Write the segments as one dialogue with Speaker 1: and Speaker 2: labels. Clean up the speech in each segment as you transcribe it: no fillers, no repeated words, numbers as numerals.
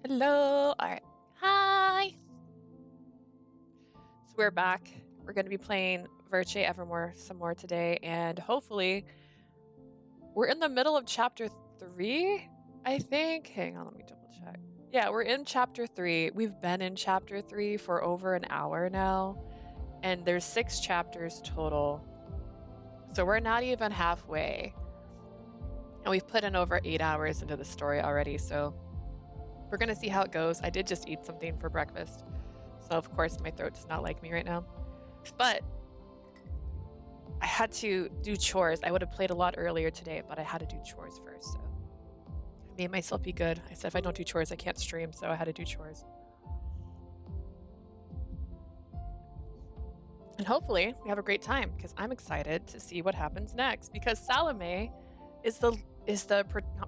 Speaker 1: Hello. All right. Hi. So we're back. We're going to be playing Virche Evermore some more today, and hopefully we're in the middle of chapter 3, I think. Hang on, let me double check. Yeah, we're in chapter 3. We've been in chapter 3 for over an hour now, and there's 6 chapters total. So we're not even halfway. And we've put in over 8 hours into the story already, so we're going to see how it goes. I did just eat something for breakfast, so of course my throat does not like me right now. But I had to do chores. I would have played a lot earlier today, but I had to do chores first, so I made myself be good. I said if I don't do chores, I can't stream, so I had to do chores. And hopefully we have a great time, because I'm excited to see what happens next, because Salome is not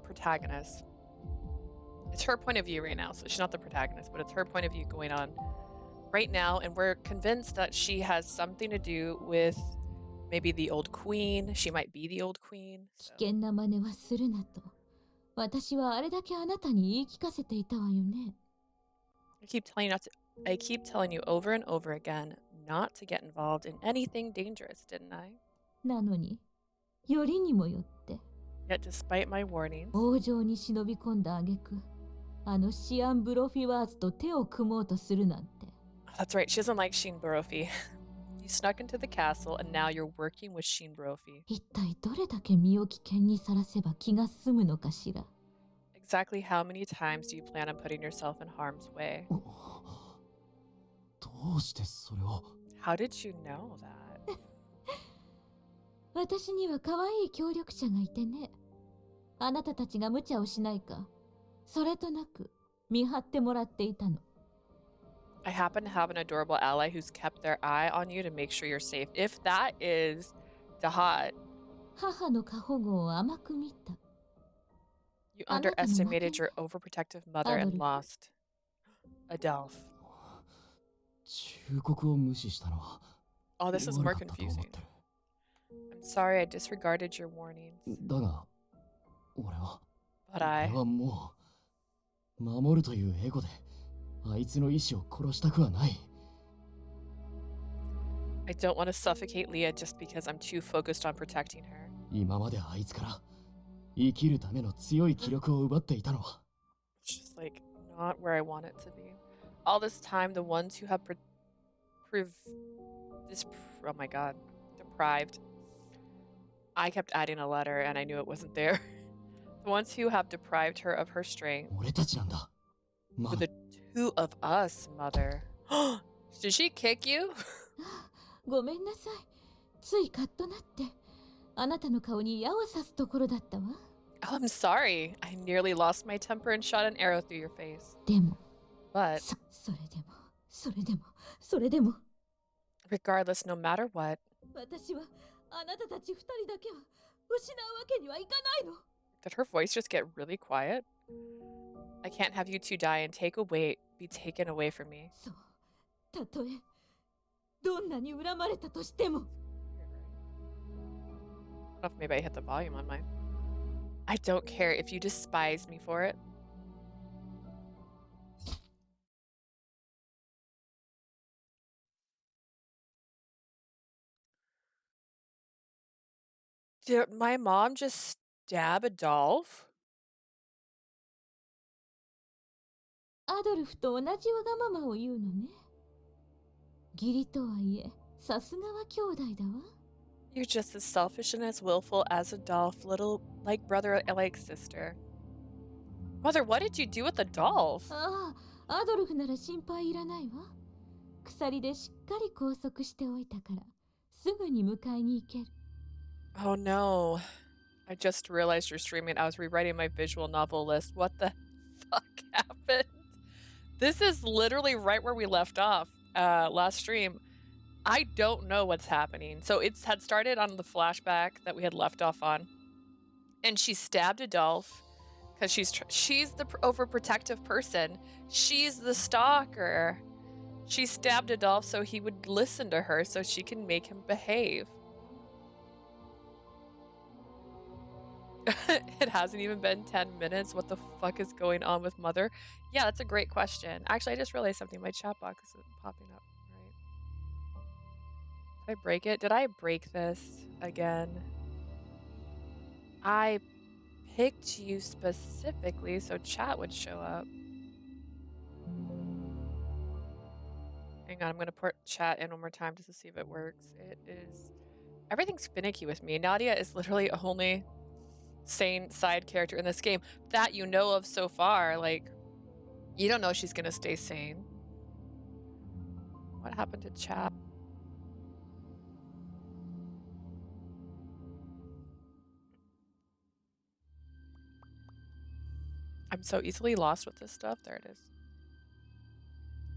Speaker 1: protagonist. It's her point of view right now, so she's not the protagonist, but it's her point of view going on right now, and we're convinced that she has something to do with maybe the old queen. She might be the old queen.
Speaker 2: 危険な真似はするなと。私はあれだけあなたに言い聞かせていたわよね。
Speaker 1: I keep telling you over and over again not to get involved in anything dangerous, didn't I?
Speaker 2: なのに、よりにもよって。
Speaker 1: Yet despite my warnings,
Speaker 2: 王城に忍び込んだ挙句、あのシアン・ブロフィワーズと手を組もうとするなんて。
Speaker 1: That's right, she doesn't like Sheen Brophy. You snuck into the castle and now you're working with Sheen Brophy.
Speaker 2: 一体どれだけ身を危険にさらせば気が済むのかしら。
Speaker 1: Exactly how many times do you plan on putting yourself in harm's way?
Speaker 3: どうしてそれを
Speaker 1: How did you know that?
Speaker 2: 私には可愛い協力者がいてね。あなたたちが無茶をしないか、それとなく見張ってもらっていたの。
Speaker 1: I happen to have an adorable ally who's kept their eye on you to make sure you're safe. If that is Dahat,
Speaker 2: 母の過保護を甘く見た。
Speaker 1: you underestimated your overprotective mother and lost Adolphe.
Speaker 3: 忠告を無視したのは
Speaker 1: Oh, this is more
Speaker 3: 悪かったと思
Speaker 1: confusing.
Speaker 3: ってる。
Speaker 1: I'm sorry I disregarded your warnings.
Speaker 3: だが俺は
Speaker 1: But I
Speaker 3: 俺はもう守るというエゴであいつの意志を殺したくはない。
Speaker 1: I don't want to suffocate Leah just because I'm too focused on protecting her.
Speaker 3: 今まであいつから生きるための強い気力を奪っていたのは
Speaker 1: It's just like not where I want it to be. All this time, the ones who have oh my god, deprived. I kept adding a letter and I knew it wasn't there. The ones who have deprived her of her strength.
Speaker 3: 俺たちなんだ。
Speaker 1: For the two of us, mother. Did she kick you?
Speaker 2: ごめんなさい。ついカッとなって。あなたの顔に矢を刺すところだったわ。
Speaker 1: Oh, I'm sorry. I nearly lost my temper and shot an arrow through your face.
Speaker 2: でも、
Speaker 1: But
Speaker 2: それでも。
Speaker 1: regardless, no matter what.
Speaker 2: 私はあなたたち二人だけは失うわけにはいかないの。
Speaker 1: Did her voice just get really quiet? I can't have you two die and be taken away from me.
Speaker 2: そう。たとえどんなに恨まれたとしても。
Speaker 1: I don't know if maybe I hit the volume on mine. I don't care if you despise me for it. Did my mom just stab Adolphe?
Speaker 2: アドルフと同じわがままを言うのね。義理とはいえ、さすがは兄弟だわ。
Speaker 1: You're just as selfish and as willful as Adolphe, little like brother, like sister. Mother, what did you do with Adolphe?
Speaker 2: ああ、アドルフなら心配いらないわ。鎖でしっかり拘束しておいたから、すぐに迎えに行ける。
Speaker 1: Oh no. I just realized you're streaming. I was rewriting my visual novel list. What the fuck happened? This is literally right where we left off last stream. I don't know what's happening. So it had started on the flashback that we had left off on. And she stabbed Adolphe because she's the overprotective person. She's the stalker. She stabbed Adolphe so he would listen to her so she can make him behave. It hasn't even been 10 minutes. What the fuck is going on with Mother? Yeah, that's a great question. Actually, I just realized something. My chat box isn't popping up, right? Did I break it? Did I break this again? I picked you specifically so chat would show up. Hang on, I'm gonna put chat in one more time just to see if it works. It is... Everything's finicky with me. Nadia is literally only sane side character in this game that you know of so far. Like, you don't know she's gonna stay sane. What happened to chat? I'm so easily lost with this stuff. There it is.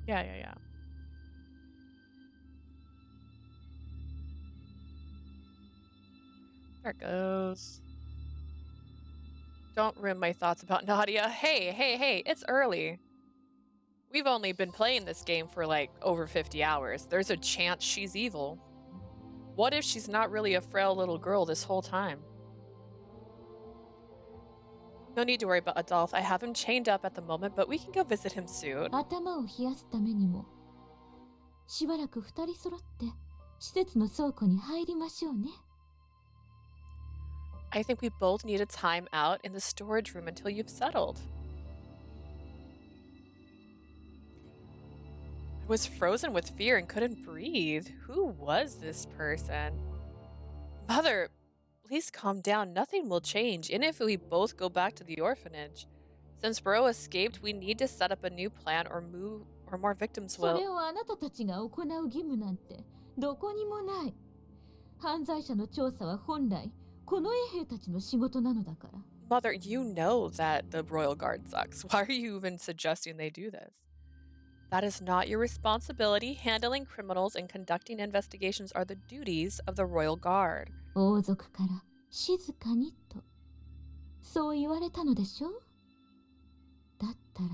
Speaker 1: Yeah. There it goes. Don't ruin my thoughts about Nadia. Hey, it's early. We've only been playing this game for like over 50 hours. There's a chance she's evil. What if she's not really a frail little girl this whole time? No need to worry about Adolphe. I have him chained up at the moment, but we can go visit him soon.
Speaker 2: 頭を冷やすためにもしばらく二人揃って施設の倉庫に入りましょうね。
Speaker 1: I think we both need a time out in the storage room until you've settled. I was frozen with fear and couldn't breathe. Who was this person? Mother, please calm down. Nothing will change, even if we both go back to the orphanage. Since Bro escaped, we need to set up a new plan or more victims
Speaker 2: それ
Speaker 1: will...
Speaker 2: をあなたたちが行う義務なんてどこにもない。犯罪者の調査は本来この衛兵たちの仕事なのだから。
Speaker 1: Mother, you know that the Royal Guard sucks. Why are you even suggesting they do this? That is not your responsibility. Handling criminals and conducting investigations are the duties of the Royal Guard.
Speaker 2: 王族から静かにとそう言われたのでしょ。だったら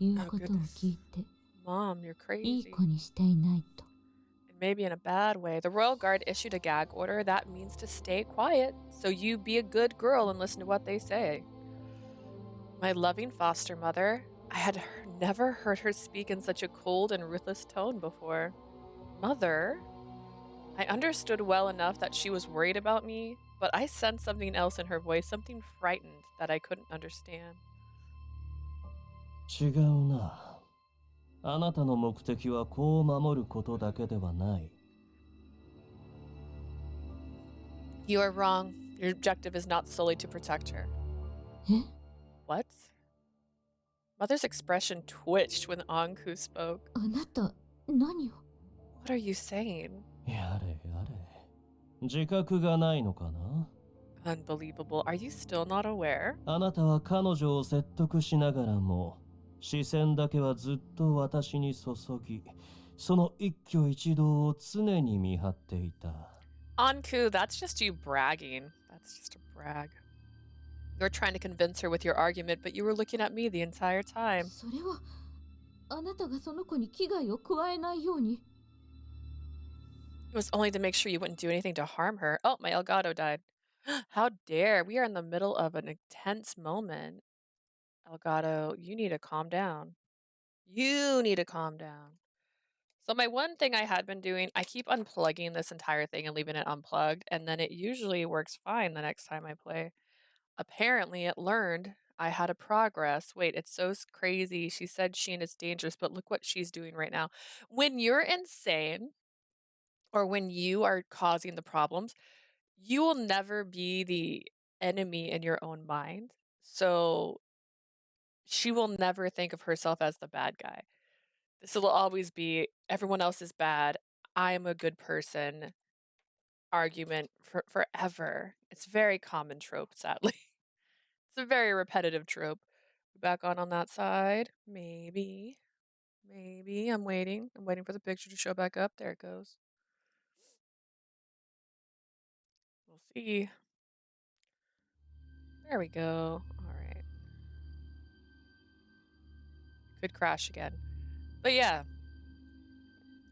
Speaker 2: 言うことを聞いて
Speaker 1: Mom, you're
Speaker 2: いい
Speaker 1: crazy.
Speaker 2: 子にしていないと。
Speaker 1: Maybe in a bad way. The Royal Guard issued a gag order. That means to stay quiet. So you be a good girl and listen to what they say. My loving foster mother. I had never heard her speak in such a cold and ruthless tone before. Mother? I understood well enough that she was worried about me, but I sensed something else in her voice, something frightened that I couldn't understand.
Speaker 3: 違うな。あなたの目的は子を守ることだけではない。
Speaker 1: You are wrong. Your objective is not solely to protect her.
Speaker 2: え？
Speaker 1: What? Mother's expression twitched when Ankou spoke.
Speaker 2: あなた何を？
Speaker 1: What are you saying?
Speaker 3: やれやれ。自覚がないのかな？
Speaker 1: Unbelievable. Are you still not aware?
Speaker 3: あなたは彼女を説得しながらも、視線だけはずっと私に注ぎ、その一挙一動を常に見張っていた。
Speaker 1: Ankou, that's just you bragging. That's just a brag. You're trying to convince her with your argument, but you were looking at me the entire time.
Speaker 2: それはあなたがその子に危害を加えないように。
Speaker 1: It was only to make sure you wouldn't do anything to harm her. Oh, my Elgato died. How dare. We are in the middle of an intense moment. Elgato, you need to calm down. You need to calm down. So my one thing I had been doing, I keep unplugging this entire thing and leaving it unplugged, and then it usually works fine the next time I play. Apparently, it learned I had a progress. Wait, it's so crazy. She said Sheen is dangerous, but look what she's doing right now. When you're insane, or when you are causing the problems, you will never be the enemy in your own mind. So she will never think of herself as the bad guy. This will always be everyone else is bad. I'm a good person. Argument for forever. It's a very common trope, sadly. It's a very repetitive trope. Back on that side. Maybe. I'm waiting. I'm waiting for the picture to show back up. There it goes. We'll see. There we go. All right. Could crash again. But yeah.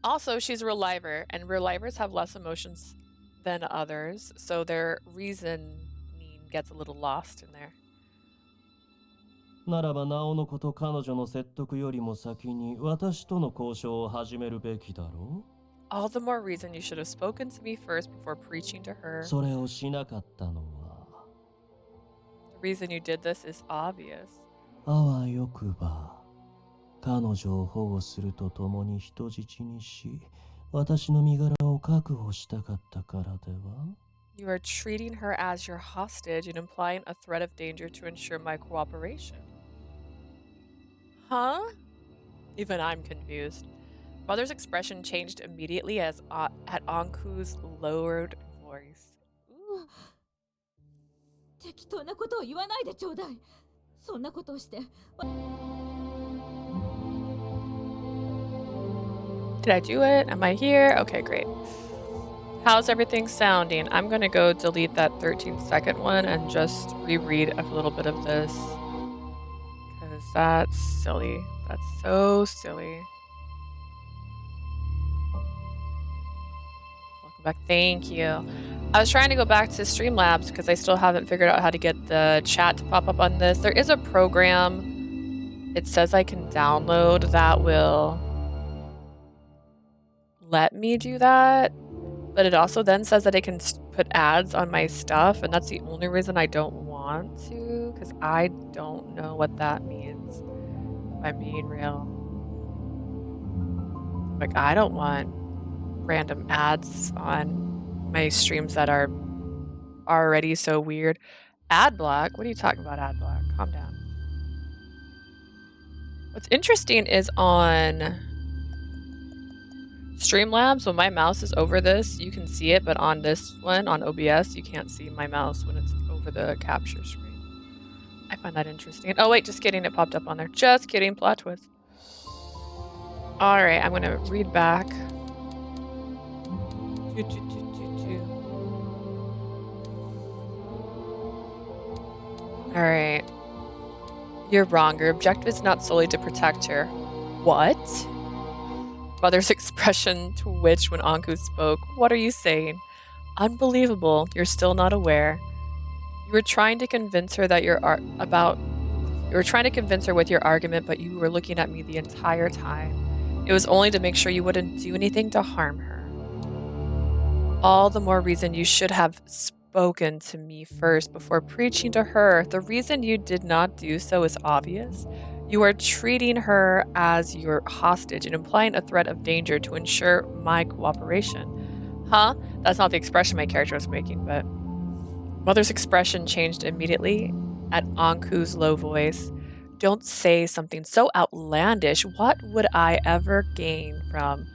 Speaker 1: Also, she's a reliver, and relivers have less emotions than others, so their reasoning gets a little lost in there.
Speaker 3: ならばなおのこと彼女の説得よりも先に私との交渉を始めるべきだろう
Speaker 1: All the more reason you should have spoken to me first before preaching to her.
Speaker 3: それをしなかったのは
Speaker 1: The reason you did this is obvious.
Speaker 3: あわよくば彼女を保護するとともに人質にし私の身柄を確保したかったからでは
Speaker 1: You are treating her as your hostage and implying a threat of danger to ensure my cooperation. Huh? Even I'm confused. Mother's expression changed immediately as at Ankou's lowered voice. Ooh.
Speaker 2: 適当なことを言わないでちょうだい。そんなことをして。
Speaker 1: Did I do it? Am I here? Okay, great. How's everything sounding? I'm gonna go delete that 13-second one and just reread a little bit of this. Because that's silly. That's so silly. Welcome back. Thank you. I was trying to go back to Streamlabs because I still haven't figured out how to get the chat to pop up on this. There is a program, it says I can download, that will let me do that. But it also then says that I can put ads on my stuff, and that's the only reason I don't want to, because I don't know what that means, if I'm being real. Like, I don't want random ads on my streams that are already so weird. Ad block? What are you talking about, ad block? Calm down. What's interesting is on Streamlabs, when my mouse is over this, you can see it, but on this one, on OBS, you can't see my mouse when it's over the capture screen. I find that interesting. Oh wait, just kidding, it popped up on there. Just kidding, plot twist. Alright, I'm gonna read back. Alright. You're wrong. Your objective is not solely to protect her. What? Mother's expression twitched when Ankou spoke. What are you saying? Unbelievable. You're still not aware. You were trying to convince her that you were trying to convince her with your argument, but you were looking at me the entire time. It was only to make sure you wouldn't do anything to harm her. All the more reason you should have spoken to me first before preaching to her. The reason you did not do so is obvious. You are treating her as your hostage and implying a threat of danger to ensure my cooperation. Huh? That's not the expression my character was making, but... Mother's expression changed immediately at Ankou's low voice. Don't say something so outlandish. What would I ever gain from...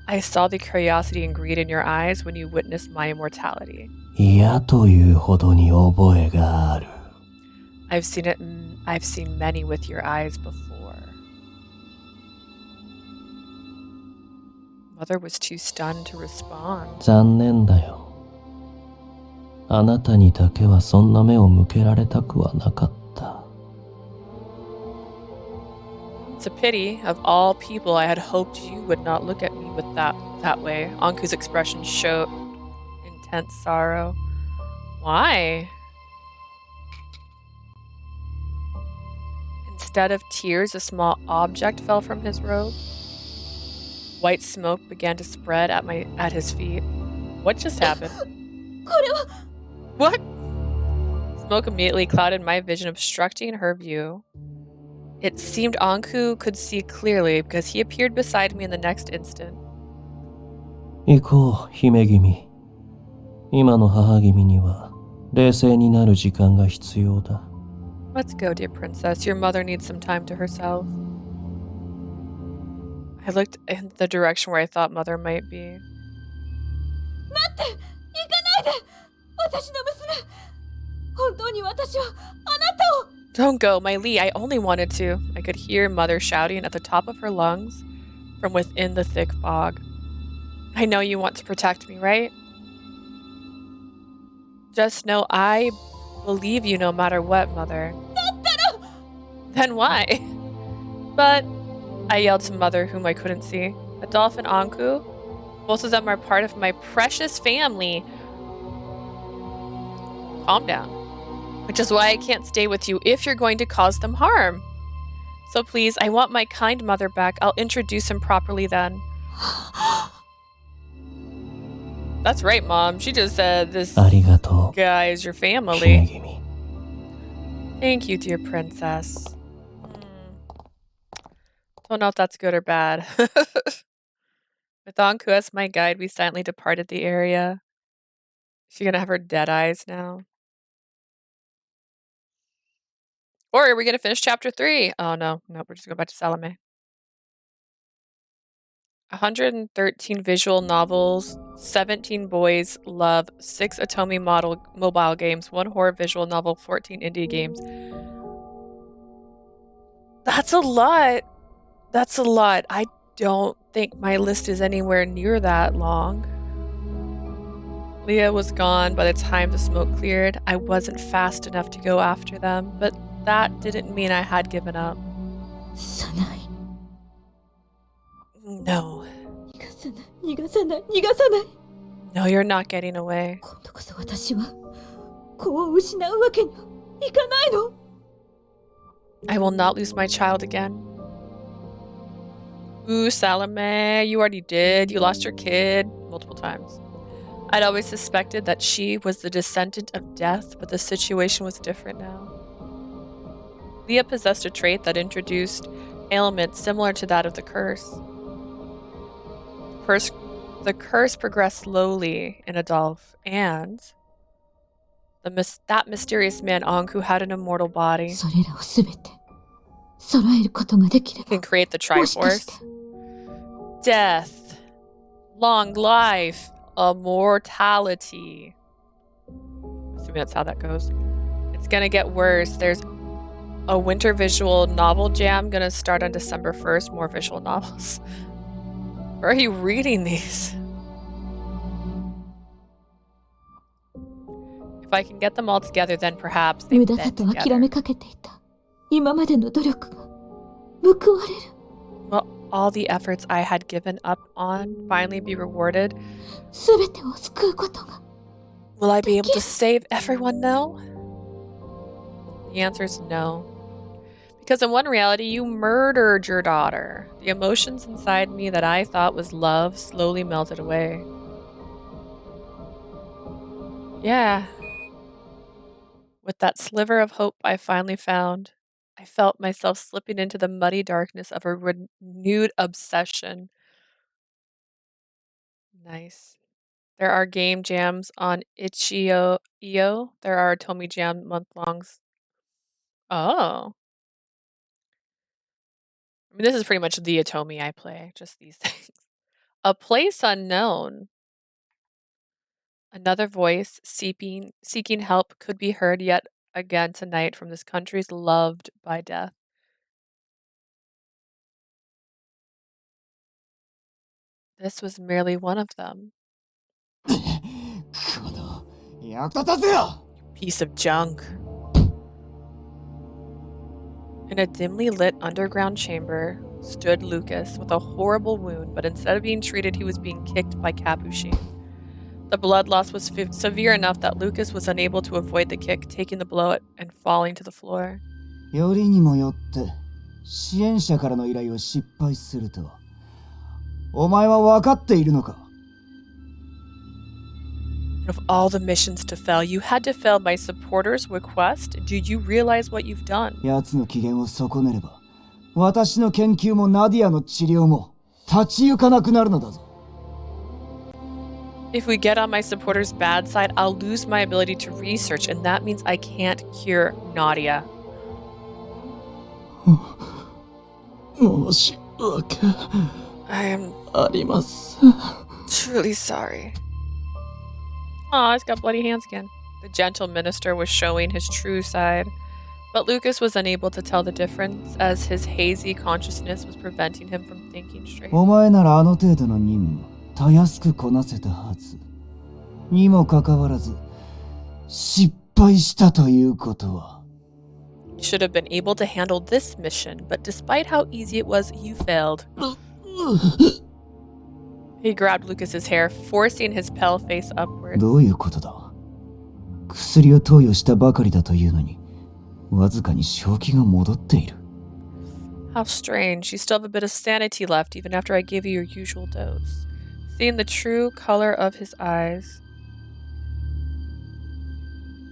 Speaker 1: I saw the curiosity and greed in your eyes when you witnessed my immortality.
Speaker 3: 嫌というほどに覚えがある。
Speaker 1: I've seen many with your eyes before. Mother was too stunned to respond.
Speaker 3: 残念だよ。あなたにだけはそんな目を向けられたくはなかった。
Speaker 1: It's a pity. Of all people, I had hoped you would not look at me with that way. Ankou's expression showed intense sorrow. Why? Instead of tears, a small object fell from his robe. White smoke began to spread at his feet. What just happened? What? Smoke immediately clouded my vision, obstructing her view. It seemed Ankou could see clearly because he appeared beside me in the next instant.
Speaker 3: 行こう、姫君。今の母君には冷静になる時間が必要だ。
Speaker 1: Let's go, dear princess. Your mother needs some time to herself. I looked in the direction where I thought mother might be. Don't go, my Lee. I only wanted to. I could hear mother shouting at the top of her lungs from within the thick fog. I know you want to protect me, right? Just know I believe you no matter what, mother. Then why? But I yelled to mother, whom I couldn't see. Adolphe and Ankou, both of them are part of my precious family. Calm down. Which is why I can't stay with you if you're going to cause them harm. So please, I want my kind mother back. I'll introduce him properly then. That's right, Mom. She just said this guy is your family. Thank you, dear princess. Don't know if that's good or bad. With Ankou as my guide, we silently departed the area. Is she gonna have her dead eyes now? Or are we gonna finish chapter 3? Oh no, nope, we're just going back to Salome. 113 visual novels, 17 boys love, 6 Atomi mobile games, 1 horror visual novel, 14 indie games. That's a lot. That's a lot. I don't think my list is anywhere near that long. Leah was gone by the time the smoke cleared. I wasn't fast enough to go after them, but that didn't mean I had given up. No. No, you're not getting away. I will not lose my child again. Ooh, Salome, you already did. You lost your kid multiple times. I'd always suspected that she was the descendant of death, but the situation was different now. Leah possessed a trait that introduced ailments similar to that of the curse. The curse progressed slowly in Adolphe, and that mysterious man Ankou had an immortal body. He can create the Triforce. Death, long life, immortality. Assuming that's how that goes. It's gonna get worse. There's a winter visual novel jam gonna start on December 1st. More visual novels. Where are you reading these? If I can get them all together, then perhaps they bend together. Will all the efforts I had given up on finally be rewarded? Will I be able to save everyone now? The answer is no. Because in one reality, you murdered your daughter. The emotions inside me that I thought was love slowly melted away. Yeah. With that sliver of hope I finally found, I felt myself slipping into the muddy darkness of a renewed obsession. Nice. There are game jams on itch.io. There are Tomy Jam month-longs. Oh. I mean, this is pretty much the Atomi I play, just these things. A place unknown. Another voice seeking help could be heard yet again tonight from this country's loved by death. This was merely one of them. Piece of junk. In a dimly lit underground chamber stood Lucas with a horrible wound, but instead of being treated, he was being kicked by Capuchin. The blood loss was severe enough that Lucas was unable to avoid the kick, taking the blow and falling to the floor. Of all the missions to fail, you had to fail my supporter's request? Do you realize what you've done? If we get on my supporter's bad side, I'll lose my ability to research, and that means I can't cure Nadia. I am truly sorry. Aw, he's got bloody hands again. The gentle minister was showing his true side, but Lucas was unable to tell the difference as his hazy consciousness was preventing him from thinking straight. You should have been able to handle this mission, but despite how easy it was, you failed. He grabbed Lucas's hair, forcing his pale face upwards.
Speaker 4: 薬を投与したばかりだというのに、わずかに正気が戻っている。
Speaker 1: How strange. You still have a bit of sanity left even after I gave you your usual dose. Seeing the true color of his eyes,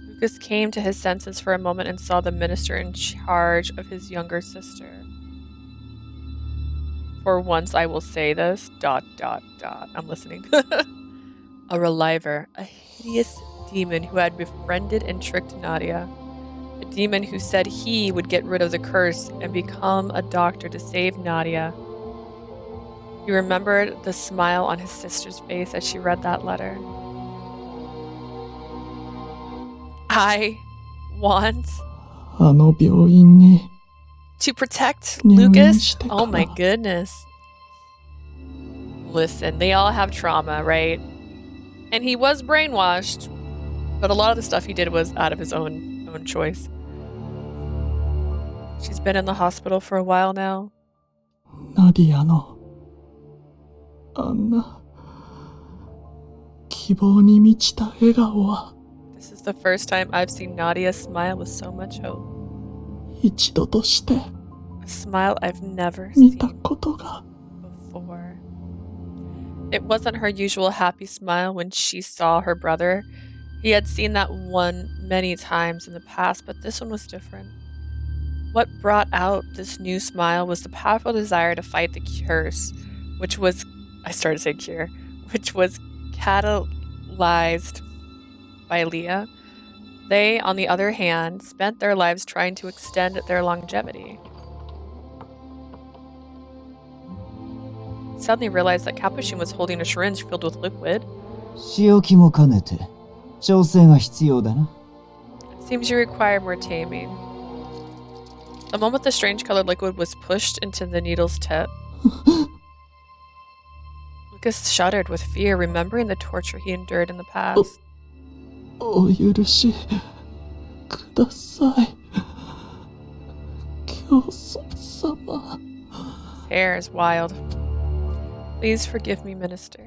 Speaker 1: Lucas came to his senses for a moment and saw the minister in charge of his younger sister. For once I will say this, ... I'm listening. A reliver, a hideous demon who had befriended and tricked Nadia. A demon who said he would get rid of the curse and become a doctor to save Nadia. He remembered the smile on his sister's face as she read that letter. I want to protect Lucas. Oh my goodness. Listen, they all have trauma, right? And he was brainwashed, but a lot of the stuff he did was out of his own choice. She's been in the hospital for a while now.
Speaker 5: Nadia no Anna 希望に満ちた笑顔は
Speaker 1: This is the first time I've seen Nadia smile with so much hope.
Speaker 5: 一度として
Speaker 1: A smile I've never
Speaker 5: 見た
Speaker 1: seen
Speaker 5: ことが
Speaker 1: before. It wasn't her usual happy smile when she saw her brother. He had seen that one many times in the past, but this one was different. What brought out this new smile was the powerful desire to fight the curse, which was, I started to say cure, which was catalyzed by Leah. They, on the other hand, spent their lives trying to extend their longevity. Suddenly realized that Capuchin was holding a syringe filled with liquid.
Speaker 4: 仕置きも兼ねて調整が必要だな。
Speaker 1: It seems you require more taming. The moment the strange-colored liquid was pushed into the needle's tip, Lucas shuddered with fear, remembering the torture he endured in the past.
Speaker 5: お許しください教祖様
Speaker 1: His hair is wild. Please forgive me, Minister.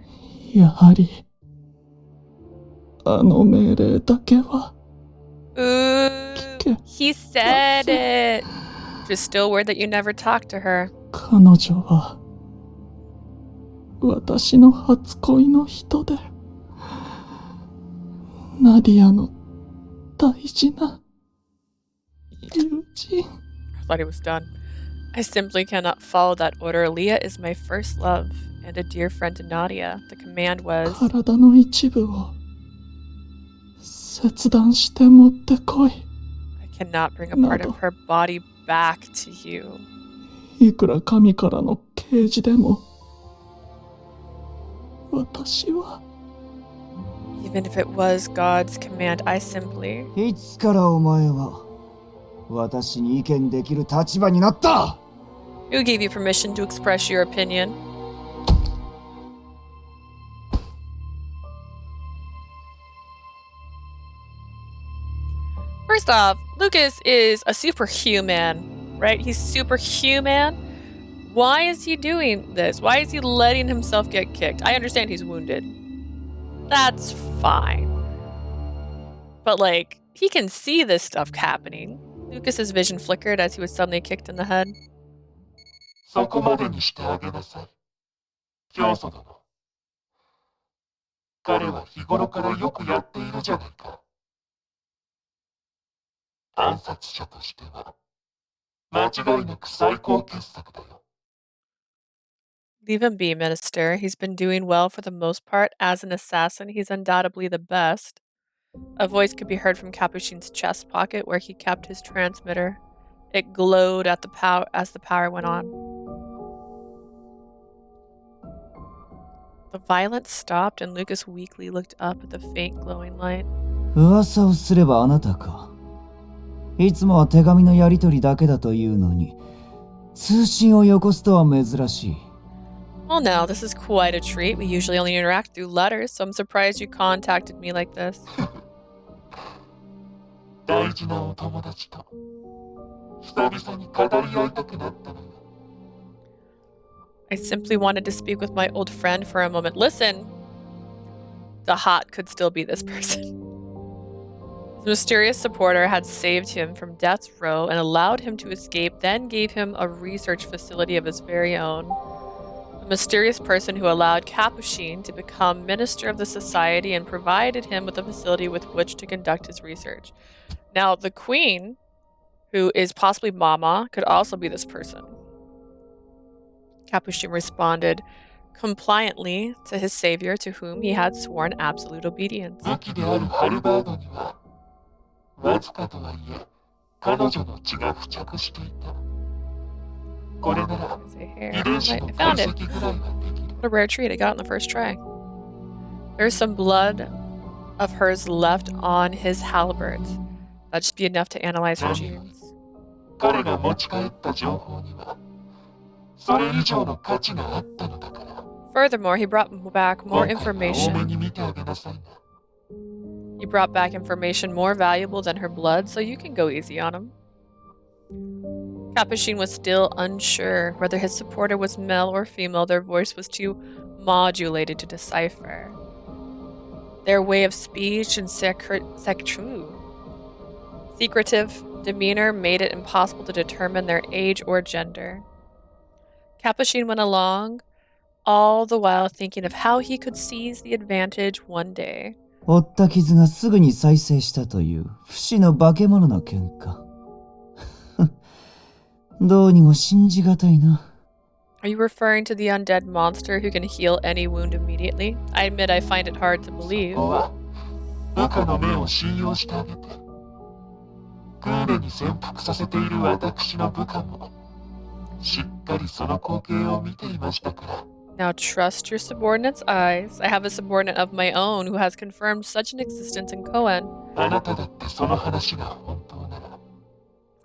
Speaker 5: やはりあの命令だけは
Speaker 1: Ooh, he said it. Just still worried that you never talked to her.
Speaker 5: 彼女は私の初恋の人でナディアの大事な友人
Speaker 1: I thought he was done. I simply cannot follow that order. Leah is my first love and a dear friend to Nadia. The command was...
Speaker 5: 体の一部を切断して持ってこい
Speaker 1: I cannot bring a part of her body back to you.
Speaker 5: いくら神からの啓示でも私は
Speaker 1: Even if it was God's command, I simply...
Speaker 4: いつからお前は私に意見できる立場になった
Speaker 1: Who gave you permission to express your opinion? First off, Lucas is a superhuman, right? He's superhuman. Why is he doing this? Why is he letting himself get kicked? I understand he's wounded. That's fine. But, like, he can see this stuff happening. Lucas's vision flickered as he was suddenly kicked in the head.
Speaker 6: そこまでにしてあげなさい。教祖殿。彼は日頃からよくやっているじゃないか。暗殺者としては、間違いなく最高傑作だよ。
Speaker 1: Leave him be, Minister. He's been doing well for the most part. As an assassin, he's undoubtedly the best. A voice could be heard from Capuchin's chest pocket where he kept his transmitter. It glowed at as the power went on. The violence stopped and Lucas weakly looked up at the faint glowing light.
Speaker 4: 噂をすればあなたか。いつもは手紙のやり取りだけだというのに、通信をよこすとは珍しい。
Speaker 1: Well, now, this is quite a treat. We usually only interact through letters, so I'm surprised you contacted me like this.
Speaker 6: 大事なお友達と久々に語り合いたくなったのよ。
Speaker 1: I simply wanted to speak with my old friend for a moment. Listen, the hot could still be this person. The mysterious supporter had saved him from death's row and allowed him to escape, then gave him a research facility of his very own. The mysterious person who allowed Capuchin to become minister of the society and provided him with a facility with which to conduct his research. Now, the queen, who is possibly Mama, could also be this person. Capuchin responded compliantly to his savior, to whom he had sworn absolute obedience.
Speaker 6: 武器であるハルバードにはわずかとはいえ彼女の血が付着していた。これなら
Speaker 1: Here.
Speaker 6: 遺伝子
Speaker 1: I
Speaker 6: の
Speaker 1: found
Speaker 6: 解
Speaker 1: it.
Speaker 6: 析ぐらいはできる。
Speaker 1: What a rare treat. I got it on the first try. There's some blood of hers left on his halberd. That should be enough to analyze her genes.
Speaker 6: 彼が持ち帰った情報にはそれ以上の価値があったのだから。
Speaker 1: Furthermore, he brought back more
Speaker 6: 今回は多め
Speaker 1: information.
Speaker 6: に見てあげなさいな。
Speaker 1: He brought back information more valuable than her blood, so you can go easy on him. Capuchin was still unsure whether his supporter was male or female. Their voice was too modulated to decipher. Their way of speech and secretive demeanor made it impossible to determine their age or gender. Capuchin went along, all the while thinking of how he could seize the advantage one day.
Speaker 4: 負った傷がすぐに再生したという不死の化け物の喧嘩。どうにも信じがたいな。
Speaker 1: Are you referring to the undead monster who can heal any wound immediately? I admit I find it hard to believe.
Speaker 6: そこは部下の目を信用してあげて。クーネに潜伏させている私の部下もしっかりその光景を見ていましたから。
Speaker 1: Now trust your subordinate's eyes. I have a subordinate of my own who has confirmed such an existence in Cohen.
Speaker 6: あなただってその話が本当なら。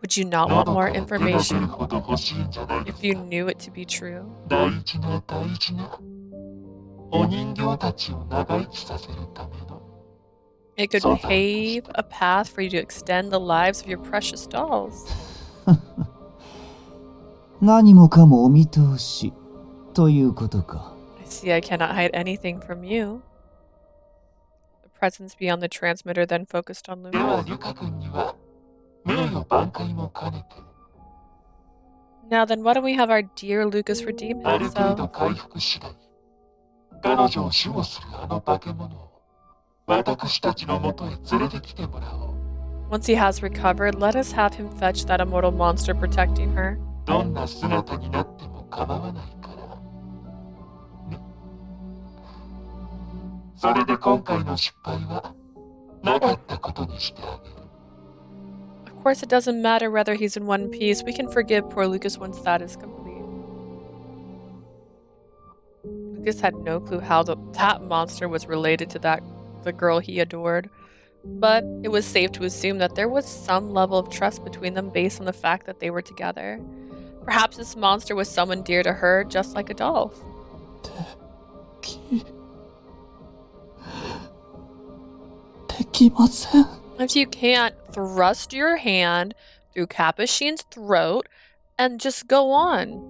Speaker 1: Would you not want
Speaker 6: 喉
Speaker 1: more
Speaker 6: から手が出る
Speaker 1: information
Speaker 6: ほど欲しいんじゃないです
Speaker 1: if you
Speaker 6: か。
Speaker 1: knew it to be true?
Speaker 6: 大事な大事なお人形たちを長生きさせるための。
Speaker 1: It could
Speaker 6: So
Speaker 1: pave a path for you to extend the lives of your precious dolls.
Speaker 4: 何もかもお見通しということか。
Speaker 1: I see I cannot hide anything from you. The presence beyond the transmitter then focused on
Speaker 6: では
Speaker 1: Lucas.
Speaker 6: ルカ君には名誉挽回も兼ねて
Speaker 1: Now then, why don't we have our dear Lucas redeem
Speaker 6: ある程度
Speaker 1: himself?
Speaker 6: 回復次第彼女を守護するあの化け物を私たちのもとへ連れてきてもらおう。
Speaker 1: Once he has recovered, let us have him fetch that immortal monster protecting her.
Speaker 6: どんな姿になっても構わないからね。それで今回の失敗はなかったことにしてあげる。
Speaker 1: Of course, it doesn't matter whether he's in one piece. We can forgive poor Lucas once that is complete. Lucas had no clue how that monster was related to the girl he adored, but it was safe to assume that there was some level of trust between them based on the fact that they were together. Perhaps this monster was someone dear to her, just like Adolphe.
Speaker 5: できません。
Speaker 1: If you can't thrust your hand through Capuchin's throat and just go on.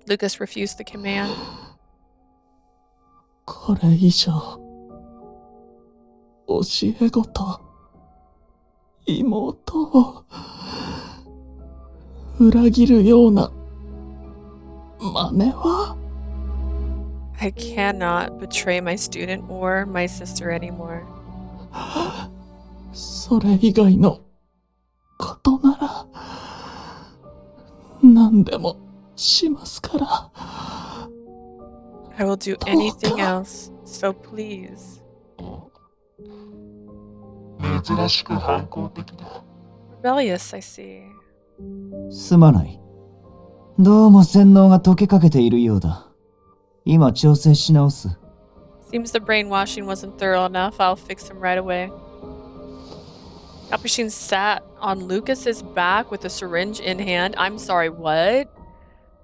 Speaker 1: Lucas refused the command.
Speaker 5: これ以上教え子と妹を裏切るような真似は
Speaker 1: I cannot betray my student or my sister anymore.
Speaker 5: それ以外のことなら何でもしますから。
Speaker 1: I will do anything else, so please.
Speaker 6: 珍しく反抗的だ。
Speaker 1: Rebellious, I see.
Speaker 4: すまない。どうも洗脳が溶けかけているようだ。今調整し直す。
Speaker 1: Seems the brainwashing wasn't thorough enough. I'll fix him right away. Capuchin sat on Lucas's back with a syringe in hand. I'm sorry, what?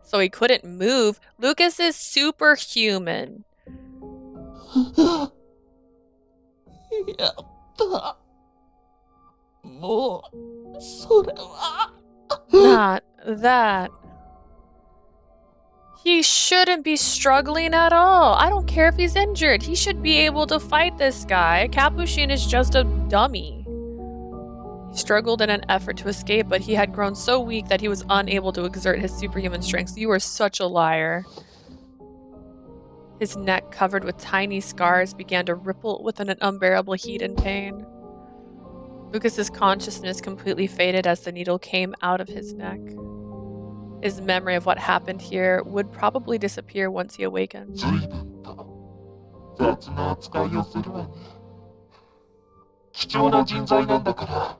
Speaker 1: So he couldn't move. Lucas is superhuman.
Speaker 5: やったもうそれは
Speaker 1: Not that. He shouldn't be struggling at all. I don't care if he's injured. He should be able to fight this guy. Capuchin is just a dummy. He struggled in an effort to escape, but he had grown so weak that he was unable to exert his superhuman strength. You are such a liar. His neck, covered with tiny scars, began to ripple with an unbearable heat and pain. Lucas's consciousness completely faded as the needle came out of his neck. His memory of what happened here would probably disappear once he awakened.
Speaker 6: 随分と雑な扱いをするわね。貴重な人材なんだから、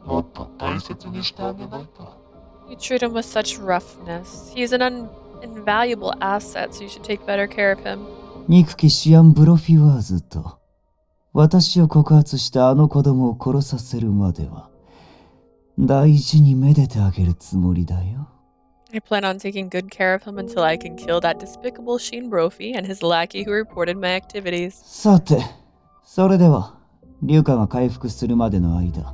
Speaker 6: もっと大切にしてあげないと。
Speaker 1: You treat him with such roughness. He's an invaluable asset, so you should take better care of him.
Speaker 4: 憎きシアン・ブロフィワーズと私を告発したあの子供を殺させるまでは大事にめでてあげるつもりだよ。
Speaker 1: I plan on taking good care of him until I can kill that despicable Sheen Brophy and his lackey who reported my activities.
Speaker 4: さて、それでは、リュカが回復するまでの間、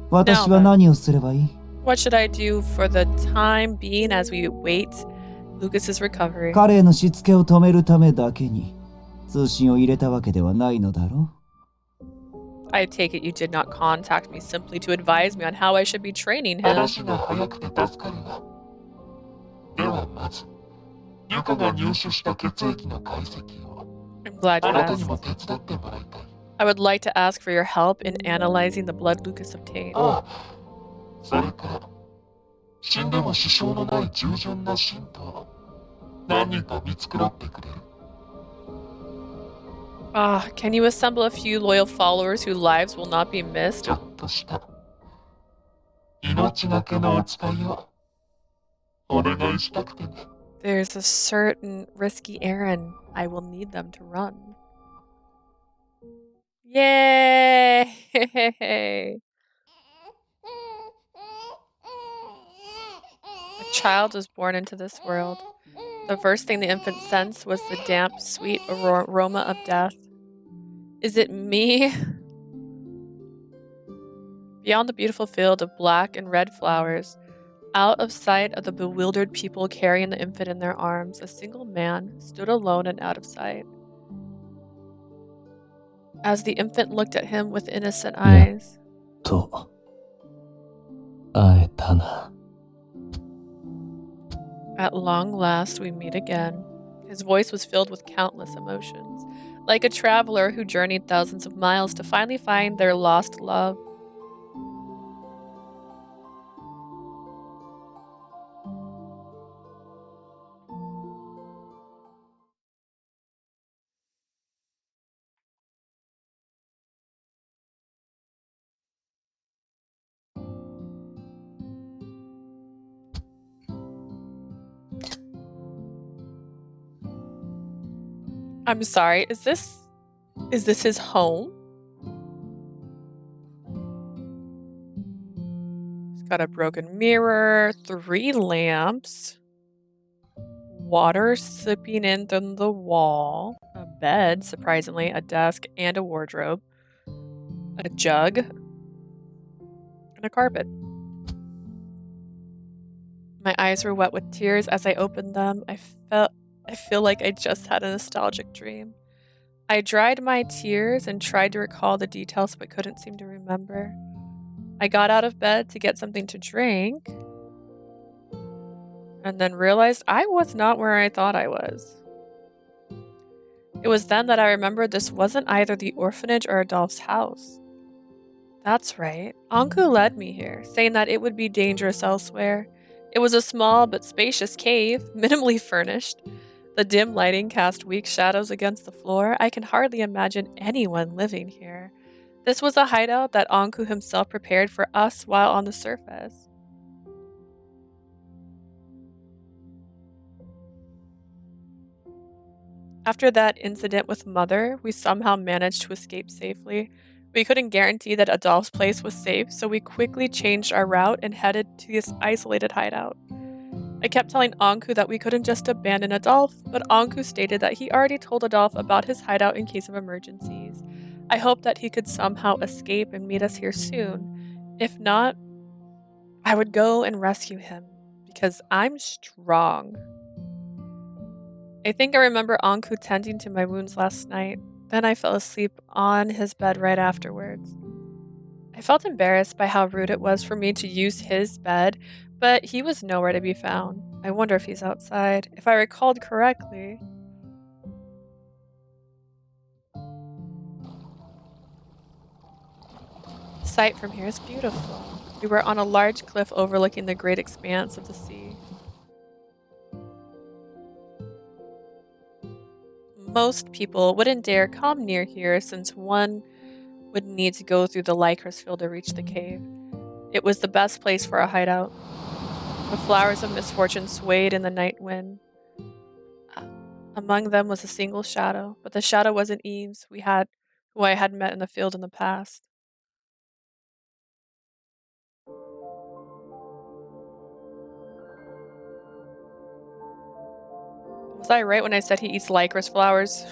Speaker 4: 私は何をすればいい？
Speaker 1: What should I do for the time being as we wait Lucas's recovery?
Speaker 4: 彼へのしつけを止めるためだけに通信を入れたわけではないのだろう。
Speaker 1: I take it you did not contact me simply to advise me on how I should be training him.
Speaker 6: 話が早くて助かるわ。ではまず、リュカが入手した血液の解析を
Speaker 1: I'm glad
Speaker 6: あ
Speaker 1: you
Speaker 6: なたに
Speaker 1: asked.
Speaker 6: も手伝ってもらいたい。
Speaker 1: I would like to ask for your help in analyzing the blood Lucas obtained.
Speaker 6: ああ、それから、死んでも支障のない従順な信徒、何人か見繕ってくれる。
Speaker 1: Can you assemble a few loyal followers whose lives will not be missed?
Speaker 6: ちょっとした命がけのお使いをお願いしたくてね。
Speaker 1: There's a certain risky errand I will need them to run. Yay! A child was born into this world. The first thing the infant sensed was the damp, sweet aroma of death. Is it me? Beyond the beautiful field of black and red flowers, out of sight of the bewildered people carrying the infant in their arms, a single man stood alone and out of sight. As the infant looked at him with innocent eyes.
Speaker 3: と会えたな。
Speaker 1: At long last we meet again. His voice was filled with countless emotions, like a traveler who journeyed thousands of miles to finally find their lost love. I'm sorry, is this his home? He's got a broken mirror, 3 lamps, water seeping in from the wall, a bed, surprisingly, a desk, and a wardrobe, a jug, and a carpet. My eyes were wet with tears as I opened them. I feel like I just had a nostalgic dream. I dried my tears and tried to recall the details but couldn't seem to remember. I got out of bed to get something to drink and then realized I was not where I thought I was. It was then that I remembered this wasn't either the orphanage or Adolphe's house. That's right. Ankou led me here, saying that it would be dangerous elsewhere. It was a small but spacious cave, minimally furnished. The dim lighting cast weak shadows against the floor. I can hardly imagine anyone living here. This was a hideout that Ankou himself prepared for us while on the surface. After that incident with Mother, we somehow managed to escape safely. We couldn't guarantee that Adolphe's place was safe, so we quickly changed our route and headed to this isolated hideout. I kept telling Ankou that we couldn't just abandon Adolphe, but Ankou stated that he already told Adolphe about his hideout in case of emergencies. I hoped that he could somehow escape and meet us here soon. If not, I would go and rescue him, because I'm strong. I think I remember Ankou tending to my wounds last night. Then I fell asleep on his bed right afterwards. I felt embarrassed by how rude it was for me to use his bed, but he was nowhere to be found. I wonder if he's outside. If I recalled correctly... The sight from here is beautiful. We were on a large cliff overlooking the great expanse of the sea. Most people wouldn't dare come near here since one would need to go through the Lycris field to reach the cave. It was the best place for a hideout. The flowers of misfortune swayed in the night wind. Among them was a single shadow, but the shadow wasn't Eves, who I had met in the field in the past. Was I right when I said he eats Lycris flowers?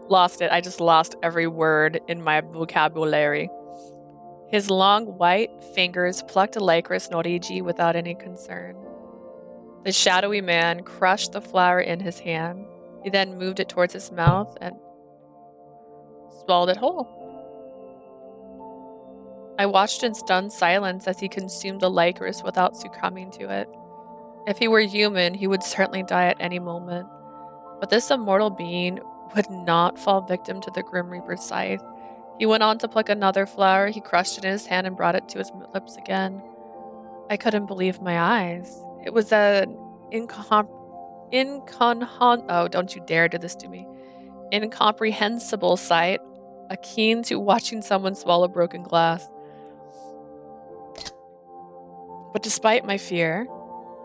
Speaker 1: Lost it. I just lost every word in my vocabulary. His long white fingers plucked a Lycris norigi without any concern. The shadowy man crushed the flower in his hand. He then moved it towards his mouth and swallowed it whole. I watched in stunned silence as he consumed the Lycris without succumbing to it. If he were human, he would certainly die at any moment. But this immortal being would not fall victim to the Grim Reaper's scythe. He went on to pluck another flower. He crushed it in his hand and brought it to his lips again. I couldn't believe my eyes. It was an oh, don't you dare do this to me. Incomprehensible sight, akin to watching someone swallow broken glass. But despite my fear,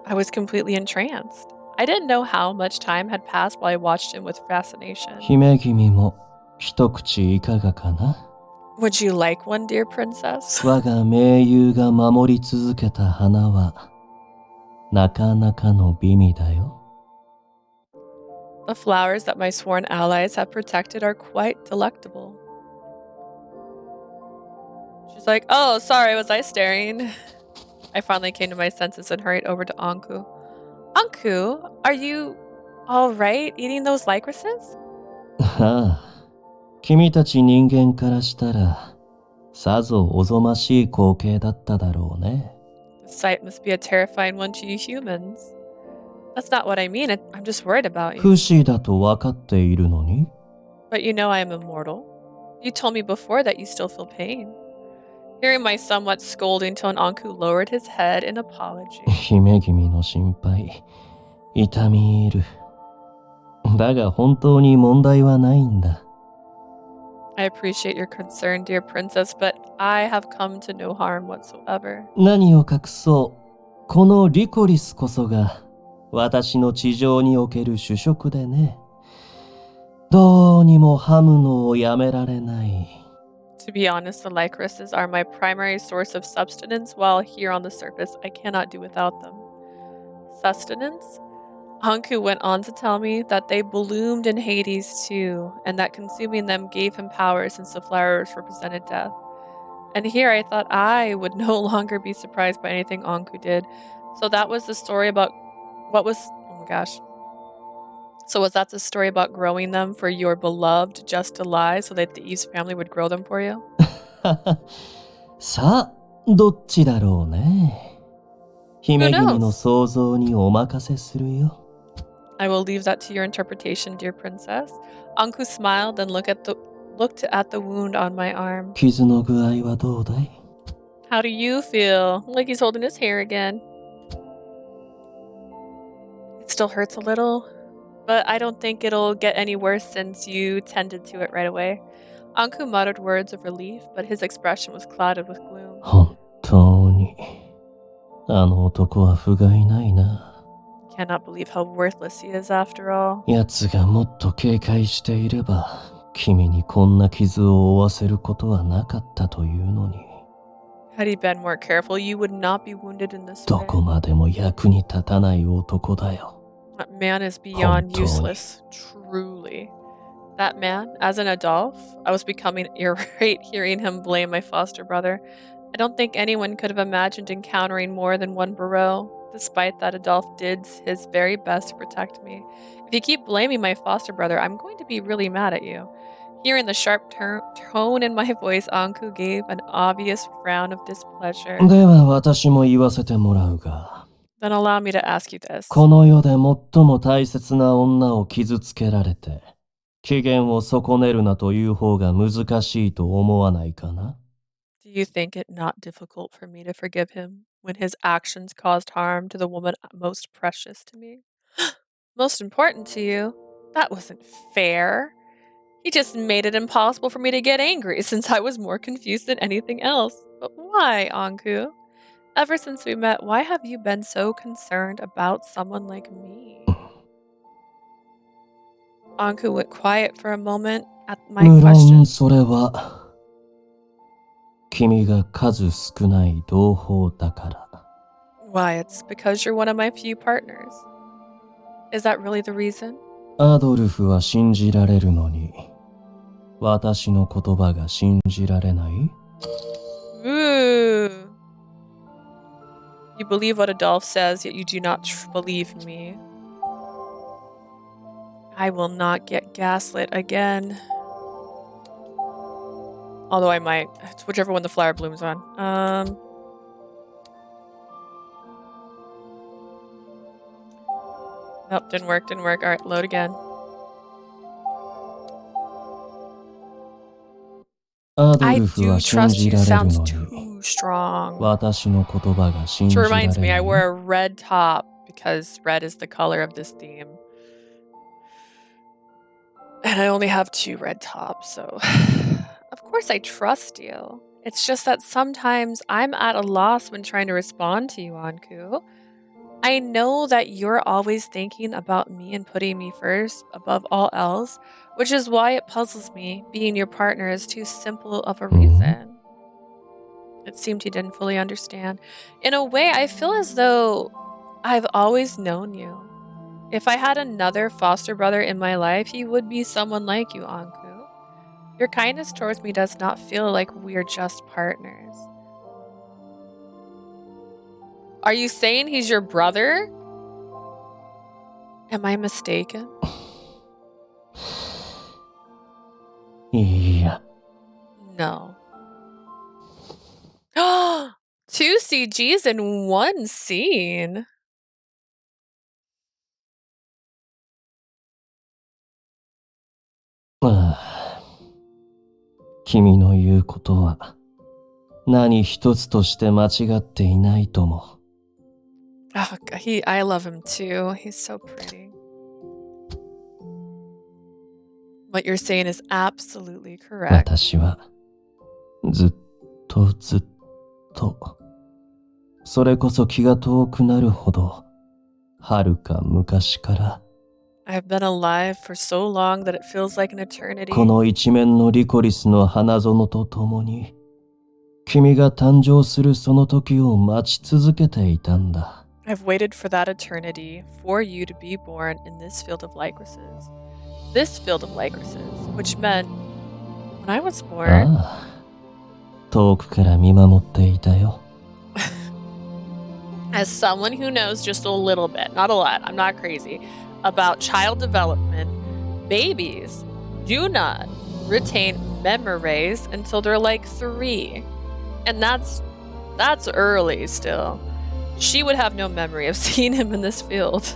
Speaker 1: I was completely entranced. I didn't know how much time had passed while I watched him with fascination.
Speaker 3: 姫君も一口いかがかな?
Speaker 1: Would you like one, dear princess?
Speaker 3: 我が盟友が守り続けた花はなかなかの美味だよ。
Speaker 1: The flowers that my sworn allies have protected are quite delectable. She's like, oh, sorry, was I staring? I finally came to my senses and hurried over to Ankou. Ankou, are you all right eating those lycrises?
Speaker 3: はあ、君たち人間からしたらさぞおぞましい光景だっただろうね。
Speaker 1: The sight must be a terrifying one to you humans. That's not what I mean. I'm just worried about you.
Speaker 3: 不死だと分かっているのに
Speaker 1: But you know I am immortal. You told me before that you still feel pain. Hearing my somewhat scolding tone, Ankou lowered his head in apology.
Speaker 3: 姫君の心配、痛み入る。だが本当に問題はないんだ。
Speaker 1: I appreciate your concern, dear princess, but I have come to no harm whatsoever.
Speaker 3: 何を隠そう、このリコリスこそが私の地上における主食でね。どうにもハムのをやめられない。
Speaker 1: To be honest, the lycrises are my primary source of subsistence, while here on the surface I cannot do without them. Sustenance? Ankou went on to tell me that they bloomed in Hades too, and that consuming them gave him power since the flowers represented death. And here I thought I would no longer be surprised by anything Ankou did. So that was the story about oh my gosh. So was that the story about growing them for your beloved just to lie so that the Eve's family would grow them for you?
Speaker 3: さあ、どっちだろうね。姫君の想像にお任せするよ。
Speaker 1: I will leave that to your interpretation, dear princess. Ankou smiled and looked at the wound on my arm.
Speaker 3: 傷の具合はどうだい?
Speaker 1: How do you feel? Like he's holding his hair again. It still hurts a little, but I don't think it'll get any worse since you tended to it right away. Ankou muttered words of relief, but his expression was clouded with gloom.
Speaker 3: 本当に、あの男は不甲斐ないな。
Speaker 1: Cannot believe how worthless he is after all.
Speaker 3: 奴がもっと警戒していれば、君にこんな傷を負わせることはなかったというのに。
Speaker 1: Had he been more careful, you would not be wounded in this
Speaker 3: ど
Speaker 1: way.
Speaker 3: こまでも役に立たない男だよ。
Speaker 1: That man is beyond useless, truly. That man, as an Adolphe, I was becoming irate hearing him blame my foster brother. I don't think anyone could have imagined encountering more than one Barreau, despite that Adolphe did his very best to protect me. If you keep blaming my foster brother, I'm going to be really mad at you. Hearing the sharp tone in my voice, Ankou gave an obvious frown of displeasure.
Speaker 3: では私も言わせてもらうが、
Speaker 1: Then allow me to ask you this.
Speaker 3: この世で最も大切な女を傷つけられて、機嫌を損ねるなという方が難しいと思わないかな?
Speaker 1: Do you think it not difficult for me to forgive him when his actions caused harm to the woman most precious to me? Most important to you? That wasn't fair. He just made it impossible for me to get angry since I was more confused than anything else. But why, Ankou? Ever since we met, why have you been so concerned about someone like me? Ankou went quiet for a moment at my
Speaker 3: 無
Speaker 1: question.
Speaker 3: 論それは君が数少ない同胞だから。
Speaker 1: Why, it's because you're one of my few partners. Is that really the reason?
Speaker 3: アドルフは信じられるのに、私の言葉が信じられない?
Speaker 1: Ooh. You believe what Adolphe says, yet you do not believe me. I will not get gaslit again. Although I might. It's whichever one the flower blooms on. Nope, didn't work. Alright, load again.
Speaker 3: アド
Speaker 1: I
Speaker 3: ルフ
Speaker 1: do
Speaker 3: は信
Speaker 1: trust
Speaker 3: じ
Speaker 1: you
Speaker 3: られる
Speaker 1: sounds
Speaker 3: のに、
Speaker 1: too strong.
Speaker 3: 私の言葉が信じ
Speaker 1: Which
Speaker 3: られ
Speaker 1: reminds me,
Speaker 3: な
Speaker 1: I
Speaker 3: い?
Speaker 1: wear a red top because red is the color of this theme. And I only have 2 red tops, so of course I trust you. It's just that sometimes I'm at a loss when trying to respond to you, Ankou. I know that you're always thinking about me and putting me first above all else, which is why it puzzles me. Being your partner is too simple of a reason. It seemed he didn't fully understand. In a way, I feel as though I've always known you. If I had another foster brother in my life, he would be someone like you, Ankou. Your kindness towards me does not feel like we're just partners. Are you saying he's your brother? Am I mistaken?
Speaker 3: いや。
Speaker 1: No. 2 CGs in 1 scene.
Speaker 3: 君の言うことは何一つとして間違っていないとも。
Speaker 1: Oh, I love him too. He's so pretty. What you're saying is absolutely correct.
Speaker 3: 私はずっとそれこそ気が遠くなるほど遥か昔から
Speaker 1: I've been alive for so long that it feels like an eternity.
Speaker 3: この一面のリコリスの花園とともに君が誕生するその時を待ち続けていたんだ。
Speaker 1: I've waited for that eternity for you to be born in this field of lycrases. This field of lycrases, which meant when I was born.
Speaker 3: ああ、遠くから見守っていたよ。
Speaker 1: As someone who knows just a little bit, not a lot, I'm not crazy, about child development, babies do not retain memories until they're like 3. And that's early still. She would have no memory of seeing him in this field.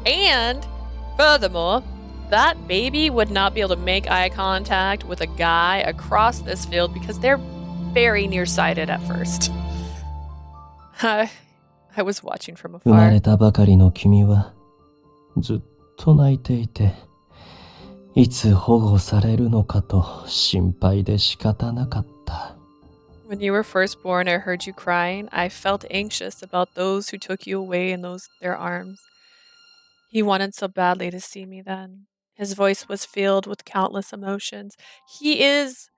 Speaker 1: And furthermore, that baby would not be able to make eye contact with a guy across this field because they're very nearsighted at first. I was watching from
Speaker 3: 生ま
Speaker 1: afar.
Speaker 3: れたばかりの君はずっと泣いていて、いつ保護されるのかと心配で仕方なかった。
Speaker 1: When you were first born, I heard you crying. I felt anxious about those who took you away in their arms. He wanted so badly to see me then. His voice was filled with countless emotions. He is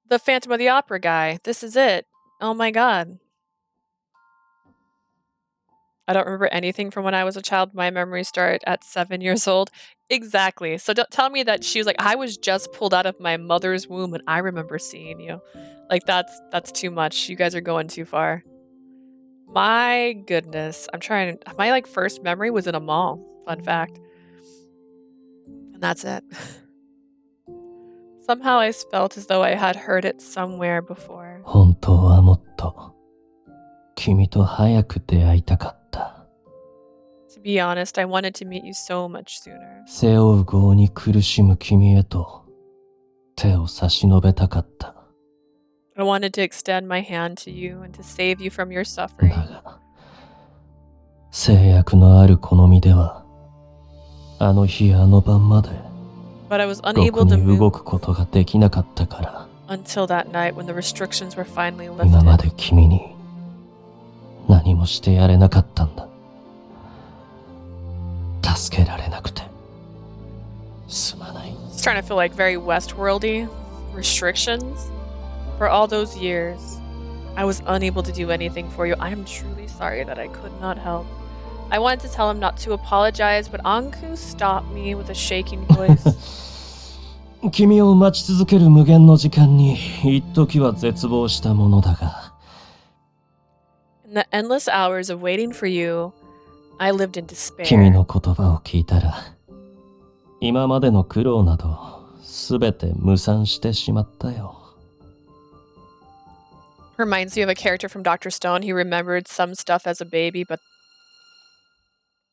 Speaker 1: the Phantom of the Opera guy. This is it. Oh my god. I don't remember anything from when I was a child. My memories start at 7 years old. Exactly. So don't tell me that she was like, I was just pulled out of my mother's womb and I remember seeing you. Like that's too much. You guys are going too far. My goodness. My like first memory was in a mall. Fun fact. And that's it. Somehow I felt as though I had heard it somewhere before.
Speaker 3: 本当はもっと君と早く出会いたかった。
Speaker 1: To be honest, I wanted to meet you so much sooner.
Speaker 3: 背負う業に苦しむ君へと手を差し伸べたかった。
Speaker 1: I wanted to extend my hand to you and to save you from your suffering.
Speaker 3: だが、制約のある好みでは、あの日あの晩まで
Speaker 1: But I was
Speaker 3: ろ
Speaker 1: unable
Speaker 3: く
Speaker 1: to
Speaker 3: に
Speaker 1: move
Speaker 3: 動くことができなかったから、
Speaker 1: until that night when the restrictions were finally
Speaker 3: 今ま
Speaker 1: lifted.
Speaker 3: で君に何もしてやれなかったんだ。助けられなくてすまない。
Speaker 1: It's starting to feel like very Westworldy. Restrictions. For all those years, I was unable to do anything for you. I am truly sorry that I could not help. I wanted to tell him not to apologize, but Ankou stopped me with a shaking voice.
Speaker 3: 君を待ち続ける無限の時間に一時は絶望したものだが、
Speaker 1: In the endless hours of waiting for you, I lived in
Speaker 3: 君
Speaker 1: despair.
Speaker 3: の言葉を聞いたら、今までの苦労などすべて無賛してしまったよ。
Speaker 1: Reminds me of a character from Dr. Stone. He remembered some stuff as a baby, but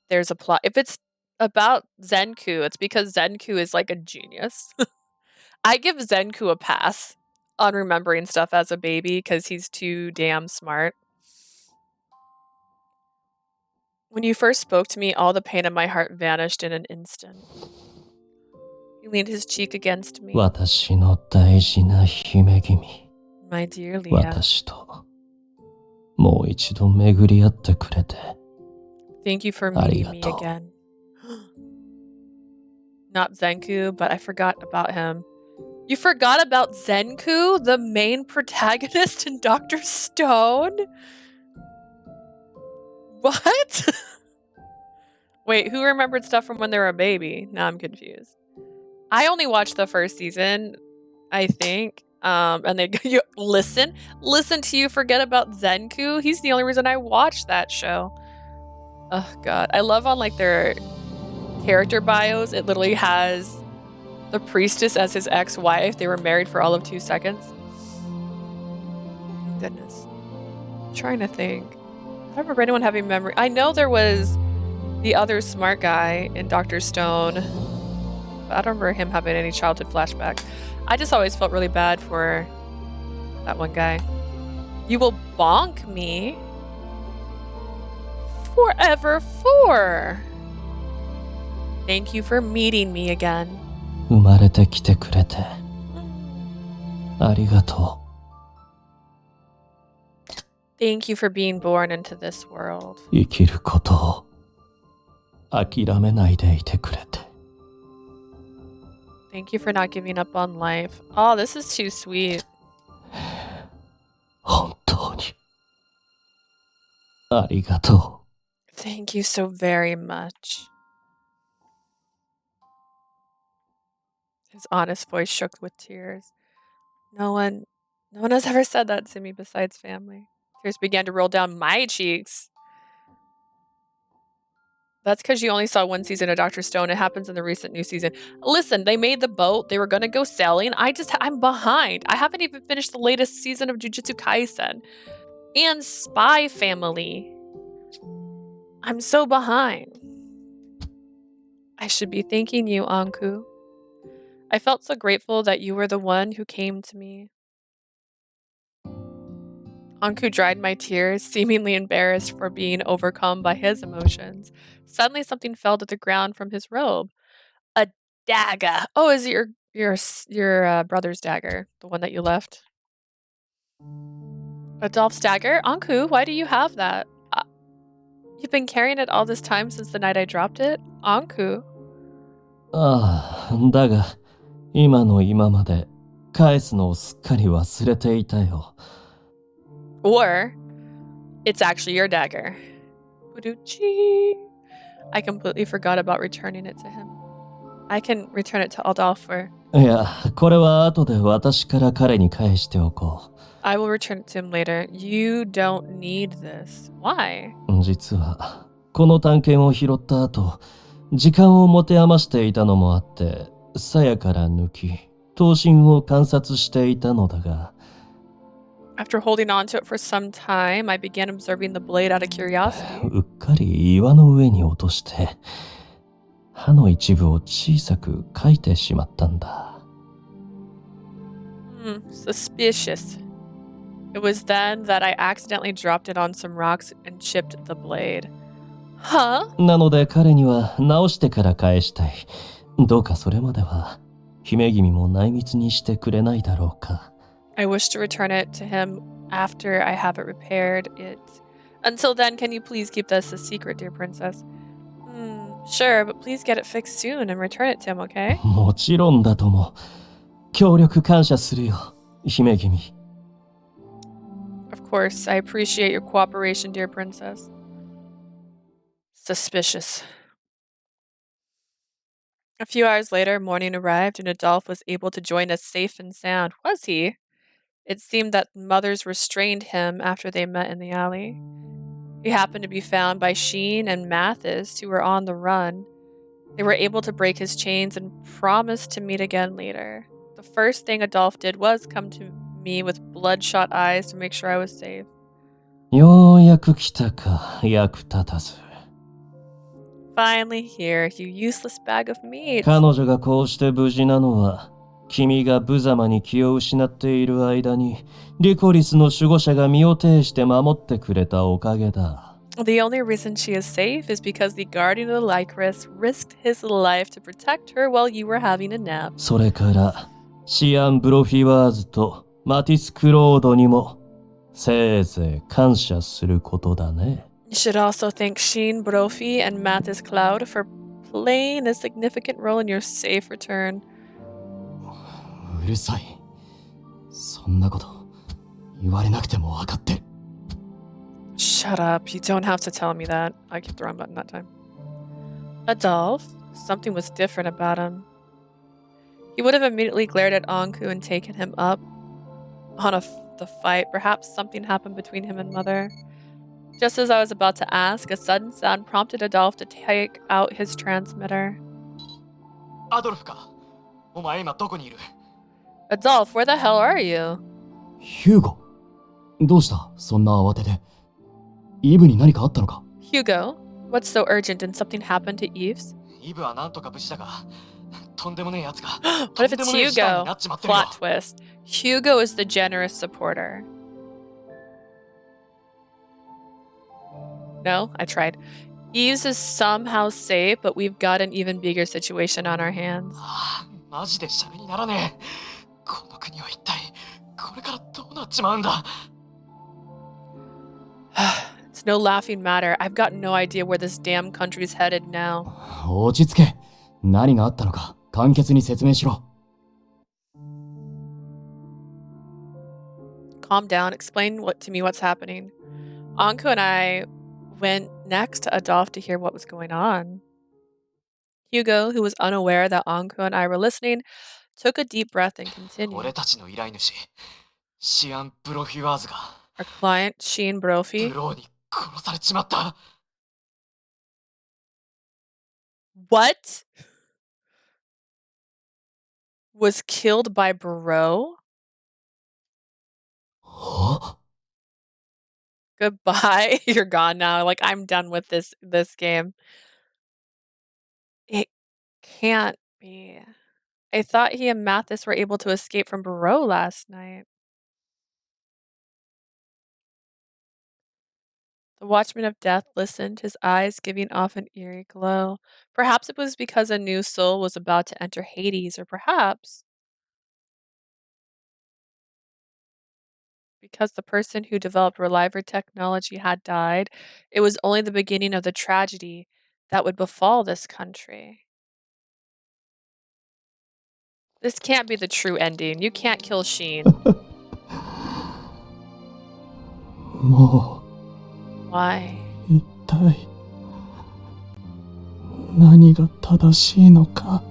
Speaker 1: there's a plot. If it's about Zenku, it's because Zenku is like a genius. I give Zenku a pass on remembering stuff as a baby because he's too damn smart. When you first spoke to me, all the pain in my heart vanished in an instant. He leaned his cheek against me.
Speaker 3: 私の大事な姫君、
Speaker 1: My dear Leah,
Speaker 3: 私ともう一度巡り合ってくれて
Speaker 1: thank you for meeting me
Speaker 3: ありがとう。
Speaker 1: again. Not Zenku, but I forgot about him. You forgot about Zenku, the main protagonist in Dr. Stone? What? Wait, who remembered stuff from when they were a baby? Now I'm confused. I only watched the first season, I think. And they you listen to you forget about Zenku. He's the only reason I watched that show. Oh god, I love on like their character bios. It literally has the priestess as his ex-wife. They were married for all of 2 seconds. Goodness, I'm trying to think. I don't remember anyone having memory. I know there was the other smart guy in Dr. Stone, but I don't remember him having any childhood flashbacks. I just always felt really bad for that one guy. You will bonk me forever for. Thank you for meeting me again.
Speaker 3: 生まれてきてくれてありがと
Speaker 1: Thank you for being born into this world.
Speaker 3: う。生きることを諦めないでいてくれて
Speaker 1: Thank you for not giving up on life. Oh, this is too sweet.
Speaker 3: 本当にありがと
Speaker 1: Thank you so very much. His honest voice shook with tears. No one has ever said that to me besides family. Tears began to roll down my cheeks. That's because you only saw one season of Dr. Stone. It happens in the recent new season. Listen, they made the boat. They were going to go sailing. I'm behind. I haven't even finished the latest season of Jujutsu Kaisen. And Spy Family. I'm so behind. I should be thanking you, Ankou. I felt so grateful that you were the one who came to me. Ankou dried my tears, seemingly embarrassed for being overcome by his emotions. Suddenly something fell to the ground from his robe. A dagger. Oh, is it your brother's dagger? The one that you left? Adolphe's dagger? Ankou, why do you have that? You've been carrying it all this time since the night I dropped it? Ankou.
Speaker 3: う。ああ、だが今の今まで返すのをすっかり忘れていたよ。
Speaker 1: Or it's actually your dagger. Buduchi. I completely forgot about returning it to him. I can return it to Adolphe.
Speaker 3: いや、これは後で私から彼に返しておこう。
Speaker 1: I will return it to him later. You don't need this. Why?
Speaker 3: 実は、この探検を拾った後、時間を持て余していたのもあって、鞘から抜き、刀身を観察していたのだが。
Speaker 1: After holding on to it for some time, I began observing the blade out of curiosity.
Speaker 3: うっかり岩の上に落として、刃の一部を小さく描いてしまったんだ。
Speaker 1: Suspicious. It was then that I accidentally dropped it on some rocks and chipped the blade. Huh?
Speaker 3: なので彼には直してから返したい。どうかそれまでは、姫君も内密にしてくれないだろうか。
Speaker 1: I wish to return it to him after I have it repaired. Until then, can you please keep this a secret, dear princess? Sure, but please get it fixed soon and return it to him, okay?
Speaker 3: もちろんだとも。協力感謝するよ、姫君。
Speaker 1: Of course, I appreciate your cooperation, dear princess. Suspicious. A few hours later, morning arrived and Adolphe was able to join us safe and sound. Was he? It seemed that mothers restrained him after they met in the alley. He happened to be found by Sheen and Mathis, who were on the run. They were able to break his chains and promised to meet again later. The first thing Adolphe did was come to me with bloodshot eyes to make sure I was safe.
Speaker 3: ようやく来たか、役立たず。
Speaker 1: Finally here, you useless bag of meat.
Speaker 3: 彼女がこうして無事なのは、君が無様に気を失っている間に、リコリスの守護者が身を挺して守ってくれたおかげだ。
Speaker 1: The only reason she is safe is because the guardian of the Lycris risked his life to protect her while you were having a nap.
Speaker 3: それから、シアン・ブロフィワーズとマティス・クロードにも、せいぜい感謝することだね。
Speaker 1: You should also thank Sheen, Brophy, and Mathis Cloud for playing a significant role in your safe return.
Speaker 4: うるさい。そんなこと言われなくても分かってる。
Speaker 1: Shut up. You don't have to tell me that. I clicked the wrong button that time. Adolphe? Something was different about him. He would have immediately glared at Ankou and taken him up on the fight. Perhaps something happened between him and Mother. Just as I was about to ask, a sudden sound prompted Adolphe to take out his transmitter.
Speaker 7: Adolphe か。お前今どこにいる？
Speaker 1: Adolphe, where the hell are you?
Speaker 4: ヒューゴ、どうしたそんな慌てて。イブに何かあったのか？
Speaker 1: Hugo, what's so urgent? Did something happen to Yves?
Speaker 7: イブはなんとか無事だが、とんでもねえやつが。
Speaker 1: What if it's Hugo? Plot twist. Hugo is the generous supporter. No, I tried. Yves is somehow safe, but we've got an even bigger situation on our hands.
Speaker 7: マジでシャレにならねえ。この国は一体これからどうなっちまうんだ。
Speaker 1: It's no laughing matter. I've got no idea where this damn country's headed now.
Speaker 4: 落ち着け。何があったのか簡潔に説明しろ。
Speaker 1: Calm down. Explain to me what's happening. Ankou and I went next to Adolphe to hear what was going on. Hugo, who was unaware that Ankou and I were listening, took a deep breath and continued.
Speaker 7: 俺たちの依頼主、シアン・ブロフィワーズが
Speaker 1: Our client, Sheen Brophy.
Speaker 7: ブローに殺されちまった。
Speaker 1: What? Was killed by Bro? Goodbye. You're gone now. Like, I'm done with this game. It can't be. I thought he and Mathis were able to escape from Bro last night. The Watchman of Death listened, his eyes giving off an eerie glow. Perhaps it was because a new soul was about to enter Hades, or perhaps because the person who developed Reliver technology had died. It was only the beginning of the tragedy that would befall this country. This can't be the true ending. You can't kill Sheen.
Speaker 5: も
Speaker 1: Why?
Speaker 5: う一体何が正しいのか。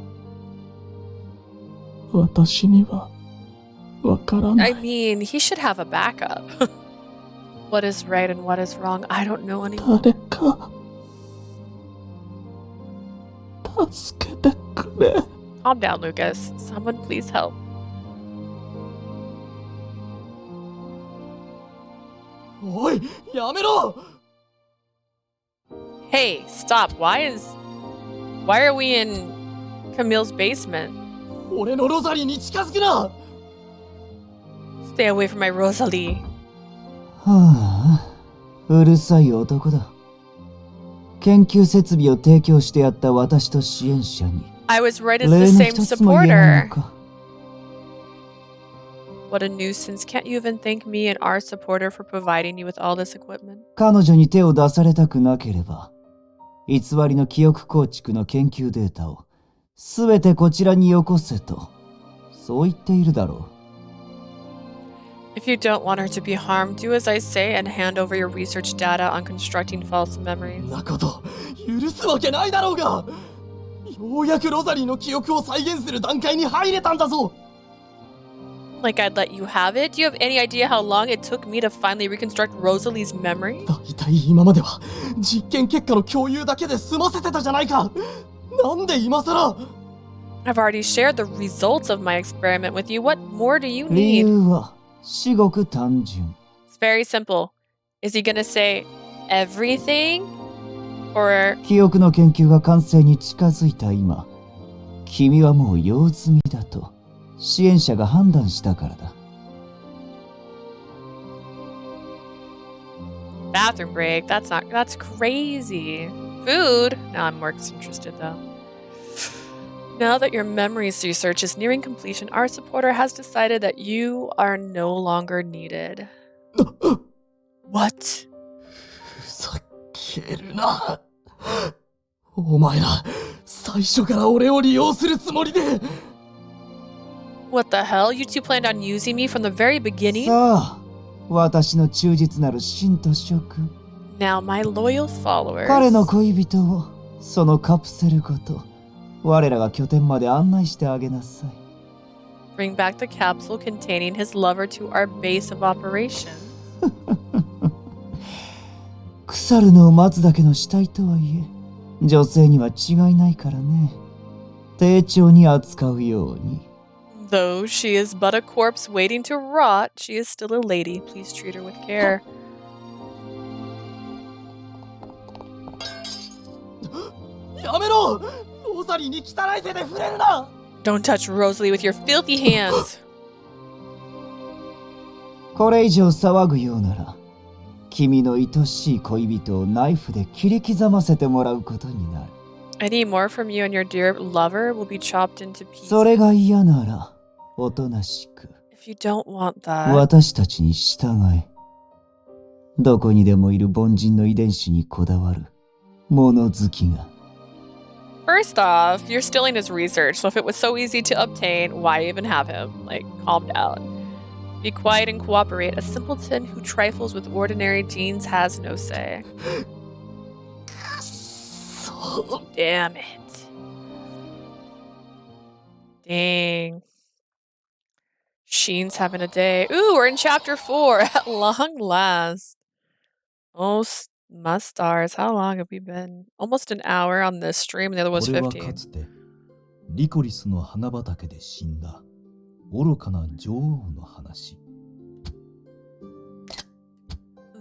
Speaker 5: 私にはわからな
Speaker 1: I
Speaker 5: い。
Speaker 1: mean, he should have a backup. What is right and what is wrong, I don't know anymore.
Speaker 5: 誰か助けてくれ。
Speaker 1: Calm down, Lucas. Someone please help.
Speaker 5: おい、やめろ。
Speaker 1: Hey, stop. Why are we in Camille's basement?
Speaker 5: 俺のロザリーに近づくな。
Speaker 1: Stay away from my Rosalie.
Speaker 4: はあ、うるさい男だ。研究設備を提供してやった私と支援者に
Speaker 1: I was right as
Speaker 4: 例
Speaker 1: the
Speaker 4: の
Speaker 1: same
Speaker 4: 一つも言えない
Speaker 1: supporter.
Speaker 4: のか。
Speaker 1: What a nuisance. Can't you even thank me and our supporter for providing you with all this equipment?
Speaker 4: 彼女に手を出されたくなければ、偽りの記憶構築の研究データをすべてこちらによこせと、そう言っているだろう。
Speaker 1: If you don't want her to be harmed, do as I say and hand over your research data on constructing false
Speaker 5: そ
Speaker 1: memories.
Speaker 5: んなこと許すわけないだろうが。ようやくロザリーの記憶を再現する段階に入れたんだぞ。
Speaker 1: Like I'd let you have it? Do you have any idea how long it took me to finally reconstruct Rosalie's memory?
Speaker 5: だいたい今までは実験結果の共有だけで済ませてたじゃないか。なんで今さら。
Speaker 1: I've already shared the results of my experiment with you. What more do you
Speaker 4: 理
Speaker 1: need?
Speaker 4: 由は至極単純。
Speaker 1: It's very simple. Is he gonna say everything? Or
Speaker 4: 記憶の研究が完成に近づいた今、君はもう用済みだと支援者が判断したからだ。
Speaker 1: bathroom break? That's crazy. Food? Now I'm more interested though. Now that your memories research is nearing completion, our supporter has decided that you are no longer needed. What?
Speaker 5: ふざけるな。お前ら最初から俺を利用するつもりで。
Speaker 1: What the hell? You two planned on using me from the very beginning?
Speaker 4: さあ、私の忠実なる信と職。
Speaker 1: Now my loyal followers.
Speaker 4: 彼の恋人をそのカプセルごと我らが拠点まで案内してあげなさい。
Speaker 1: Bring back the capsule containing his lover to our base of operation.
Speaker 4: 腐るのを待つだけの死体とはいえ、女性には違いないからね。丁重に扱うように。
Speaker 1: Though she is but a corpse waiting to rot, she is still a lady. Please treat her with care.
Speaker 5: やめろ。ロザリーに汚い手で触れるな。
Speaker 1: Don't touch Rosalie with your filthy hands.
Speaker 4: これ以上騒ぐようなら、君の愛しい恋人をナイフで切り刻ませてもらうことになる。
Speaker 1: Any more from you and your dear lover will be chopped into pieces.
Speaker 4: それが嫌なら、おとなしく。
Speaker 1: If you don't want that,
Speaker 4: 私たちに従え。どこにでもいる凡人の遺伝子にこだわる物好きが。
Speaker 1: first off, you're stealing his research, so if it was so easy to obtain, why even have him? Like, calm down. Be quiet and cooperate. A simpleton who trifles with ordinary genes has no say.
Speaker 5: そう。
Speaker 1: Damn it. Dang. Sheen's having a day. Ooh, we're in chapter 4 at long last. Oh, my stars. How long have we been? Almost an hour on this stream. The other was
Speaker 8: これはか
Speaker 1: 15.
Speaker 8: つてリコリスの花畑で死んだ愚かな女王の話。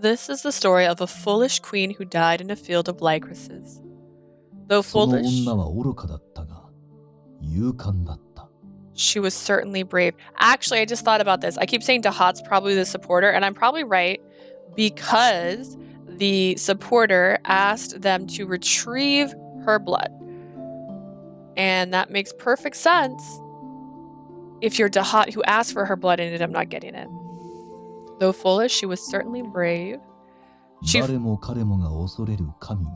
Speaker 1: This is the story of a foolish queen who died in a field of lycraces. Though
Speaker 8: その
Speaker 1: foolish,
Speaker 8: 女は愚かだったが勇敢だった。
Speaker 1: she was certainly brave. Actually, I just thought about this. I keep saying Dahat's probably the supporter, and I'm probably right because the supporter asked them to retrieve her blood. And that makes perfect sense if you're Dahat who asked for her blood and ended up not getting it. Though foolish, she was certainly brave. She
Speaker 8: 誰も彼もが恐れる神に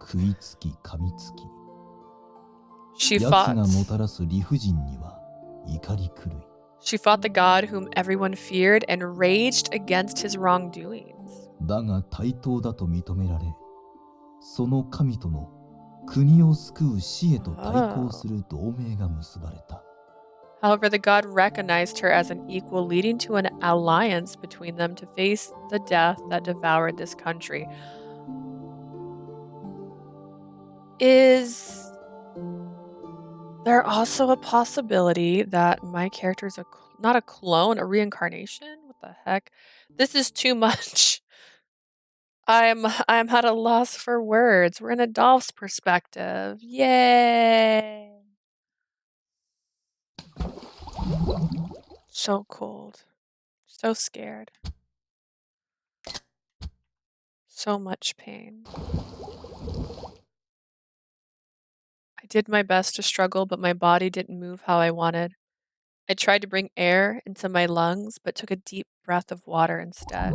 Speaker 8: 食いつき噛みつき
Speaker 1: She
Speaker 8: 奴
Speaker 1: fought.
Speaker 8: がもたらす理不尽には怒り狂い
Speaker 1: She fought the god whom everyone feared and raged against his wrongdoings.
Speaker 8: だが対等だと認められその神との国を救う死へと対抗する同盟が結ばれた。
Speaker 1: However, the god recognized her as an equal, leading to an alliance between them to face the death that devoured this country. Is there also a possibility that my character is not a clone, a reincarnation? What the heck? This is too much. I'm at a loss for words. We're in Adolphe's perspective. Yay! So cold. So scared. So much pain. I did my best to struggle, but my body didn't move how I wanted. I tried to bring air into my lungs, but took a deep breath of water instead.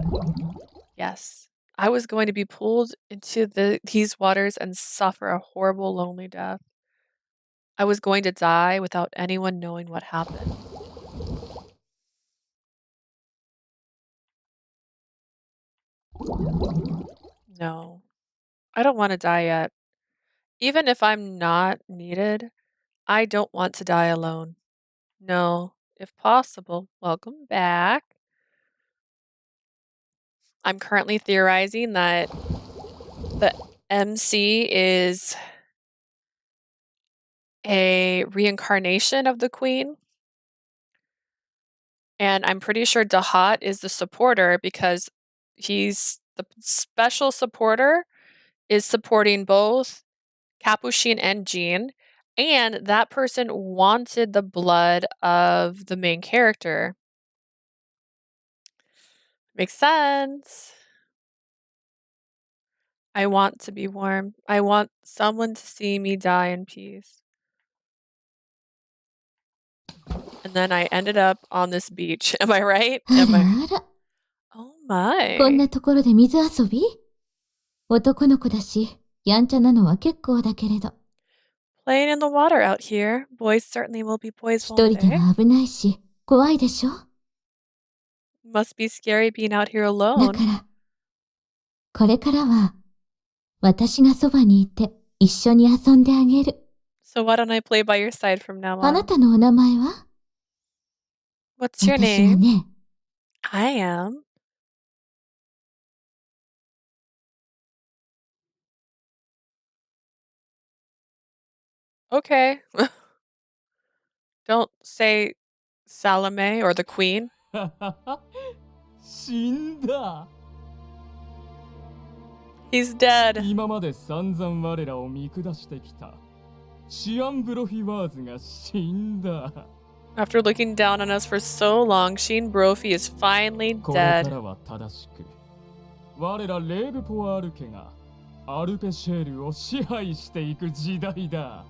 Speaker 1: Yes, I was going to be pulled into these waters and suffer a horrible, lonely death. I was going to die without anyone knowing what happened. No, I don't want to die yet. Even if I'm not needed, I don't want to die alone. No, if possible, welcome back. I'm currently theorizing that the MC is a reincarnation of the Queen. And I'm pretty sure Dahat is the supporter because he's the special supporter is supporting both Capuchin and Jean. And that person wanted the blood of the main character. Makes sense. I want to be warm. I want someone to see me die in peace. And then I ended up on this beach. Am I right? Am I? Oh
Speaker 2: こん
Speaker 1: my.
Speaker 2: なところで水遊び？男の子だし、やんちゃなのは結構だけれど。
Speaker 1: Playing in the water out here. Boys certainly will be boys,
Speaker 2: 一
Speaker 1: won't
Speaker 2: 人で
Speaker 1: they?
Speaker 2: は危ないし、怖いでしょ？
Speaker 1: Must be scary being out here
Speaker 2: だ
Speaker 1: alone.
Speaker 2: から、これからは、私がそばにいて一緒に遊んであげる。
Speaker 1: So why don't I play by your side from now
Speaker 2: あな
Speaker 1: on?
Speaker 2: たのお名前は？
Speaker 1: What's your
Speaker 2: 私は
Speaker 1: name?
Speaker 2: ね、
Speaker 1: I am. Okay. Don't say Salome or the Queen.
Speaker 5: 死んだ。
Speaker 1: He's dead.
Speaker 5: 今まで散々我らを見下してきたシアンブロフィワーズが死んだ。
Speaker 1: After looking down on us for so long, Sheen Brophy is finally
Speaker 5: これか
Speaker 1: dead.
Speaker 5: らは正しく我らレーブポアール家がアルペシェールを支配していく時代だ。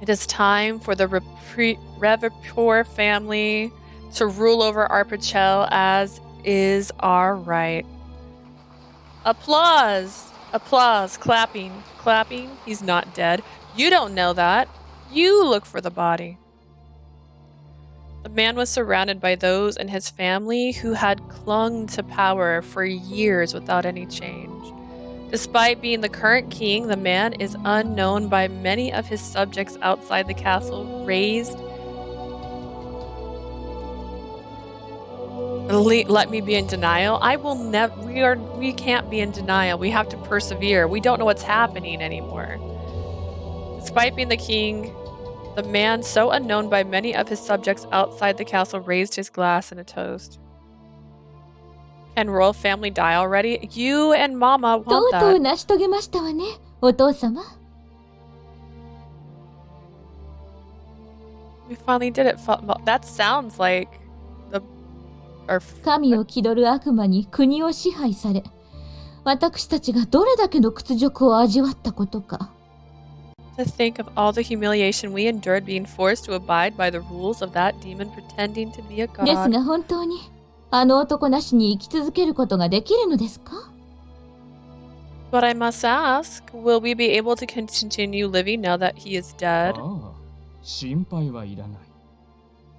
Speaker 1: It is time for the Revapor family to rule over Arpachel as is our right. Applause! Applause. Clapping. Clapping. He's not dead. You don't know that. You look for the body. The man was surrounded by those in his family who had clung to power for years without any change. Despite being the current king, the man is unknown by many of his subjects outside the castle, raised. Let me be in denial. I will never. We can't be in denial. We have to persevere. We don't know what's happening anymore. Despite being the king, the man, so unknown by many of his subjects outside the castle, raised his glass in a toast. Can royal family die already? You and Mama
Speaker 2: と
Speaker 1: want
Speaker 2: うとう
Speaker 1: that.
Speaker 2: 成し遂げましたわね、お父様。
Speaker 1: We finally did it. That sounds like our
Speaker 2: 神を気取る悪魔に国を支配され、私たちがどれだけの屈辱を味わったことか。
Speaker 1: to think of all the humiliation we endured being forced to abide by the rules of that demon pretending to be a
Speaker 2: です
Speaker 1: god.
Speaker 2: が本当にあの男なしに生き続けることができるのですか？
Speaker 1: But I must ask, will we be able to continue living now that he is dead?
Speaker 5: ああ、心配はいらない。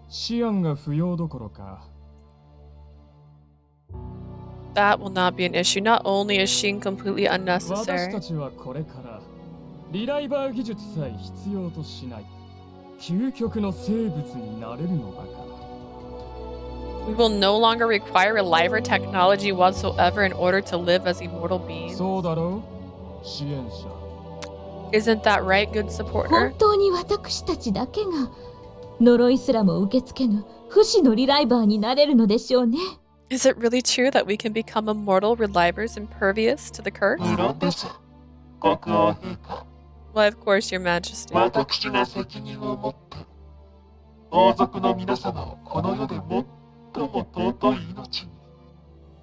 Speaker 5: シアンが不要どころか。
Speaker 1: That will not be an issue. Not only is Sheen completely
Speaker 5: 私
Speaker 1: unnecessary,
Speaker 5: たちはこれからリライバー技術さえ必要としない。究極の生物になれるのだから。
Speaker 1: We will no longer require a life or technology whatsoever in order to live as immortal beings.
Speaker 5: そうだろう、支援者。
Speaker 1: Isn't that right, good supporter?
Speaker 2: 本当に私たちだけが呪いすらも受け付けぬ不死のリライバーになれるのでしょうね。
Speaker 1: Is it really true that we can become immortal relivers impervious to the curse?
Speaker 6: 無論です。国王陛下。
Speaker 1: Why, of course, your majesty.
Speaker 6: 私が責任を持って、王族の皆様をこの世で最も尊い命に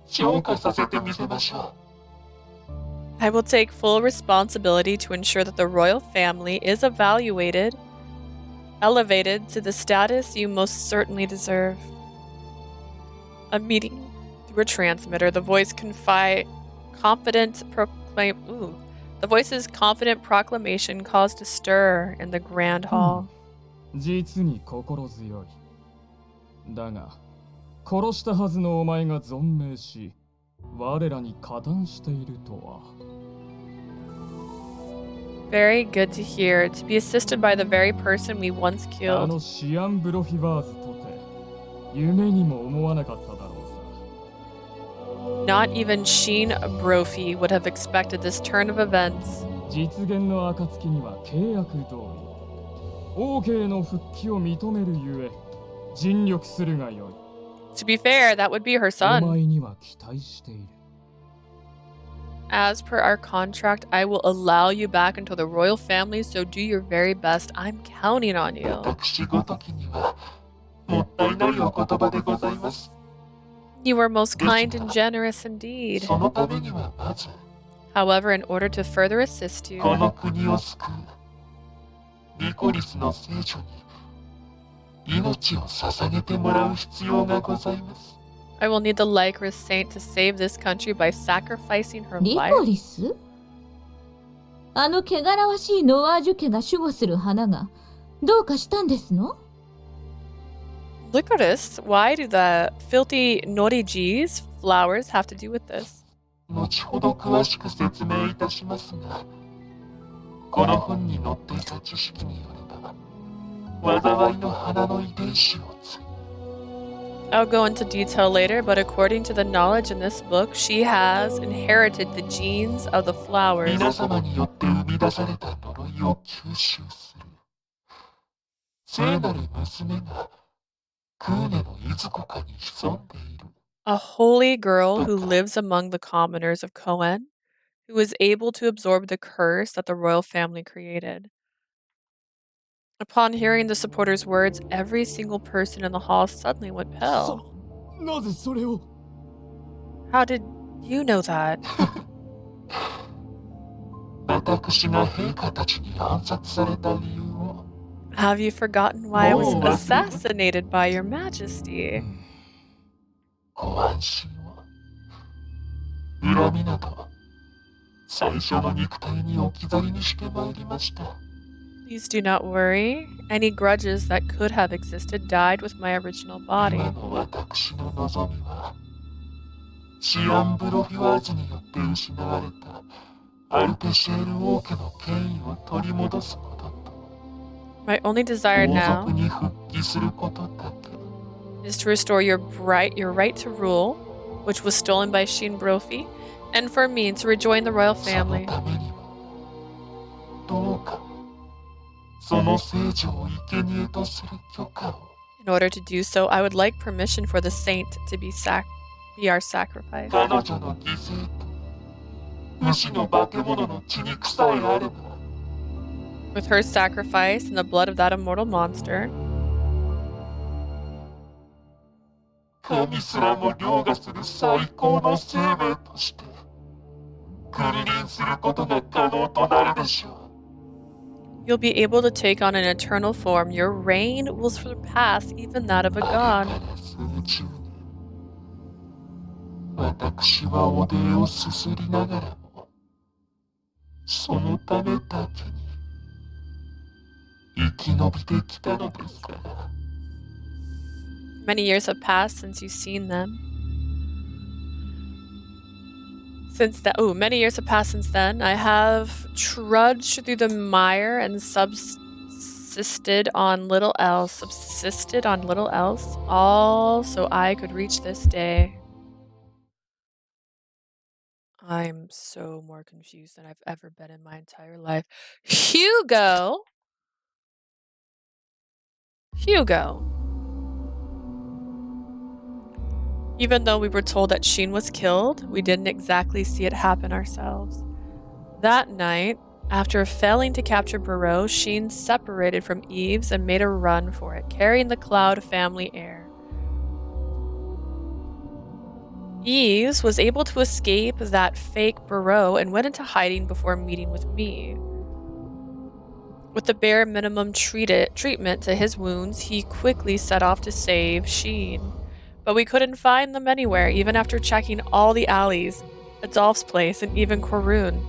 Speaker 6: 昇華させてみせましょう。
Speaker 1: I will take full responsibility to ensure that the royal family is elevated to the status you most certainly deserve. A meeting through a transmitter, the voice's confident proclamation caused a stir in the grand hall.
Speaker 5: 実に心強い。だが、殺したはずのお前が存命し、我らに加担しているとは。
Speaker 1: Very good to hear. To be assisted by the very person we once
Speaker 5: あ
Speaker 1: killed.
Speaker 5: のシアン・ブロフィバーズとて、夢にも思わなかっただろうさ。
Speaker 1: Not even Sheen Brophy would have expected this turn of events.
Speaker 5: 実現の暁には契約通り、王家への復帰を認めるゆえ、尽力するがよい。
Speaker 1: To be fair, that would be her
Speaker 5: お
Speaker 1: son.
Speaker 5: 前には期待している。
Speaker 1: As per our contract, I will allow you back into the royal family, so do your very best. I'm counting on you.
Speaker 6: 私ごときにはもったいないお言葉でございます。
Speaker 1: You are most kind and generous indeed.
Speaker 6: そのためにはまず、
Speaker 1: However, in order to further assist you,
Speaker 6: この国を救うリコリスの聖女に命を捧げてもらう必要がございます。
Speaker 1: I will need the Lycris saint to save this country by sacrificing her
Speaker 2: リ
Speaker 1: life.
Speaker 2: コリス？あの汚らわしいノワージュ家が守護する花がどうかしたんですの？
Speaker 1: Licorice? Why do the filthy Noriji's flowers have to do with this?
Speaker 6: 後ほど詳しく説明いたしますが、この本に載っていた知識によれば、災いの花の遺伝子を継ぐ。
Speaker 1: I'll go into detail later, but according to the knowledge in this book, she has inherited the genes of the flowers.
Speaker 6: 皆様によって生み出された呪いを吸収する聖なる娘がクーネのいずこかに潜んでいる。
Speaker 1: A holy girl who lives among the commoners of Koen, who is able to absorb the curse that the royal family created. Upon hearing the supporter's words, every single person in the hall suddenly went pale.
Speaker 5: なぜそれを？
Speaker 1: How did you know that?
Speaker 6: 私が陛下たちに暗殺された理由を。
Speaker 1: Have you forgotten why I was
Speaker 6: Oh.
Speaker 1: assassinated by your majesty?
Speaker 6: ご安心を。恨みなど最初の肉体に置き去りにしてまいりました。
Speaker 1: Please do not worry. Any grudges that could have existed died with my original body.
Speaker 6: 今の私の望みはシアン・ブロフィワーズによって失われたアルペシェール王家の権威を取り戻すことと
Speaker 1: My only desire
Speaker 6: 王
Speaker 1: now
Speaker 6: 族に復帰することだけ。
Speaker 1: is to restore your right to rule, which was stolen by Sheen Brophy, and for me to rejoin the royal
Speaker 6: その
Speaker 1: family.
Speaker 6: ためにもどうかその聖女を生贄とする許可を。
Speaker 1: In order to do so, I would like permission for the saint to be our sacrifice.
Speaker 6: 彼女の犠牲と無視の化け物の血肉さえあれば
Speaker 1: With her sacrifice and the blood of that immortal monster,
Speaker 6: 神すらも凌駕する最高の生命として君臨することが可能となるでしょう。
Speaker 1: you'll be able to take on an eternal form. Your reign will surpass even that of a
Speaker 6: 遥
Speaker 1: god.
Speaker 6: かな数十年私はお礼をすすりながらもそのためだけに生き延びてきたのですから。
Speaker 1: Many years have passed since you've seen them. Many years have passed since then. I have trudged through the mire and subsistence subsisted on little else, all so I could reach this day. I'm so more confused than I've ever been in my entire life. Hugo! Even though we were told that Sheen was killed, we didn't exactly see it happen ourselves. That night, after failing to capture Barreau, Sheen separated from Eves and made a run for it, carrying the Cloud family heir. Eves was able to escape that fake Barreau and went into hiding before meeting with me. With the bare minimum treatment to his wounds, he quickly set off to save Sheen. But we couldn't find them anywhere, even after checking all the alleys, Adolphe's place, and even Corun.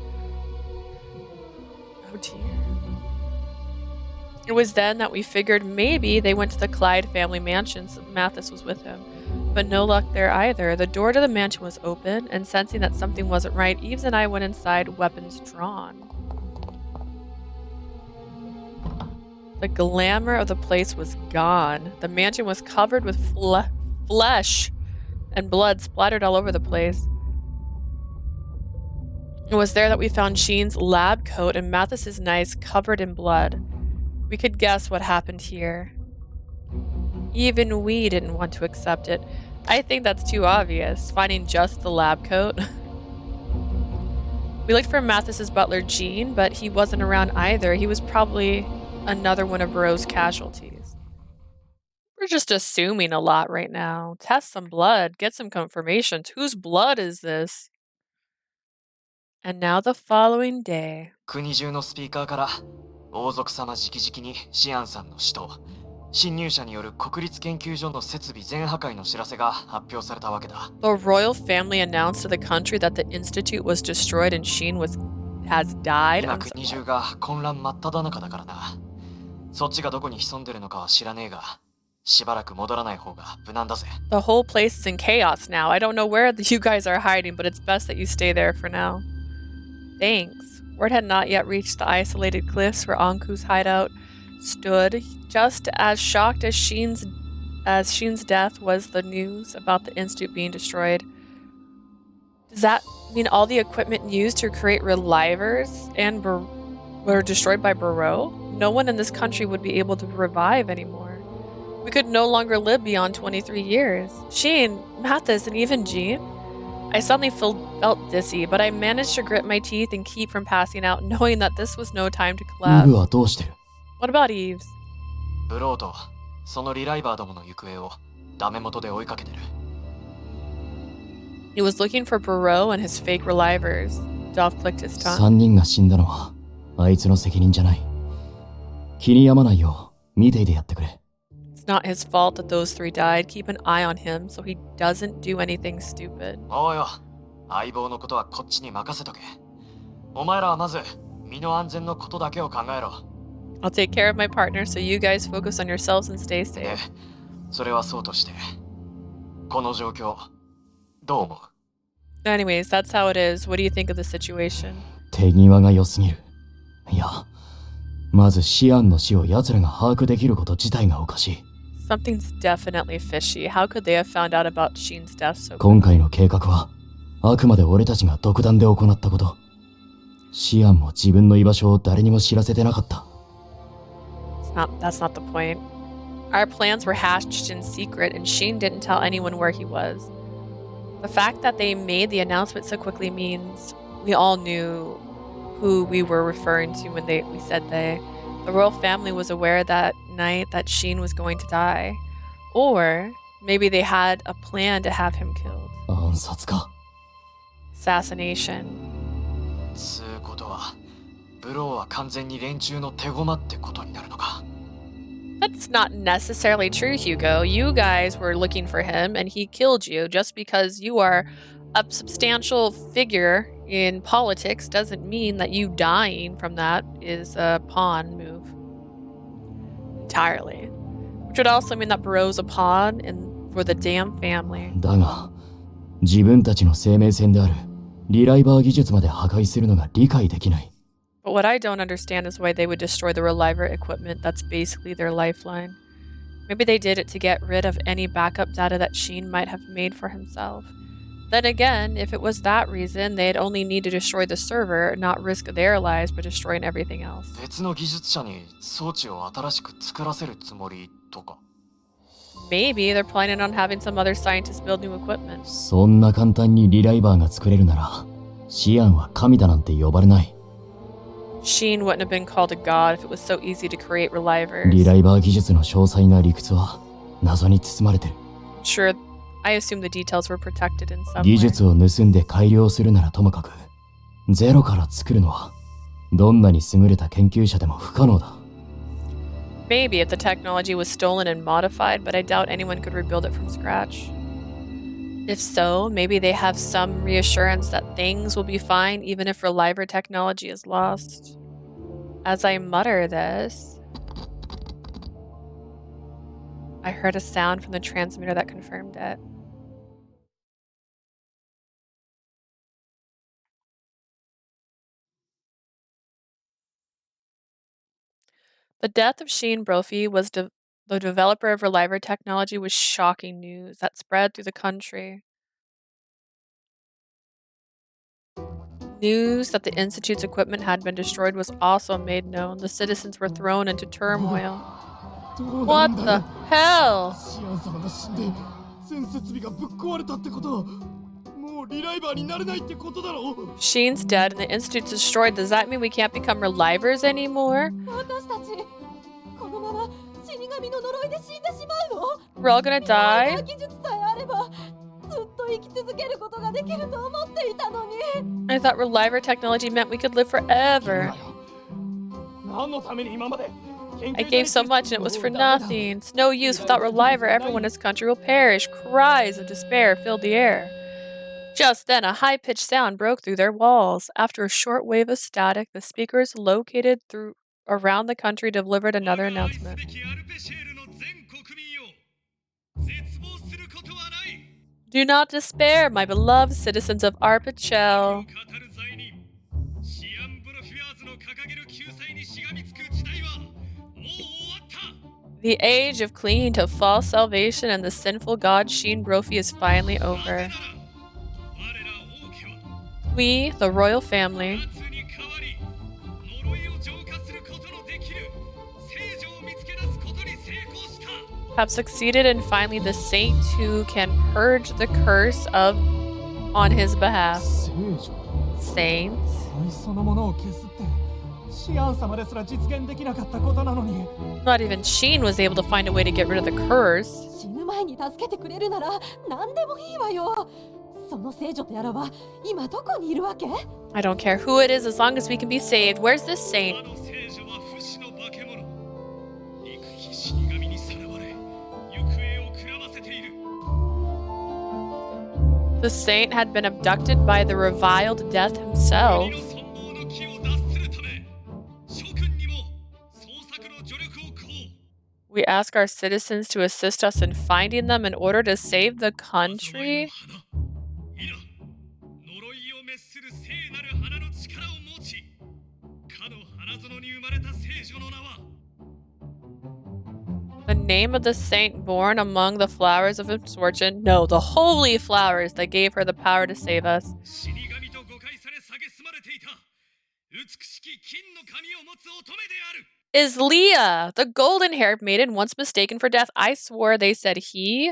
Speaker 1: Oh dear. It was then that we figured maybe they went to the Clyde family mansion since Mathis was with him. But no luck there either. The door to the mansion was open, and sensing that something wasn't right, Eves and I went inside, weapons drawn. The glamour of the place was gone. The mansion was covered with flesh and blood splattered all over the place. It was there that we found Sheen's lab coat and Mathis's knives covered in blood. We could guess what happened here. Even we didn't want to accept it. I think that's too obvious, finding just the lab coat. We looked for Mathis's butler, Jean, but he wasn't around either. He was probably another one of Barreau's casualties. We're just assuming a lot right now. Test some blood, get some confirmations. Whose blood is this? And now the following day.
Speaker 7: 国中のスピーカーから王族様直々にシアンさんの死と侵入者による国立研究所の設備全破壊の知らせが発表されたわけだ。
Speaker 1: The royal family announced to the country that the institute was destroyed and Sheen has died.
Speaker 7: 今国中が混乱真っ只中だからな。そっちがどこに潜んでるのかは知らねえが、しばらく戻らない方が無難だぜ。
Speaker 1: The whole place is in chaos now. I don't know where you guys are hiding, but it's best that you stay there for now. Thanks. Word had not yet reached the isolated cliffs where Ankou's hideout stood. Just as shocked as Sheen's death was the news about the institute being destroyed. Does that mean all the equipment used to create relivers and were destroyed by Barreau? No one in this country would be able to revive anymore. We could no longer live beyond 23 years. Sheen, Mathis, and even Jean. I suddenly felt dizzy, but I managed to grit my teeth and keep from passing out, knowing that this was no time to collapse. What about Eves?
Speaker 7: ブローとそのリライバーどもの行方をダメ元で追いかけてる。
Speaker 1: He was looking for Barreau and his fake relivers. Dolph clicked his tongue.
Speaker 4: 3人が死んだのはあいつの責任じゃない。気に病まないよう見ていてやってくれ。
Speaker 1: It's not his fault that those three died. Keep an eye on him so he doesn't do anything stupid.
Speaker 7: おうよ、相棒のことはこっちに任せとけ。お前らはまず身の安全のことだけを考えろ。
Speaker 1: I'll take care of my partner so you guys focus on yourselves and stay safe.
Speaker 7: それはそうとして、この状況どう思う？
Speaker 1: Anyways, that's how it is. What do you think of the situation?
Speaker 4: 手際が良すぎる。いや、まずシアンの死を奴らが把握できること自体がおかしい。
Speaker 1: Something's definitely fishy. How could they have found out about Sheen's death so quickly?
Speaker 4: 今回の計画はあくまで俺たちが独断で行ったこと。シアンも自分の居場所を誰にも知らせてなかった。
Speaker 1: That's not the point. Our plans were hatched in secret, and Sheen didn't tell anyone where he was. The fact that they made the announcement so quickly means we all knew who we were referring to when we said they. The royal family was aware that night that Sheen was going to die. Or maybe they had a plan to have him killed.
Speaker 4: 暗殺か。
Speaker 1: Assassination.
Speaker 7: つうことは、ブローは完全に連中の手駒ってことになるのか。
Speaker 1: That's not necessarily true, Hugo. You guys were looking for him and he killed you. Just because you are a substantial figure in politics doesn't mean that you dying from that is a pawn move. Entirely. Which would also mean that Barreau's a pawn for the damn family.
Speaker 4: だが、自分たちの生命線であるリライバー技術まで破壊するのが理解できない。
Speaker 1: But what I don't understand is why they would destroy the Reliver equipment that's basically their lifeline. Maybe they did it to get rid of any backup data that Sheen might have made for himself. Then again, if it was that reason, they'd only need to destroy the server, not risk their lives by destroying everything else.
Speaker 7: 別の技術者に装置を新しく作らせるつもりとか。
Speaker 1: Maybe they're planning on having some other scientists build new equipment.
Speaker 3: そんな簡単にリライバーが作れるなら、シアンは神だなんて呼ばれない。
Speaker 1: Sheen wouldn't have been called a god if it was so easy to create relivers.
Speaker 3: リライバー技術の詳細な理屈は謎に包まれてる。
Speaker 1: Sure, I assume the details were protected in some
Speaker 3: 技
Speaker 1: way.
Speaker 3: 術を盗んで改良するならともかく、ゼロから作るのはどんなに優れた研究者でも不可能だ。
Speaker 1: Maybe if the technology was stolen and modified, but I doubt anyone could rebuild it from scratch. If so, maybe they have some reassurance that things will be fine even if Reliver technology is lost. As I mutter this, I heard a sound from the transmitter that confirmed it. The death of Sheen Brophy was the developer of Reliver technology was shocking news that spread through the country. News that the Institute's equipment had been destroyed was also made known. The citizens were thrown into turmoil. What the hell? Sheen's dead and the Institute's destroyed. Does that mean we can't become Relivers anymore? We're all gonna die? I thought Reliver technology meant we could live forever. I gave so much and it was for nothing. It's no use. Without Reliver, everyone in this country will perish. Cries of despair filled the air. Just then, a high-pitched sound broke through their walls. After a short wave of static, the speakers located around the country delivered another announcement. Do not despair, my beloved citizens of Arpachel. The age of clinging to false salvation and the sinful god Sheen Brophy is finally over. We, the royal family, have succeeded in finding the saint who can purge the curse on his behalf. Saint? Not even Sheen was able to find a way to get rid of the curse. I don't care who it is as long as we can be saved. Where's this saint? The saint had been abducted by the reviled Death himself. We ask our citizens to assist us in finding them in order to save the country. The name of the saint born among the flowers of misfortune. No, the holy flowers that gave her the power to save us. Is Leah, the golden-haired maiden once mistaken for death. I swore they said he.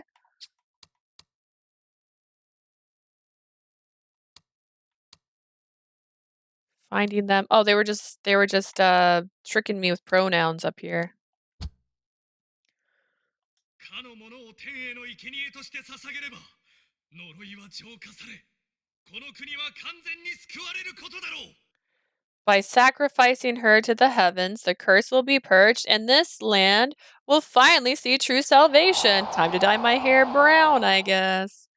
Speaker 1: Finding them. Oh, they were just tricking me with pronouns up here. By sacrificing her to the heavens, the curse will be purged, and this land will finally see true salvation. Time to dye my hair brown, I guess.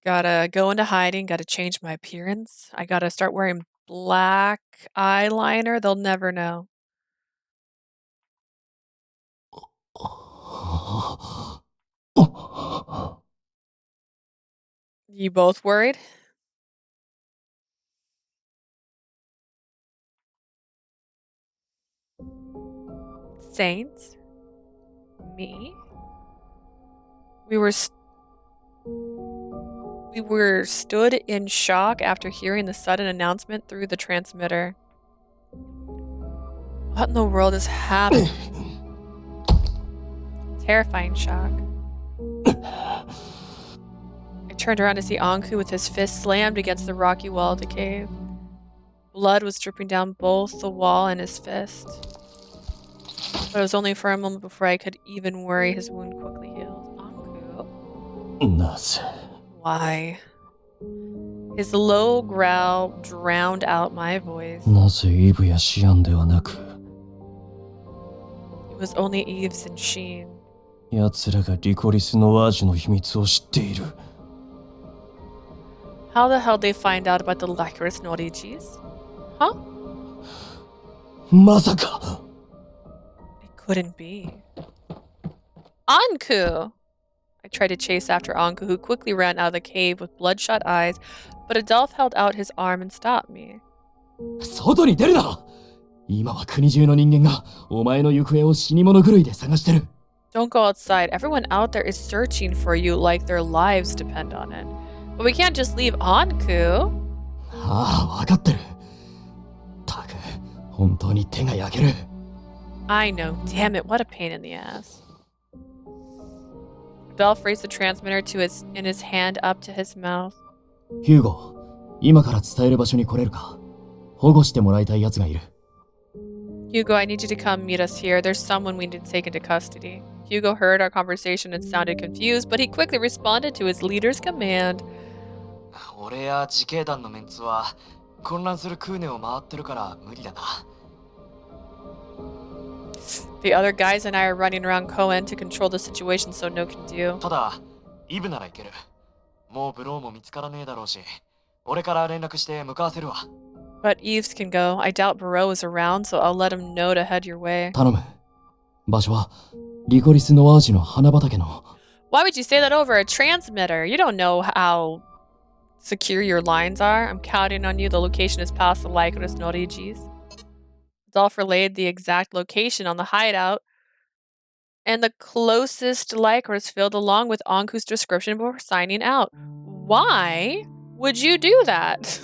Speaker 1: Gotta go into hiding, gotta change my appearance. I gotta start wearing black eyeliner. They'll never know. You both worried? Saint, me. We were stood in shock after hearing the sudden announcement through the transmitter. What in the world is happening? Terrifying shock. I turned around to see Ankou with his fist slammed against the rocky wall of the cave. Blood was dripping down both the wall and his fist. But it was only for a moment before I could even worry his wound quickly healed. Ankou? Why? His low growl drowned out my voice. It was only Yves and Sheen. How the hell did they find out about the licorice Norigis? Huh? It couldn't be. Ankou! I tried to chase after Ankou, who quickly ran out of the cave with bloodshot eyes, but Adolphe held out his arm and stopped me. Don't go outside. Everyone out there is searching for you like their lives depend on it. But we can't just leave Ankou. I know. Damn it, what a pain in the ass. Adolphe raised the transmitter in his hand up to his mouth.
Speaker 5: Hugo, 今から伝える場所に来れるか？保護してもらいたい奴がいる。
Speaker 1: Hugo, I need you to come meet us here. There's someone we need to take into custody. Hugo heard our conversation and sounded confused, but he quickly responded to his leader's command.
Speaker 7: 俺や自警団のメンツは混乱するクーネを回ってるから無理だな。
Speaker 1: The other guys and I are running around Cohen to control the situation so no can do.
Speaker 7: ただ、イブならいける。もうブローも見つからねえだろうし、俺から連絡して向かわせるわ。
Speaker 1: But Yves can go. I doubt Barreau is around, so I'll let him know to head your way.
Speaker 5: 頼む。場所はリコリスノワージュの花畑の。
Speaker 1: Why would you say that over a transmitter? You don't know how secure your lines are. I'm counting on you. The location is past the Licorice Norigis. Adolphe relayed the exact location on the hideout and the closest licorice field along with Ankou's description before signing out. Why would you do that?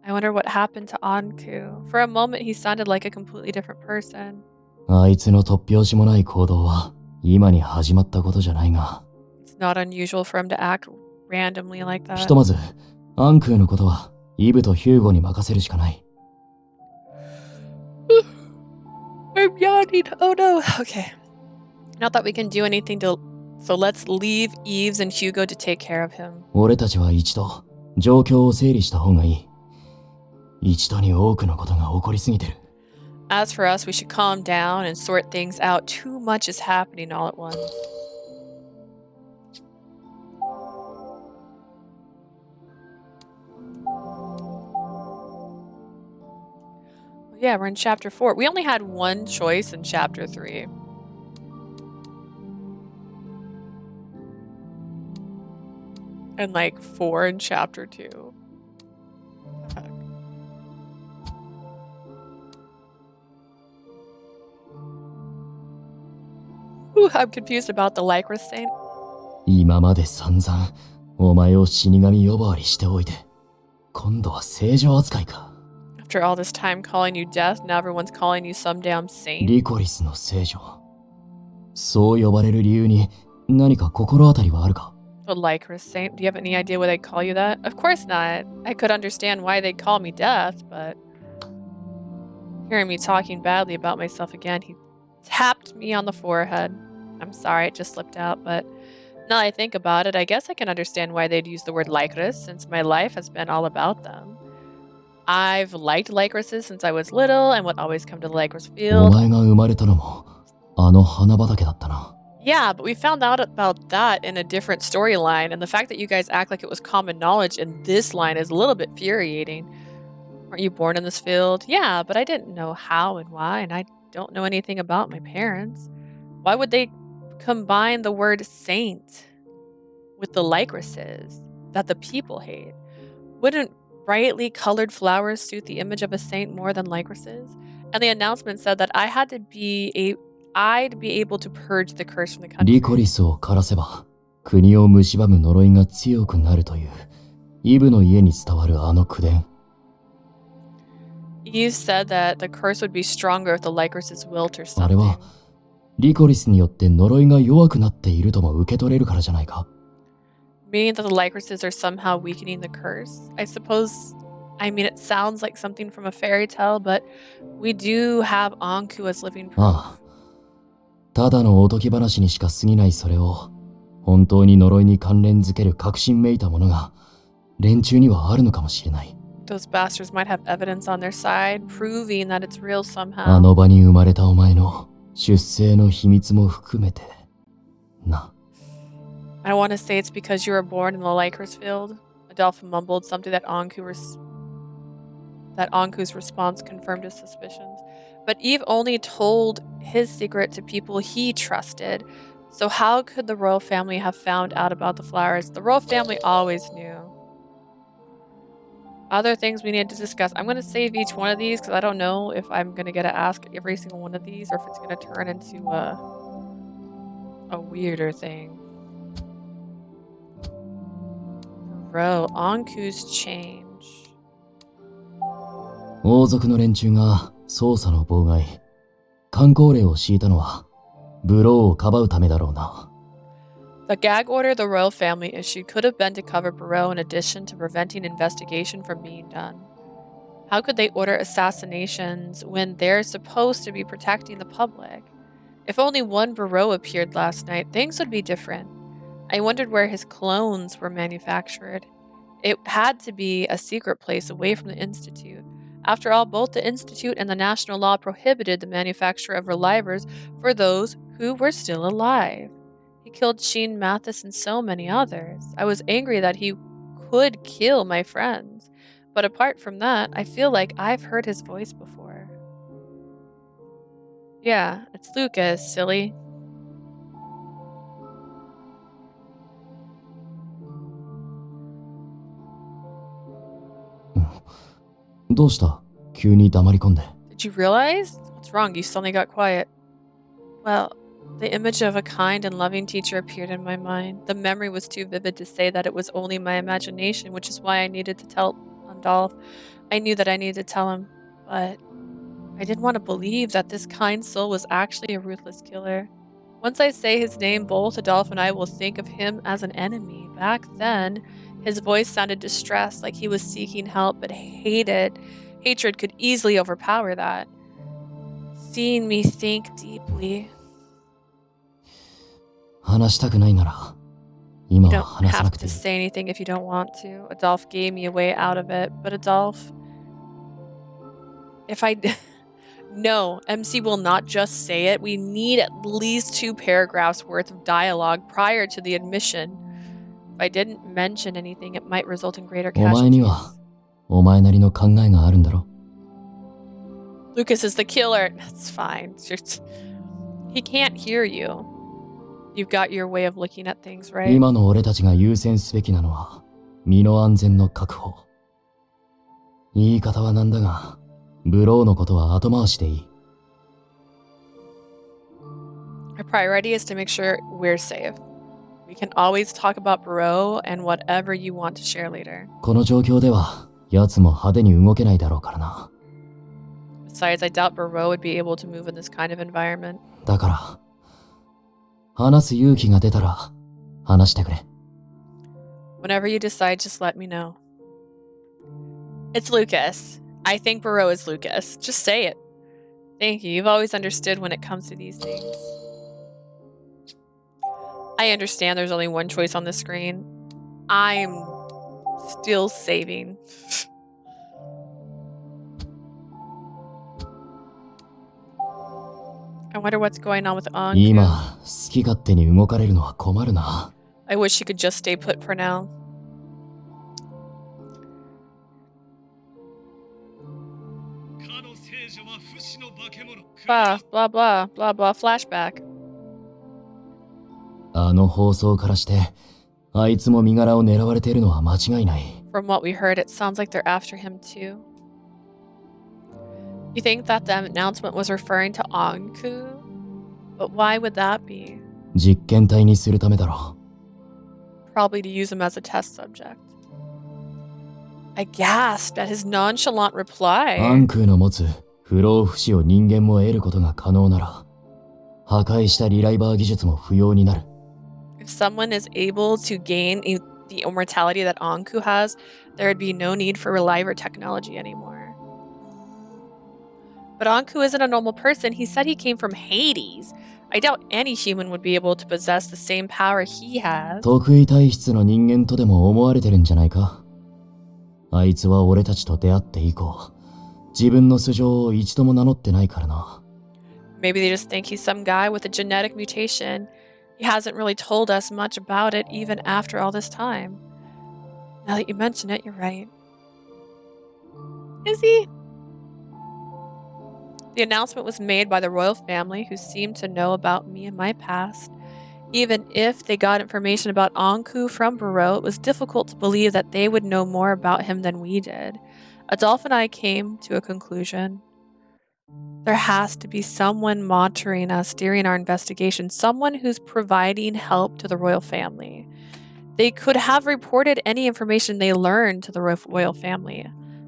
Speaker 1: I wonder what happened to Ankou. For a moment, he sounded like a completely different person.
Speaker 5: あいつの突拍子もない行動は今に始まったことじゃないが。
Speaker 1: It's not unusual for him to act randomly like that.
Speaker 5: ひとまず、アンクーのことはイブとヒューゴに任せるしかない。
Speaker 1: I'm yawning. Oh no. Okay. Not that we can do anything so let's leave Yves and Hugo to take care of him.
Speaker 5: 俺たちは一度状況を整理した方がいい。一度に多くのことが起こりすぎてる。
Speaker 1: As for us, we should calm down and sort things out. Too much is happening all at once. Yeah, we're in chapter 4. We only had one choice in chapter 3. And like 4 in chapter 2. Heck. Ooh, I'm confused about the Licorice Saint.
Speaker 5: 今まで散々お前を死神呼ばわりしておいて、今度は正常扱いか。
Speaker 1: After all this time calling you death, now everyone's calling you some damn saint.
Speaker 5: リコリスの聖女。そう呼ばれる理由に何か心当たりはあるか？
Speaker 1: The Licorice Saint? Do you have any idea why they call you that? Of course not. I could understand why they call me death, but hearing me talking badly about myself again, he tapped me on the forehead. I'm sorry, it just slipped out, but now that I think about it, I guess I can understand why they'd use the word licorice, since my life has been all about them. I've liked licorices since I was little and would always come to the licorice
Speaker 5: お
Speaker 1: field.
Speaker 5: 前が生まれたのもあの花畑だったな。
Speaker 1: Yeah, but we found out about that in a different storyline, and the fact that you guys act like it was common knowledge in this line is a little bit infuriating. Weren't you born in this field? Yeah, but I didn't know how and why, and I don't know anything about my parents. Why would they combine the word saint with the licorices that the people hate? Wouldn't brightly colored flowers suit the image of a saint more than licorices? And the announcement said that I'd be able to purge the curse from the
Speaker 3: リ
Speaker 1: country.
Speaker 3: コリスを枯らせば国を蝕む呪いが強くなるというイブの家に伝わるあの口伝。
Speaker 1: You said that the curse would be stronger if the Lycris's wilt or
Speaker 3: あれ
Speaker 1: something.
Speaker 3: はリコリスによって呪いが弱くなっているとも受け取れるからじゃないか。
Speaker 1: Meaning that the Lycris's are somehow weakening the curse. I suppose, I mean, it sounds like something from a fairy tale, but we do have Ankou as living proof.
Speaker 3: ああ、ただのおとぎ話にしか過ぎないそれを本当に呪いに関連づける確信めいたものが連中にはあるのかもしれない。
Speaker 1: Those bastards might have evidence on their side, proving that it's real
Speaker 3: あ
Speaker 1: somehow.
Speaker 3: の場に生まれたお前の出生の秘密も含めてな。
Speaker 1: I want to say it's because you were born in the Lycris field. Adolphe mumbled something that Ankou's response confirmed his suspicions. But Eve only told his secret to people he trusted. So how could the royal family have found out about the flowers? The royal family always knew. Other things we need to discuss. I'm going to save each one of these because I don't know if I'm going to get to ask every single one of these or if it's going to turn into a weirder thing. Bro, Ankou's change.
Speaker 3: 王族の連中が捜査の妨害、観光令を敷いたのはブローをかばうためだろうな。
Speaker 1: The gag order the royal family issued could have been to cover Barreau in addition to preventing investigation from being done. How could they order assassinations when they're supposed to be protecting the public? If only one Barreau appeared last night, things would be different. I wondered where his clones were manufactured. It had to be a secret place away from the Institute. After all, both the Institute and the national law prohibited the manufacture of relivers for those who were still alive. He killed Sheen, Mathis, and so many others. I was angry that he could kill my friends. But apart from that, I feel like I've heard his voice before. Yeah, it's Lucas, silly.
Speaker 3: Did
Speaker 1: you realize? What's wrong? You suddenly got quiet. Well, the image of a kind and loving teacher appeared in my mind. The memory was too vivid to say that it was only my imagination, which is why I needed to tell Adolphe. I knew that I needed to tell him, but I didn't want to believe that this kind soul was actually a ruthless killer. Once I say his name, both Adolphe and I will think of him as an enemy. Back then, his voice sounded distressed, like he was seeking help, but hatred could easily overpower that. Seeing me think deeply. You don't have to say anything if you don't want to. Adolphe gave me a way out of it, but Adolphe... No, MC will not just say it. We need at least 2 paragraphs worth of dialogue prior to the admission. If I didn't mention anything, it might result in greater casualties. Lucas is the killer. That's fine. He can't hear you. You've got your way of looking at things, right?
Speaker 3: 今の俺たちが優先すべきなのは身の安全の確保。言い方はなんだが、ブローのことは後回しでいい。
Speaker 1: Our priority is to make sure we're safe. We can always talk about Barreau and whatever you want to share later.
Speaker 3: この状況では、奴も派手に動けないだろうからな。
Speaker 1: Besides, I doubt Barreau would be able to move in this kind of environment.
Speaker 3: だから、話す勇気が出たら、話してくれ。
Speaker 1: Whenever you decide, just let me know. It's Lucas. I think Barreau is Lucas. Just say it. Thank you. You've always understood when it comes to these things. I understand there's only one choice on the screen. I'm still saving. I wonder what's going on with Ankou.
Speaker 3: 今、好き勝手に動かれるのは困るな。
Speaker 1: I wish she could just stay put for now. Blah, blah, blah, blah, blah, flashback.
Speaker 3: あの放送からして、あいつも身柄を狙われているのは間違いない。
Speaker 1: From what we heard, it sounds like they're after him too. You think that the announcement was referring to Ankou? But why would that be?
Speaker 4: 実験体にするためだろ
Speaker 1: Probably to use him as a test subject. I gasped at his nonchalant
Speaker 4: う。
Speaker 1: reply.
Speaker 4: アンクーの持つ不老不死を人間も得ることが可能なら、破壊したリライバー技術も不要になる。
Speaker 1: If someone is able to gain the immortality that Ankou has, there would be no need for Reliver technology anymore. But Ankou isn't a normal person. He said he came from Hades. I doubt any human would be able to possess the same power he has.
Speaker 4: 特異体質の人間とでも思われてるんじゃないか。あいつは俺たちと出会って以降、自分の素性を一度も名乗ってないからな。
Speaker 1: Maybe they just think he's some guy with a genetic mutation. He hasn't really told us much about it even after all this time. Now that you mention it, you're right. Is he? The announcement was made by the royal family, who seemed to know about me and my past. Even if they got information about Ankou from Barreau, it was difficult to believe that they would know more about him than we did. Adolphe and I came to a conclusion. There has to be someone monitoring us during our investigation, someone who's providing help to the royal family. They could have reported any information they learned to the royal family.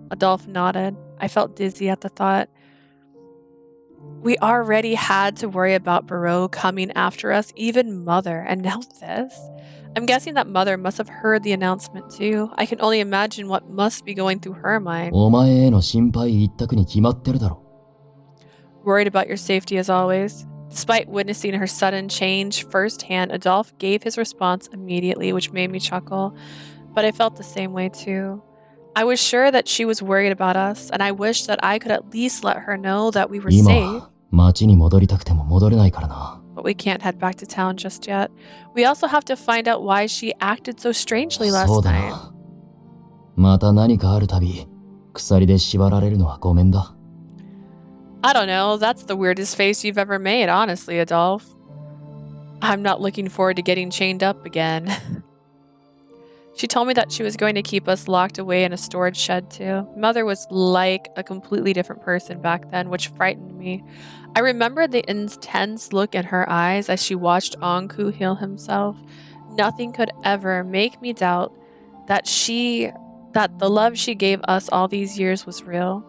Speaker 1: Adolphe nodded. I felt dizzy at the thought. We already had to worry about Barreau coming after us, even Mother, and now this. I'm guessing that Mother must have heard the announcement too. I can only imagine what must be going through her mind.
Speaker 4: お前への心配一択に決まってるだろ。
Speaker 1: Worried about your safety as always. Despite witnessing her sudden change firsthand, Adolphe gave his response immediately, which made me chuckle. But I felt the same way too. I was sure that she was worried about us, and I wished that I could at least let her know that we were
Speaker 4: 今
Speaker 1: safe.
Speaker 4: は町に戻りたくても戻れないからな。
Speaker 1: But we can't head back to town just yet. We also have to find out why she acted so strangely
Speaker 4: そう
Speaker 1: last
Speaker 4: だ
Speaker 1: night.
Speaker 4: な。また何かあるたび、鎖で縛られるのはごめんだ。
Speaker 1: I don't know, that's the weirdest face you've ever made, honestly, Adolphe. I'm not looking forward to getting chained up again. She told me that she was going to keep us locked away in a storage shed too. Mother was like a completely different person back then, which frightened me. I remember the intense look in her eyes as she watched Ankou heal himself. Nothing could ever make me doubt that the love she gave us all these years was real.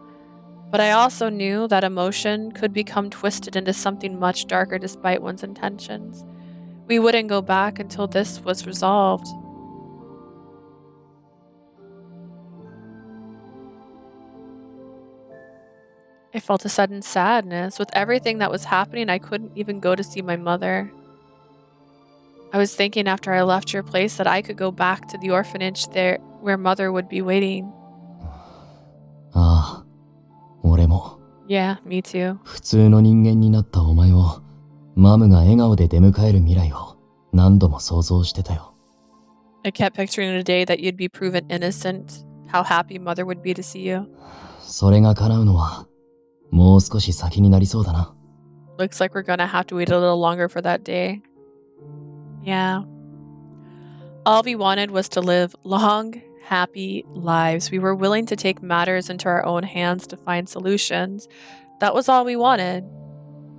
Speaker 1: But I also knew that emotion could become twisted into something much darker despite one's intentions. We wouldn't go back until this was resolved. I felt a sudden sadness. With everything that was happening, I couldn't even go to see my mother. I was thinking after I left your place that I could go back to the orphanage there where Mother would be waiting.
Speaker 4: ああ、俺も。
Speaker 1: Yeah, me too.
Speaker 4: 普通の人間になったお前を、マムが笑顔で出迎える未来を何度も想像してたよ。
Speaker 1: I kept picturing a day that you'd be proven innocent, how happy Mother would be to see you.
Speaker 4: それが叶うのは、もう少し先になりそうだな。
Speaker 1: Looks like we're gonna have to wait a little longer for that day. Yeah. All we wanted was to live long, happy lives. We were willing to take matters into our own hands to find solutions. That was all we wanted.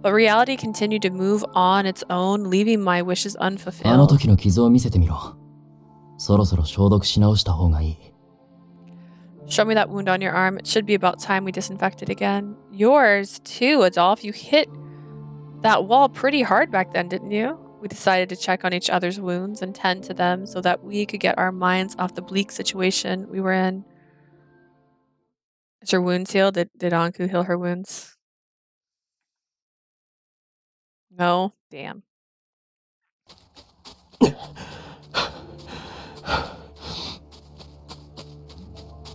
Speaker 1: But reality continued to move on its own, leaving my wishes
Speaker 4: あの
Speaker 1: unfulfilled.
Speaker 4: 時の傷を見せてみろ。そろそろ消毒し直した方がいい。
Speaker 1: Show me that wound on your arm. It should be about time we disinfected again. Yours, too, Adolphe. You hit that wall pretty hard back then, didn't you? We decided to check on each other's wounds and tend to them so that we could get our minds off the bleak situation we were in. Is your wounds healed? Did Ankou heal her wounds? No? Damn.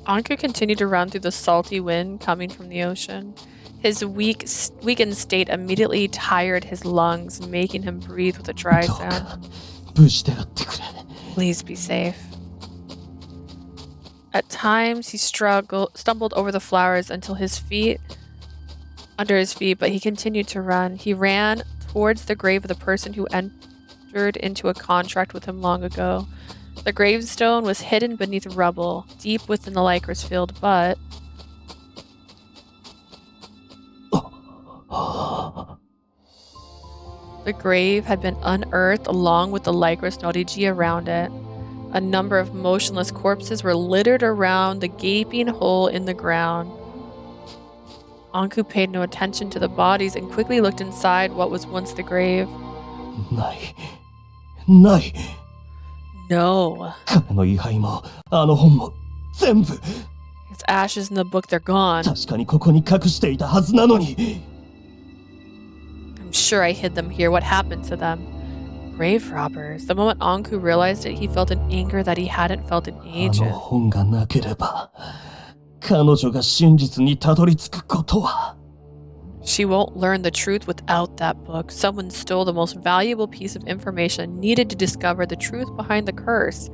Speaker 1: Ankou continued to run through the salty wind coming from the ocean. His weakened state immediately tired his lungs, making him breathe with a dry sound.
Speaker 4: 無事であってくれ。
Speaker 1: Please be safe. At times, he stumbled over the flowers until under his feet, but he continued to run. He ran towards the grave of the person who entered into a contract with him long ago. The gravestone was hidden beneath rubble, deep within the Lycra's field, but The grave had been unearthed along with the Lycris Norigi around it. A number of motionless corpses were littered around the gaping hole in the ground. Ankou paid no attention to the bodies and quickly looked inside what was once the grave.
Speaker 3: ない。ない。
Speaker 1: No.
Speaker 3: 彼の位牌も、あの本も、全部。
Speaker 1: His ashes in the book, they're gone.
Speaker 3: 確かにここに隠していたはずなのに。
Speaker 1: I'm sure I hid them here. What happened to them? Grave robbers. The moment Ankou realized it, he felt an anger that he hadn't felt in
Speaker 3: あ
Speaker 1: ages.
Speaker 3: の本がなければ、彼女が真実にたどり着くことは。
Speaker 1: She won't learn the truth without that book. Someone stole the most valuable piece of information needed to discover the truth behind the curse.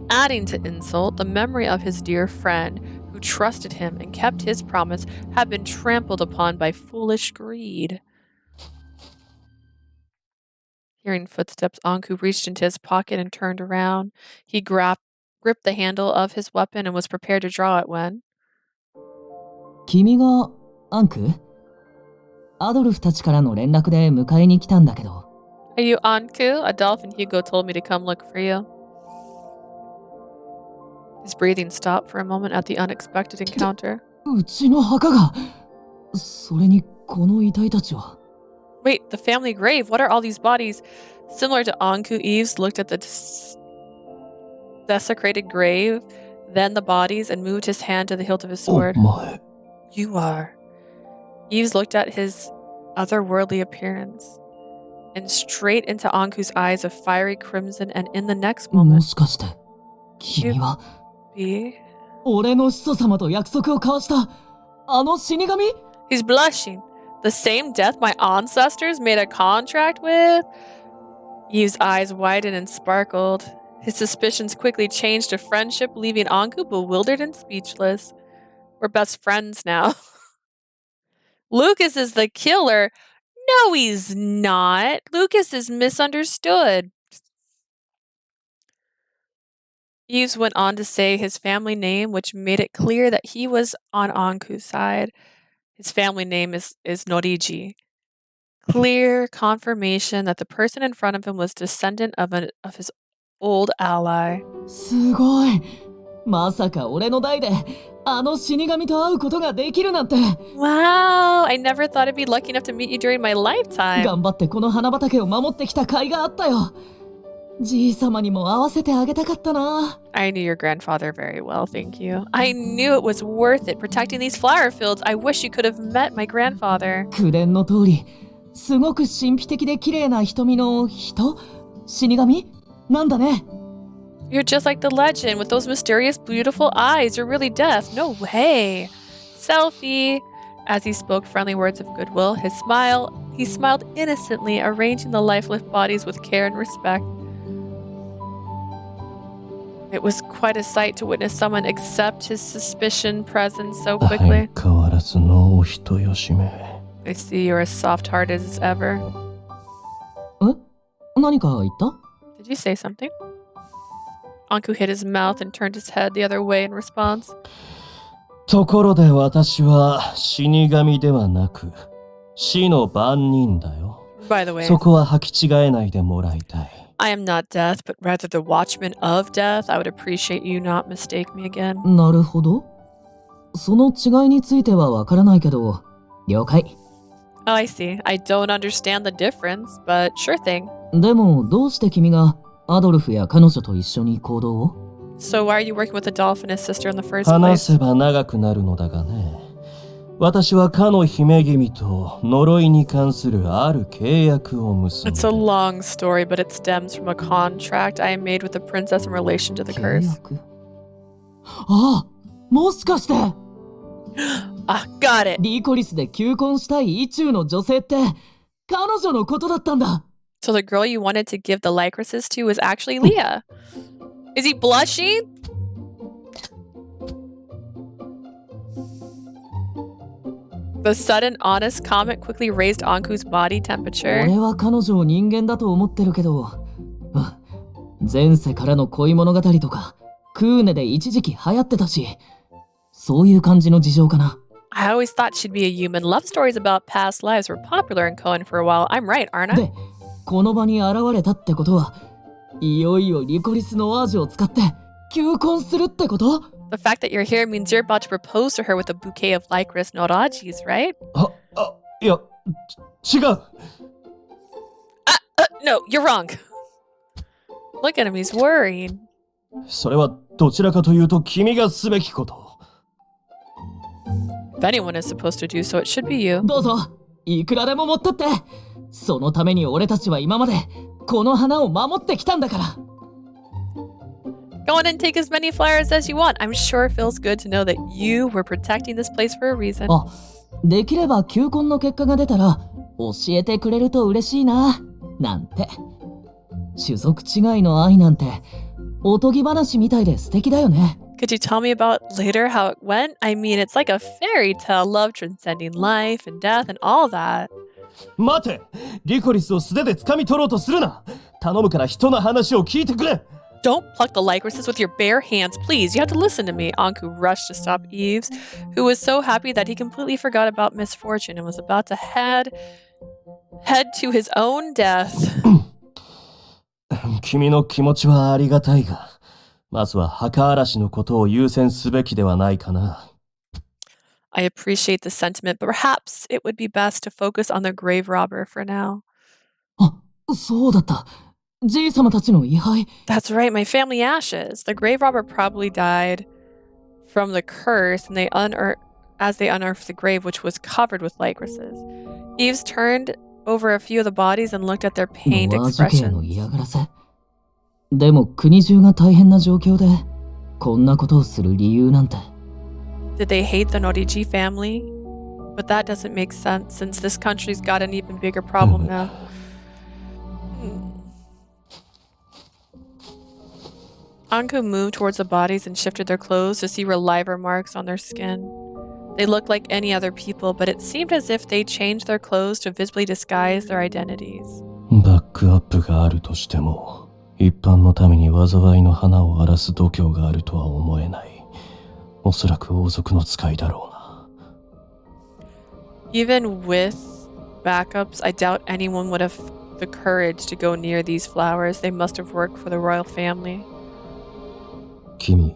Speaker 1: Adding to insult, the memory of his dear friend, who trusted him and kept his promise, had been trampled upon by foolish greed. Hearing footsteps, Ankou reached into his pocket and turned around. He gripped the handle of his weapon and was prepared to draw it when...
Speaker 9: 君がアンク？アドルフたちからの連絡で迎えに来たんだけど。
Speaker 1: Are you Ankou? Adolphe and Hugo told me to come look for you. His breathing stopped for a moment at the unexpected encounter.
Speaker 9: うちの墓が。それにこの遺体たちは。
Speaker 1: Wait, the family grave. What are all these bodies? Similar to Ankou, Yves looked at the desecrated grave, then the bodies, and moved his hand to the hilt of his sword.
Speaker 3: Oh my.
Speaker 1: You are. Yves looked at his otherworldly appearance and straight into Ankou's eyes of fiery crimson, and in the next
Speaker 9: も
Speaker 1: moment,
Speaker 9: しかして君は
Speaker 1: be...
Speaker 9: 俺の始祖様と約束を交わしたあの死神？
Speaker 1: He's blushing. The same death my ancestors made a contract with? Yves' eyes widened and sparkled. His suspicions quickly changed to friendship, leaving Ankou bewildered and speechless. We're best friends now. Lucas is the killer. No, he's not. Lucas is misunderstood. Yves went on to say his family name, which made it clear that he was on Ankou's side. His family name is Norigi. Clear confirmation that the person in front of him was descendant of his old ally.
Speaker 9: すごい。まさか俺の代であの死神と会うことができるなんて。
Speaker 1: Wow, I never thought I'd be lucky enough to meet you during my lifetime.
Speaker 9: 頑張ってこの花畑を守ってきた甲斐があったよ。じい様にも会わせてあげたかったな。
Speaker 1: I knew your grandfather very well, thank you. I knew it was worth it protecting these flower fields. I wish you could have met my grandfather.
Speaker 9: 口伝の通り、すごく神秘的で綺麗な瞳の人？死神？なんだね。
Speaker 1: You're just like the legend with those mysterious, beautiful eyes. You're really deaf. No way. Selfie. As he spoke friendly words of goodwill, he smiled innocently, arranging the lifeless bodies with care and respect. It was quite a sight to witness someone accept his suspicion presence so quickly.
Speaker 3: 相変わらずのお人よしめ。
Speaker 1: I see you're as soft-hearted as ever.
Speaker 9: 何か言った？
Speaker 1: Did you say something? Ankou hit his mouth and turned his head the other way in response.
Speaker 3: ところで私は死神ではなく死の番人だよ。
Speaker 1: By the way,
Speaker 3: そこは履き違えないでもらいたい。
Speaker 1: I am not death, but rather the watchman of death. I would appreciate you not mistake me again.
Speaker 9: なるほど。その違いについてはわからないけど、了解。
Speaker 1: Oh, I see. I don't understand the difference, but sure thing.
Speaker 9: でもどうして君がアドルフや彼女と一緒に行動を？
Speaker 1: So why are you working with Adolphe and his sister in the first
Speaker 3: 話
Speaker 1: place?
Speaker 3: せば長くなるのだがね。私はかの姫君と呪いに関するある契約を結ん
Speaker 1: It's a
Speaker 3: で。
Speaker 1: long story, but it stems from a contract I made with the princess in relation to the
Speaker 9: 契
Speaker 1: curse.
Speaker 9: 約？ああ、もしかして
Speaker 1: Ah, got it.
Speaker 9: リコリスで求婚したい意中の女性って彼女のことだったんだ。
Speaker 1: So the girl you wanted to give the Lycrises to was actually Leah. Is he blushing? The sudden honest comment quickly raised Ankou's body temperature.
Speaker 9: 俺は彼女を人間だと思ってるけど、前世からの恋物語とかクーネで一時期流行ってたし、そういう感じの事情かな。
Speaker 1: I always thought she'd be a human. Love stories about past lives were popular in Cohen for a while. I'm right, aren't I?
Speaker 9: で、この場に現れたってことは、いよいよリコリスのワージュを使って求婚するってこと？
Speaker 1: The fact that you're here means you're about to propose to her with a bouquet of lycris noragis, right?
Speaker 3: いや、違う。
Speaker 1: No, you're wrong. Look at him, he's worried.
Speaker 3: それはどちらかというと君がすべきこと。
Speaker 1: If anyone is supposed to do so, it should be you.
Speaker 9: どうぞ、いくらでも持ってって。そのために俺たちは今までこの花を守ってきたんだから。
Speaker 1: Go on and take as many flowers as you want. I'm sure it feels good to know that you were protecting this place for a reason.
Speaker 9: あ、できれば求婚の結果が出たら教えてくれると嬉しいな、なんて。種族違いの愛なんておとぎ話みたいで素敵だよね。
Speaker 1: Could you tell me about later how it went? I mean, it's like a fairy tale, love transcending life and death and all that.
Speaker 3: 待て！リコリスを素手で掴み取ろうとするな！頼むから人の話を聞いてくれ！
Speaker 1: Don't pluck the lycrises with your bare hands, please. You have to listen to me. Ankou rushed to stop Yves, who was so happy that he completely forgot about misfortune and was about to head to his own death.
Speaker 3: 君の気持ちはありがたいが、まずは墓荒らしのことを優先すべきではないかな。
Speaker 1: I appreciate the sentiment, but perhaps it would be best to focus on the grave robber for now.
Speaker 9: あ、そうだった。じい様たちの位牌。
Speaker 1: That's right, my family ashes. The grave robber probably died from the curse, and as they unearthed the grave, which was covered with lycrises. Yves turned over a few of the bodies and looked at their pained
Speaker 9: ノア事件の
Speaker 1: expressions.
Speaker 9: 嫌がらせ。でも国中が大変な状況でこんなことをする理由なんて。
Speaker 1: Did they hate the Noriji family? But that doesn't make sense since this country's got an even bigger problem now. Ankou moved towards the bodies and shifted their clothes to see reliver marks on their skin. They looked like any other people, but it seemed as if they changed their clothes to visibly disguise their identities.
Speaker 3: バックアップがあるとしても、一般の民に災いの花を荒らす度胸があるとは思えない。おそらく王族の使いだろうな。
Speaker 1: Even with backups, I doubt anyone would have the courage to go near these flowers. They must have worked for the royal family.
Speaker 3: 君、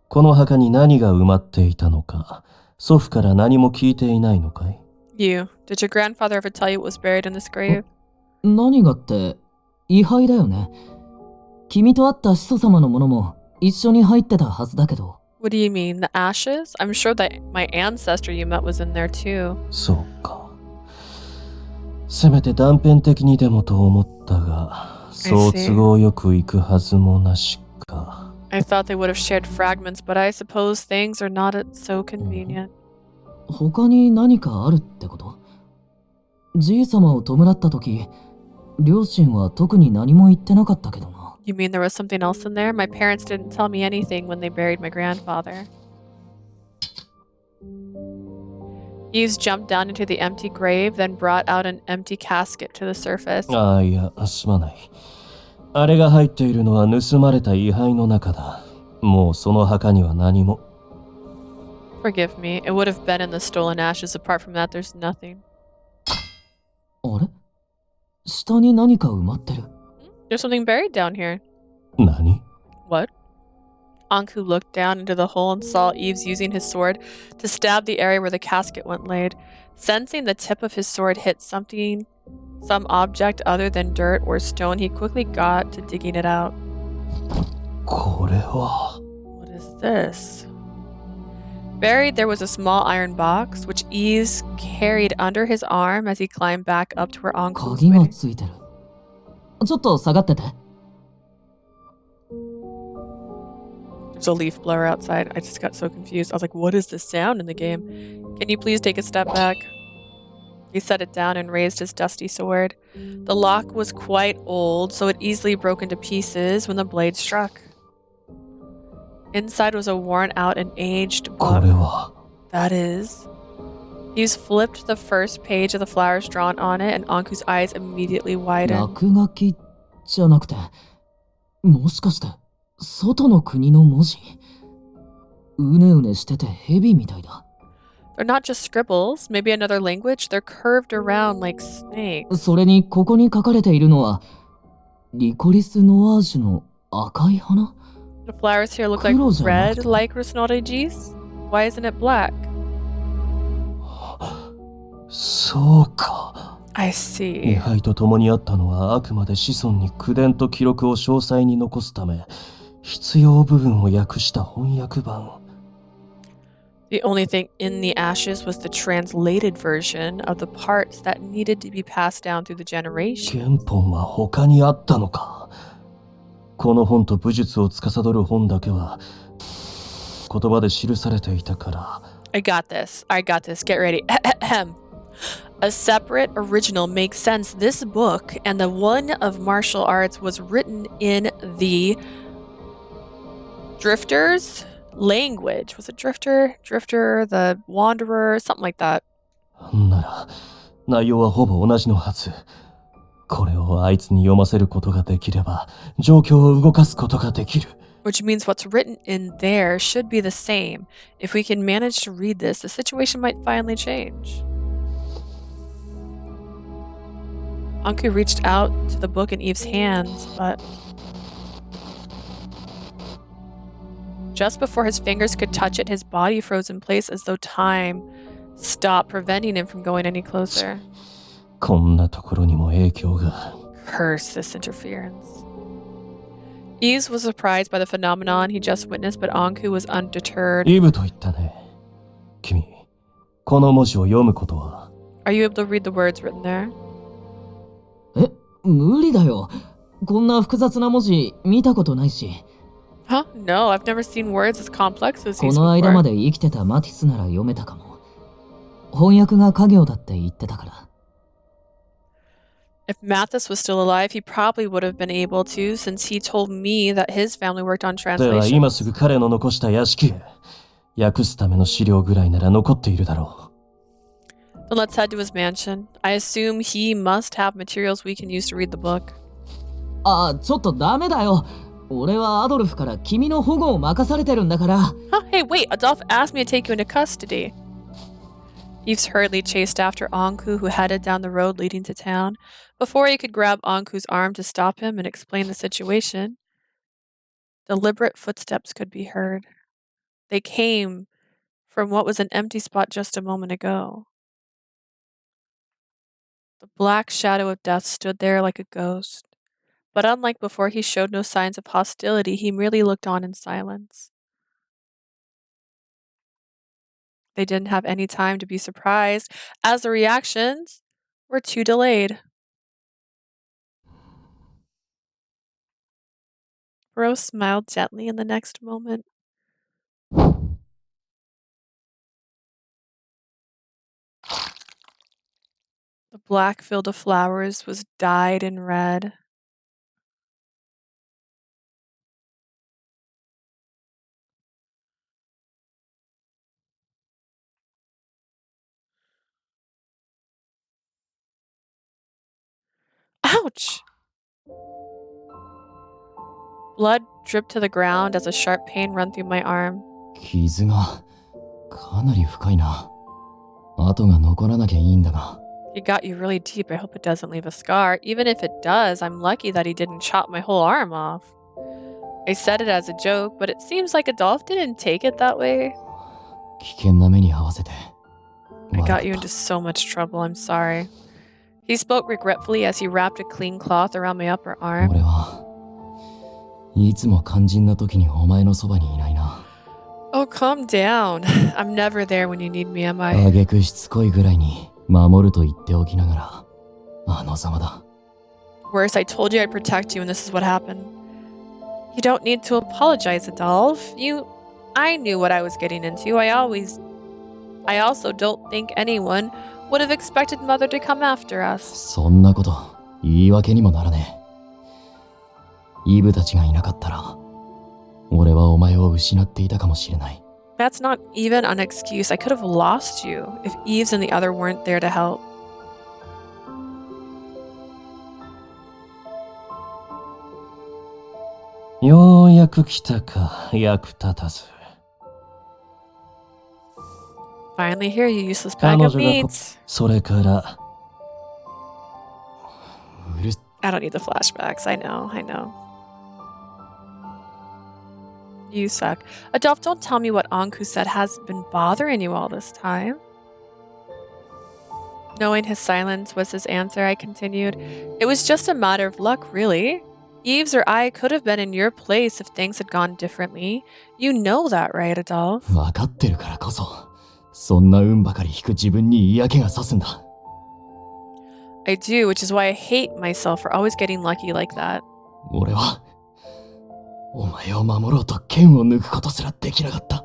Speaker 3: この墓に何が埋まっていたのか、祖父から何も聞いていないのかい？
Speaker 1: You, did your grandfather ever tell you what was buried in this grave?
Speaker 9: 何がって位牌だよね。君と会った始祖様のものも一緒に入ってたはずだけど。
Speaker 1: What do you mean, the ashes? I'm sure that my ancestor you met was in there too.
Speaker 3: そうか。せめて断片的にでもと思ったが、そう都合よくいくはずもなしか。
Speaker 1: I thought they would have shared fragments, but I suppose things are not so convenient.
Speaker 9: 他に何かあるってこと？じい様を弔った時、両親は特に何も言ってなかったけどな。
Speaker 1: You mean there was something else in there? My parents didn't tell me anything when they buried my grandfather. Yves jumped down into the empty grave, then brought out an empty casket to the surface.
Speaker 3: ああ、いや、すまない。あれが入っているのは盗まれた位牌の中だ。もうその墓には何も。
Speaker 1: Forgive me. It would have been in the stolen ashes. Apart from that, there's nothing.
Speaker 9: あれ？下に何か埋まってる。
Speaker 1: There's something buried down here.
Speaker 3: 何？
Speaker 1: What? Ankou looked down into the hole and saw Yves using his sword to stab the area where the casket went laid. Sensing the tip of his sword hit some object other than dirt or stone, he quickly got to digging it out.
Speaker 3: これは。
Speaker 1: What is this? Buried there was a small iron box, which Yves carried under his arm as he climbed back up to where Ankou was
Speaker 9: 鍵が
Speaker 1: waiting.
Speaker 9: ついてる。ちょっと下がってて。
Speaker 1: There's a leaf blower outside. I just got so confused. I was like, what is this sound in the game? Can you please take a step back? He set it down and raised his dusty sword. The lock was quite old, so it easily broke into pieces when the blade struck. Inside was a worn out and aged book.
Speaker 3: これは。
Speaker 1: That is. He's flipped the first page of the flowers drawn on it, and Ankou's eyes immediately widened.
Speaker 9: 落書きじゃなくて、もしかして外の国の文字？うねうねしてて蛇みたいだ。
Speaker 1: They're not just scribbles. Maybe another language. They're curved around like snakes.
Speaker 9: それにここに書かれているのはリコリスノワージュの赤い花
Speaker 1: The flowers here look like
Speaker 9: 黒じゃなく
Speaker 1: red,
Speaker 9: て
Speaker 1: like Rusnodagis. Why isn't it black?
Speaker 3: そうか。
Speaker 1: I
Speaker 3: 位
Speaker 1: see.
Speaker 3: 牌と共にあったのはあくまで子孫に口伝と記録を詳細に残すため、必要部分を訳した翻訳版。
Speaker 1: The only thing in the ashes was the translated version of the parts that needed to be passed down through the generations.
Speaker 3: 原本は他にあったのか。この本と武術を司る本だけは言葉で記されていたから。
Speaker 1: I got this. I got this. Get ready. A separate original makes sense. This book and the one of martial arts was written in the Drifters language. Was it Drifter? Drifter, the Wanderer, something like that.
Speaker 3: なら、内容はほぼ同じのはず。これをあいつに読ませることができれば、状況を動かすことができる。
Speaker 1: Which means what's written in there should be the same. If we can manage to read this, the situation might finally change. Ankou reached out to the book in Eve's hands, but just before his fingers could touch it, his body froze in place as though time stopped, preventing him from going any closer.
Speaker 3: こんなところにも影響が。
Speaker 1: Curse this interference. Eves was surprised by the phenomenon he just witnessed, but Ankou was undeterred.
Speaker 3: イブと言ったね。君、この文字を読むことは？
Speaker 1: Are you able to read the words written there?
Speaker 9: え、無理だよ。こんな複雑な文字見たことないし。
Speaker 1: Huh? No, I've never seen words as complex as
Speaker 9: こ
Speaker 1: these
Speaker 9: の間
Speaker 1: before.
Speaker 9: まで生きてたマティスなら読めたかも。翻訳が家業だって言ってたから。
Speaker 1: If Mathis was still alive, he probably would have been able to, since he told me that his family worked on
Speaker 3: では今
Speaker 1: translation.
Speaker 3: すぐ彼の残した屋敷へ。訳すための資料ぐらいなら残っているだろう。
Speaker 1: Then let's head to his mansion. I assume he must have materials we can use to read the book.
Speaker 9: あ、ちょっとダメだよ。俺はアドルフから君の保護を任されてるんだから。
Speaker 1: Huh? Hey, wait, Adolphe asked me to take you into custody. Yves hurriedly chased after Ankou, who headed down the road leading to town. Before he could grab Ankou's arm to stop him and explain the situation, deliberate footsteps could be heard. They came from what was an empty spot just a moment ago. The black shadow of death stood there like a ghost. But unlike before, he showed no signs of hostility. He merely looked on in silence. They didn't have any time to be surprised, as the reactions were too delayed. Rose smiled gently in the next moment. The black field of flowers was dyed in red. Ouch! Blood dripped to the ground as a sharp pain ran through my arm.
Speaker 4: 傷がかなり深いな。跡が残らなきゃいいんだが。
Speaker 1: He got you really deep. I hope it doesn't leave a scar. Even if it does, I'm lucky that he didn't chop my whole arm off. I said it as a joke, but it seems like Adolphe didn't take it that way.
Speaker 4: 危険な目に遭わせて。
Speaker 1: I got you into so much trouble. I'm sorry. He spoke regretfully as he wrapped a clean cloth around my upper arm.
Speaker 4: 俺はいつも肝心な時にお前のそばにいないな。
Speaker 1: Oh, calm down. I'm never there when you need me, am I?
Speaker 4: 挙句しつこいぐらいに守ると言っておきながら、あのざまだ。
Speaker 1: Worse, I told you I'd protect you, and this is what happened. You don't need to apologize, Adolphe. I knew what I was getting into. I also don't think anyone would have expected Mother to come after us.
Speaker 4: そんなこと言い訳にもならねえ。イブたちがいなかったら、俺はお前を失っていたかもしれない。
Speaker 1: That's not even an excuse. I could have lost you if Yves and the other weren't there to help.
Speaker 3: ようやく来たか、役立たず。
Speaker 1: Eve Finally here, you useless bag of meat.
Speaker 3: それから
Speaker 1: I don't need the flashbacks. I know. You suck. Adolphe, don't tell me what Ankou said has been bothering you all this time. Knowing his silence was his answer, I continued. It was just a matter of luck, really. Yves or I could have been in your place if things had gone differently. You know that, right, Adolphe?
Speaker 9: 分かってるからこそ、そんな運ばかり引く自分に嫌気がさすんだ。
Speaker 1: I do, which is why I hate myself for always getting lucky like that.
Speaker 9: 俺は、お前を守ろうと剣を抜くことすらできなかった。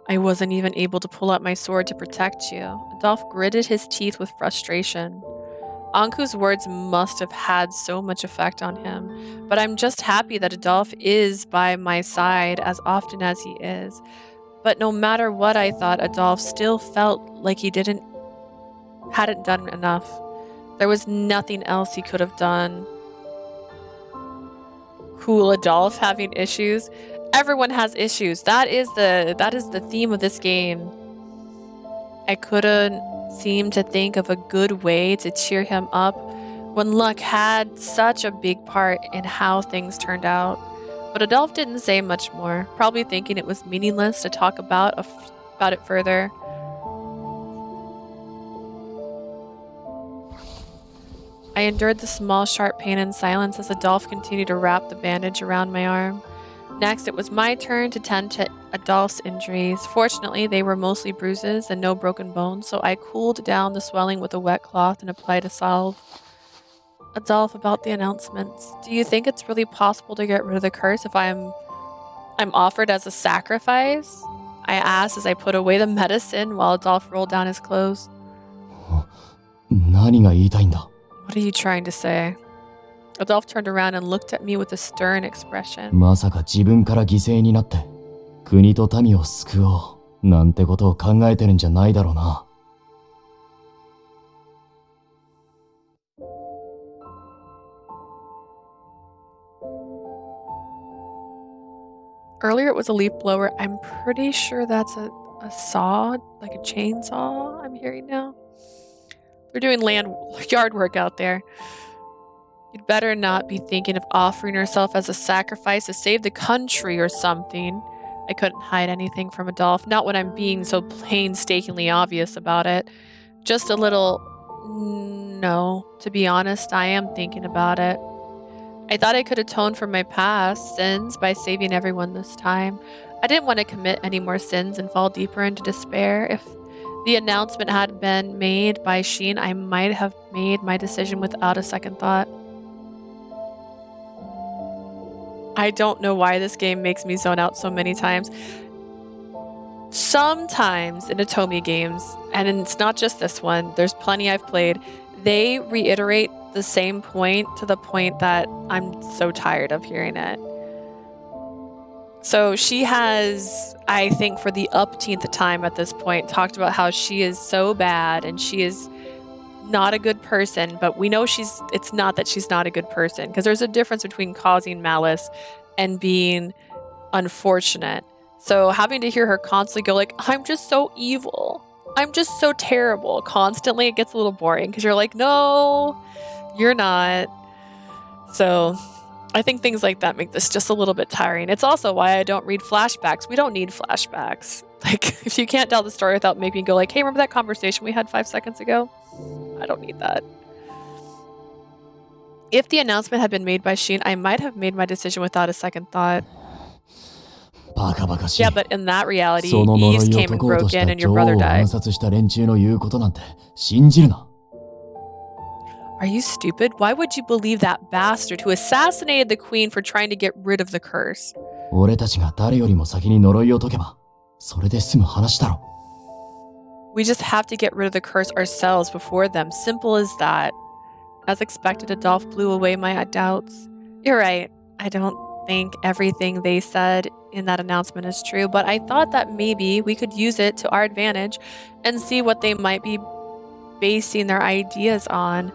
Speaker 1: I wasn't even able to pull out my sword to protect you. Adolphe gritted his teeth with frustration. Ankou's words must have had so much effect on him, but I'm just happy that Adolphe is by my side as often as he is. But no matter what I thought, Adolphe still felt like he hadn't done enough. There was nothing else he could have done. Cool, Adolphe having issues. Everyone has issues. That is the theme of this game. I couldn't seem to think of a good way to cheer him up when luck had such a big part in how things turned out. But Adolphe didn't say much more, probably thinking it was meaningless to talk about it further. I endured the small, sharp pain in silence as Adolphe continued to wrap the bandage around my arm. Next, it was my turn to tend to Adolphe's injuries. Fortunately, they were mostly bruises and no broken bones, so I cooled down the swelling with a wet cloth and applied a salve. Adolphe, about the announcements. Do you think it's really possible to get rid of the curse if I'm offered as a sacrifice? I asked as I put away the medicine while Adolphe rolled down his clothes.
Speaker 9: 何が言いたいんだ?
Speaker 1: What are you trying to say? Adolphe turned around and looked at me with a stern expression.
Speaker 9: まさか自分から犠牲になって国と民を救おうなんてことを考えてるんじゃないだろうな。
Speaker 1: Earlier it was a leaf blower. I'm pretty sure that's a saw, like a chainsaw I'm hearing now. They're doing yard work out there. You'd better not be thinking of offering yourself as a sacrifice to save the country or something. I couldn't hide anything from Adolphe, not when I'm being so painstakingly obvious about it. Just a little... No, to be honest, I am thinking about it. I thought I could atone for my past sins by saving everyone this time. I didn't want to commit any more sins and fall deeper into despair. If the announcement had been made by Sheen, I might have made my decision without a second thought. I don't know why this game makes me zone out so many times. Sometimes in Otome games, and it's not just this one, there's plenty I've played, they reiterate the same point to the point that I'm so tired of hearing it. So she has, I think for the upteenth time at this point, talked about how she is so bad and she is not a good person, but we know it's not that she's not a good person, because there's a difference between causing malice and being unfortunate. So having to hear her constantly go like, I'm just so evil, I'm just so terrible, constantly, it gets a little boring because you're like, no, you're not. So I think things like that make this just a little bit tiring. It's also why I don't read flashbacks. We don't need flashbacks. Like, if you can't tell the story without making me go like, hey, remember that conversation we had 5 seconds ago? I don't need that. If the announcement had been made by Sheen, I might have made my decision without a second thought. Yeah, but in that reality, Yves came and broke in and your brother died. Are you stupid? Why would you believe that bastard who assassinated the queen for trying to get rid of the curse? We just have to get rid of the curse ourselves before them. Simple as that. As expected, Adolphe blew away my doubts. You're right. I don't think everything they said in that announcement is true, but I thought that maybe we could use it to our advantage and see what they might be basing their ideas on.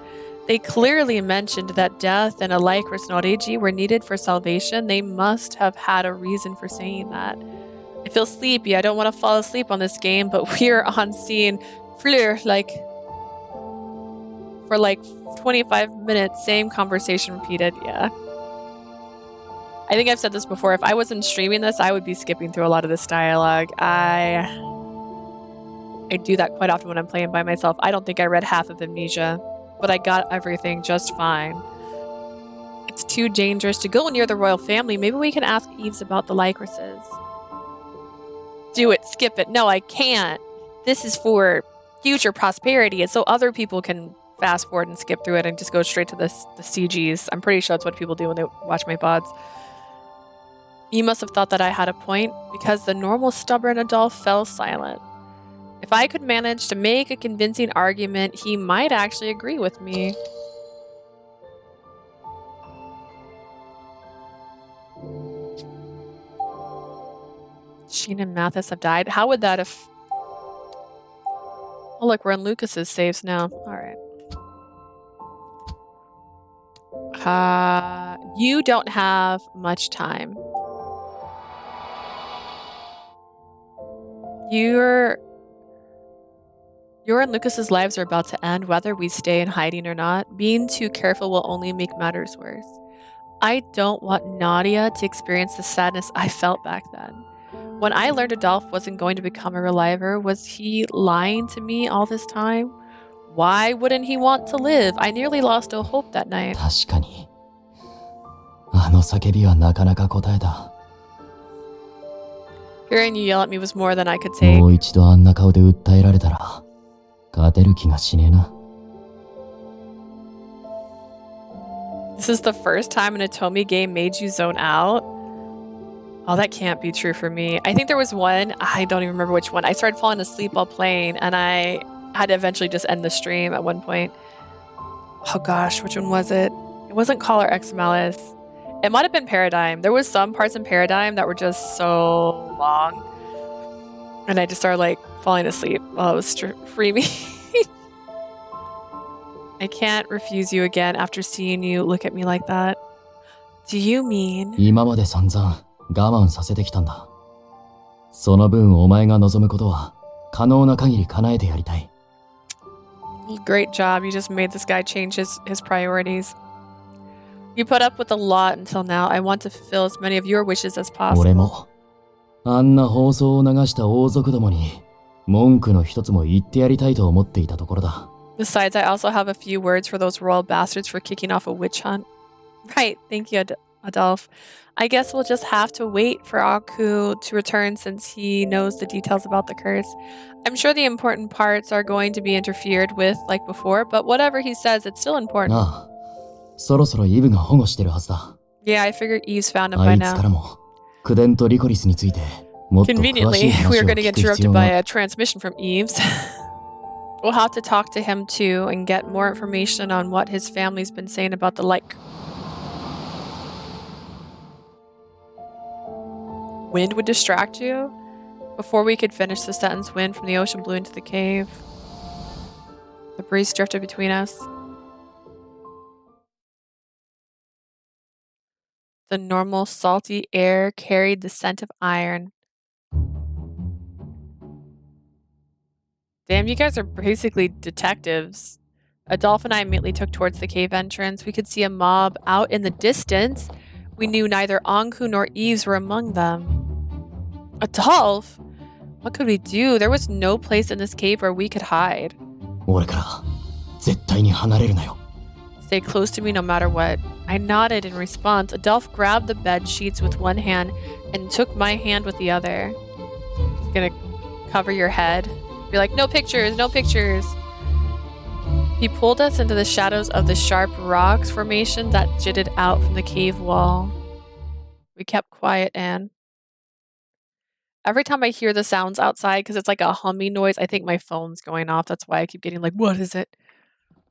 Speaker 1: They clearly mentioned that death and a Lycris Norigi were needed for salvation. They must have had a reason for saying that. I feel sleepy. I don't want to fall asleep on this game, but we're on scene Fleur, for 25 minutes, same conversation repeated. Yeah. I think I've said this before. If I wasn't streaming this, I would be skipping through a lot of this dialogue. I do that quite often when I'm playing by myself. I don't think I read half of Amnesia, but I got everything just fine. It's too dangerous to go near the royal family. Maybe we can ask Eves about the Lycrases. Do it. Skip it. No, I can't. This is for future prosperity. It's so other people can fast forward and skip through it and just go straight to the CGs. I'm pretty sure that's what people do when they watch my VODs. You must have thought that I had a point because the normal stubborn Adolphe fell silent. If I could manage to make a convincing argument, he might actually agree with me. Sheen and Mathis have died. How would that have... Oh, look, we're in Lucas's saves now. Alright. You don't have much time. Your and Lucas's lives are about to end, whether we stay in hiding or not. Being too careful will only make matters worse. I don't want Nadia to experience the sadness I felt back then. When I learned Adolphe wasn't going to become a reliver, was he lying to me all this time? Why wouldn't he want to live? I nearly lost all hope that night.
Speaker 9: 確かに。あの叫びはなかなか答えだ。
Speaker 1: Hearing you yell at me was more than I could take.
Speaker 9: もう一度あんな顔で訴えられたら、勝てる気がしねえな。
Speaker 1: This is the first time an Atomi game made you zone out? Oh, that can't be true for me. I think there was one, I don't even remember which one. I started falling asleep while playing, and I had to eventually just end the stream at one point. Oh gosh, which one was it? It wasn't Call or X Malice. It might have been Paradigm. There was some parts in Paradigm that were just so long. And I just started falling asleep while it was free me. I can't refuse you again after seeing you look at me like that. Do you mean...
Speaker 9: 今まで散々我慢させてきたんだ。その分お前が望むことは可能な限り叶えてやりたい。
Speaker 1: Great job. You just made this guy change his priorities. You put up with a lot until now. I want to fulfill as many of your wishes as possible.
Speaker 9: 俺もあんな放送を流した王族どもに文句の一つも言ってやりたいと思っていたところだ。
Speaker 1: Besides, I also have a few words for those royal bastards for kicking off a witch hunt. Right, thank you, Adolphe. I guess we'll just have to wait for Ankou to return since he knows the details about the curse. I'm sure the important parts are going to be interfered with like before, but whatever he says, it's still important.
Speaker 9: ああ、そろそろイブが保護してるはずだ。
Speaker 1: Yeah, I figured Eve's found him
Speaker 9: あ
Speaker 1: by
Speaker 9: いつから
Speaker 1: now.
Speaker 9: もクデンとリコリスについてもっと詳しい
Speaker 1: Conveniently,
Speaker 9: 話
Speaker 1: we
Speaker 9: を
Speaker 1: are
Speaker 9: 聞
Speaker 1: going to
Speaker 9: く
Speaker 1: get
Speaker 9: 必
Speaker 1: interrupted
Speaker 9: 要
Speaker 1: by
Speaker 9: が。
Speaker 1: a transmission from Eves. We'll have to talk to him too and get more information on what his family's been saying about the Wind would distract you? Before we could finish the sentence, wind from the ocean blew into the cave. The breeze drifted between us. The normal salty air carried the scent of iron. Damn, you guys are basically detectives. Adolphe and I immediately took towards the cave entrance. We could see a mob out in the distance. We knew neither Ankou nor Eves were among them. Adolphe? What could we do? There was no place in this cave where we could hide.
Speaker 9: 俺から絶対に離れるなよ。
Speaker 1: Stay close to me no matter what. I nodded in response. Adolphe grabbed the bed sheets with one hand and took my hand with the other. He's gonna cover your head. Be like, no pictures, no pictures. He pulled us into the shadows of the sharp rocks formation that jutted out from the cave wall. We kept quiet, Anne. Every time I hear the sounds outside, because it's like a humming noise, I think my phone's going off. That's why I keep getting like, what is it?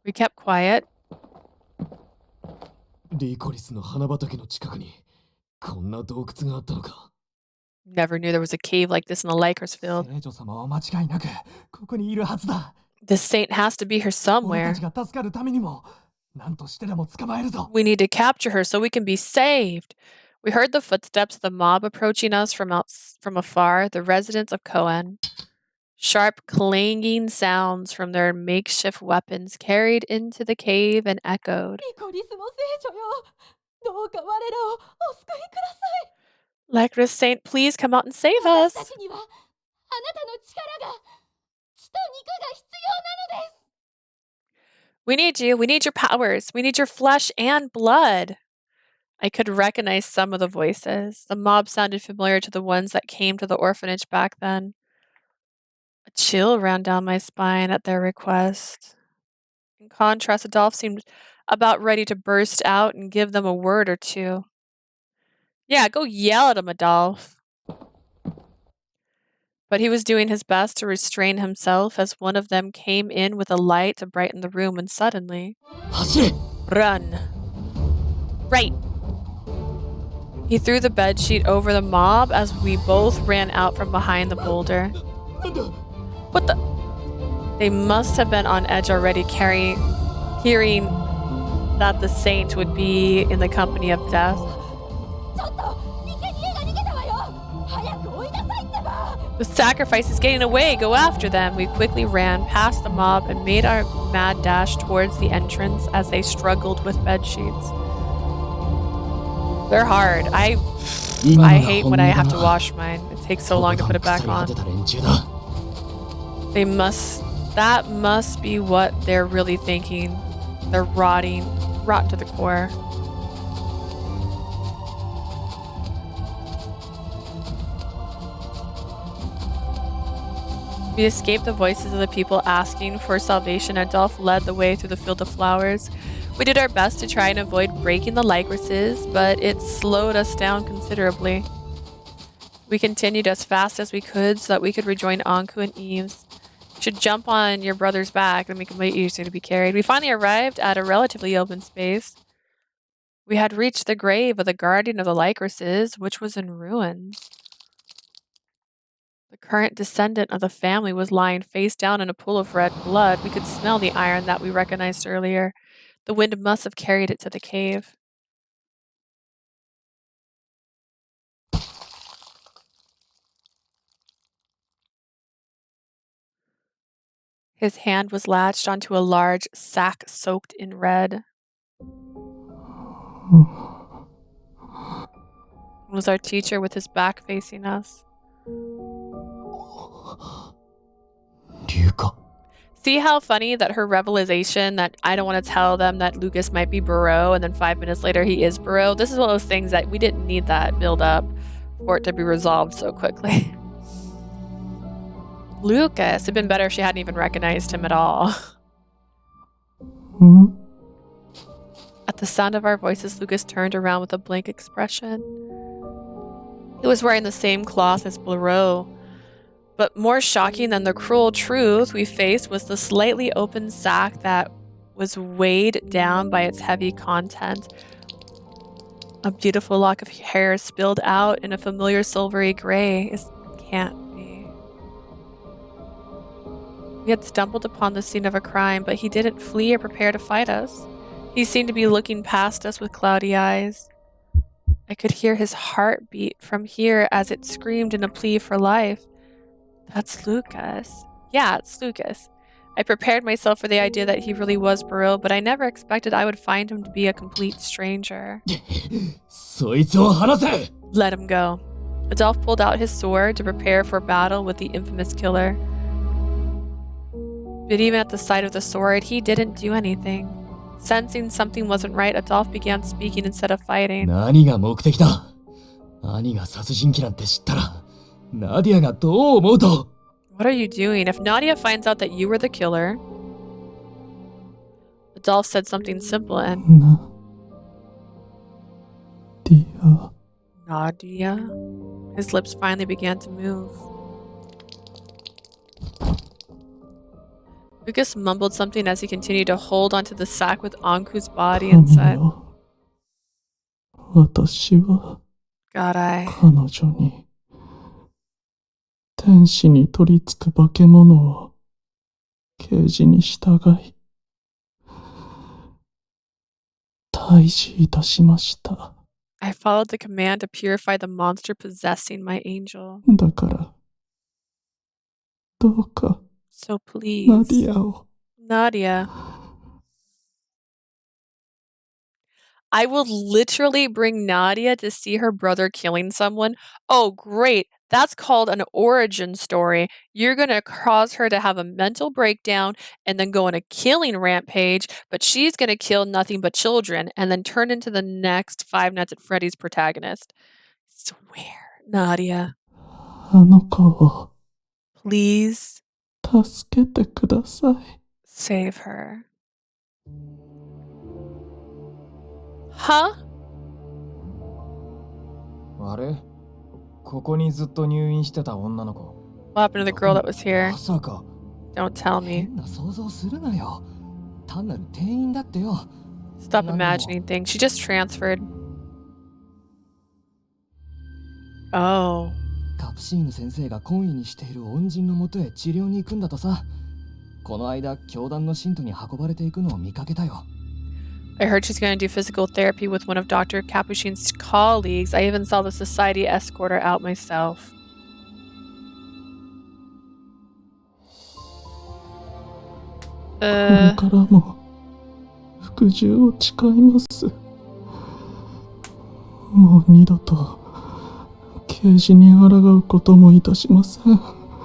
Speaker 1: We kept quiet.
Speaker 5: リコリスの花畑の近くにこんな洞窟があったのか。
Speaker 1: Never knew there was a cave like this in the Lycra's field.
Speaker 5: 聖女様は間違いなくここにいるはずだ。
Speaker 1: This saint has to be here
Speaker 5: 俺
Speaker 1: somewhere.
Speaker 5: たちが助かるためにも何としてでも捕まえるぞ。
Speaker 1: We need to capture her so we can be saved. We heard the footsteps of the mob approaching us from afar, the residents of Koen. Sharp clanging sounds from their makeshift weapons carried into the cave and echoed. Licorice Saint, please come out and save us. We need you. We need your powers. We need your flesh and blood. I could recognize some of the voices. The mob sounded familiar to the ones that came to the orphanage back then. A chill ran down my spine at their request. In contrast, Adolphe seemed about ready to burst out and give them a word or two. Yeah, go yell at him, Adolphe. But he was doing his best to restrain himself as one of them came in with a light to brighten the room when suddenly... Run. Right. He threw the bedsheet over the mob as we both ran out from behind the boulder. What the... They must have been on edge already, hearing that the saint would be in the company of death. The sacrifice is getting away. Go after them. We quickly ran past the mob and made our mad dash towards the entrance as they struggled with bedsheets. They're hard. I hate when I have to wash mine. It takes so long to put it back on. That must be what they're really thinking. They're rotten to the core. We escaped the voices of the people asking for salvation. Adolphe led the way through the field of flowers. We did our best to try and avoid breaking the licorices, but it slowed us down considerably. We continued as fast as we could so that we could rejoin Ankou and Yves. You should jump on your brother's back and make it way easier to be carried. We finally arrived at a relatively open space. We had reached the grave of the guardian of the licorices, which was in ruins. The current descendant of the family was lying face down in a pool of red blood. We could smell the iron that we recognized earlier. The wind must have carried it to the cave. His hand was latched onto a large sack soaked in red. It was our teacher with his back facing us. See how funny that her revelation that I don't want to tell them that Lucas might be Barreau and then 5 minutes later he is Barreau? This is one of those things that we didn't need that build up for it to be resolved so quickly. Lucas. It'd been better if she hadn't even recognized him at all. At the sound of our voices, Lucas turned around with a blank expression. He was wearing the same cloth as Barreau. But more shocking than the cruel truth we faced was the slightly open sack that was weighed down by its heavy content. A beautiful lock of hair spilled out in a familiar silvery gray. It can't be. We had stumbled upon the scene of a crime, but he didn't flee or prepare to fight us. He seemed to be looking past us with cloudy eyes. I could hear his heartbeat from here as it screamed in a plea for life. That's Lucas. Yeah, it's Lucas. I prepared myself for the idea that he really was Barreau, but I never expected I would find him to be a complete stranger. Let him go. Adolphe pulled out his sword to prepare for battle with the infamous killer. But even at the sight of the sword, he didn't do anything. Sensing something wasn't right, Adolphe began speaking instead of fighting. What are you doing? If Nadia finds out that you were the killer... Adolphe said something simple and... Nadia? His lips finally began to move. Lucas mumbled something as he continued to hold onto the sack with Ankou's body and said... God, I...
Speaker 5: 天使に取り付く化け物を刑事に従い退治いたしました。
Speaker 1: I followed the command to purify the monster possessing my angel.
Speaker 5: だから、どうか、
Speaker 1: So please,
Speaker 5: ナディアを。
Speaker 1: Nadia. I will literally bring Nadia to see her brother killing someone. Oh, great. That's called an origin story. You're going to cause her to have a mental breakdown and then go on a killing rampage, but she's going to kill nothing but children and then turn into the next Five Nights at Freddy's protagonist. Swear, Nadia.
Speaker 5: あの子を
Speaker 1: Please
Speaker 5: 助けてください。
Speaker 1: save her. Huh?
Speaker 5: あれ？ここにずっと入院してた女の子。
Speaker 1: What happened to the girl that was here?
Speaker 8: まさか。
Speaker 1: Don't tell me.
Speaker 9: 変な想像するなよ。単なる店員だってよ。
Speaker 1: Stop imagining things. She just transferred. Oh.
Speaker 9: カプシーヌ先生が懇意にしている恩人のもとへ治療に行くんだとさ。この間、教団の信徒に運ばれていくのを見かけたよ。
Speaker 1: I heard she's going to do physical therapy with one of Dr. Capuchin's colleagues. I even saw the society escort her out myself.
Speaker 5: これからも服従を誓います。もう二度と刑事に抗うこともいたしません。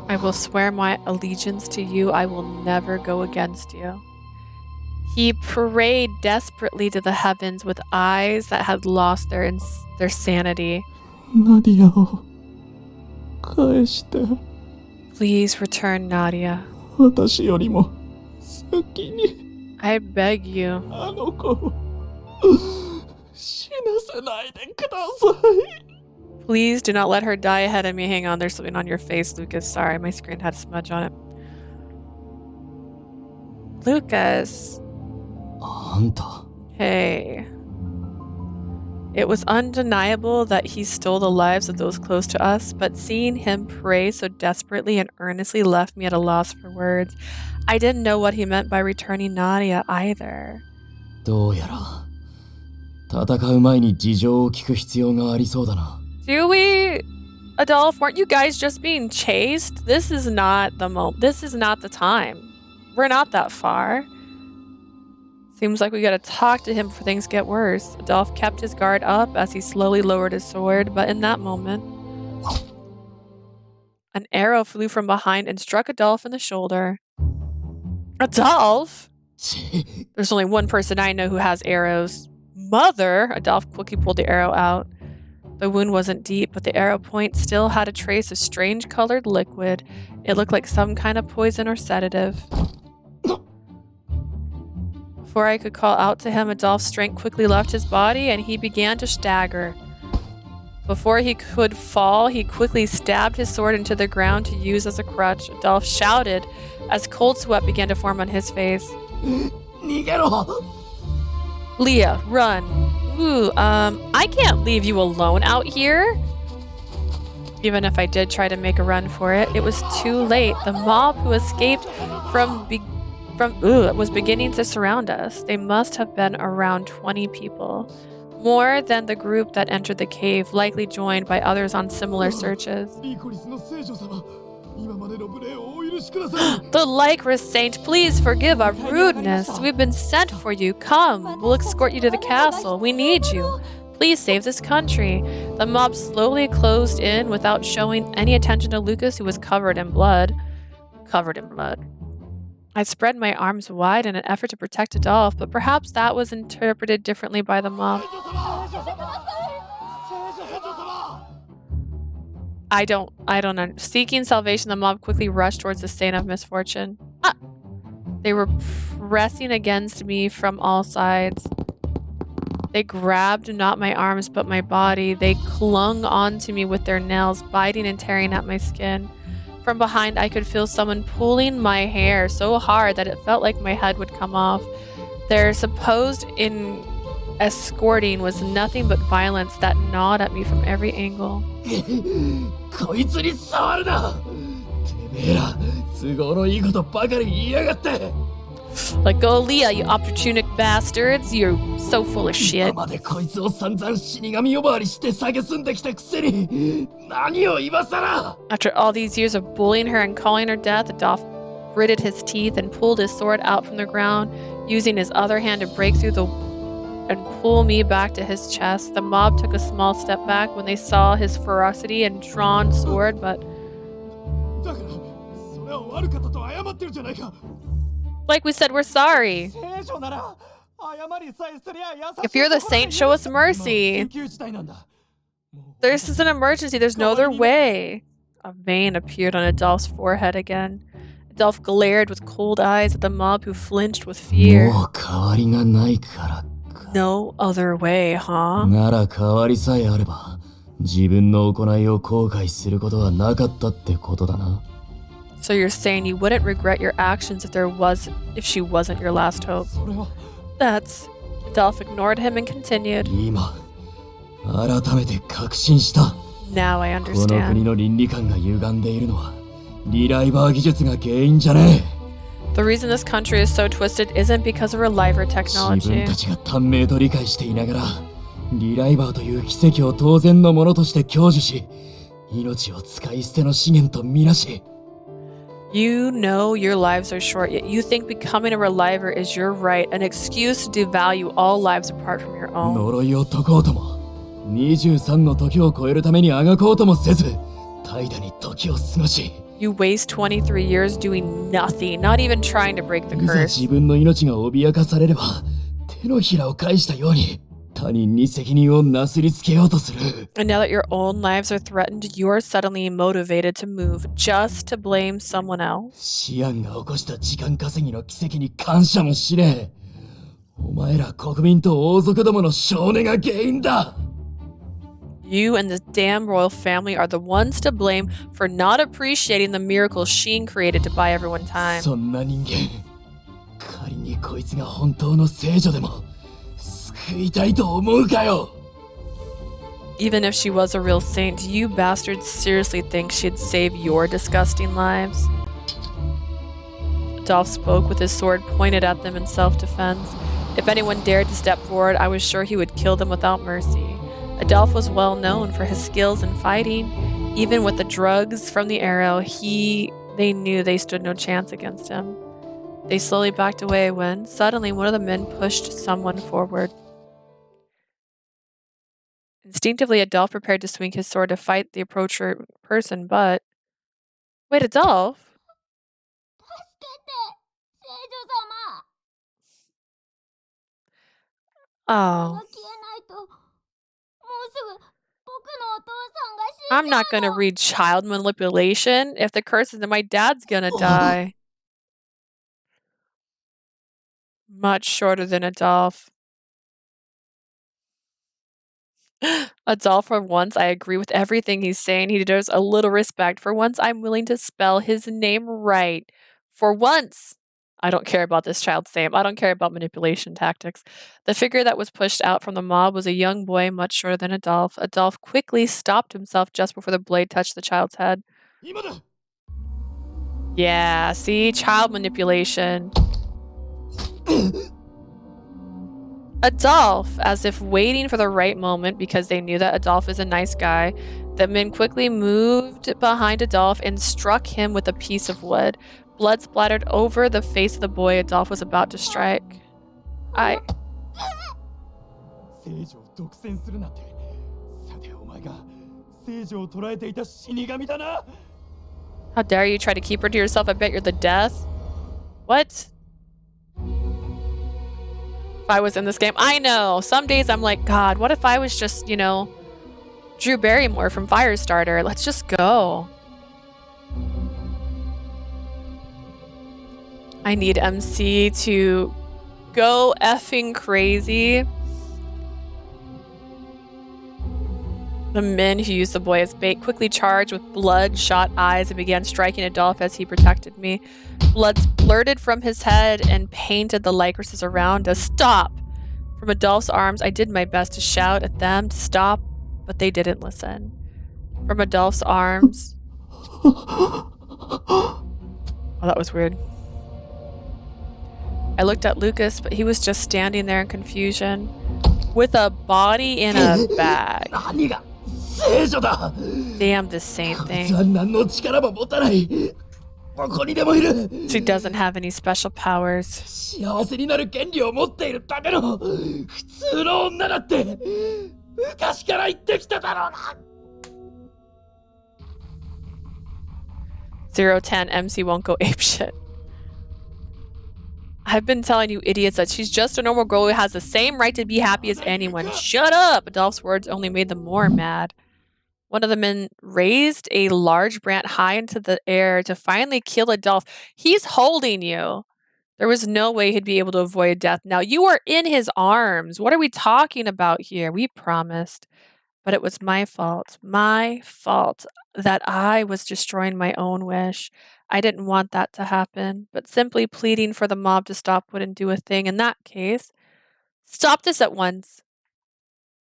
Speaker 1: I will swear my allegiance to you. I will never go against you. He prayed desperately to the heavens with eyes that had lost their sanity.
Speaker 5: ナディアを返して。
Speaker 1: Please return Nadia.
Speaker 5: 私よりも先に。
Speaker 1: I beg you.
Speaker 5: あの子を死なせないでください。
Speaker 1: Please do not let her die ahead of me. Hang on, there's something on your face, Lucas. Sorry, my screen had a smudge on it. Lucas.
Speaker 9: あんた。
Speaker 1: Hey. It was undeniable that he stole the lives of those close to us, but seeing him pray so desperately and earnestly left me at a loss for words. I didn't know what he meant by returning Nadia either.
Speaker 9: どうやら戦う前に事情を聞く必要がありそうだな。
Speaker 1: Do we? Adolphe, weren't you guys just being chased? This is not the This is not the time. We're not that far. Seems like we gotta talk to him before things get worse. Adolphe kept his guard up as he slowly lowered his sword, but in that moment, an arrow flew from behind and struck Adolphe in the shoulder. Adolphe? There's only one person I know who has arrows. Mother! Adolphe quickly pulled the arrow out. The wound wasn't deep, but the arrow point still had a trace of strange colored liquid. It looked like some kind of poison or sedative. Before I could call out to him, Adolphe's strength quickly left his body and he began to stagger. Before he could fall, he quickly stabbed his sword into the ground to use as a crutch. Adolphe shouted as cold sweat began to form on his face. Leah, run. Ooh, I can't leave you alone out here. Even if I did try to make a run for it, it was too late. The mob who escaped was beginning to surround us. They must have been around 20 people. More than the group that entered the cave, likely joined by others on similar searches. The Lycra Saint, please forgive our rudeness. We've been sent for you. Come, we'll escort you to the castle. We need you. Please save this country. The mob slowly closed in without showing any attention to Lucas, who was covered in blood. Covered in blood. I spread my arms wide in an effort to protect Adolphe, but perhaps that was interpreted differently by the mob. I don't know. Seeking salvation, the mob quickly rushed towards the Saint of Misfortune. They were pressing against me from all sides. They grabbed not my arms but my body. They clung onto me with their nails, biting and tearing at my skin. From behind, I could feel someone pulling my hair so hard that it felt like my head would come off. Their supposed escorting was nothing but violence that gnawed at me from every angle. Let go of Leah, you opportunic bastards. You're so full of shit.
Speaker 3: 今までこいつを散々死神呼ばわりして蔑んできたくせに、何を今さら!
Speaker 1: After all these years of bullying her and calling her death, Adolphe gritted his teeth and pulled his sword out from the ground, using his other hand to break through and pull me back to his chest. The mob took a small step back when they saw his ferocity and drawn sword, but... Like we said, we're sorry. If you're the saint, show us mercy. This is an emergency. There's no other way. A vein appeared on Adolphe's forehead again. Adolphe glared with cold eyes at the mob who flinched with fear. No other way, huh?
Speaker 3: なら代わりさえあれば、自分の行いを後悔することはなかったってことだな。
Speaker 1: So you're saying you wouldn't regret your actions if she wasn't your last hope? That's... Adolphe ignored him and continued.
Speaker 3: 今、改めて確信した。
Speaker 1: Now I
Speaker 3: この国
Speaker 1: understand.
Speaker 3: の倫理観が歪んでいるのは、リライバー技術が原因じゃねえ。
Speaker 1: The reason this country is so twisted isn't because of reliver
Speaker 3: 自
Speaker 1: technology.
Speaker 3: 分たちが短命と理解していながら、リライバーという奇跡を当然のものとして享受し、命を使い捨ての資源とみなし。
Speaker 1: You know your lives are short, yet you think becoming a reliver is your right, an excuse to devalue all lives apart from your own.
Speaker 3: 呪いを解こうとも、23の時を超えるためにあがこうともせず、怠惰に時を過ごし。
Speaker 1: You waste 23 years doing nothing, not even trying to break the
Speaker 3: いざ
Speaker 1: curse.
Speaker 3: 自分の命が脅かされれば、手のひらを返したように、他人に責任をなすりつけようとする。
Speaker 1: And now that your own lives are threatened, you're suddenly motivated to move just to blame someone else.
Speaker 3: シアンが起こした時間稼ぎの奇跡に感謝もしねえ。お前ら国民と王族どもの少年が原因だ。
Speaker 1: You and this damn royal family are the ones to blame for not appreciating the miracle Sheen created to buy everyone time.
Speaker 3: そんな人間、仮にこいつが本当の聖女でも救いたいと思うかよ。
Speaker 1: Even if she was a real saint, do you bastards seriously think she'd save your disgusting lives? Adolphe spoke with his sword pointed at them in self-defense. If anyone dared to step forward, I was sure he would kill them without mercy. Adolphe was well known for his skills in fighting. Even with the drugs from the arrow, they knew they stood no chance against him. They slowly backed away when, suddenly, one of the men pushed someone forward. Instinctively, Adolphe prepared to swing his sword to fight the approacher person, but... Wait, Adolphe? Oh. I'm not gonna read child manipulation. If the curse is, then my dad's gonna die. Much shorter than Adolphe. Adolphe, for once, I agree with everything he's saying. He deserves a little respect. For once, I'm willing to spell his name right. For once. I don't care about this child's name. I don't care about manipulation tactics. The figure that was pushed out from the mob was a young boy much shorter than Adolphe. Adolphe quickly stopped himself just before the blade touched the child's head. Yeah, see? Child manipulation. Adolphe, as if waiting for the right moment because they knew that Adolphe is a nice guy, the men quickly moved behind Adolphe and struck him with a piece of wood. Blood splattered over the face of the boy Adolphe was about to strike. How dare you try to keep her to yourself? I bet you're the death. What? If I was in this game, I know. Some days I'm like, God, what if I was just, you know, Drew Barrymore from Firestarter? Let's just go. I need MC to go effing crazy. The men who used the boy as bait quickly charged with bloodshot eyes and began striking Adolphe as he protected me. Blood splurted from his head and painted the lycrases around us. Stop! From Adolphe's arms, I did my best to shout at them to stop, but they didn't listen. From Adolphe's arms... Oh, that was weird. I looked at Lucas, but he was just standing there in confusion, with a body in a bag.
Speaker 9: 何が聖女だ
Speaker 1: Damn this saint
Speaker 9: こいつは
Speaker 1: thing.
Speaker 9: 何の力も持たない。どこにでもいる。
Speaker 1: She doesn't have any special powers.
Speaker 9: 幸せになる権利を持っているだけの普通の女だって昔から言ってきただろうな。
Speaker 1: 010 MC won't go apeshit. I've been telling you idiots that she's just a normal girl who has the same right to be happy as anyone. Shut up! Adolphe's words only made them more mad. One of the men raised a large brand high into the air to finally kill Adolphe. He's holding you. There was no way he'd be able to avoid death. Now you are in his arms. What are we talking about here? We promised. But it was my fault that I was destroying my own wish. I didn't want that to happen, but simply pleading for the mob to stop wouldn't do a thing. In that case, stop this at once.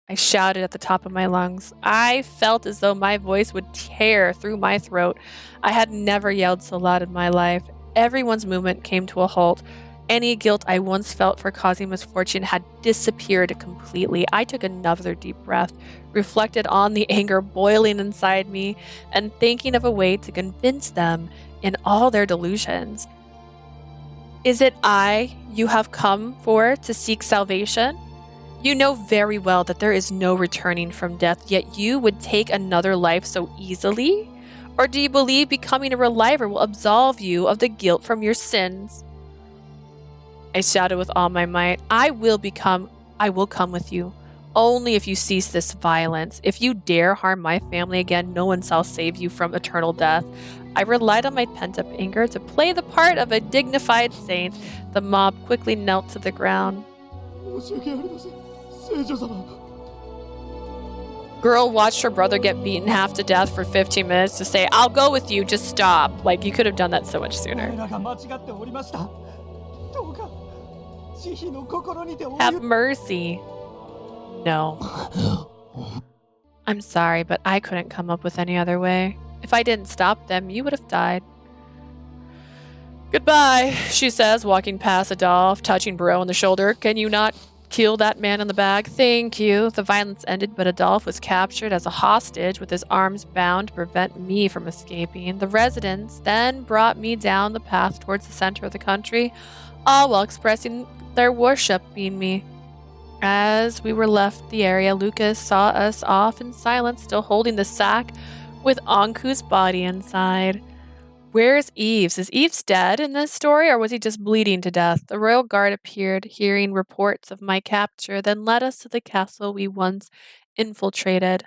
Speaker 1: I shouted at the top of my lungs. I felt as though my voice would tear through my throat. I had never yelled so loud in my life. Everyone's movement came to a halt. Any guilt I once felt for causing misfortune had disappeared completely. I took another deep breath, reflected on the anger boiling inside me, and thinking of a way to convince them in all their delusions. Is it I you have come for to seek salvation? You know very well that there is no returning from death, yet you would take another life so easily? Or do you believe becoming a reliver will absolve you of the guilt from your sins? I shouted with all my might, I will come with you. Only if you cease this violence. If you dare harm my family again, no one shall save you from eternal death. I relied on my pent-up anger to play the part of a dignified saint. The mob quickly knelt to the ground. Girl watched her brother get beaten half to death for 15 minutes to say, I'll go with you, just stop. Like, you could have done that so much sooner. Have mercy. No. I'm sorry, but I couldn't come up with any other way. If I didn't stop them, you would have died. Goodbye, she says, walking past Adolphe, touching Bro on the shoulder. Can you not kill that man in the bag? Thank you. The violence ended, but Adolphe was captured as a hostage with his arms bound to prevent me from escaping. The residents then brought me down the path towards the center of the country, all while expressing their worship in me. As we were left the area, Lucas saw us off in silence, still holding the sack with Ankou's body inside. Where's Yves? Is Yves dead in this story, or was he just bleeding to death? The royal guard appeared, hearing reports of my capture, then led us to the castle we once infiltrated.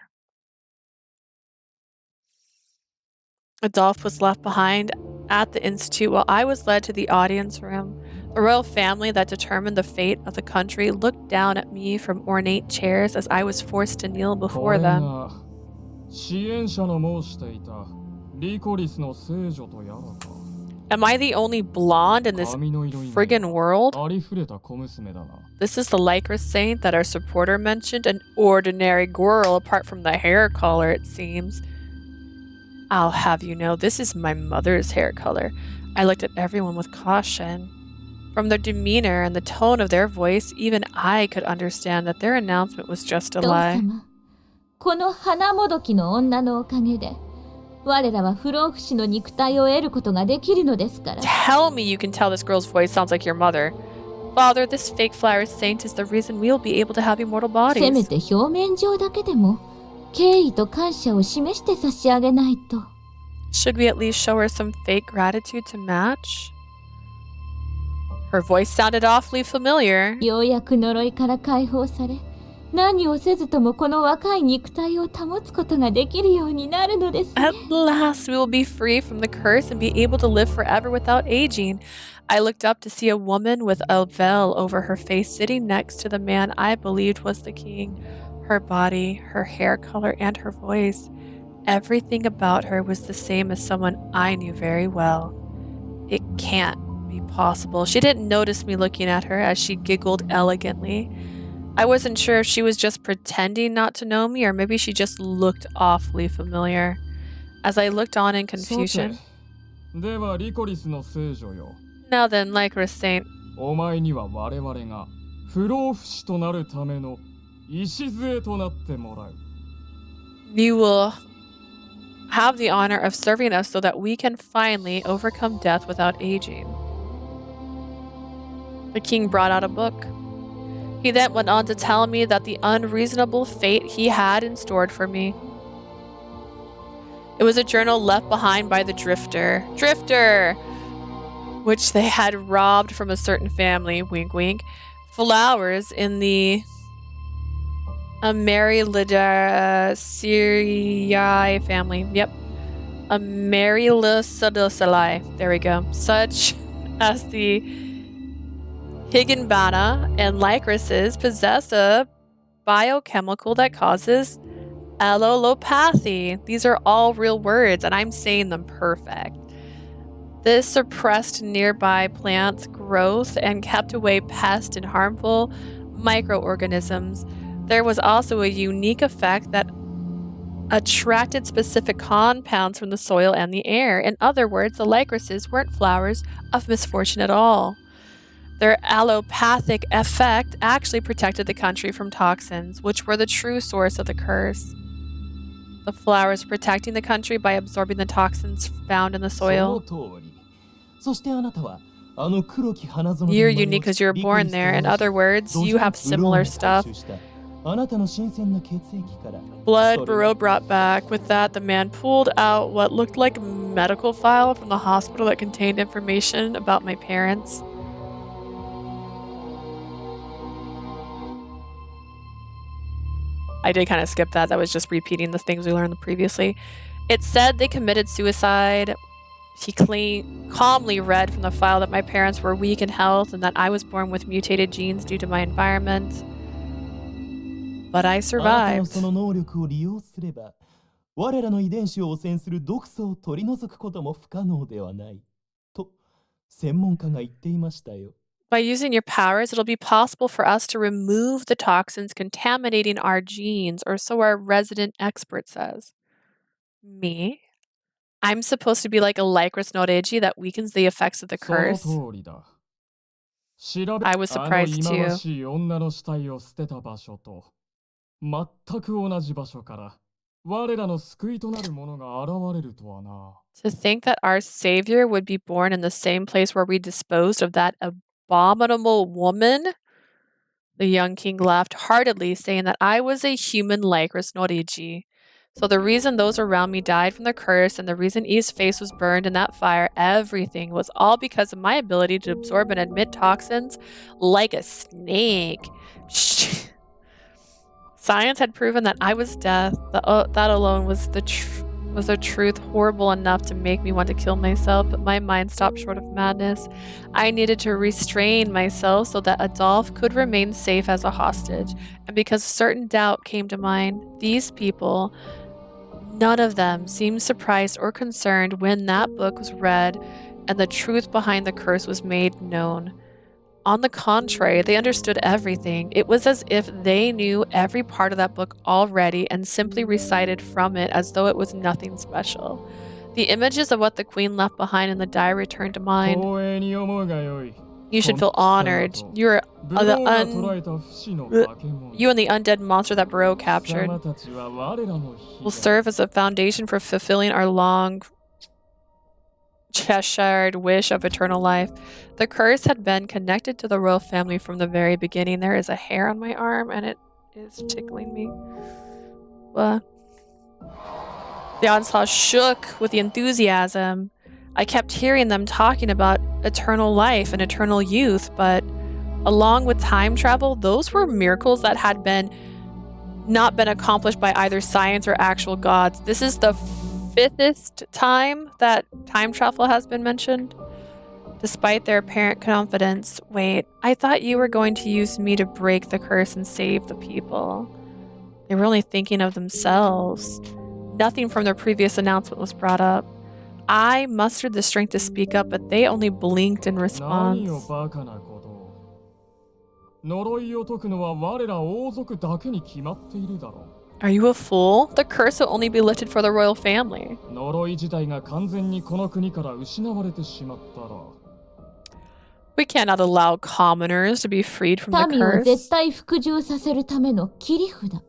Speaker 1: Adolphe was left behind at the institute while I was led to the audience room. The royal family that determined the fate of the country looked down at me from ornate chairs as I was forced to kneel before them. Am I the only blonde in this friggin' world? This is the Lycra saint that our supporter mentioned, an ordinary girl apart from the hair color, it seems. I'll have you know, this is my mother's hair color. I looked at everyone with caution. From their demeanor and the tone of their voice, even I could understand that their announcement was just a lie.
Speaker 2: この花もどきの女のおかげで、我らは不老不死の肉体を得ることができるのですから。
Speaker 1: Tell me you can tell this girl's voice sounds like your mother. Father, this fake flower saint is the reason we'll be able to have immortal bodies.
Speaker 2: せめて表面上だけでも敬意と感謝を示して差し上げないと。
Speaker 1: Should we at least show her some fake gratitude to match? Her voice sounded awfully familiar.
Speaker 2: ようやく呪いから解放され、何をせずともこの若い肉体を保つことができるようになるのですね。
Speaker 1: At last we will be free from the curse and be able to live forever without aging. I looked up to see a woman with a veil over her face sitting next to the man I believed was the king. Her body, her hair color, and her voice. Everything about her was the same as someone I knew very well. It can't be possible. She didn't notice me looking at her as she giggled elegantly. I wasn't sure if she was just pretending not to know me or maybe she just looked awfully familiar. As I looked on in confusion. Now then, Lycra saint,
Speaker 5: お前には我々が不老不死となるための礎となってもらう。
Speaker 1: You will have the honor of serving us so that we can finally overcome death without aging. The king brought out a book. He then went on to tell me that the unreasonable fate he had in store for me. It was a journal left behind by the Drifter, which they had robbed from a certain family, wink wink, flowers in the Amaryllidaceae family. Yep. Amaryllidaceae. There we go. Such as the Higginbana and lycraces possess a biochemical that causes allelopathy. These are all real words, and I'm saying them perfect. This suppressed nearby plants' growth and kept away pests and harmful microorganisms. There was also a unique effect that attracted specific compounds from the soil and the air. In other words, the lycraces weren't flowers of misfortune at all. Their allopathic effect actually protected the country from toxins, which were the true source of the curse. The flowers protecting the country by absorbing the toxins found in the soil. You're unique because you were born there. In other words, you have similar stuff. Blood Barreau brought back. With that, the man pulled out what looked like a medical file from the hospital that contained information about my parents. I did kind of skip that. That was just repeating the things we learned previously. It said they committed suicide. He calmly read from the file that my parents were weak in health and that I was born with mutated genes due to my environment. But I survived. By using your powers, it'll be possible for us to remove the toxins contaminating our genes, or so our resident expert says. Me? I'm supposed to be like a Lycris Noreji that weakens the effects of the curse? I was surprised too. To think that our savior would be born in the same place where we disposed of that abominable woman? The young king laughed heartily, saying that I was a human Lycris Noriji. So the reason those around me died from the curse and the reason Eve's face was burned in that fire, everything was all because of my ability to absorb and emit toxins like a snake. Science had proven that I was death. That alone was a truth horrible enough to make me want to kill myself, but my mind stopped short of madness. I needed to restrain myself so that Adolphe could remain safe as a hostage. And because a certain doubt came to mind, these people, none of them seemed surprised or concerned when that book was read and the truth behind the curse was made known. On the contrary, they understood everything. It was as if they knew every part of that book already and simply recited from it as though it was nothing special. The images of what the queen left behind in the diary returned to mind. You should feel honored. You and the undead monster that Barreau captured will serve as a foundation for fulfilling our long Cheshired wish of eternal life. The curse had been connected to the royal family from the very beginning. There is a hair on my arm and it is tickling me. The onslaught shook with the enthusiasm. I kept hearing them talking about eternal life and eternal youth, but along with time travel, those were miracles that had not been accomplished by either science or actual gods. This is the fifth time that time travel has been mentioned. Despite their apparent confidence, wait, I thought you were going to use me to break the curse and save the people. They were only thinking of themselves. Nothing from their previous announcement was brought up. I mustered the strength to speak up, but they only blinked in response. Are you a fool? The curse will only be lifted for the royal family. The
Speaker 5: 呪い自体が完全にこの国から失われてしまったら
Speaker 1: curse will only be lifted for the royal family. 呪い自体が完全にこの国から失われてしまったら
Speaker 5: What?
Speaker 1: 呪い自体が完全にこの国から失われてしまったら
Speaker 5: What?
Speaker 1: 呪い自体が完全にこの国から失われてしまったら
Speaker 5: What?
Speaker 1: We cannot allow commoners to be freed from the
Speaker 2: 民を絶
Speaker 1: curse,
Speaker 2: 対服従させるための切り札。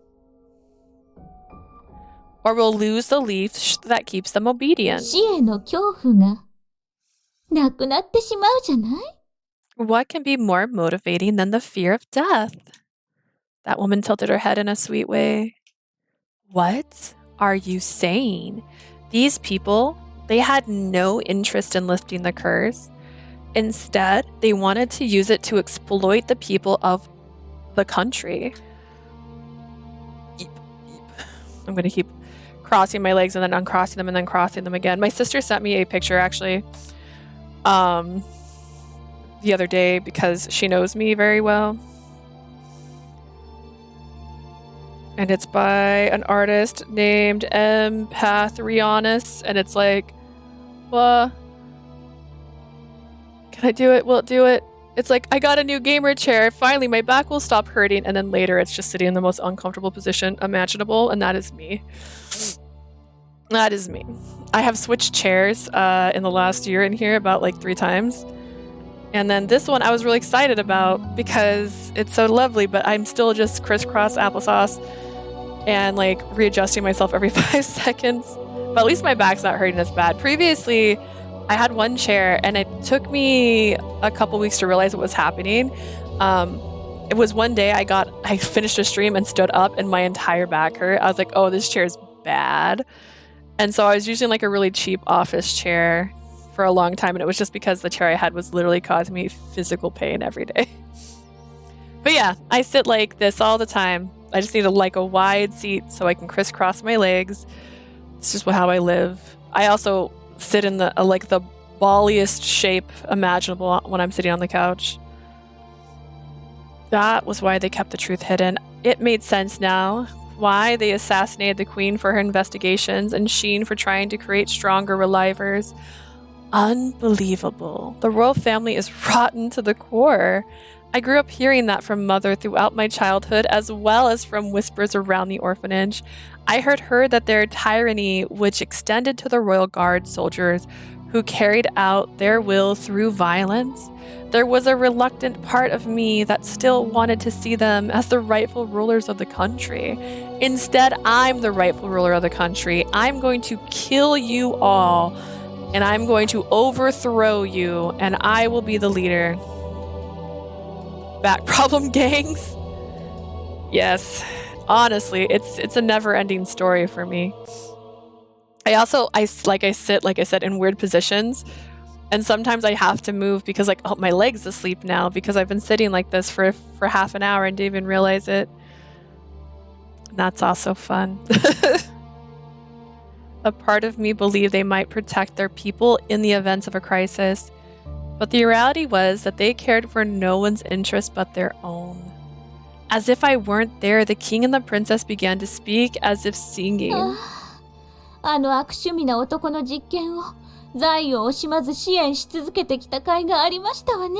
Speaker 1: or we'll lose the leash that keeps them obedient.
Speaker 2: 死への恐怖がなくなってしまうじゃない？
Speaker 1: What can be more motivating than the fear of death? That woman tilted her head in a sweet way. What are you saying? These people, they had no interest in lifting the curse. Instead, they wanted to use it to exploit the people of the country. I'm going to keep crossing my legs and then uncrossing them and then crossing them again. My sister sent me a picture actually the other day because she knows me very well. And it's by an artist named Empathrianis, and it's like, can I do it? Will it do it? It's like, I got a new gamer chair. Finally, my back will stop hurting. And then later, it's just sitting in the most uncomfortable position imaginable, and that is me. That is me. I have switched chairs in the last year in here about like 3 times. And then this one I was really excited about because it's so lovely, but I'm still just crisscross applesauce and like readjusting myself every 5 seconds. But at least my back's not hurting as bad. Previously, I had one chair and it took me a couple weeks to realize what was happening. It was one day I finished a stream and stood up and my entire back hurt. I was like, oh, this chair is bad. And so I was using like a really cheap office chair for a long time, and it was just because the chair I had was literally causing me physical pain every day. But yeah, I sit like this all the time. I just need a wide seat so I can crisscross my legs. It's just how I live. I also sit in the the balliest shape imaginable when I'm sitting on the couch. That was why they kept the truth hidden. It made sense now. Why they assassinated the queen for her investigations and Sheen for trying to create stronger relievers. Unbelievable. The royal family is rotten to the core. I grew up hearing that from Mother throughout my childhood, as well as from whispers around the orphanage. I heard that their tyranny, which extended to the royal guard soldiers who carried out their will through violence. There was a reluctant part of me that still wanted to see them as the rightful rulers of the country. Instead, I'm the rightful ruler of the country. I'm going to kill you all, and I'm going to overthrow you, and I will be the leader. Back problem, gangs? Yes. Honestly, it's a never-ending story for me. I sit in weird positions, and sometimes I have to move because my leg's asleep now because I've been sitting like this for half an hour and didn't even realize it. And that's also fun. A part of me believed they might protect their people in the events of a crisis, but the reality was that they cared for no one's interest but their own. As if I weren't there, the king and the princess began to speak as if singing.
Speaker 2: あの悪趣味な男の実験を財を惜しまず支援し続けてきた甲斐がありましたわね。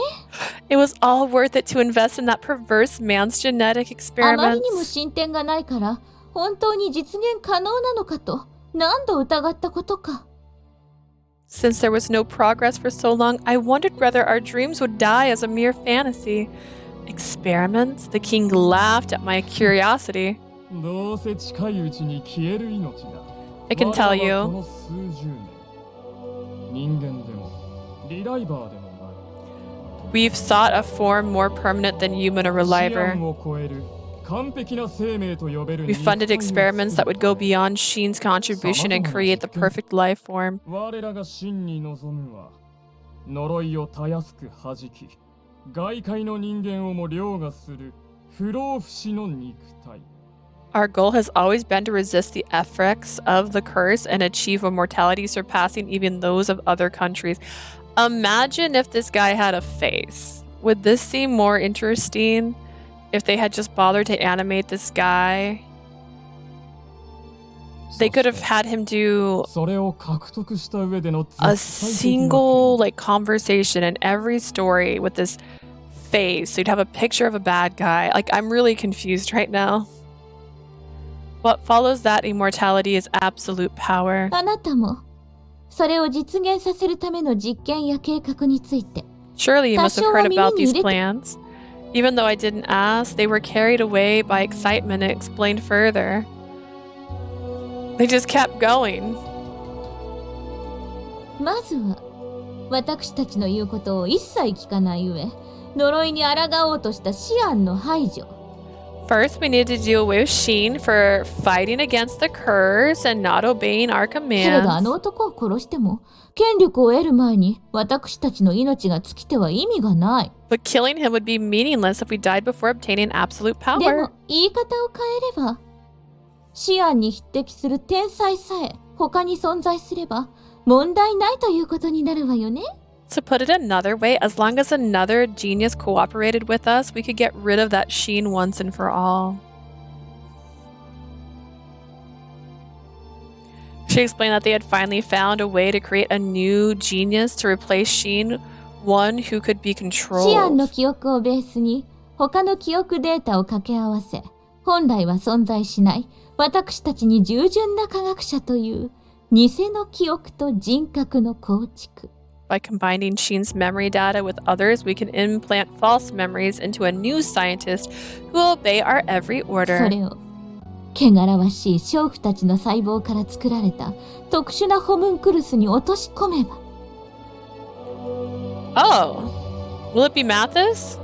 Speaker 1: It was all worth it to invest in that perverse man's genetic
Speaker 2: あまり
Speaker 1: experiments.
Speaker 2: にも進展がないから本当に実現可能なのかと何度疑ったことか。
Speaker 1: Since there was no progress for so long, I wondered whether our dreams would die as a mere fantasy. Experiments? The king laughed at my curiosity.
Speaker 5: どうせ近いうちに消える命だ。
Speaker 1: I can tell
Speaker 5: 我
Speaker 1: you.
Speaker 5: 々はこの数十年、人間でもリライバーでもない。
Speaker 1: We've sought a form more permanent than human, a
Speaker 5: 思
Speaker 1: reliver.
Speaker 5: 案を超える完璧な生命と呼べる
Speaker 1: We funded experiments that would go beyond Sheen's contribution and create the perfect life form.
Speaker 5: 我らが真に望むは呪いをたやすく弾き、外界の人間をも凌駕する不老不死の肉体。
Speaker 1: Our goal has always been to resist the effects of the curse and achieve a mortality surpassing even those of other countries. Imagine if this guy had a face. Would this seem more interesting if they had just bothered to animate this guy? They could have had him do
Speaker 5: それを獲得した上での
Speaker 1: a
Speaker 5: 絶対的な
Speaker 1: single conversation in every story with this face. So you'd have a picture of a bad guy. I'm really confused right now. What follows that immortality is absolute power.
Speaker 2: あなたもそれを実現させるための実験や計画について
Speaker 1: Surely you must have
Speaker 2: 多少は
Speaker 1: heard
Speaker 2: 耳
Speaker 1: about
Speaker 2: に
Speaker 1: these
Speaker 2: 入れて
Speaker 1: plans. Even though I didn't ask, they were carried away by excitement and explained further. They just kept going.
Speaker 2: まずは私たちの言うことを一切聞かない上、呪いに抗おうとしたシアンの排除。
Speaker 1: First, we need to do away with Sheen for fighting against the curse and not obeying our
Speaker 2: けれどあ
Speaker 1: commands.
Speaker 2: の男を殺しても権力を得る前に私たちの命が尽きては意味がない。
Speaker 1: But killing him would be meaningless if we died before obtaining absolute
Speaker 2: で
Speaker 1: power.
Speaker 2: も言い方を変えれば、シアンに匹敵する天才さえ他に存在すれば問題ないということになるわよね。
Speaker 1: To put it another way, as long as another genius cooperated with us, we could get rid of that Sheen once and for all. She explained that they had finally found a way to create a new genius to replace Sheen, one who could be
Speaker 2: シアン
Speaker 1: controlled.
Speaker 2: の記憶をベースに他の記憶データを掛け合わせ、本来は存在しない私たちに従順な科学者という偽の記憶と人格の構築。
Speaker 1: By combining Sheen's memory data with others, we can implant false memories into a new scientist who will obey our every
Speaker 2: そ
Speaker 1: order.
Speaker 2: れを汚らわしい娼婦たちの細胞から作られた特殊なホムンクルスに落とし込めば。
Speaker 1: Oh, will it be Mathis?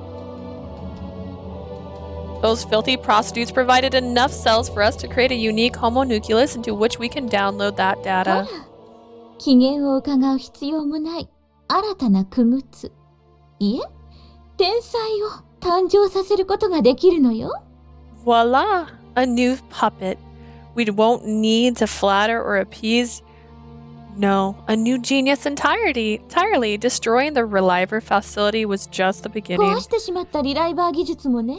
Speaker 1: Those filthy prostitutes provided enough cells for us to create a unique homonucleus into which we can download that
Speaker 2: ほら
Speaker 1: data.
Speaker 2: 機嫌を伺う必要もない新たな傀儡。いえ、天才を誕生させることができるのよ。
Speaker 1: Voila, a new puppet. We won't need to flatter or appease. No, a new genius entirely. Destroying the Reliver facility was just the beginning.
Speaker 2: 壊してしまったリライバー技術もね、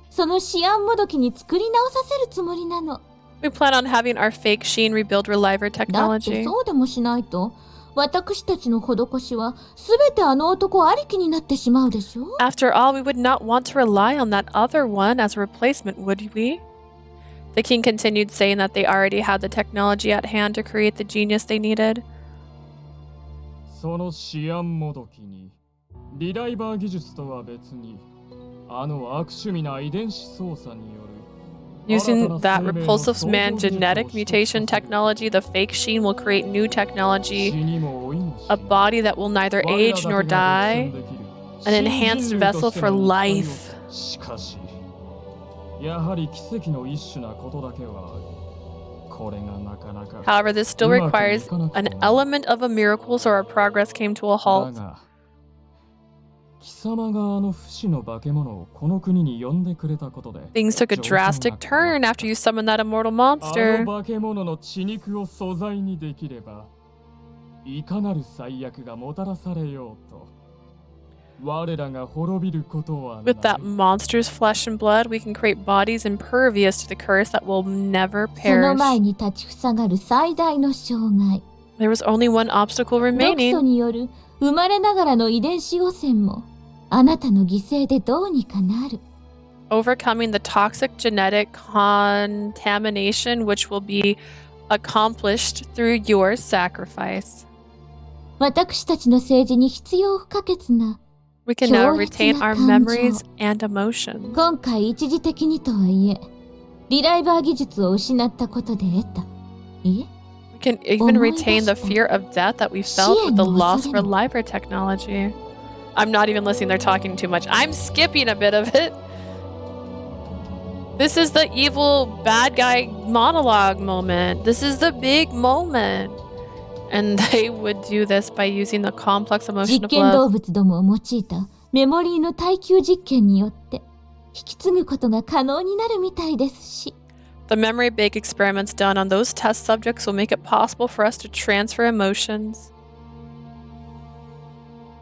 Speaker 2: そのシアンもどきに作り直させるつもりなの。
Speaker 1: We plan on having our fake Sheen rebuild Reliver
Speaker 2: だって
Speaker 1: technology.
Speaker 2: そうでもしないと、私たちの施しはすべてあの男ありきになってしまうでしょ。
Speaker 1: After all, we would not want to rely on that other one as a replacement, would we? The king continued, saying that they already had the technology at hand to create the genius they needed.
Speaker 5: そのシアンもどきにリライバー技術とは別にあの悪趣味な遺伝子操作による
Speaker 1: Using that repulsive man genetic mutation technology, the fake Sheen will create new technology, a body that will neither age nor die, an enhanced vessel for life.
Speaker 5: しかしやはり奇跡の一種なことだけはある。これがなかなか
Speaker 1: However, this still requires an element of a miracle, so our progress came to a
Speaker 5: だ
Speaker 1: halt.
Speaker 5: が貴様があの不死の化け物をこの国に呼んでくれたことで
Speaker 1: Things took a drastic turn after you summoned that immortal
Speaker 5: あ
Speaker 1: monster.
Speaker 5: の化け物の血肉を素材にできればいかなる最悪がもたらされようと我らが滅びることはない
Speaker 1: With that monster's flesh and blood, we can create bodies impervious to the curse that will never
Speaker 2: その
Speaker 1: perish.
Speaker 2: 前に立ちふさがる最大の障害。
Speaker 1: There was only one obstacle
Speaker 2: 毒素
Speaker 1: remaining.
Speaker 2: による生まれながらの遺伝子汚染もあなたの犠牲でどうにかなる。
Speaker 1: Overcoming the toxic genetic contamination, which will be accomplished through your sacrifice.
Speaker 2: 私たちの政治に必要不可欠な
Speaker 1: We can now retain our memories and emotions.
Speaker 2: 今回一時的にとはいえリライバー技術を失ったことで得た。いえ
Speaker 1: We can even retain the fear of death that we felt with the lost Reliver technology. I'm not even listening, they're talking too much. I'm skipping a bit of it. This is the evil bad guy monologue moment. This is the big moment. And they would do this by using the complex emotion
Speaker 2: 実
Speaker 1: of
Speaker 2: 験動
Speaker 1: love.
Speaker 2: 物どもを用いたメモリーの耐久実験によって引き継ぐことが可能になるみたいですし。
Speaker 1: The memory bake experiments done on those test subjects will make it possible for us to transfer emotions.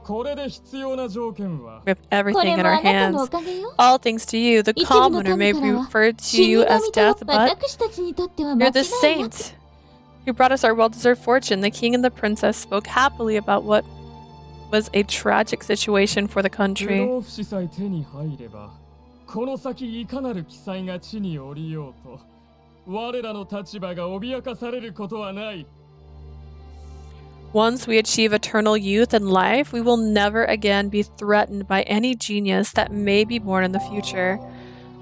Speaker 5: これで必要な条件は
Speaker 1: We have
Speaker 2: こ
Speaker 1: everything
Speaker 2: れ
Speaker 1: in
Speaker 2: も
Speaker 1: our
Speaker 2: あなたのお
Speaker 1: hands.
Speaker 2: かげよ。
Speaker 1: All thanks to you. The
Speaker 2: 一部の
Speaker 1: commoner may
Speaker 2: 民
Speaker 1: be
Speaker 2: からは
Speaker 1: referred to
Speaker 2: 死
Speaker 1: you
Speaker 2: 神
Speaker 1: as
Speaker 2: と
Speaker 1: death, but
Speaker 2: 私たちにとっては間違
Speaker 1: you're the
Speaker 2: いなく
Speaker 1: saint who brought us our well-deserved fortune. The king and the princess spoke happily about what was a tragic situation for the
Speaker 5: 不
Speaker 1: country.
Speaker 5: 老不死さえ手に入ればこの先いかなる記載が地に降りようと我らの立場が脅かされることはない。
Speaker 1: Once we achieve eternal youth and life, we will never again be threatened by any genius that may be born in the future.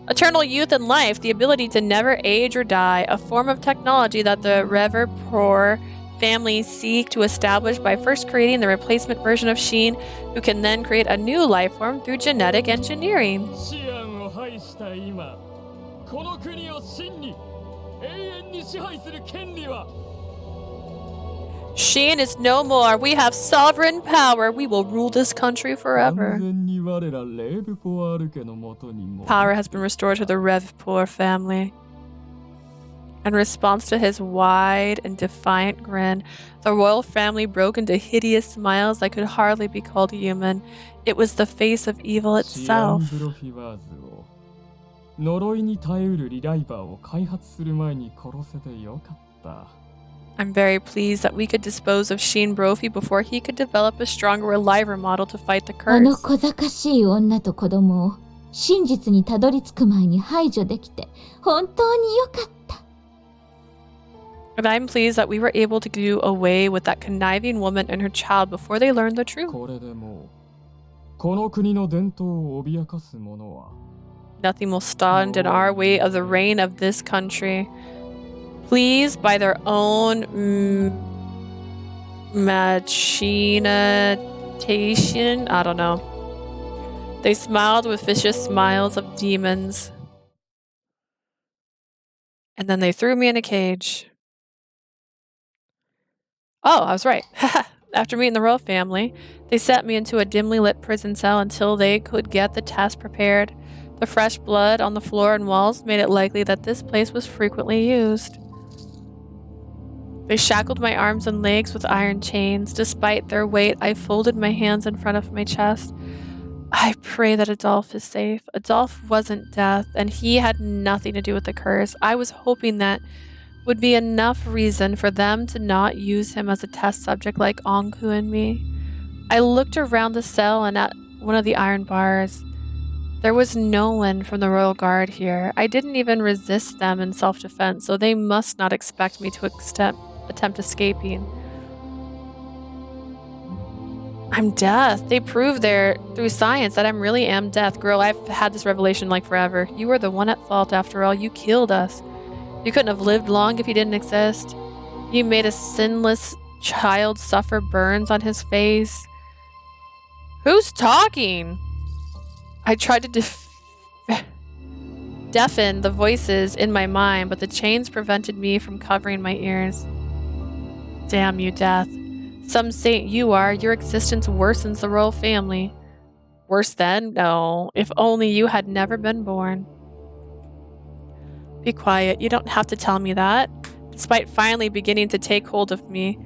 Speaker 1: Eternal youth and life, the ability to never age or die, a form of technology that the Reverpor family seek to establish by first creating the replacement version of Sheen, who can then create a new life form through genetic engineering. Sheen is no more. We have sovereign power. We will rule this country forever. Power has been restored to the Revpor family. In response to his wide and defiant grin, the royal family broke into hideous smiles that could hardly be called human. It was the face of evil itself. I'm very pleased that we could dispose of Sheen Brophy before he could develop a stronger reliver model to fight the
Speaker 2: あの
Speaker 1: curse.
Speaker 2: 小賢しい女と子供を真実にたどり着く前に排除できて本当に良かった。
Speaker 1: And I'm pleased that we were able to do away with that conniving woman and her child before they learned the truth. Nothing will stand in our way of the reign of this country. Pleased by their own machination, I don't know. They smiled with vicious smiles of demons. And then they threw me in a cage. Oh, I was right. After meeting the royal family, they set me into a dimly lit prison cell until they could get the test prepared. The fresh blood on the floor and walls made it likely that this place was frequently used. They shackled my arms and legs with iron chains. Despite their weight, I folded my hands in front of my chest. I pray that Adolphe is safe. Adolphe wasn't death, and he had nothing to do with the curse. I was hoping that would be enough reason for them to not use him as a test subject like Ankou and me. I looked around the cell and at one of the iron bars. There was no one from the royal guard here. I didn't even resist them in self-defense, so they must not expect me to attempt escaping. I'm death. They proved through science that I really am death. Girl, I've had this revelation like forever. You were the one at fault after all. You killed us. You couldn't have lived long if you didn't exist. You made a sinless child suffer burns on his face. Who's talking? I tried to deafen the voices in my mind, but the chains prevented me from covering my ears. Damn you, Death. Some saint you are, your existence worsens the royal family. Worse than? No. If only you had never been born. Be quiet. You don't have to tell me that. Despite finally beginning to take hold of me.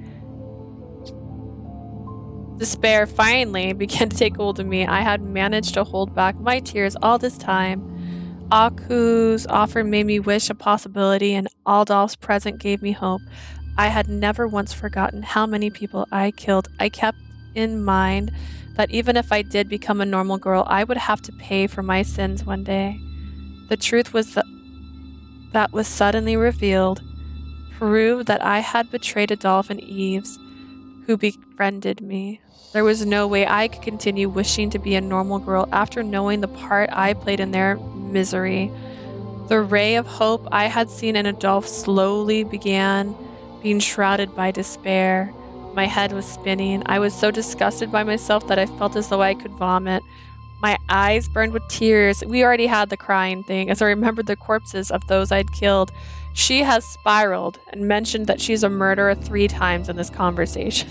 Speaker 1: Despair finally began to take hold of me. I had managed to hold back my tears all this time. Ankou's offer made me wish a possibility, and Adolphe's present gave me hope. I had never once forgotten how many people I killed. I kept in mind that even if I did become a normal girl, I would have to pay for my sins one day. The truth was that was suddenly revealed proved that I had betrayed Adolphe and Yves, who befriended me. There was no way I could continue wishing to be a normal girl after knowing the part I played in their misery. The ray of hope I had seen in Adolphe slowly began being shrouded by despair. My head was spinning. I was so disgusted by myself that I felt as though I could vomit. My eyes burned with tears. We already had the crying thing as I remembered the corpses of those I'd killed. She has spiraled and mentioned that she's a murderer 3 times in this conversation.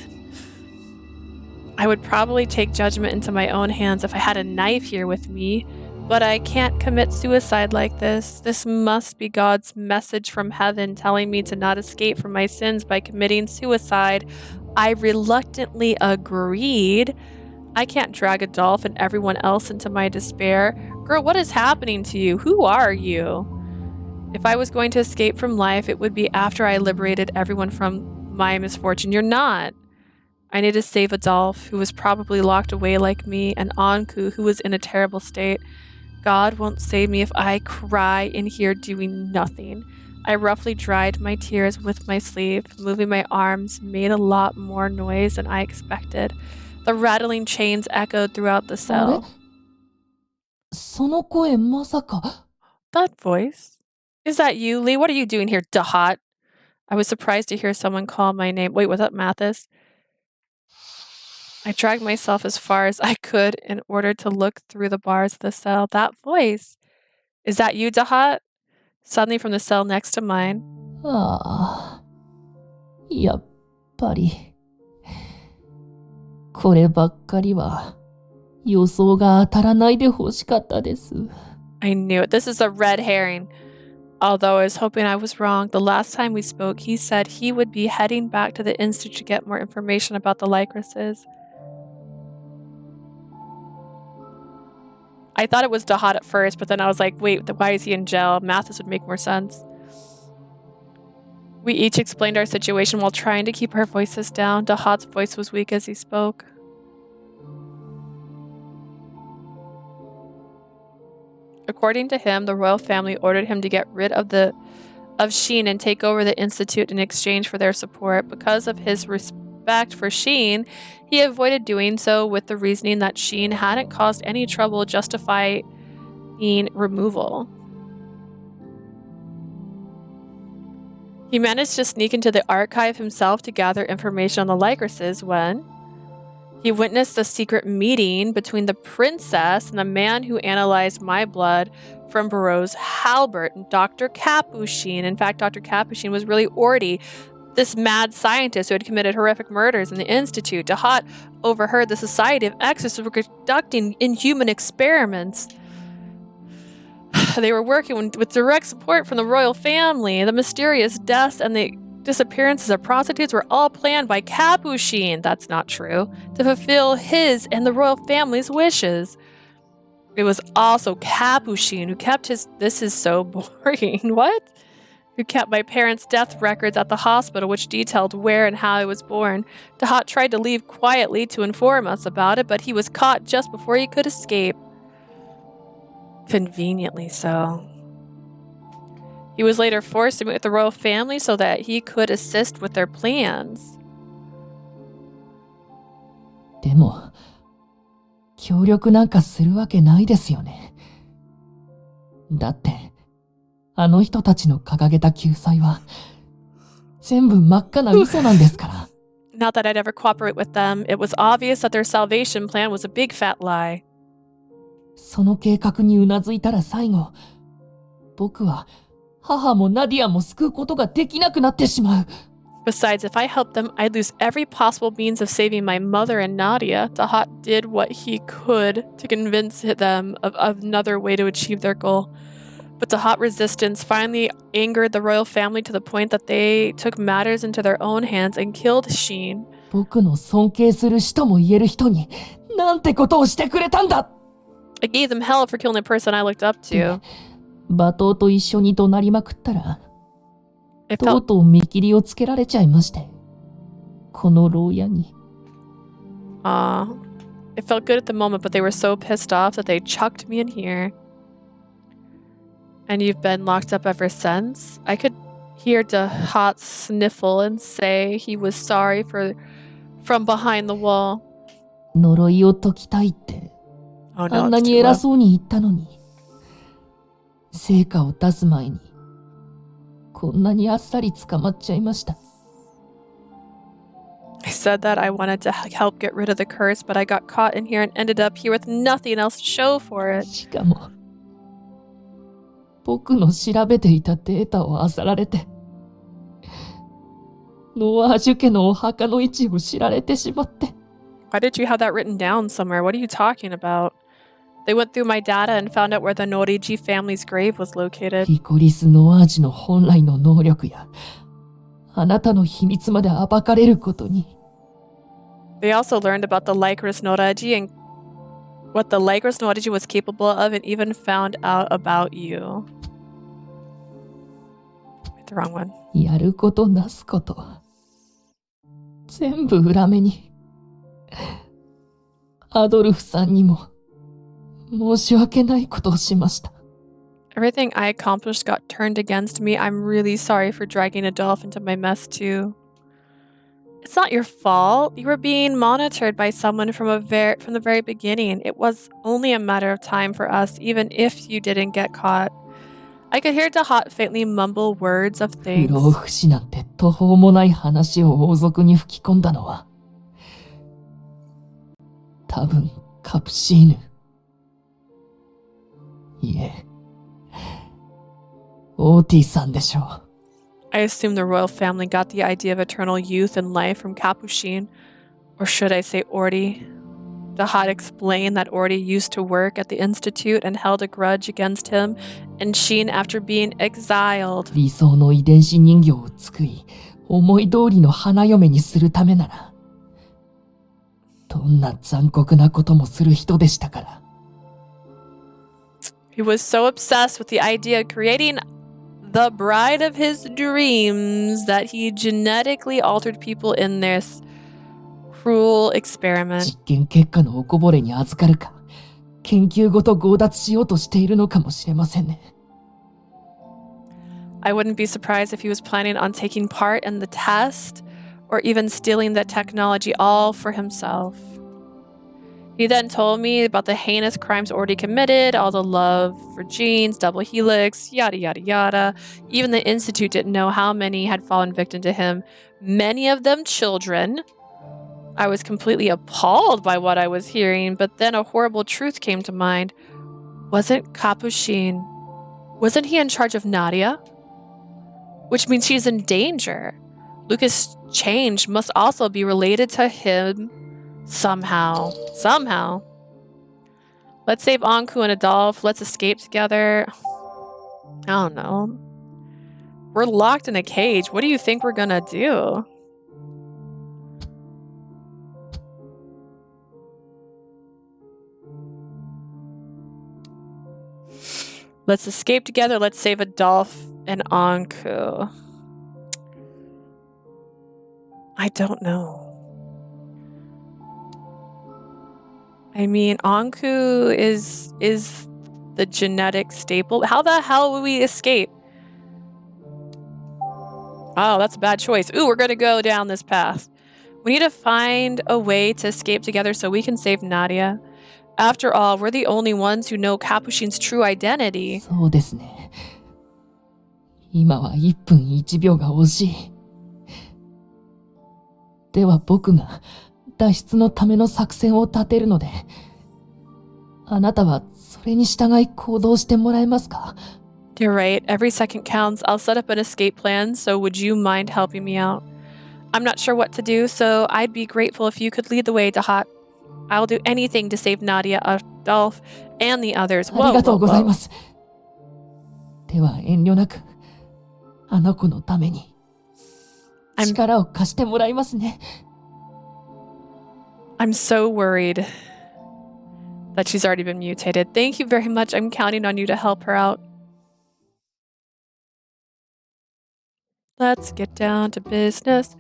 Speaker 1: I would probably take judgment into my own hands if I had a knife here with me, but I can't commit suicide like this. This must be God's message from heaven telling me to not escape from my sins by committing suicide. I reluctantly agreed. I can't drag Adolphe and everyone else into my despair. Girl, what is happening to you? Who are you? If I was going to escape from life, it would be after I liberated everyone from my misfortune. You're not. I need to save Adolphe, who was probably locked away like me, and Ankou, who was in a terrible state. God won't save me if I cry in here doing nothing. I roughly dried my tears with my sleeve. Moving my arms made a lot more noise than I expected. The rattling chains echoed throughout the
Speaker 9: あれ
Speaker 1: cell.
Speaker 9: その声まさか。
Speaker 1: That voice? Is that you, Lee? What are you doing here, Dahat? I was surprised to hear someone call my name. Wait, was that Mathis? I dragged myself as far as I could in order to look through the bars of the cell. That voice. Is that you, Dahat? Suddenly from the cell next to mine.
Speaker 9: ああ、やっぱり。こればっかりは予想が当たらないでほしかったです。
Speaker 1: I knew it. This is a red herring. Although I was hoping I was wrong, the last time we spoke, he said he would be heading back to the Institute to get more information about the Lycrises. I thought it was Dahat at first, but then I was like, wait, why is he in jail? Mathis would make more sense. We each explained our situation while trying to keep our voices down. Dahat's voice was weak as he spoke. According to him, the royal family ordered him to get rid of Sheen and take over the Institute in exchange for their support. Because of his respect for Sheen, he avoided doing so with the reasoning that Sheen hadn't caused any trouble justifying removal. He managed to sneak into the archive himself to gather information on the Lycrises when he witnessed a secret meeting between the princess and the man who analyzed my blood from Barreau's halberd and Dr. Capuchin. In fact, Dr. Capuchin was really Orty, this mad scientist who had committed horrific murders in the Institute. Dahat overheard the Society of Exorcists were conducting inhuman experiments. They were working with direct support from the royal family. The mysterious deaths and the disappearances of prostitutes were all planned by Capuchin, that's not true, to fulfill his and the royal family's wishes. It was also Capuchin who kept his... This is so boring. What? Who kept my parents' death records at the hospital, which detailed where and how I was born. Dahat tried to leave quietly to inform us about it, but he was caught just before he could escape. Conveniently so. He was later forced to meet with the royal family so that he could assist with their plans.
Speaker 9: でも、協力なんかするわけないですよね。だって、あの人たちの掲げた救済は、全部真っ赤な嘘なんですから。
Speaker 1: Not that I'd ever cooperate with them. It was obvious that their salvation plan was a big fat lie.
Speaker 9: その計画にうなずいたら最後、僕は、母もナディアも救うことができなくなってしまう。
Speaker 1: Besides, if I helped them, I'd lose every possible means of saving my mother and Nadia. Dahat did what he could to convince them of another way to achieve their goal. But Dahat's resistance finally angered the royal family to the point that they took matters into their own hands and killed Sheen.
Speaker 9: 僕の尊敬する人も言える人に、なんてことをしてくれたんだ。
Speaker 1: I gave them hell for killing a person I looked up to.
Speaker 9: 罵倒と一緒に怒鳴りまくったら、とうとう見切りをつけられちゃいまして。この牢屋に。
Speaker 1: It felt good at the moment, but they were so pissed off that they chucked me in here. And you've been locked up ever since? I could hear Dahat sniffle and say he was sorry from behind the wall.
Speaker 9: 呪いを解きたいって、
Speaker 1: あ
Speaker 9: んなに偉そうに言ったのに。成果を出す前に、こんなにあっさり捕まっちゃいました。
Speaker 1: I said that I wanted to help get rid of the curse, but I got caught in here and ended up here with nothing else to show for it.
Speaker 9: しかも、僕の調べていたデータを漁られて、ノワージュ家のお墓の位置を知られてしまって。
Speaker 1: Why did you have that written down somewhere? What are you talking about? They went through my data and found out where the Norigi family's grave was located.
Speaker 9: リコリス・ノワージュの本来の能力や、あなたの秘密まで暴かれることに。
Speaker 1: They also learned about the Lycris Norigi and what the Lycris Norigi was capable of and even found out about you. The wrong one.
Speaker 9: やることなすこと。全部裏目に。アドルフさんにも。申し訳ないことをしました。
Speaker 1: Everything I accomplished got turned against me. I'm really sorry for dragging Adolphe into my mess too. It's not your fault. You were being monitored by someone from the very beginning. It was only a matter of time for us, even if you didn't get caught. I could hear Dahat faintly mumble words of
Speaker 9: 不
Speaker 1: thanks.
Speaker 9: 老不死なんて途方もない話を王族に吹き込んだのは多分カプシーヌ。いえ、オーティさんでしょう。
Speaker 1: I assume the royal family got the idea of eternal youth and life from Capuchin, or should I say Ordi. Dahat explained that Ordi used to work at the Institute and held a grudge against him and Sheen after being exiled.
Speaker 9: 理想の遺伝子人形を作り、思い通りの花嫁にするためなら、どんな残酷なこともする人でしたから。
Speaker 1: He was so obsessed with the idea of creating the bride of his dreams that he genetically altered people in this cruel experiment.
Speaker 9: 実験結果のおこぼれに預かるか、研究ごと強奪しようとしているのかもしれませんね。
Speaker 1: I wouldn't be surprised if he was planning on taking part in the test or even stealing the technology all for himself. He then told me about the heinous crimes already committed, all the love for genes, double helix, yada yada yada. Even the Institute didn't know how many had fallen victim to him, many of them children. I was completely appalled by what I was hearing, but then a horrible truth came to mind. Wasn't Capuchin he in charge of Nadia? Which means she's in danger. Lucas' change must also be related to him somehow. Let's save Ankou and Adolphe. Let's escape together. I don't know. We're locked in a cage. What do you think we're gonna do? Let's escape together. Let's save Adolphe and Ankou. I don't know. I mean, Ankou is the genetic staple. How the hell will we escape? Oh, that's a bad choice. Ooh, we're gonna go down this path. We need to find a way to escape together so we can save Nadia. After all, we're the only ones who know Capuchin's true identity.
Speaker 9: そうですね。今は1分1秒が惜しい。では僕が脱出のための作戦を立てるので、あなたはそれに従い行動してもらえますか?
Speaker 1: You're right. Every second counts. I'll set up an escape plan, so would you mind helping me out? I'm not sure what to do, so I'd be grateful if you could lead the way, Dahat. I'll do anything to save Nadia, Adolphe, and the others.
Speaker 9: ありがとうございます。では遠慮なく、あの子のために力を貸してもらいますね。
Speaker 1: I'm so worried that she's already been mutated. Thank you very much. I'm counting on you to help her out. Let's get down to business.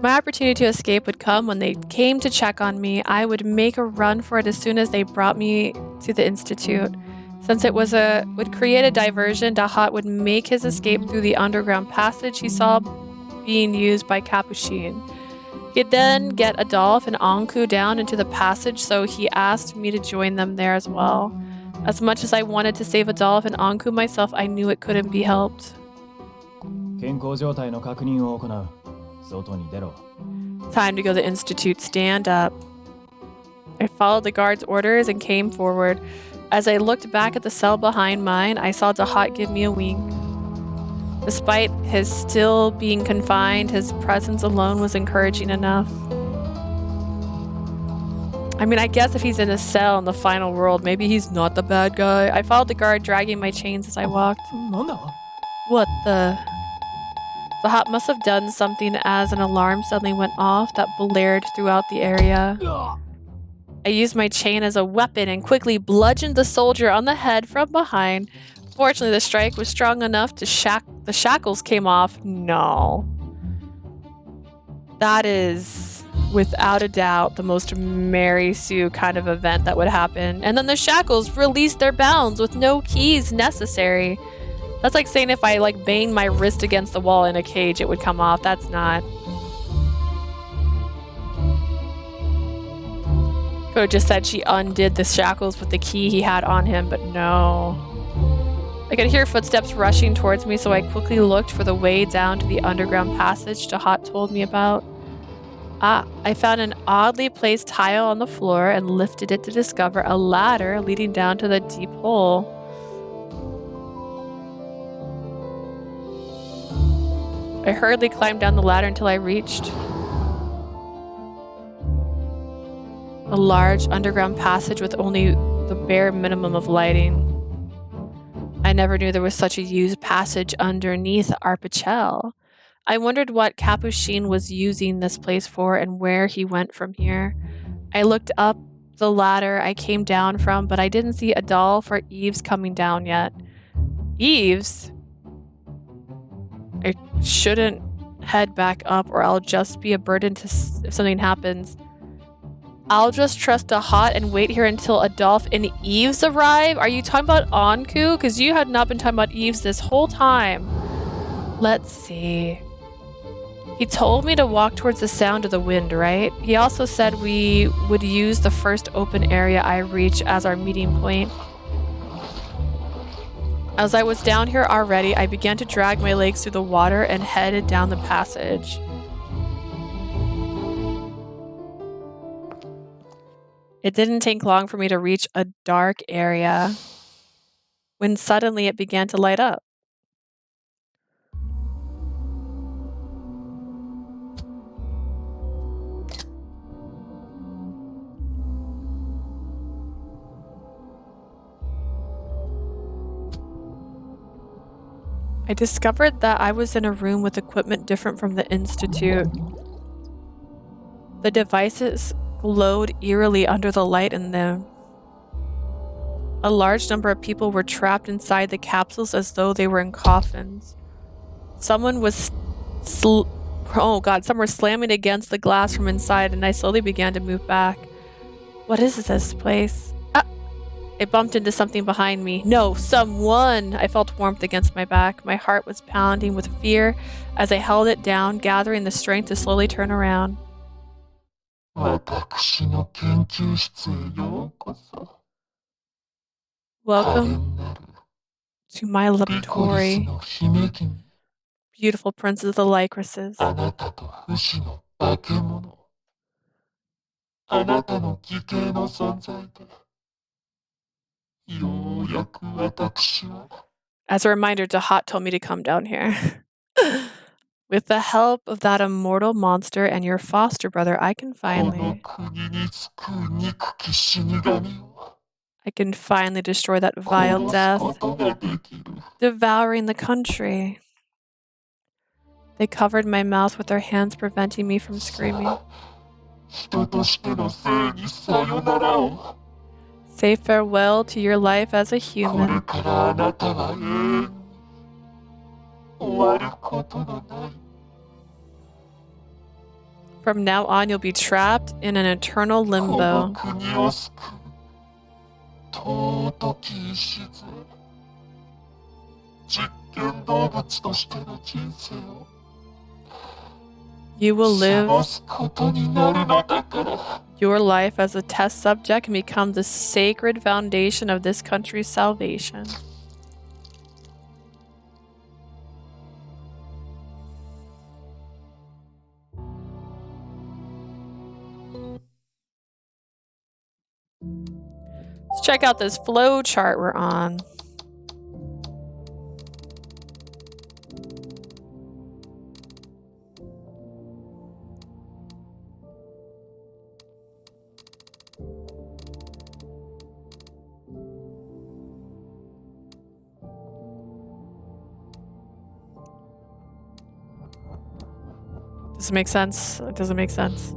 Speaker 1: My opportunity to escape would come when they came to check on me. I would make a run for it as soon as they brought me to the Institute. Since it would create a diversion, Dahat would make his escape through the underground passage he saw being used by Capuchin. He'd then get Adolphe and Ankou down into the passage, so he asked me to join them there as well. As much as I wanted to save Adolphe and Ankou myself, I knew it couldn't be helped.
Speaker 5: 健康状態の確認を行う。外に出ろ。
Speaker 1: Time to go to the Institute. Stand up. I followed the guard's orders and came forward. As I looked back at the cell behind mine, I saw Dahat give me a wink. Despite his still being confined, his presence alone was encouraging enough. I mean, I guess if he's in a cell in the final world, maybe he's not the bad guy. I followed the guard dragging my chains as I walked. What the... Dahat must have done something as an alarm suddenly went off that blared throughout the area. I used my chain as a weapon and quickly bludgeoned the soldier on the head from behind. Fortunately, the strike was strong enough to the shackles came off. No. That is without a doubt, the most Mary Sue kind of event that would happen. And then the shackles released their bounds with no keys necessary. That's like saying if I like banged my wrist against the wall in a cage, it would come off. That's not. Could just said she undid the shackles with the key he had on him, but no. I could hear footsteps rushing towards me, so I quickly looked for the way down to the underground passage Tahat told me about. I found an oddly placed tile on the floor and lifted it to discover a ladder leading down to the deep hole. I hurriedly climbed down the ladder until I reached a large underground passage with only the bare minimum of lighting. I never knew there was such a used passage underneath Arpachel. I wondered what Capuchin was using this place for and where he went from here. I looked up the ladder I came down from, but I didn't see Adolphe or Yves coming down yet. Yves? I shouldn't head back up or I'll just be a burden to if something happens. I'll just trust Tahat and wait here until Adolphe and Yves arrive? Are you talking about Ankou? Because you had not been talking about Yves this whole time. Let's see. He told me to walk towards the sound of the wind, right? He also said we would use the first open area I reach as our meeting point. As I was down here already, I began to drag my legs through the water and headed down the passage. It didn't take long for me to reach a dark area when suddenly it began to light up. I discovered that I was in a room with equipment different from the Institute. The devices glowed eerily under the light in them. A large number of people were trapped inside the capsules as though they were in coffins. Some were slamming against the glass from inside, and I slowly began to move back. What is this place? I bumped into something behind me. No, someone! I felt warmth against my back. My heart was pounding with fear as I held it down, gathering the strength to slowly turn around. Welcome to my laboratory, beautiful princes of the Lycraces. As a reminder, Tahat told me to come down here. With the help of that immortal monster and your foster brother, I can finally destroy that vile death, devouring the country. They covered my mouth with their hands, preventing me from screaming. Say farewell to your life as a human. From now on, you'll be trapped in an eternal limbo. You will live your life as a test subject and become the sacred foundation of this country's salvation. Let's check out this flow chart we're on. Does it make sense? It doesn't make sense.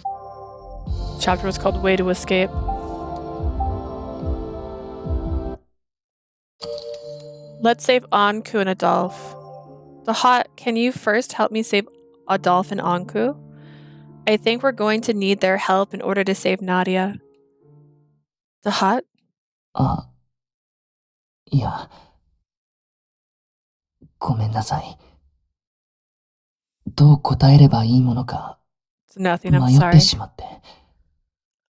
Speaker 1: The chapter was called Way to Escape. Let's save Ankou and Adolphe. Tahat, can you first help me save Adolphe and Ankou? I think we're going to need their help in order to save Nadia. The hut?
Speaker 9: あ、いや、ごめんなさい。どう答えればいいものか
Speaker 1: It's nothing, I'm
Speaker 9: 迷って
Speaker 1: sorry.
Speaker 9: しまって。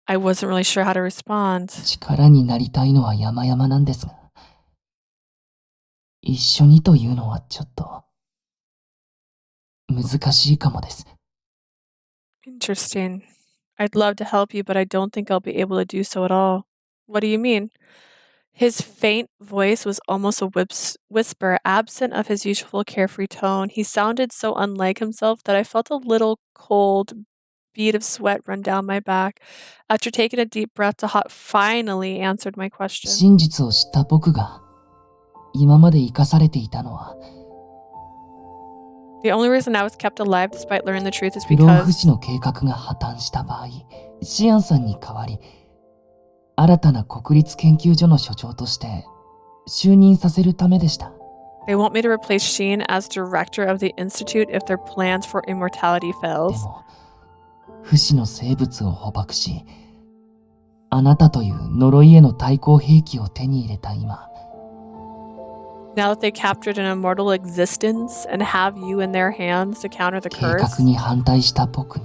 Speaker 1: I wasn't really sure how to respond.
Speaker 9: 力になりたいのは山々なんですが、一緒にというのはちょっと難しいかもです。
Speaker 1: Interesting. I'd love to help you, but I don't think I'll be able to do so at all. What do you mean? His faint voice was almost a whisper, absent of his usual carefree tone. He sounded so unlike himself that I felt a little cold bead of sweat run down my back. After taking a deep breath, Tahat finally answered my question.
Speaker 9: 真実を知った僕が今まで生かされていたのは、
Speaker 1: The only reason I was kept alive despite learning the truth is
Speaker 9: 不老不
Speaker 1: because
Speaker 9: 死の計画が破綻した場合、シアンさんに代わり、新たな国立研究所の所長として就任させるためでした。
Speaker 1: they want me to replace Sheen as director of the institute if their plans for immortality
Speaker 9: で
Speaker 1: fails.
Speaker 9: も、不死の生物を捕獲し、あなたという呪いへの対抗兵器を手に入れた今、
Speaker 1: Now that they captured an immortal existence and have you in their hands to counter the
Speaker 9: 計
Speaker 1: curse,
Speaker 9: 画に反対した僕に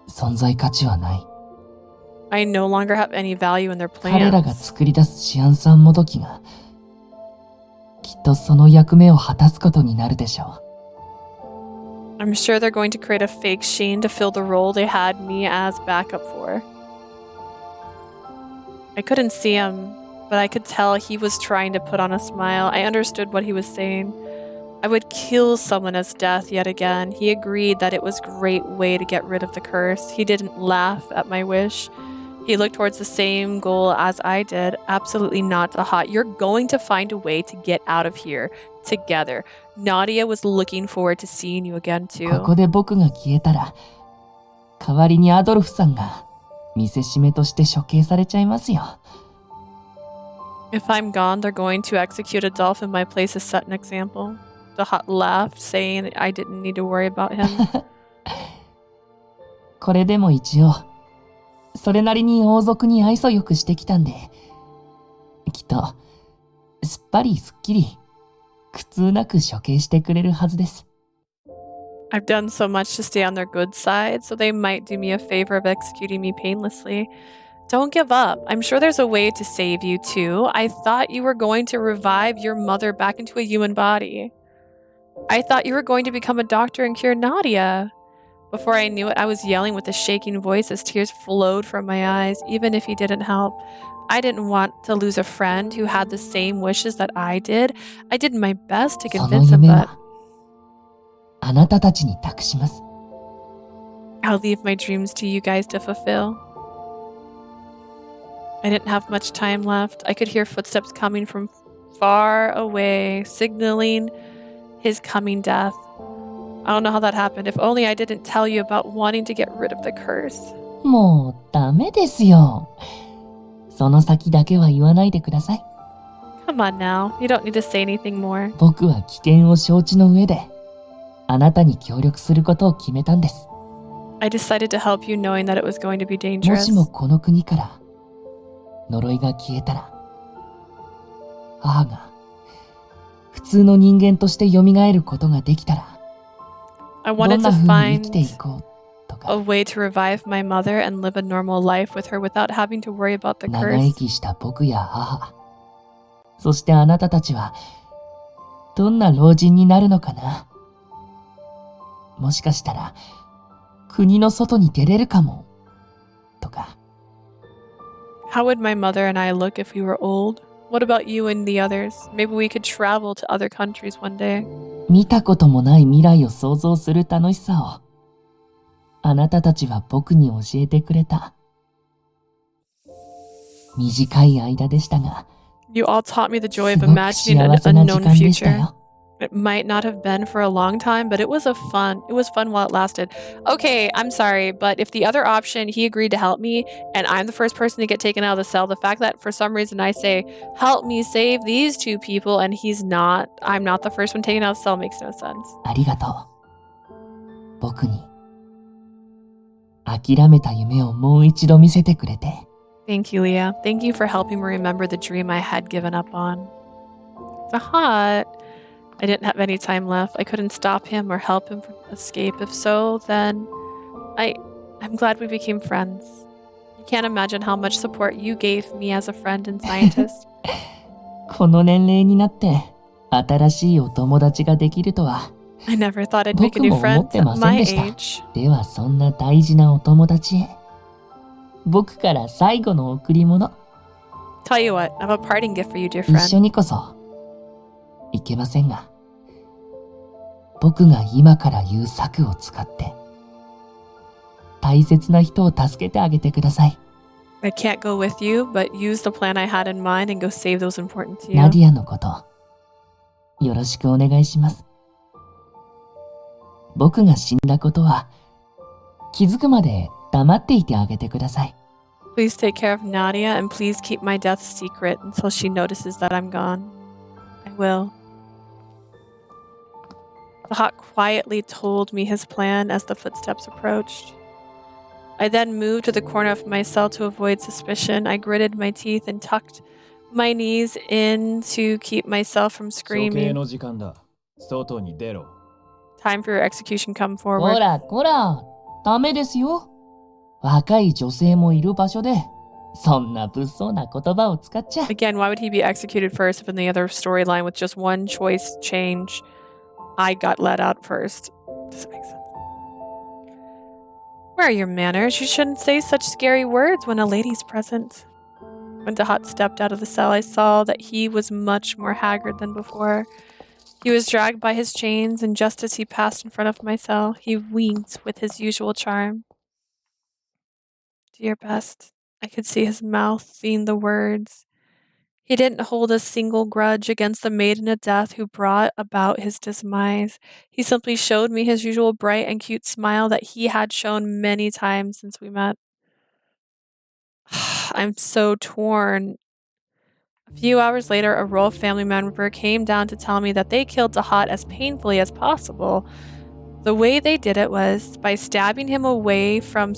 Speaker 9: 存在価値はない。
Speaker 1: I no longer have any value in their
Speaker 9: 彼らが
Speaker 1: plans.
Speaker 9: 作り出すシアン酸もどきがきっとその役目を果たすことになるでしょう。
Speaker 1: I'm sure they're going to create a fake Sheen to fill the role they had me as backup for. I couldn't see him, but I could tell he was trying to put on a smile. I understood what he was saying. I would kill someone as death yet again. He agreed that it was a great way to get rid of the curse. He didn't laugh at my wish. He looked towards the same goal as I did. Absolutely not, Tahat. You're going to find a way to get out of here together. Nadia was looking forward to seeing you again
Speaker 9: ここ
Speaker 1: too.
Speaker 9: で僕が消えたら、代わりにアドルフさんが見せしめとして処刑されちゃいますよ。
Speaker 1: If I'm gone, they're going to execute Adolphe in my place to set an example. Tahat laughed, saying I didn't need to worry about him.
Speaker 9: これでも一応、それなりに王族に愛想よくしてきたんで、きっと、すっぱりすっきり、苦痛なく処刑してくれるはずです。
Speaker 1: I've done so much to stay on their good side, so they might do me a favor of executing me painlessly. Don't give up. I'm sure there's a way to save you too. I thought you were going to revive your mother back into a human body. I thought you were going to become a doctor and cure Nadia. Before I knew it, I was yelling with a shaking voice as tears flowed from my eyes, even if he didn't help. I didn't want to lose a friend who had the same wishes that I did. I did my best to
Speaker 9: その
Speaker 1: convince him,
Speaker 9: 夢
Speaker 1: but
Speaker 9: は、あなたたちに託します。
Speaker 1: I'll leave my dreams to you guys to fulfill. I didn't have much time left. I could hear footsteps coming from far away, signaling his coming death. I don't know how that happened. If only I didn't tell you about wanting to get rid of the curse.
Speaker 9: もうダメですよ。その先だけは言わないでください。
Speaker 1: Come on now. You don't need to say anything more.
Speaker 9: 僕は危険を承知の上で、あなたに協力することを決めたんです。
Speaker 1: I decided to help you knowing that it was going to be
Speaker 9: も
Speaker 1: dangerous.
Speaker 9: しもこの国から呪いが消えたら、母が普通の人間として蘇ることができたら、
Speaker 1: I
Speaker 9: ど
Speaker 1: wanted
Speaker 9: んな
Speaker 1: to
Speaker 9: 風に生きてい
Speaker 1: find
Speaker 9: こうと
Speaker 1: a
Speaker 9: か、
Speaker 1: way to revive my mother and live a normal life with her without having to worry about the
Speaker 9: 長
Speaker 1: curse.
Speaker 9: 生きした僕や母、そしてあなたたちはどんな老人になるのかな。もしかしたら国の外に出れるかもとか。
Speaker 1: How would my mother and I look if we were old? What about you and the others? Maybe we could travel to other countries one day.
Speaker 9: 見たこともない未来を想像する楽しさをあなたたちは僕に教えてくれた。短い間でしたが、
Speaker 1: You all taught me the joy
Speaker 9: す
Speaker 1: of
Speaker 9: ごく
Speaker 1: imagining
Speaker 9: 幸
Speaker 1: an
Speaker 9: せな時
Speaker 1: unknown
Speaker 9: 間でした
Speaker 1: future.
Speaker 9: よ。
Speaker 1: It might not have been for a long time, but it was fun while it lasted. Okay, I'm sorry, but if the other option, he agreed to help me, and I'm the first person to get taken out of the cell, the fact that for some reason I say, help me save these two people, and I'm not the first one taken out of the cell makes no sense.
Speaker 9: ありがとう。僕に諦めた夢をもう一度見せてくれて。
Speaker 1: Thank you, Leah. Thank you for helping me remember the dream I had given up on. The hot. I didn't have any time left. I couldn't stop him or help him escape. If so, then I'm glad we became friends. You can't imagine how much support you gave me as a friend and scientist.
Speaker 9: この年齢になって新しいお友達ができるとは。
Speaker 1: I never thought I'd make a new friend at my age.
Speaker 9: ではそんな大事なお友達へ。僕から最後の贈り物。
Speaker 1: Tell you what, I have a parting gift for you, dear friend.
Speaker 9: 一緒にこそいけませんが、僕が今から言う策を使って大切な人を助けてあげてください。
Speaker 1: I can't go with you, but use the plan I had in mind and go save those important to you.
Speaker 9: ナディアのことよろしくお願いします。僕が死んだことは気づくまで黙っていてあげてください。
Speaker 1: Please take care of Nadia and please keep my death secret until she notices that I'm gone. I will. The hawk quietly told me his plan as the footsteps approached. I then moved to the corner of my cell to avoid suspicion. I gritted my teeth and tucked my knees in to keep myself from screaming. Time for your execution, come
Speaker 9: こ
Speaker 1: forward.
Speaker 9: らこら、ダメですよ。若い女性もいる場所でそんな物騒な言葉を使っちゃ。
Speaker 1: Again, why would he be executed first if in the other storyline with just one choice change, I got let out first? Doesn't make sense. Where are your manners? You shouldn't say such scary words when a lady's present. When Dahat stepped out of the cell, I saw that he was much more haggard than before. He was dragged by his chains, and just as he passed in front of my cell, he winked with his usual charm. Do your best. I could see his mouth seeing the words. He didn't hold a single grudge against the maiden of death who brought about his demise. He simply showed me his usual bright and cute smile that he had shown many times since we met. I'm so torn. A few hours later, a royal family member came down to tell me that they killed Dahat as painfully as possible. The way they did it was by stabbing him away from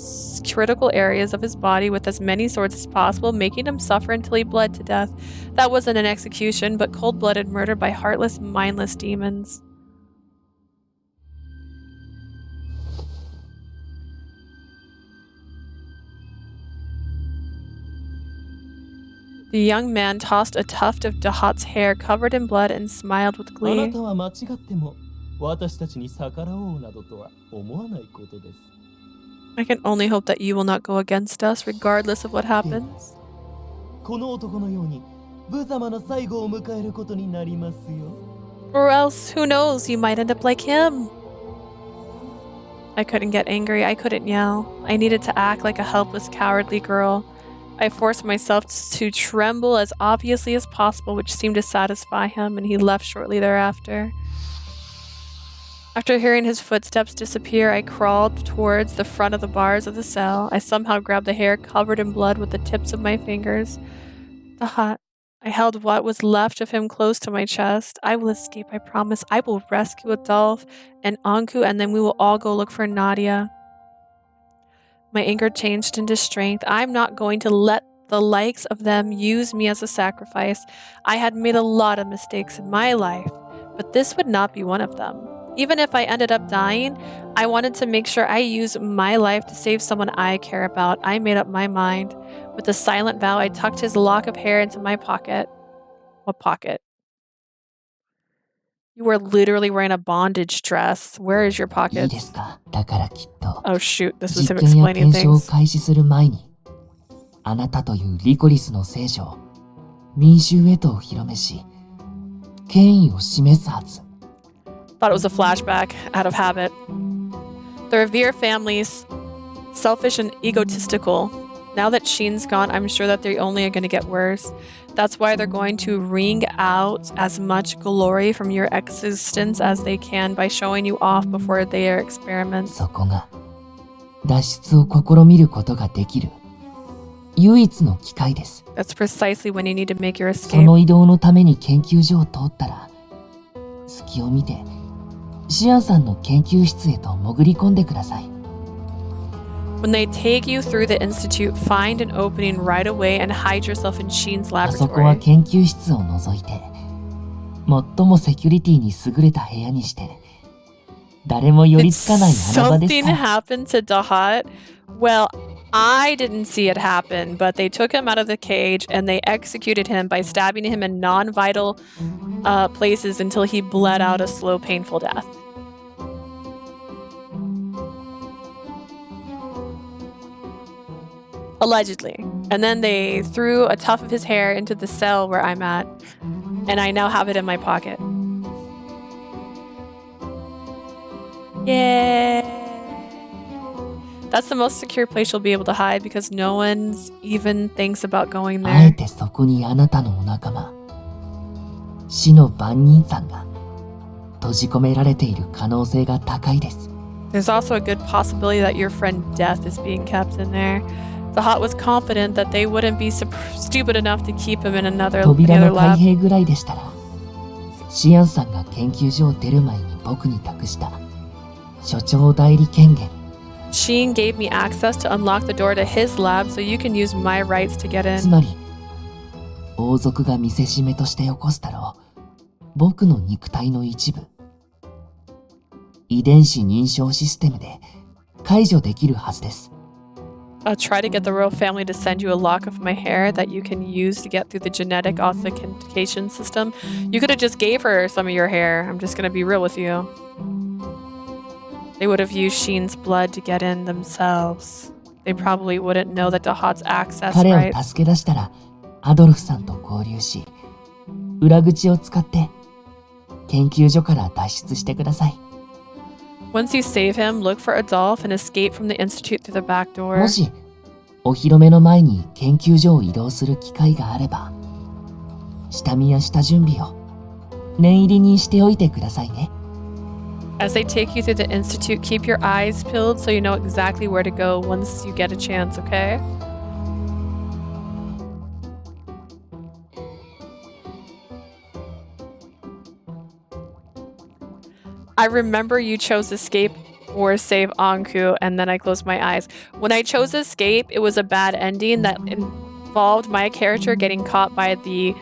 Speaker 1: critical areas of his body with as many swords as possible, making him suffer until he bled to death. That wasn't an execution, but cold-blooded murder by heartless, mindless demons. The young man tossed a tuft of Dahat's hair covered in blood and smiled with glee. I can only hope that you will not go against us, regardless of what happens. Or else, who knows, you might end up like him. I couldn't get angry, I couldn't yell. I needed to act like a helpless, cowardly girl. I forced myself to tremble as obviously as possible, which seemed to satisfy him, and he left shortly thereafter. After hearing his footsteps disappear, I crawled towards the front of the bars of the cell. I somehow grabbed the hair covered in blood with the tips of my fingers. Dahat. I held what was left of him close to my chest. I will escape, I promise. I will rescue Adolphe and Ankou, and then we will all go look for Nadia. My anger changed into strength. I'm not going to let the likes of them use me as a sacrifice. I had made a lot of mistakes in my life, but this would not be one of them. Even if I ended up dying, I wanted to make sure I use my life to save someone I care about. I made up my mind. With a silent vow, I tucked his lock of hair into my pocket. What pocket? You were literally wearing a bondage dress. Where is your pocket? Oh shoot, this was him explaining things.
Speaker 9: あなたというリコリスの聖女を民衆へとお披露目し、権威を示すはず。
Speaker 1: Thought it was a flashback, out of habit. The Revere family's selfish and egotistical. Now that Sheen's gone, I'm sure that they only are going to get worse. That's why they're going to wring out as much glory from your existence as they can by showing you off before their experiments.
Speaker 9: そこが脱出を試みることができる唯一の機会です。
Speaker 1: That's precisely when you need to make your escape.
Speaker 9: その移動のために研究所を通ったら、隙を見てシアンさんの研究室へと潜り込んでください。
Speaker 1: When they take you through the institute, find an opening right away and hide yourself in Sheen's
Speaker 9: あそこは
Speaker 1: laboratory.
Speaker 9: 研究室を除いて最もセキュリティに優れた部屋にして誰も寄
Speaker 1: Did
Speaker 9: りつかない穴場です
Speaker 1: something
Speaker 9: から
Speaker 1: happen to Dahat? Well, I didn't see it happen, but they took him out of the cage and they executed him by stabbing him in non-vital places until he bled out a slow, painful death. Allegedly. And then they threw a tuft of his hair into the cell where I'm at, and I now have it in my pocket. Yay! That's the most secure place you'll be able to hide because no one's even thinks about going
Speaker 9: あえ
Speaker 1: there.
Speaker 9: てそこにあなたのお仲間死の番人さんが閉じ込められている可能性が高いです
Speaker 1: There's also a good possibility that your friend Death is being kept in there. The Hot was confident that they wouldn't be stupid enough to keep him in another
Speaker 9: 扉の開
Speaker 1: lab.
Speaker 9: 閉ぐらいでしたらシアンさんが研究所を出る前に僕に託した所長代理権限
Speaker 1: Sheen gave me access to unlock the door to his lab so you can use my rights to get
Speaker 9: つ
Speaker 1: in.
Speaker 9: まり王族が見せしめとして起こすだろう僕の肉体の一部遺伝子認証システムで解除できるはずです
Speaker 1: I'll try to get the royal family to send you a lock of my hair that you can use to get through the genetic authentication system. You could have just gave her some of your hair. I'm just gonna be real with you. They would have used Sheen's blood to get in themselves. They probably wouldn't know that Dahat's access
Speaker 9: 彼を
Speaker 1: rights.
Speaker 9: 助け出したらアドルフさんと交流し裏口を使って研究所から脱出してください
Speaker 1: Once you save him, look for Adolphe and escape from the institute through the back
Speaker 9: も
Speaker 1: door.
Speaker 9: しお披露目の前に研究所を移動する機会があれば下見や下準備を念入りにしておいてくださいね
Speaker 1: As they take you through the institute, keep your eyes peeled so you know exactly where to go once you get a chance, okay? I remember you chose escape or save Ankou, and then I closed my eyes. When I chose escape, it was a bad ending that involved my character getting caught by the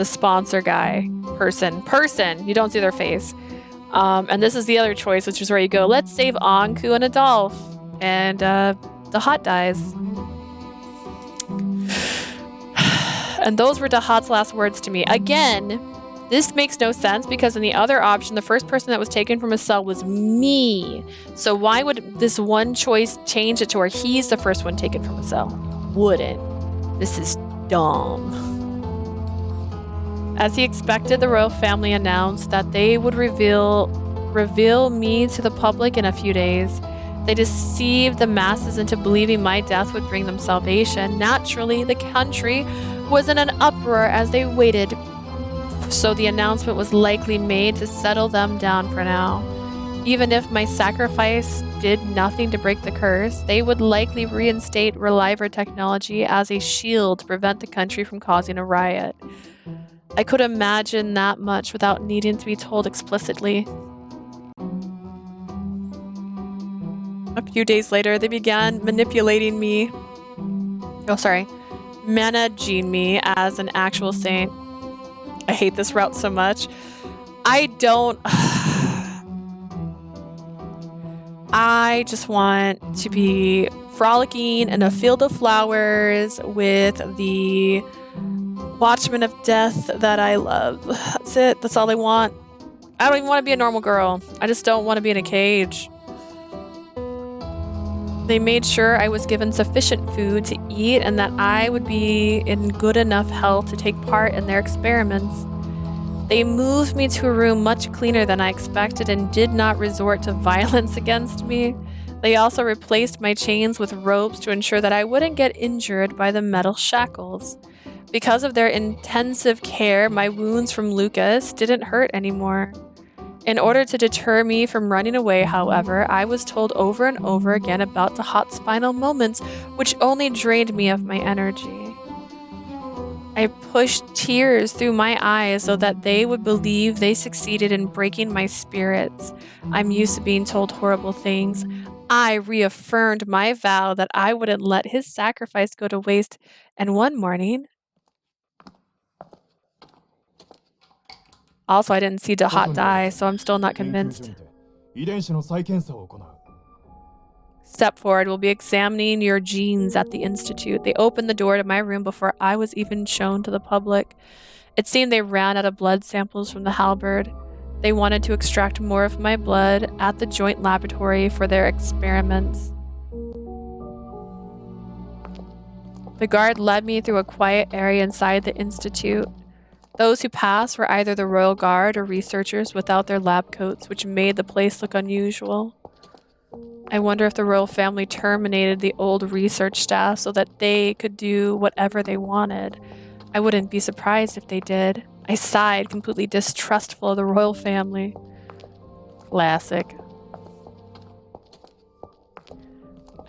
Speaker 1: sponsor guy person. You don't see their face. And this is the other choice, which is where you go, let's save Ankou and Adolphe. And the Hot dies. And those were Dahat's last words to me. Again, this makes no sense because in the other option, the first person that was taken from a cell was me. So why would this one choice change it to where he's the first one taken from a cell? Wouldn't. This is dumb. As he expected, the royal family announced that they would reveal me to the public in a few days. They deceived the masses into believing my death would bring them salvation. Naturally, the country was in an uproar as they waited, so the announcement was likely made to settle them down for now. Even if my sacrifice did nothing to break the curse, they would likely reinstate Reliver technology as a shield to prevent the country from causing a riot. I could imagine that much without needing to be told explicitly. A few days later, they began manipulating me. Managing me as an actual saint. I hate this route so much. I just want to be frolicking in a field of flowers with the Watchman of Death that I love. That's it. That's all I want. I don't even want to be a normal girl. I just don't want to be in a cage. They made sure I was given sufficient food to eat and that I would be in good enough health to take part in their experiments. They moved me to a room much cleaner than I expected and did not resort to violence against me. They also replaced my chains with ropes to ensure that I wouldn't get injured by the metal shackles. Because of their intensive care, my wounds from Lucas didn't hurt anymore. In order to deter me from running away, however, I was told over and over again about the Hot's final moments, which only drained me of my energy. I pushed tears through my eyes so that they would believe they succeeded in breaking my spirits. I'm used to being told horrible things. I reaffirmed my vow that I wouldn't let his sacrifice go to waste, and one morning... Also, I didn't see Dahat die, so I'm still not convinced. Step forward. We'll be examining your genes at the Institute. They opened the door to my room before I was even shown to the public. It seemed they ran out of blood samples from the halberd. They wanted to extract more of my blood at the joint laboratory for their experiments. The guard led me through a quiet area inside the Institute. Those who passed were either the Royal Guard or researchers without their lab coats, which made the place look unusual. I wonder if the royal family terminated the old research staff so that they could do whatever they wanted. I wouldn't be surprised if they did. I sighed, completely distrustful of the royal family. Classic.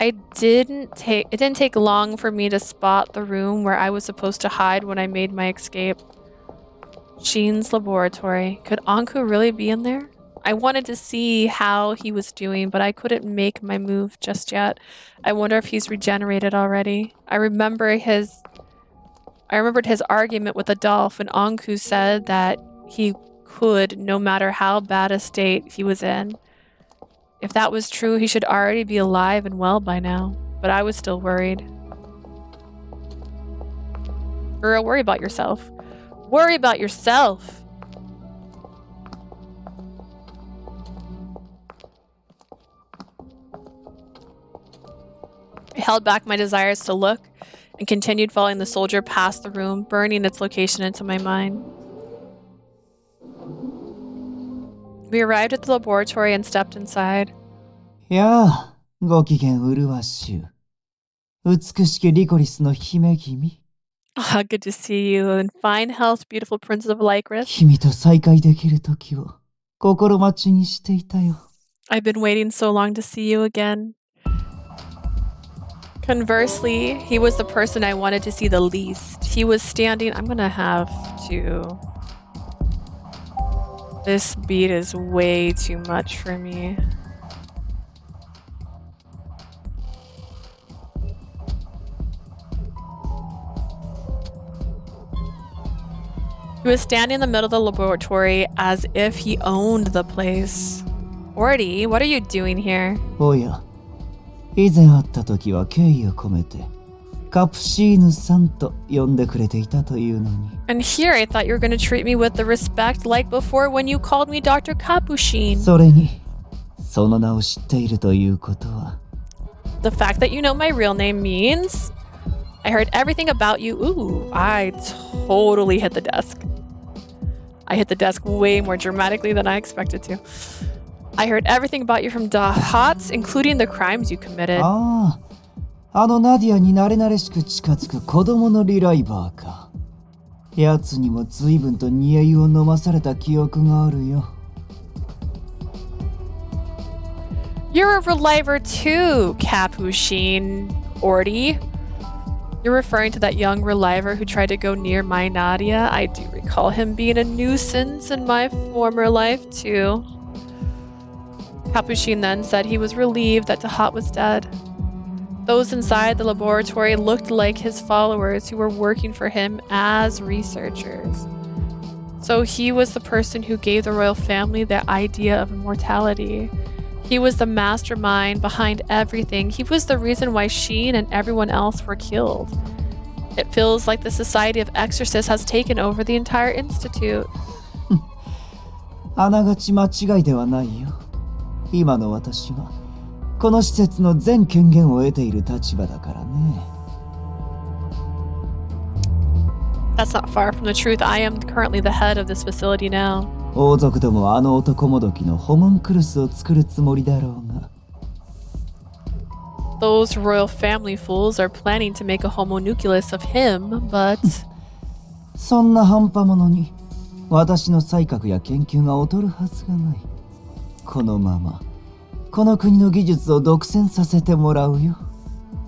Speaker 1: It didn't take long for me to spot the room where I was supposed to hide when I made my escape. Sheen's laboratory. Could Ankou really be in there? I wanted to see how he was doing, but I couldn't make my move just yet. I wonder if he's regenerated already. I remembered his argument with Adolphe when Ankou said that he could, no matter how bad a state he was in. If that was true, he should already be alive and well by now. But I was still worried. Girl, worry about yourself. Worry about yourself. I held back my desires to look and continued following the soldier past the room, burning its location into my mind. We arrived at the laboratory and stepped inside.
Speaker 4: やあ、ご機嫌うるわしゅう。美しきリコリスの姫君。
Speaker 1: Ah, good to see you. In fine health, beautiful princess of Lycris.
Speaker 4: 君と再会できる時を心待ちにしていたよ。
Speaker 1: I've been waiting so long to see you again. Conversely, he was the person I wanted to see the least. He was standing... I'm gonna have to... This beat is way too much for me. He was standing in the middle of the laboratory as if he owned the place. Ordy, what are you doing here?
Speaker 4: おや、以前会った時は敬意を込めてカプシーヌさんと呼んでくれていたというのに。
Speaker 1: And here I thought you were going to treat me with the respect like before when you called me Dr. Capuchin.
Speaker 4: それに、その名を知っているということは。
Speaker 1: The fact that you know my real name means I heard everything about you. Ooh, I totally hit the desk. I hit the desk way more dramatically than I expected to. I heard everything about you from Dahat, including the crimes you committed.
Speaker 4: ああ、ナディアに慣れ慣れしく近づく子供のリライバーか。奴にも随分と煮え湯を飲まされた記憶があるよ。
Speaker 1: You're a reliver too, Capuchin, Ordy. You're referring to that young reliver who tried to go near my Nadia? I do recall him being a nuisance in my former life too. Capuchin then said he was relieved that Dahat was dead. Those inside the laboratory looked like his followers who were working for him as researchers. So he was the person who gave the royal family the idea of immortality. He was the mastermind behind everything. He was the reason why Sheen and everyone else were killed. It feels like the Society of Exorcists has taken over the entire institute.
Speaker 4: あながち間違いではないよ。今の私はこの施設の全権限を得ている立場だからね。
Speaker 1: That's not far from the truth. I am currently the head of this facility now.
Speaker 4: 王族どもはあの男もどきのホモンクルスを作るつもりだろうが。
Speaker 1: Those royal family fools are planning to make a homunculus of him, but...
Speaker 4: そんな半端者に私の才覚や研究が劣るはずがない。このままこの国の技術を独占させてもらうよ。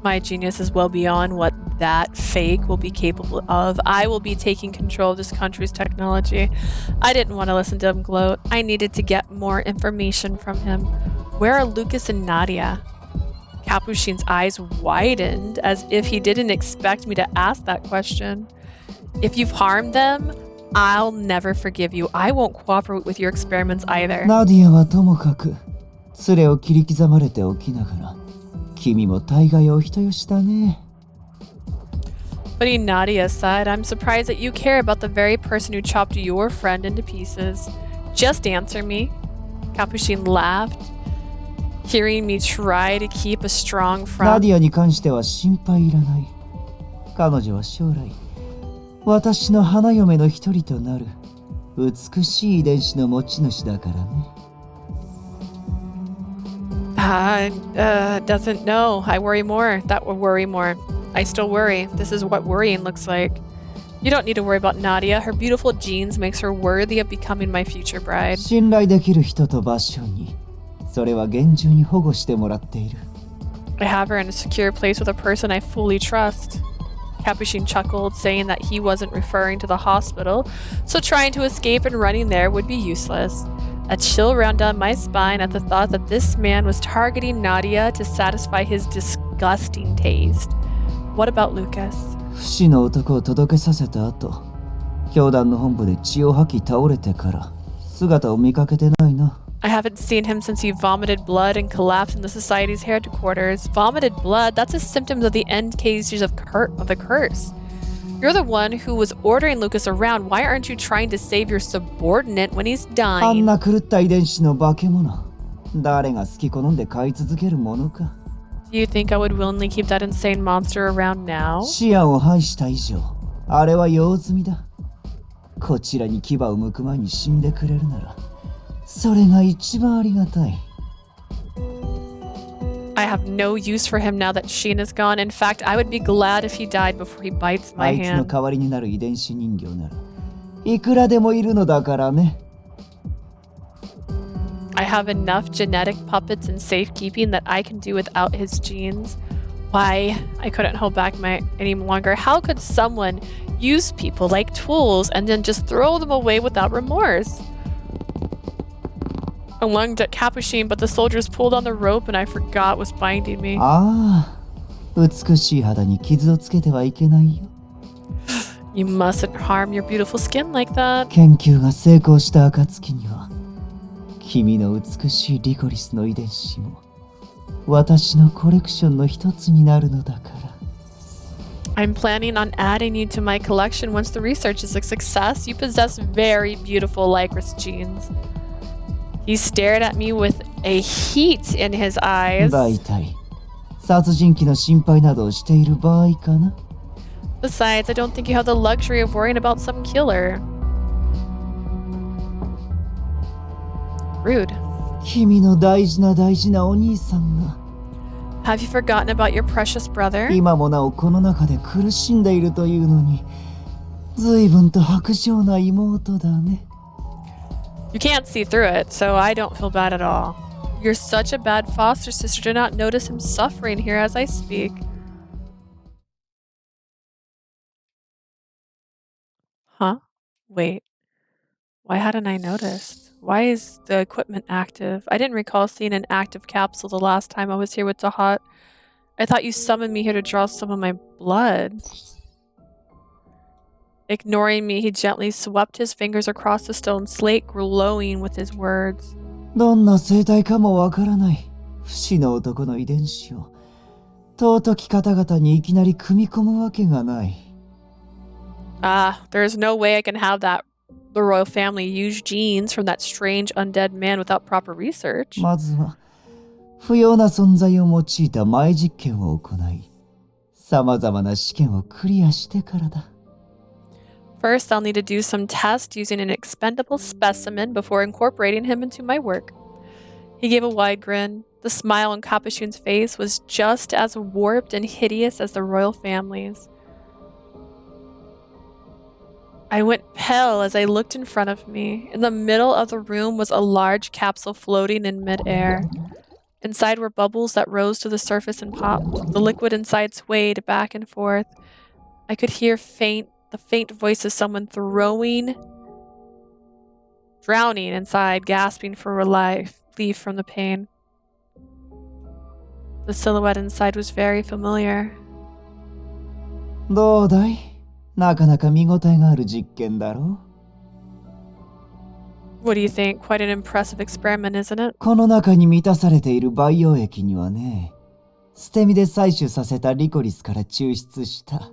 Speaker 1: My genius is well beyond what that fake will be capable of. I will be taking control of this country's technology. I didn't want to listen to him gloat. I needed to get more information from him. Where are Lucas and Nadia? Capuchin's eyes widened as if he didn't expect me to ask that question. If you've harmed them, I'll never forgive you. I won't cooperate with your experiments either.
Speaker 4: ナディアはともかく、連れを切り刻まれておきながら、君も大概お人よしだね。
Speaker 1: Putting Nadia aside, I'm surprised that you care about the very person who chopped your friend into pieces. Just answer me. Capuchin laughed, hearing me try to keep a strong front.
Speaker 4: ナディアに関しては心配いらない。彼女は将来、私の花嫁の一人となる美しい遺伝子の持ち主だからね。
Speaker 1: Doesn't know. I worry more. That would worry more. I still worry. This is what worrying looks like. You don't need to worry about Nadia. Her beautiful genes makes her worthy of becoming my future bride.
Speaker 4: 信頼できる人と場所に、それは厳重に保護してもらっている。
Speaker 1: I have her in a secure place with a person I fully trust. Capuchin chuckled, saying that he wasn't referring to the hospital, so trying to escape and running there would be useless. A chill ran down my spine at the thought that this man was targeting Nadia to satisfy his disgusting taste. What about Lucas?
Speaker 4: 不死の男を届けさせた後、教団の本部で血を吐き倒れてから姿を見かけてないな。
Speaker 1: I haven't seen him since he vomited blood and collapsed in the society's headquarters. Vomited blood? That's a symptom of the end cases of the curse. You're the one who was ordering Lucas around. Why aren't you trying to save your subordinate when he's
Speaker 4: あん
Speaker 1: dying?
Speaker 4: な狂った遺伝子の化け物。誰が好き好んで飼い続けるものか。
Speaker 1: Do you think I would willingly keep that insane monster around now?
Speaker 4: シアンを排した以上、あれは用済みだ。こちらに牙を向く前に死んでくれるなら、それが一番ありがたい。
Speaker 1: I have no use for him now that Sheen is gone. In fact, I would be glad if he died before he bites
Speaker 4: あ
Speaker 1: my
Speaker 4: いつの
Speaker 1: hand.
Speaker 4: 代わりになる遺伝子人形なら、いくらでもいるのだからね。
Speaker 1: I have enough genetic puppets in safekeeping that I can do without his genes. Why? I couldn't hold back any longer. How could someone use people like tools and then just throw them away without remorse? I lunged at Capuchin, but the soldiers pulled on the rope and I forgot was binding me.
Speaker 4: ああ、美しい肌に傷をつけてはいけないよ。
Speaker 1: You mustn't harm your beautiful skin like that.
Speaker 4: 研究が成功した暁には、君の美しいリコリスの遺伝子も私のコレクションの一つになるのだから。
Speaker 1: I'm planning on adding you to my collection once the research is a success. You possess very beautiful Lycris genes. He stared at me with a heat in his eyes.
Speaker 4: 大体、殺人鬼の心配などをしている場合かな。
Speaker 1: Besides, I don't think you have the luxury of worrying about some killer. Rude.
Speaker 4: 君の大事な大事なお兄さんが、
Speaker 1: Have you forgotten about your precious brother?
Speaker 4: 今もなおこの中で苦しんでいるというのに、随分と薄情な妹だね。
Speaker 1: You can't see through it, so I don't feel bad at all. You're such a bad foster sister to not notice him suffering here as I speak. Huh? Wait. Why hadn't I noticed? Why is the equipment active? I didn't recall seeing an active capsule the last time I was here with Tahat. I thought you summoned me here to draw some of my blood. Ignoring me, he gently swept his fingers across the stone slate, glowing with his words.
Speaker 4: どんな生態かもわからない不死の男の遺伝子を尊き方々にいきなり組み込むわけがない。
Speaker 1: There's no way I can have the royal family use genes from that strange undead man without proper research.
Speaker 4: まずは不要な存在を用いた前実験を行い、様々な試験をクリアしてからだ。
Speaker 1: First, I'll need to do some tests using an expendable specimen before incorporating him into my work. He gave a wide grin. The smile on Capuchin's face was just as warped and hideous as the royal family's. I went pale as I looked in front of me. In the middle of the room was a large capsule floating in midair. Inside were bubbles that rose to the surface and popped. The liquid inside swayed back and forth. I could hear the faint voice of someone drowning inside, gasping for relief from the pain. The silhouette inside was very familiar.
Speaker 4: どうだい？なかなか見応えがある実験だろ？
Speaker 1: What do you think? Quite an impressive experiment, isn't it?
Speaker 4: この中に満たされている培養液にはね、捨て身で採取させたリコリスから抽出した。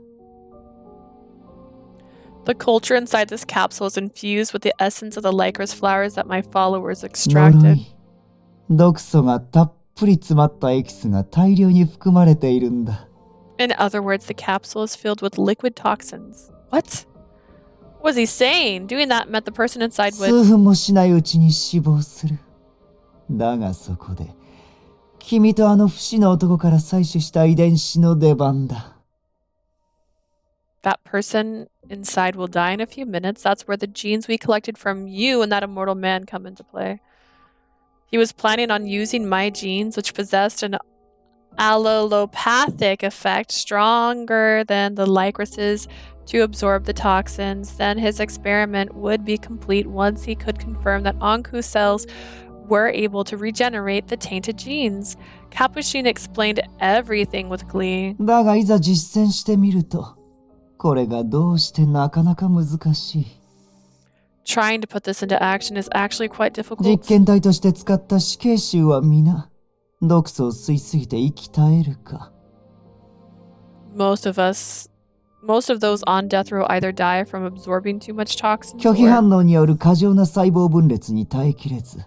Speaker 1: The culture inside this capsule is infused with the essence of the licorice flowers that my followers
Speaker 4: 呪
Speaker 1: extracted.
Speaker 4: い。毒素がたっぷり詰まったエキスが大量に含まれているんだ。
Speaker 1: In other words, the capsule is filled with liquid toxins. What? What was he saying? Doing that meant the person inside
Speaker 4: 数
Speaker 1: would...
Speaker 4: 分もしないうちに死亡する。だがそこで、君とあの不死の男から採取した遺伝子の出番だ。
Speaker 1: That person inside will die in a few minutes. That's where the genes we collected from you and that immortal man come into play. He was planning on using my genes, which possessed an allelopathic effect stronger than the licorice's, to absorb the toxins. Then his experiment would be complete once he could confirm that Ankou cells were able to regenerate the tainted genes. Capuchin explained everything with glee.
Speaker 4: だがいざ実践してみると、これがどうしてなかなか難しい。
Speaker 1: Trying to put this into action is actually quite
Speaker 4: 実
Speaker 1: difficult.
Speaker 4: 験体として使った死刑囚は皆、毒素を吸いすぎて息絶えるか。
Speaker 1: Most of those on death row either die from absorbing too much toxins
Speaker 4: 拒否
Speaker 1: or
Speaker 4: 反応による過剰な細胞分裂に耐えきれず、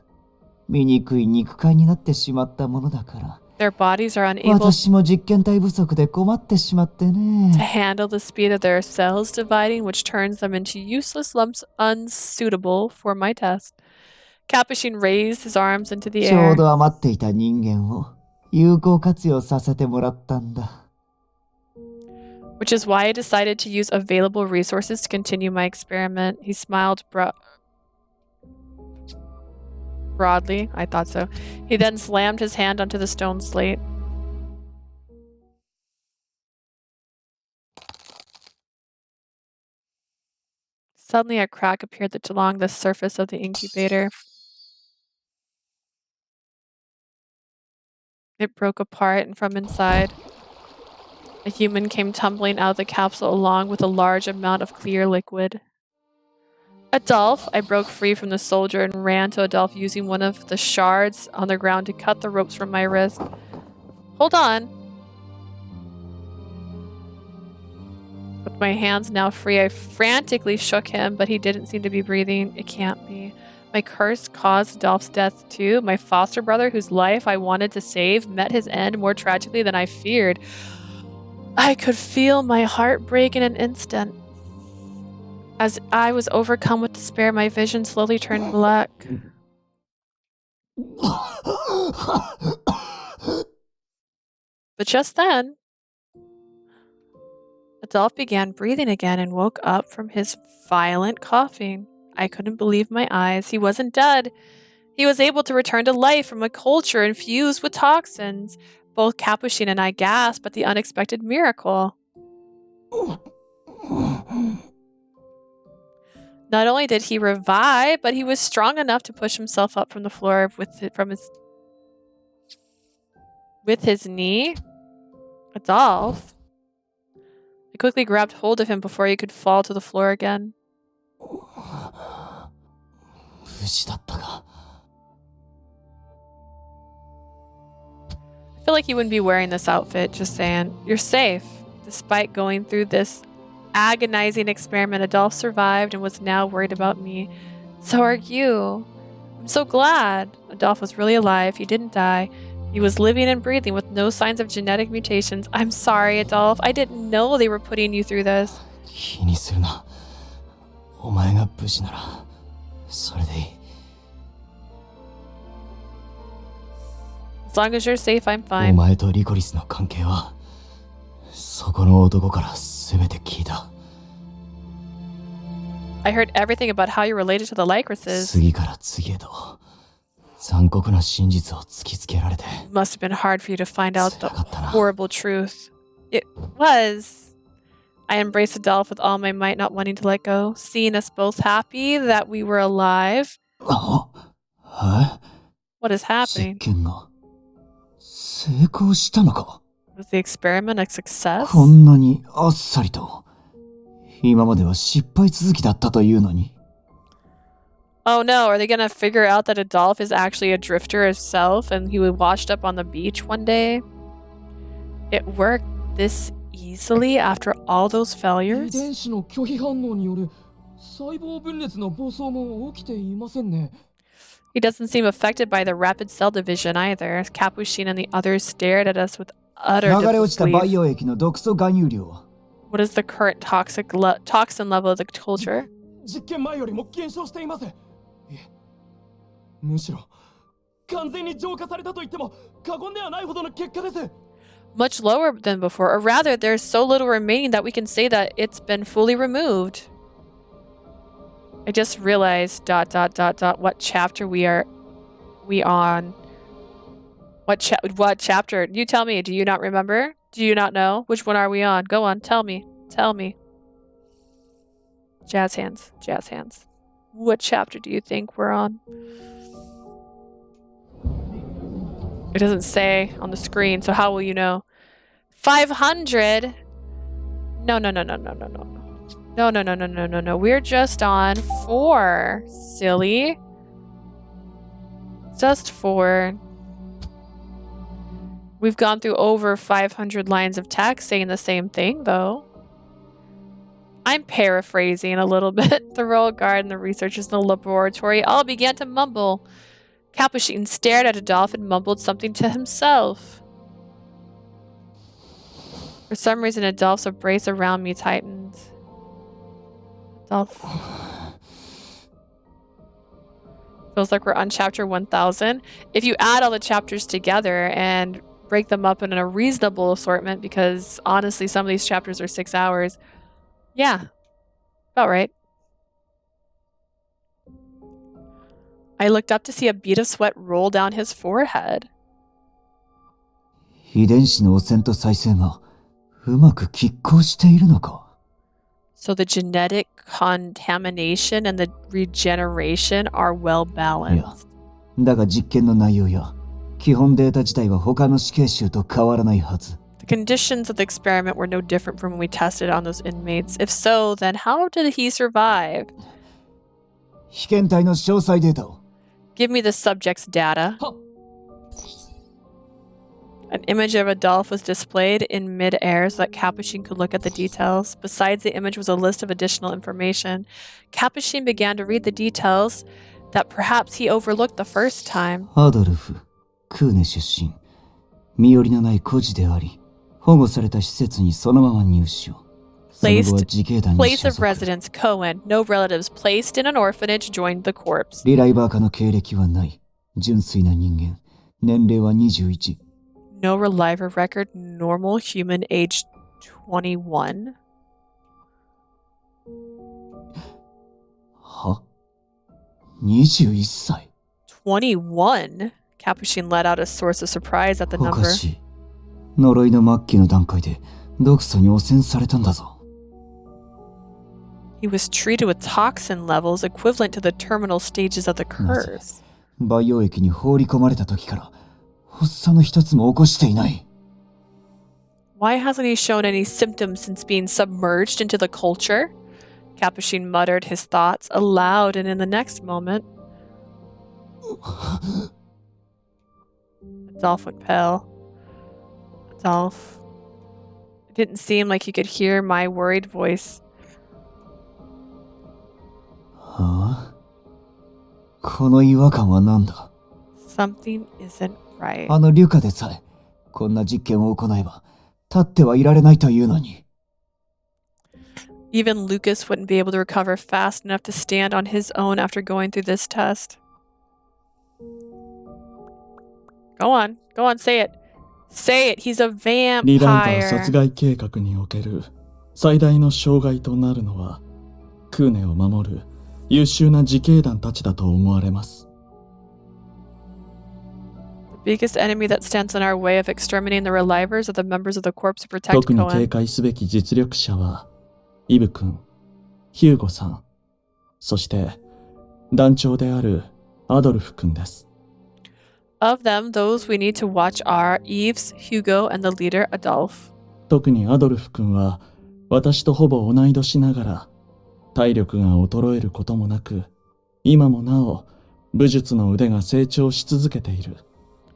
Speaker 4: 醜い肉塊になってしまったものだから。
Speaker 1: their bodies are unable
Speaker 4: 私も実験体不足で困ってしまってね。
Speaker 1: to handle the speed of their cells dividing, which turns them into useless lumps unsuitable for my test. Capuchin raised his arms into the
Speaker 4: ちょう
Speaker 1: air.
Speaker 4: ど余っていた人間を有効活用させてもらったんだ。
Speaker 1: Which is why I decided to use available resources to continue my experiment. He smiled broadly. I thought so. He then slammed his hand onto the stone slate. Suddenly a crack appeared along the surface of the incubator. It broke apart, and from inside, a human came tumbling out of the capsule along with a large amount of clear liquid. Adolphe! I broke free from the soldier and ran to Adolphe using one of the shards on the ground to cut the ropes from my wrist. Hold on! With my hands now free, I frantically shook him, but he didn't seem to be breathing. It can't be. My curse caused Adolphe's death too. My foster brother, whose life I wanted to save, met his end more tragically than I feared. I could feel my heart break in an instant. As I was overcome with despair, my vision slowly turned black. But just then, Adolphe began breathing again and woke up from his violent coughing. I couldn't believe my eyes. He wasn't dead. He was able to return to life from a culture infused with toxins. Both Capuchin and I gasped at the unexpected miracle. Not only did he revive, but he was strong enough to push himself up from the floor with his knee. Adolphe. I quickly grabbed hold of him before he could fall to the floor again. I feel like he wouldn't be wearing this outfit, just saying. You're safe. Despite going through this agonizing experiment, Adolphe survived and was now worried about me. So are you. I'm so glad. Adolphe was really alive. He didn't die. He was living and breathing with no signs of genetic mutations. I'm sorry, Adolphe. I didn't know they were putting you through this.
Speaker 4: 気にするな。お前が無事なら、それでいい。
Speaker 1: As long as you're safe, I'm
Speaker 4: お
Speaker 1: fine.
Speaker 4: 前とリコリスの関係は、そこの男から全て聞いた。
Speaker 1: I heard everything about how you're related to the Lycrises.
Speaker 4: 次から次へと残酷な真実を突きつけられて。
Speaker 1: It must have been hard for you to find out the
Speaker 4: 辛かったな。
Speaker 1: horrible truth. It was. I embraced Adolphe with all my might, not wanting to let go. Seeing us both happy that we were alive.
Speaker 4: あ、え？
Speaker 1: What is
Speaker 4: 実
Speaker 1: happening?
Speaker 4: 験が成功したのか？
Speaker 1: Was the experiment a success?
Speaker 4: こんなにあっさりと。今までは失敗続きだったというのに。
Speaker 1: Oh no, are they gonna figure out that Adolphe is actually a drifter himself and he was washed up on the beach one day? It worked this easily after all those
Speaker 5: 遺
Speaker 1: failures?
Speaker 5: 伝子の拒否反応による細胞分裂の暴走も起きていませんね。
Speaker 1: He doesn't seem affected by the rapid cell division either. Capuchin and the others stared at us with utter
Speaker 4: 流れ落ちた培
Speaker 1: disbelief.
Speaker 4: 養液の毒素含有量は？
Speaker 1: What is the current toxin level of the culture?
Speaker 5: 実験前よりも減少しています。いえ、むしろ完全に浄化されたと言っても過言ではないほどの結果です。
Speaker 1: Much lower than before, or rather, there's so little remaining that we can say that it's been fully removed. I just realized ... what chapter we on. What chapter? You tell me. Do you not remember? Do you not know? Which one are we on? Go on, tell me. Tell me. Jazz hands. Jazz hands. What chapter do you think we're on? It doesn't say on the screen, so how will you know? 500? No. No. We're just on 4. Silly. Just 4. We've gone through over 500 lines of text saying the same thing, though. I'm paraphrasing a little bit. The royal guard and the researchers in the laboratory all began to mumble. Capuchin stared at Adolphe and mumbled something to himself. For some reason, Adolphe's embrace around me tightened. Adolphe. Feels like we're on chapter 1000. If you add all the chapters together and break them up in a reasonable assortment, because honestly, some of these chapters are 6 hours. Yeah, about right. I looked up to see a bead of sweat roll down his forehead.
Speaker 4: 遺伝子の汚染と再生がうまく拮抗しているのか？
Speaker 1: So the genetic contamination and the regeneration are well
Speaker 4: いや、
Speaker 1: balanced.
Speaker 4: だが実験の内容や基本データ自体は他の死刑囚と変わらないはず。
Speaker 1: The conditions of the experiment were no different from when we tested on those inmates. If so, then how did he survive?
Speaker 4: 被験体の詳細データを。
Speaker 1: Give me the subject's data. An image of Adolphe was displayed in mid-air so that Capuchin could look at the details. Besides the image was a list of additional information. Capuchin began to read the details that perhaps he overlooked the first time.
Speaker 4: アドルフ、クーネ出身。身寄りのない孤児であり、保護された施設にそのまま入所。
Speaker 1: Place of residence, Cohen. No relatives. Placed in an orphanage. Joined the corpse.
Speaker 4: リライバー化の経歴はない。純粋な人間。年齢は21。
Speaker 1: No reliver record. Normal human age 21.
Speaker 4: は ?21 歳。
Speaker 1: 21? Capuchin let out a source of surprise at the
Speaker 4: お
Speaker 1: number.
Speaker 4: かしい。呪いの末期の段階で毒素に汚染されたんだぞ。
Speaker 1: He was treated with toxin levels equivalent to the terminal stages of the curse.
Speaker 4: 培養液に放り込まれた時から発作の一つも起こしていない。
Speaker 1: Why hasn't he shown any symptoms since being submerged into the culture? Capuchin muttered his thoughts aloud, and in the next moment, Adolphe went pale. Adolphe. It didn't seem like he could hear my worried voice.
Speaker 4: はあ、この違和感は何だ？
Speaker 1: Something isn't right.
Speaker 4: あのリュカでさえこんな実験を行えば立ってはいられないというのに。
Speaker 1: Even Lucas wouldn't be able to recover fast enough to stand on his own after going through this test. Go on, say it. Say it, he's a
Speaker 5: リライバー
Speaker 1: vampire.
Speaker 5: 殺害計画における最大の障害となるのはクーネを守る優秀な自警団たちだと思われます。
Speaker 1: The biggest enemy that stands in our way of exterminating the relivers are the members of the corps to protect
Speaker 5: 特に警
Speaker 1: Cohen.
Speaker 5: 戒すべき実力者はイブ君、ヒューゴさん、そして団長であるアドルフ君です。
Speaker 1: Of them, those we need to watch are Yves, Hugo, and the leader, Adolphe.
Speaker 5: 特にアドルフ君は私とほぼ同い年ながら体力が衰えることもなく、今もなお武術の腕が成長し続けている。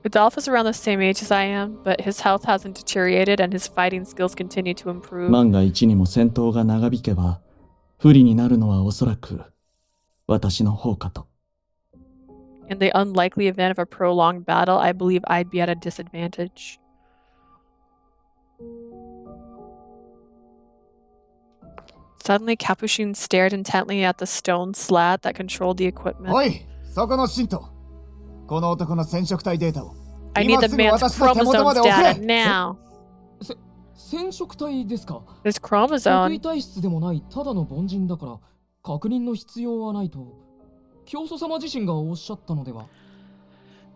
Speaker 1: Adolphe is around the same age as I am, but his health hasn't deteriorated and his fighting skills continue to improve.
Speaker 5: 万が一にも戦闘が長引けば、不利になるのはおそらく私の方かと。
Speaker 1: In the unlikely event of a prolonged battle, I believe I'd be at a disadvantage. Suddenly, Capuchin stared intently at the stone slat that controlled the equipment.
Speaker 4: おい、そこのシント。この男の染色体データを。
Speaker 1: I need the man's chromosomes data now.
Speaker 5: 染色体ですか?
Speaker 1: This chromosome.
Speaker 5: 特異体質でもないただの凡人だから確認の必要はないと教祖様自身がおっしゃったのでは?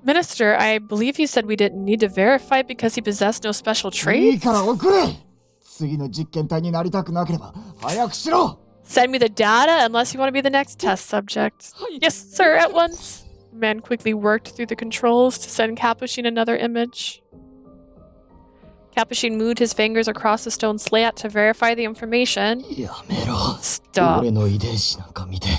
Speaker 1: Minister, I believe he said we didn't need to verify because he possessed no special
Speaker 4: いい
Speaker 1: traits.
Speaker 4: から送れ。次の実験体になりたくなければ早くしろ。
Speaker 1: Send me the data unless you want to be the next test subject. Yes, sir, at once. The man quickly worked through the controls to send Capuchin another image. Capuchin moved his fingers across the stone slat to verify the information.
Speaker 9: やめろ。
Speaker 1: Stop.
Speaker 9: 俺の遺伝子なんか見て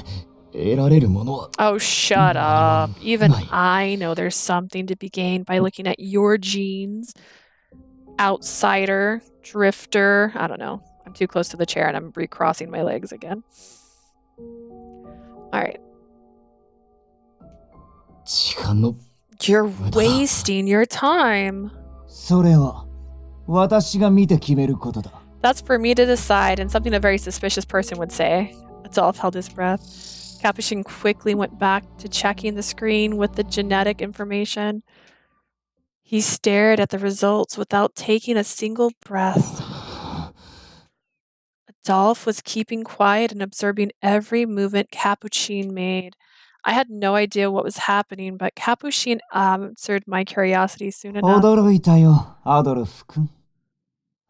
Speaker 9: 得られるものは。
Speaker 1: Oh, shut up. Even I know there's something to be gained by looking at your genes. Outsider, drifter, I don't know. I'm too close to the chair and I'm recrossing my legs again. Alright.
Speaker 9: 時間の。
Speaker 1: You're wasting your time.
Speaker 4: それは私が見て決めることだ。
Speaker 1: That's for me to decide, and something a very suspicious person would say. Adolphe held his breath. Capuchin quickly went back to checking the screen with the genetic information. He stared at the results without taking a single breath. Adolphe was keeping quiet and observing every movement Capuchin made. I had no idea what was happening, but Capuchin answered my curiosity soon enough.
Speaker 4: 驚いたよ、アドルフ君。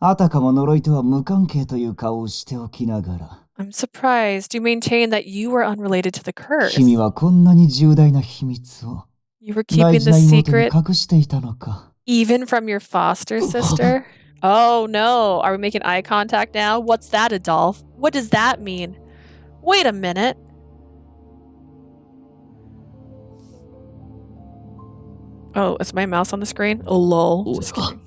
Speaker 4: あたかも呪いとは無関係という顔をしておきながら。
Speaker 1: I'm surprised. You maintain that you were unrelated to the curse.
Speaker 4: 君はこんなに重大な秘密を
Speaker 1: You were
Speaker 4: 大
Speaker 1: keeping
Speaker 4: 事
Speaker 1: the
Speaker 4: な妹に
Speaker 1: secret
Speaker 4: 隠していたのか。
Speaker 1: even from your foster sister? Oh no. Are we making eye contact now? What's that, Adolphe? What does that mean? Wait a minute. Oh, is my mouse on the screen? Oh, lol. Just kidding.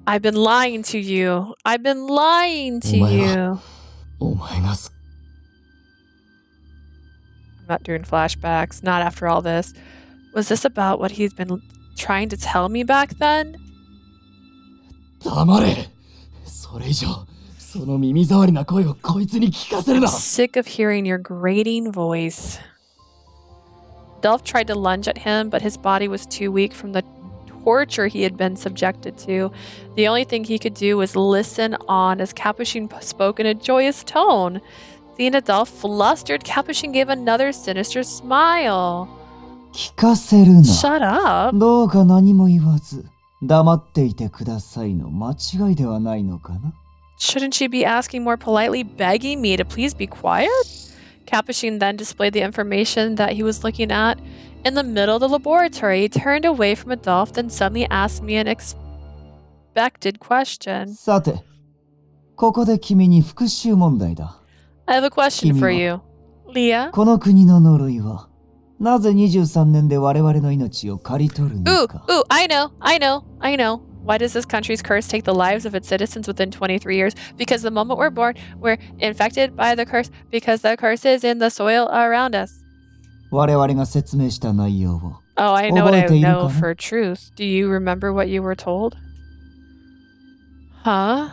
Speaker 1: I've been lying to you. I've been lying to you. I'm not doing flashbacks. Not after all this. Was this about what he's been trying to tell me back then?
Speaker 9: 黙れ。それ以上その耳障りな声をこいつに聞かせるな。
Speaker 1: Sick of hearing your grating voice. Adolphe tried to lunge at him, but his body was too weak from the torture he had been subjected to. The only thing he could do was listen on as Capuchin spoke in a joyous tone. Seeing Adolphe flustered, Capuchin gave another sinister smile.
Speaker 4: 聞かせるな。
Speaker 1: Shut up.
Speaker 4: どうか何も言わず黙っていてくださいの間違いではないのかな。
Speaker 1: Shouldn't you be asking more politely, begging me to please be quiet? Capuchin then displayed the information that he was looking at. In the middle of the laboratory, he turned away from Adolphe, then suddenly asked me an expected question.
Speaker 4: さて、ここで君に復習問題だ。
Speaker 1: I have a question for you. Leah?
Speaker 4: この国の呪いは、なぜ23年で我々の命を刈り取るのか。
Speaker 1: Ooh, I know. Why does this country's curse take the lives of its citizens within 23 years? Because the moment we're born, we're infected by the curse because the curse is in the soil around us.
Speaker 4: 我々が説明した内容を。
Speaker 1: Oh, I know what I
Speaker 4: 覚えているか
Speaker 1: know
Speaker 4: な？
Speaker 1: for truth. Do you remember what you were told? Huh?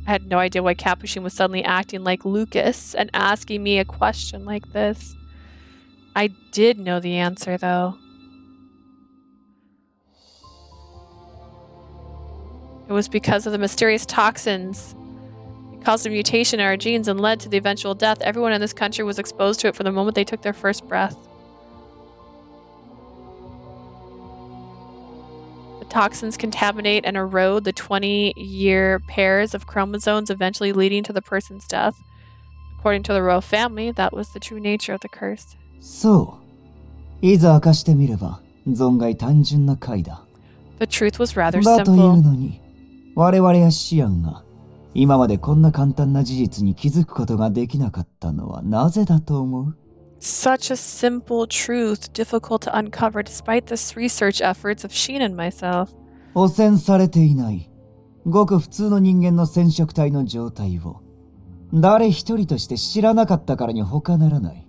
Speaker 1: I had no idea why Capuchin was suddenly acting like Lucas and asking me a question like this. I did know the answer, though. It was because of the mysterious toxins. It caused a mutation in our genes and led to the eventual death. Everyone in this country was exposed to it from the moment they took their first breath. The toxins contaminate and erode the 20-year pairs of chromosomes, eventually leading to the person's death. According to the royal family, that was the true nature of the curse.
Speaker 4: そう。いざ明かしてみれば、存外単純な回だ。
Speaker 1: The truth was rather
Speaker 4: だという
Speaker 1: simple.
Speaker 4: のに、我々やシアンが、今までこんな簡単な事実に気づくことができなかったのはなぜだと思う？
Speaker 1: Such a simple truth, difficult to uncover despite the research efforts of Sheen and myself.
Speaker 4: 汚染されていない、ごく普通の人間の染色体の状態を、誰一人として知らなかったからに他ならない。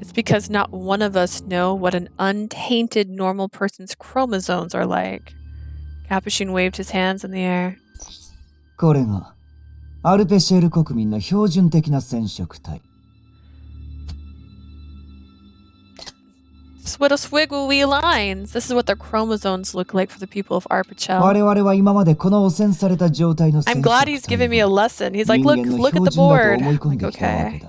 Speaker 1: It's because not one of us know what an untainted normal person's chromosomes are like. Capuchin waved his hands in the air.
Speaker 4: これが、アルペシェル国民の標準的な染色体。
Speaker 1: Swiggly lines. This is what their chromosomes look like for the people of Arpachel.
Speaker 4: 我々は今までこの汚染された状態の染
Speaker 1: I'm
Speaker 4: 色
Speaker 1: glad
Speaker 4: 体
Speaker 1: he's giving me a lesson. He's like, look at the board. I'm like, okay.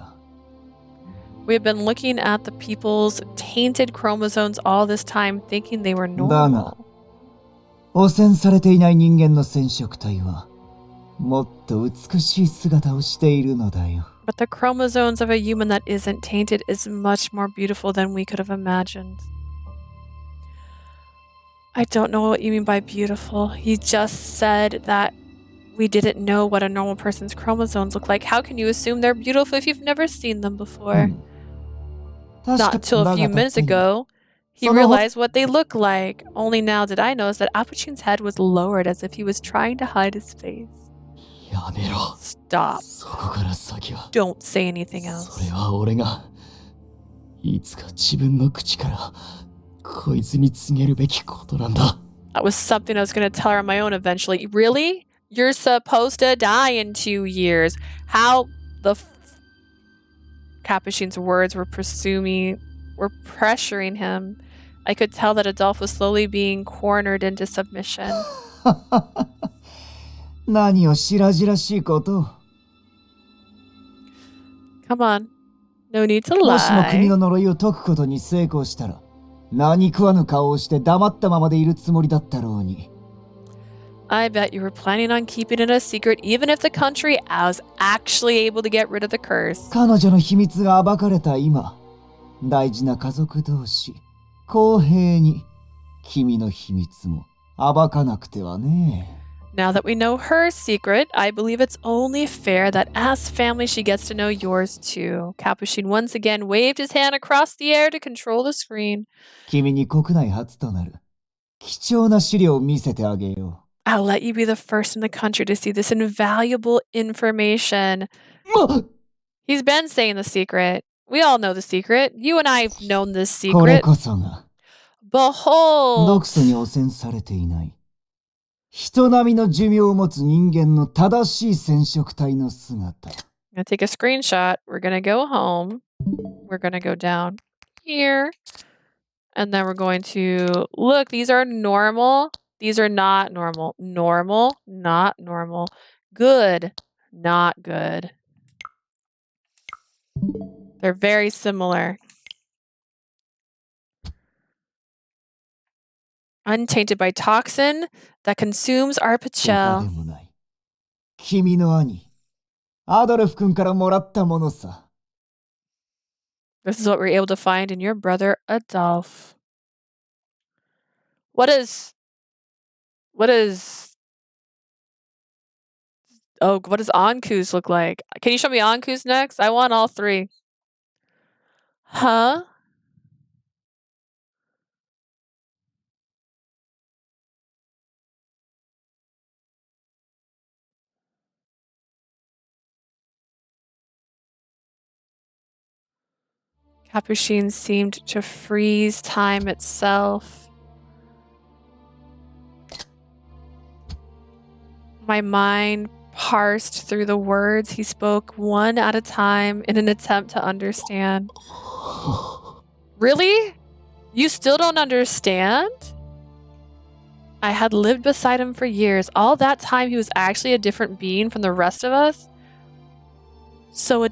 Speaker 1: We've been looking at the people's tainted chromosomes all this time, thinking they were
Speaker 4: だが、
Speaker 1: normal.
Speaker 4: 汚染されていない人間の染色体は、もっと美しい姿をしているのだよ。
Speaker 1: But the chromosomes of a human that isn't tainted is much more beautiful than we could have imagined. I don't know what you mean by beautiful. He just said that we didn't know what a normal person's chromosomes look like. How can you assume they're beautiful if you've never seen them before? Not until a few minutes ago, he realized what they look like. Only now did I notice that Apuchin's head was lowered as if he was trying to hide his face.
Speaker 5: やめろ。
Speaker 1: Stop.
Speaker 5: そこから先は。
Speaker 1: Don't say anything else.
Speaker 5: それは俺がいつか自分の口からこいつに告げるべきことなんだ。
Speaker 1: That was something I was going to tell her on my own eventually. Really? You're supposed to die in 2 years. How the Capuchin's words were pressuring him. I could tell that Adolphe was slowly being cornered into submission.
Speaker 4: 何を白々しいことを。
Speaker 1: Come on. No need to
Speaker 4: もしも国
Speaker 1: lie.
Speaker 4: の呪いを解くことに成功したら、何食わぬ顔をして黙ったままでいるつもりだったろうに。
Speaker 1: I bet you were planning on keeping it a secret even if the country was actually able to get rid of the curse.
Speaker 4: 彼女の秘密が暴かれた今、大事な家族同士、公平に君の秘密も暴かなくてはね。
Speaker 1: Now that we know her secret, I believe it's only fair that as family she gets to know yours too. Capuchin once again waved his hand across the air to control the screen.
Speaker 4: 君に国内初となる貴重な資料を見せてあげよう。
Speaker 1: I'll let you be the first in the country to see this invaluable information. He's been saying the secret. We all know the secret. You and I have known this
Speaker 4: これ
Speaker 1: secret.
Speaker 4: こそが
Speaker 1: Behold!
Speaker 4: 毒素に汚染されていない人並みの寿命を持つ人間の正しい染色体の姿。
Speaker 1: I'm going to take a screenshot. We're going to go home. We're going to go down here. And then we're going to look. These are normal. These are not normal. Normal, not normal. Good, not good. They're very similar. Untainted by toxin that consumes our
Speaker 4: 他で
Speaker 1: pachel.
Speaker 4: もない。君の兄、アドルフ君からもらったものさ。
Speaker 1: This is what we're able to find in your brother Adolphe. What does Ankou's look like? Can you show me Ankou's next? I want all three. Huh? Capuchin seemed to freeze time itself. My mind parsed through the words he spoke one at a time in an attempt to understand. Really? You still don't understand? I had lived beside him for years. All that time he was actually a different being from the rest of us? So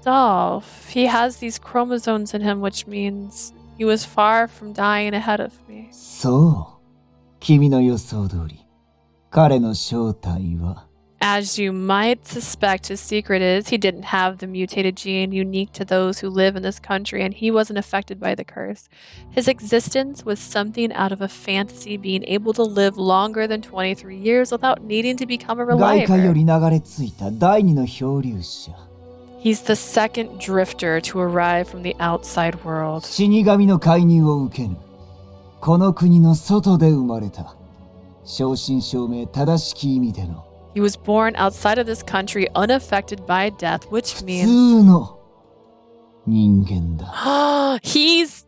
Speaker 1: Adolphe, he has these chromosomes in him, which means he was far from dying ahead of me.
Speaker 4: そう。君の予想通り。彼の正体は。
Speaker 1: As you might suspect, his secret is he didn't have the mutated gene unique to those who live in this country, and he wasn't affected by the curse. His existence was something out of a fantasy, being able to live longer than 23 years without needing to become a
Speaker 4: 外界よ
Speaker 1: reliver.
Speaker 4: り流れ着いた第二の漂流者。
Speaker 1: He's the second drifter to arrive from the outside world.
Speaker 4: 死神の介入を受けぬ。この国の外で生まれた。正真正銘正しき意味での。
Speaker 1: He was born outside of this country, unaffected by death, which
Speaker 4: 普
Speaker 1: means
Speaker 4: 通の人間だ。
Speaker 1: he's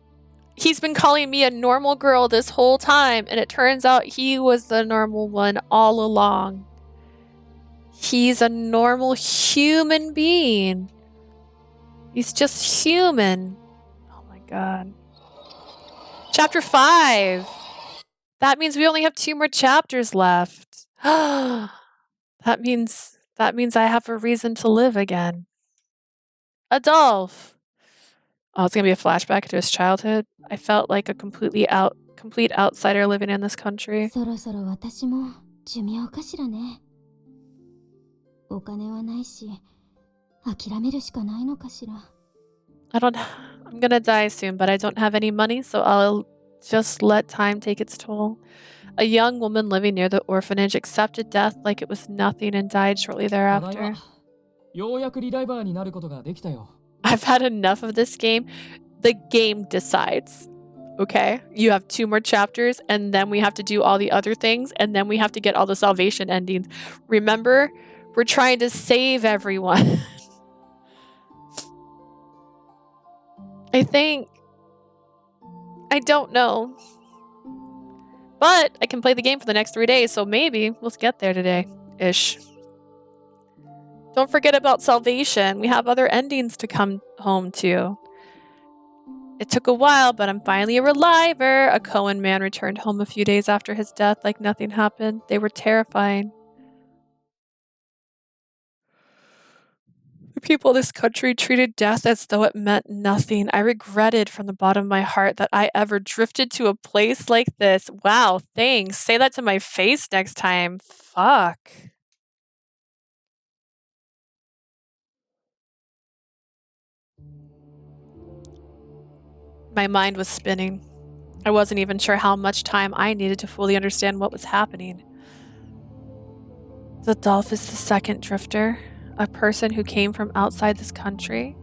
Speaker 1: been calling me a normal girl this whole time, and it turns out he was the normal one all along. He's a normal human being. He's just human. Oh my god. Chapter 5. That means we only have 2 more chapters left. That means I have a reason to live again. Adolphe. Oh, it's gonna be a flashback to his childhood. I felt like a complete outsider living in this country.
Speaker 2: そろそろ私も寿命かしらね。お金はないし、諦めるしかないのかしら。
Speaker 1: I'm gonna die soon, but I don't have any money, so I'll just let time take its toll. A young woman living near the orphanage accepted death like it was nothing and died shortly thereafter.
Speaker 9: ようやくリライバーになることができたよ。
Speaker 1: I've had enough of this game. The game decides. Okay? You have 2 more chapters, and then we have to do all the other things, and then we have to get all the salvation endings. Remember, we're trying to save everyone. I don't know. But I can play the game for the next 3 days, so maybe we'll get there today-ish. Don't forget about salvation. We have other endings to come home to. It took a while, but I'm finally a reliver. A Cohen man returned home a few days after his death like nothing happened. They were terrifying. The people of this country treated death as though it meant nothing. I regretted from the bottom of my heart that I ever drifted to a place like this. Wow, thanks. Say that to my face next time. Fuck. My mind was spinning. I wasn't even sure how much time I needed to fully understand what was happening. Adolphe is the second drifter, a person who came from outside this country.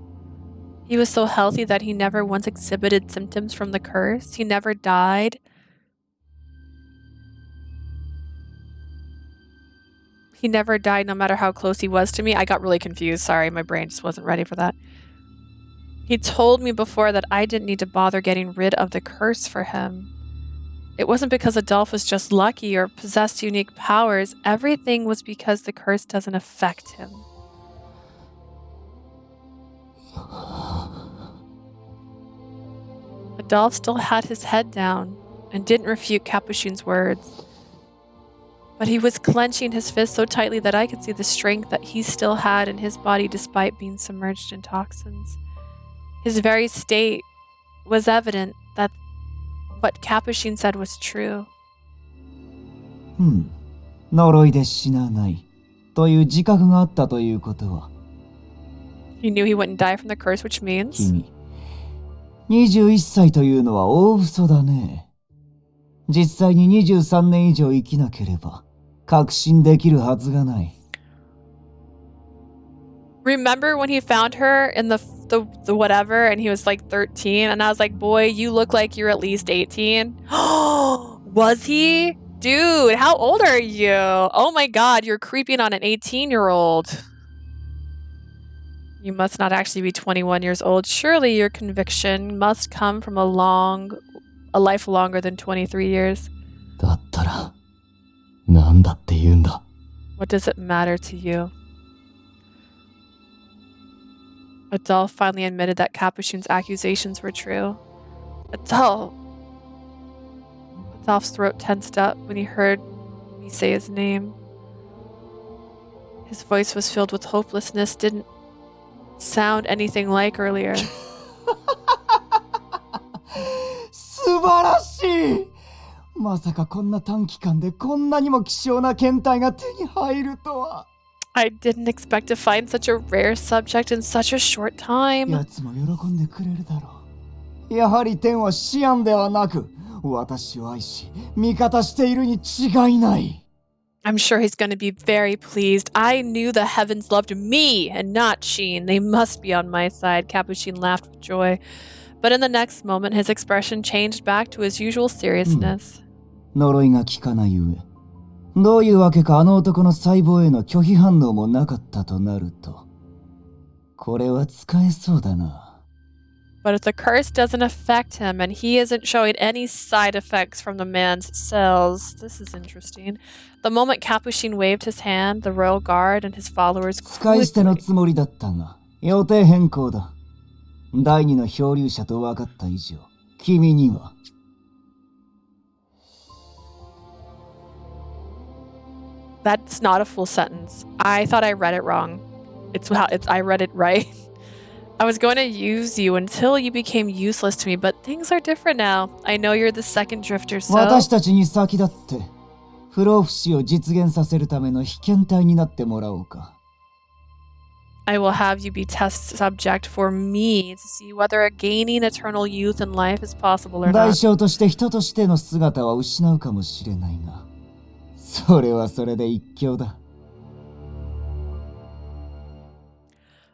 Speaker 1: He was so healthy that he never once exhibited symptoms from the curse. He never died. He never died no matter how close he was to me. I got really confused. Sorry, my brain just wasn't ready for that. He told me before that I didn't need to bother getting rid of the curse for him. It wasn't because Adolphe was just lucky or possessed unique powers. Everything was because the curse doesn't affect him. Adolphe still had his head down and didn't refute Capuchin's words. But he was clenching his fist so tightly that I could see the strength that he still had in his body despite being submerged in toxins. His very state was evident that what Capuchin said was true.
Speaker 4: 呪いで死なないという自覚があったということは。
Speaker 1: He knew he wouldn't die from the curse, which means...
Speaker 4: 君、21歳というのは大嘘だね。実際に23年以上生きなければ確信できるはずがない。
Speaker 1: Remember when he found her in the whatever and he was like 13 and I was like, boy, you look like you're at least 18. Was he? Dude, how old are you? Oh my god, you're creeping on an 18-year-old. You must not actually be 21 years old. Surely your conviction must come from a life longer than 23 years.
Speaker 5: だったら、なんだって言うんだ。
Speaker 1: What does it matter to you? Adolphe finally admitted that Capuchin's accusations were true. Adolphe's throat tensed up when he heard me say his name. His voice was filled with hopelessness, didn't sound anything like earlier.
Speaker 4: 素晴らしい。まさかこんな短期間でこんなにも希少な検体が手に入るとは。
Speaker 1: I didn't expect to find such a rare subject in such a short time.
Speaker 4: やつも喜んでくれるだろう。やはり天はシアンではなく、私を愛し、味方しているに違いない。
Speaker 1: I'm sure he's going to be very pleased. I knew the heavens loved me and not Sheen. They must be on my side. Capuchin laughed with joy. But in the next moment, his expression changed back to his usual seriousness.
Speaker 4: 呪いが効かない上、どういうわけかあの男の細胞への拒否反応もなかったとなると、これは使えそうだな。
Speaker 1: But if the curse doesn't affect him and he isn't showing any side effects from the man's cells, this is interesting. The moment Capuchin waved his hand, the royal guard and his followers
Speaker 4: 使い捨てのつもりだったが、予定変更だ。第二の漂流者と分かった以上、君には。
Speaker 1: That's not a full sentence. I thought I read it wrong. I read it right. I was going to use you until you became useless to me, but things are different now. I know you're the second drifter, so...
Speaker 4: 私たちに先立って、不老不死を実現させるための被験体になってもらおうか。
Speaker 1: I will have you be test subject for me to see whether gaining eternal youth and life is possible or
Speaker 4: 代
Speaker 1: not.
Speaker 4: 償として人としての姿は失うかもしれないが、それはそれで一興だ。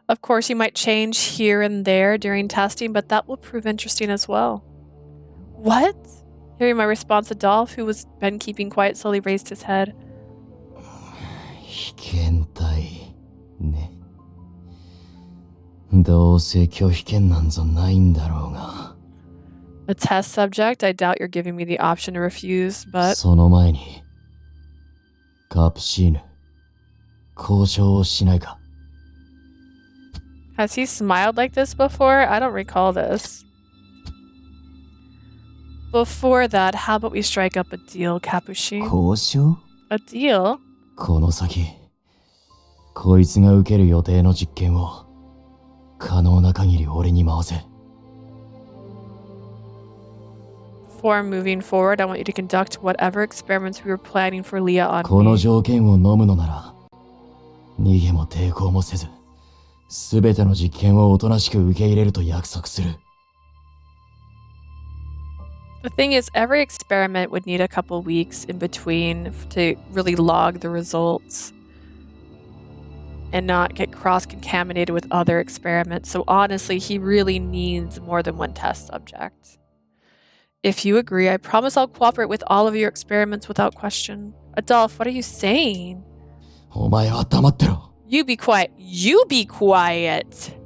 Speaker 1: Of course, you might change here and there during testing, but that will prove interesting as well. What? Hearing my response, Adolphe, who was been keeping quiet, slowly raised his head.
Speaker 4: 被験体ね。どうせ拒否権なんぞないんだろうが。
Speaker 1: A test subject? I doubt you're giving me the option to refuse, but...
Speaker 4: その前に、カプシーヌ、交渉をしないか。
Speaker 1: Has he smiled like this before? I don't recall this. Before that, how about we strike up a deal, Capuchin?
Speaker 4: 交渉?
Speaker 1: A deal?
Speaker 4: この先、こいつが受ける予定の実験を、可能な限り俺に回せ。
Speaker 1: Before moving forward, I want you to conduct whatever experiments we were planning for Leah on
Speaker 4: この
Speaker 1: me.
Speaker 4: 条件を飲むのなら、逃げも抵抗もせず、すべての実験をおとなしく受け入れると約束する。
Speaker 1: The thing is, every experiment would need a couple weeks in between to really log the results and not get cross-contaminated with other experiments. So honestly, he really needs more than one test subject. If you agree, I promise I'll cooperate with all of your experiments without question. Adolphe, what are you saying?
Speaker 4: お前は黙ってろ。
Speaker 1: You be quiet. You be quiet.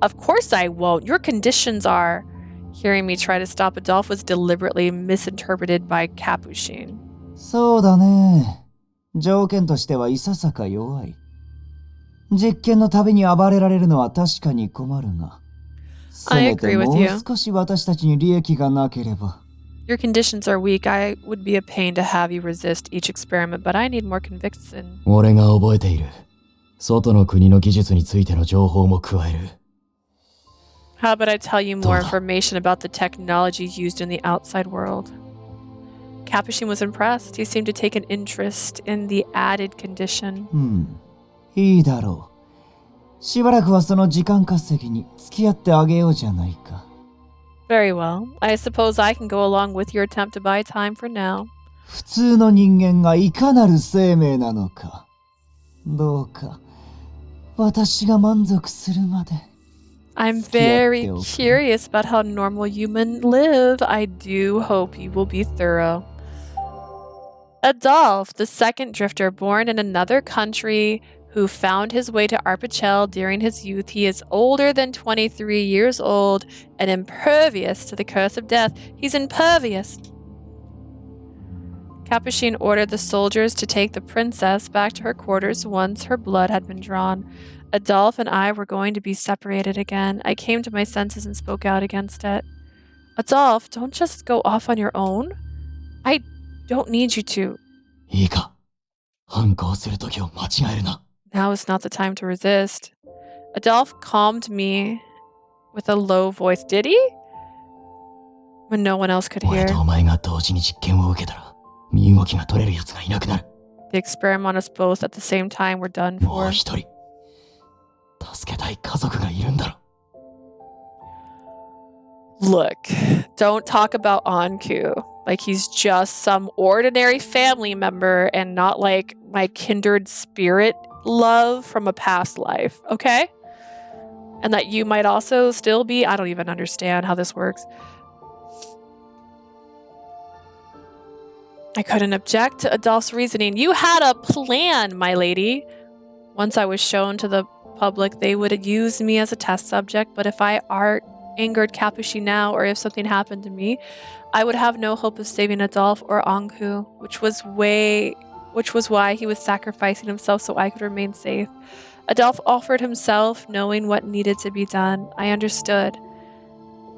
Speaker 1: Of course I won't. Your conditions are... Hearing me try to stop Adolphe was deliberately misinterpreted by Capuchin.
Speaker 4: そうだね。条件としてはいささか弱い。実験のたびに暴れられるのは確かに困るが。せめてもう少し私たちに利益がなければ。
Speaker 1: Your conditions are weak. I would be a pain to have you resist each experiment, but I need more conviction.
Speaker 4: 俺が覚えている。外の国の技術についての情報も加える。
Speaker 1: How about I tell you more information about the technology used in the outside world? Capuchin was impressed. He seemed to take an interest in the added condition.
Speaker 4: いいだろう。しばらくはその時間稼ぎに付き合ってあげようじゃないか。
Speaker 1: Very well. I suppose I can go along with your attempt to buy time for now.
Speaker 4: 普通の人間がいかなる生命なのか。どうか、私が満足するまで。
Speaker 1: I'm very curious about how normal humans live. I do hope you will be thorough. Adolphe, the second drifter born in another country who found his way to Arpachel during his youth. He is older than 23 years old and impervious to the curse of death. He's impervious. Capuchin ordered the soldiers to take the princess back to her quarters once her blood had been drawn. Adolphe and I were going to be separated again. I came to my senses and spoke out against it. Adolphe, don't just go off on your own. I don't need you to.
Speaker 4: いいか、反抗するときを間違えるな。
Speaker 1: Now is not the time to resist. Adolphe calmed me with a low voice. Did he? When no one else could hear.
Speaker 4: 俺とお前が同時に実験を受けたら、身動きが取れる奴がいなくなる。
Speaker 1: The experiment on us both at the same time were done
Speaker 9: もう
Speaker 1: for.
Speaker 9: 一人助けたい家族がいるんだろ。
Speaker 1: Look, don't talk about Ankou like he's just some ordinary family member and not like my kindred spirit love from a past life, okay? And that you might also still be, I don't even understand how this works. I couldn't object to Adolphe's reasoning. You had a plan, my lady. Once I was shown to the public, they would use me as a test subject, but if I angered Capuchin now, or if something happened to me, I would have no hope of saving Adolphe or Ankou, which was why he was sacrificing himself so I could remain safe. Adolphe offered himself, knowing what needed to be done. I understood.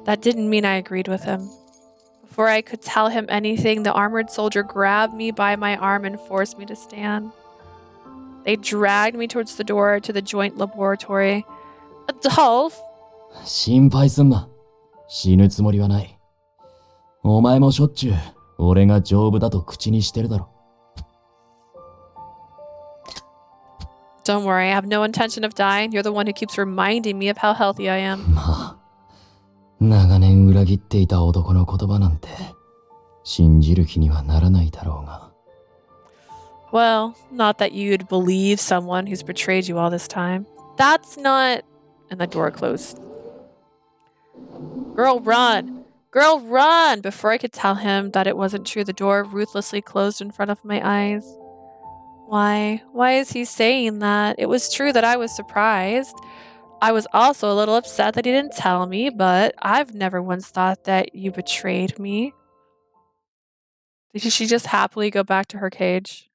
Speaker 1: That didn't mean I agreed with him. Before I could tell him anything, the armored soldier grabbed me by my arm and forced me to stand. They dragged me towards the door to the joint laboratory. Adolphe!
Speaker 9: 心配すんな。死ぬつもりはない。お前もしょっちゅう俺が丈夫だと口にしてるだろ。
Speaker 1: Don't worry, I have no intention of dying. You're the one who keeps reminding me of how healthy I am.
Speaker 9: まあ、長年裏切っていた男の言葉なんて信じる気にはならないだろうが。
Speaker 1: Well, not that you'd believe someone who's betrayed you all this time. That's not... And the door closed. Girl, run! Girl, run! Before I could tell him that it wasn't true, the door ruthlessly closed in front of my eyes. Why? Why is he saying that? It was true that I was surprised. I was also a little upset that he didn't tell me, but I've never once thought that you betrayed me. Did she just happily go back to her cage?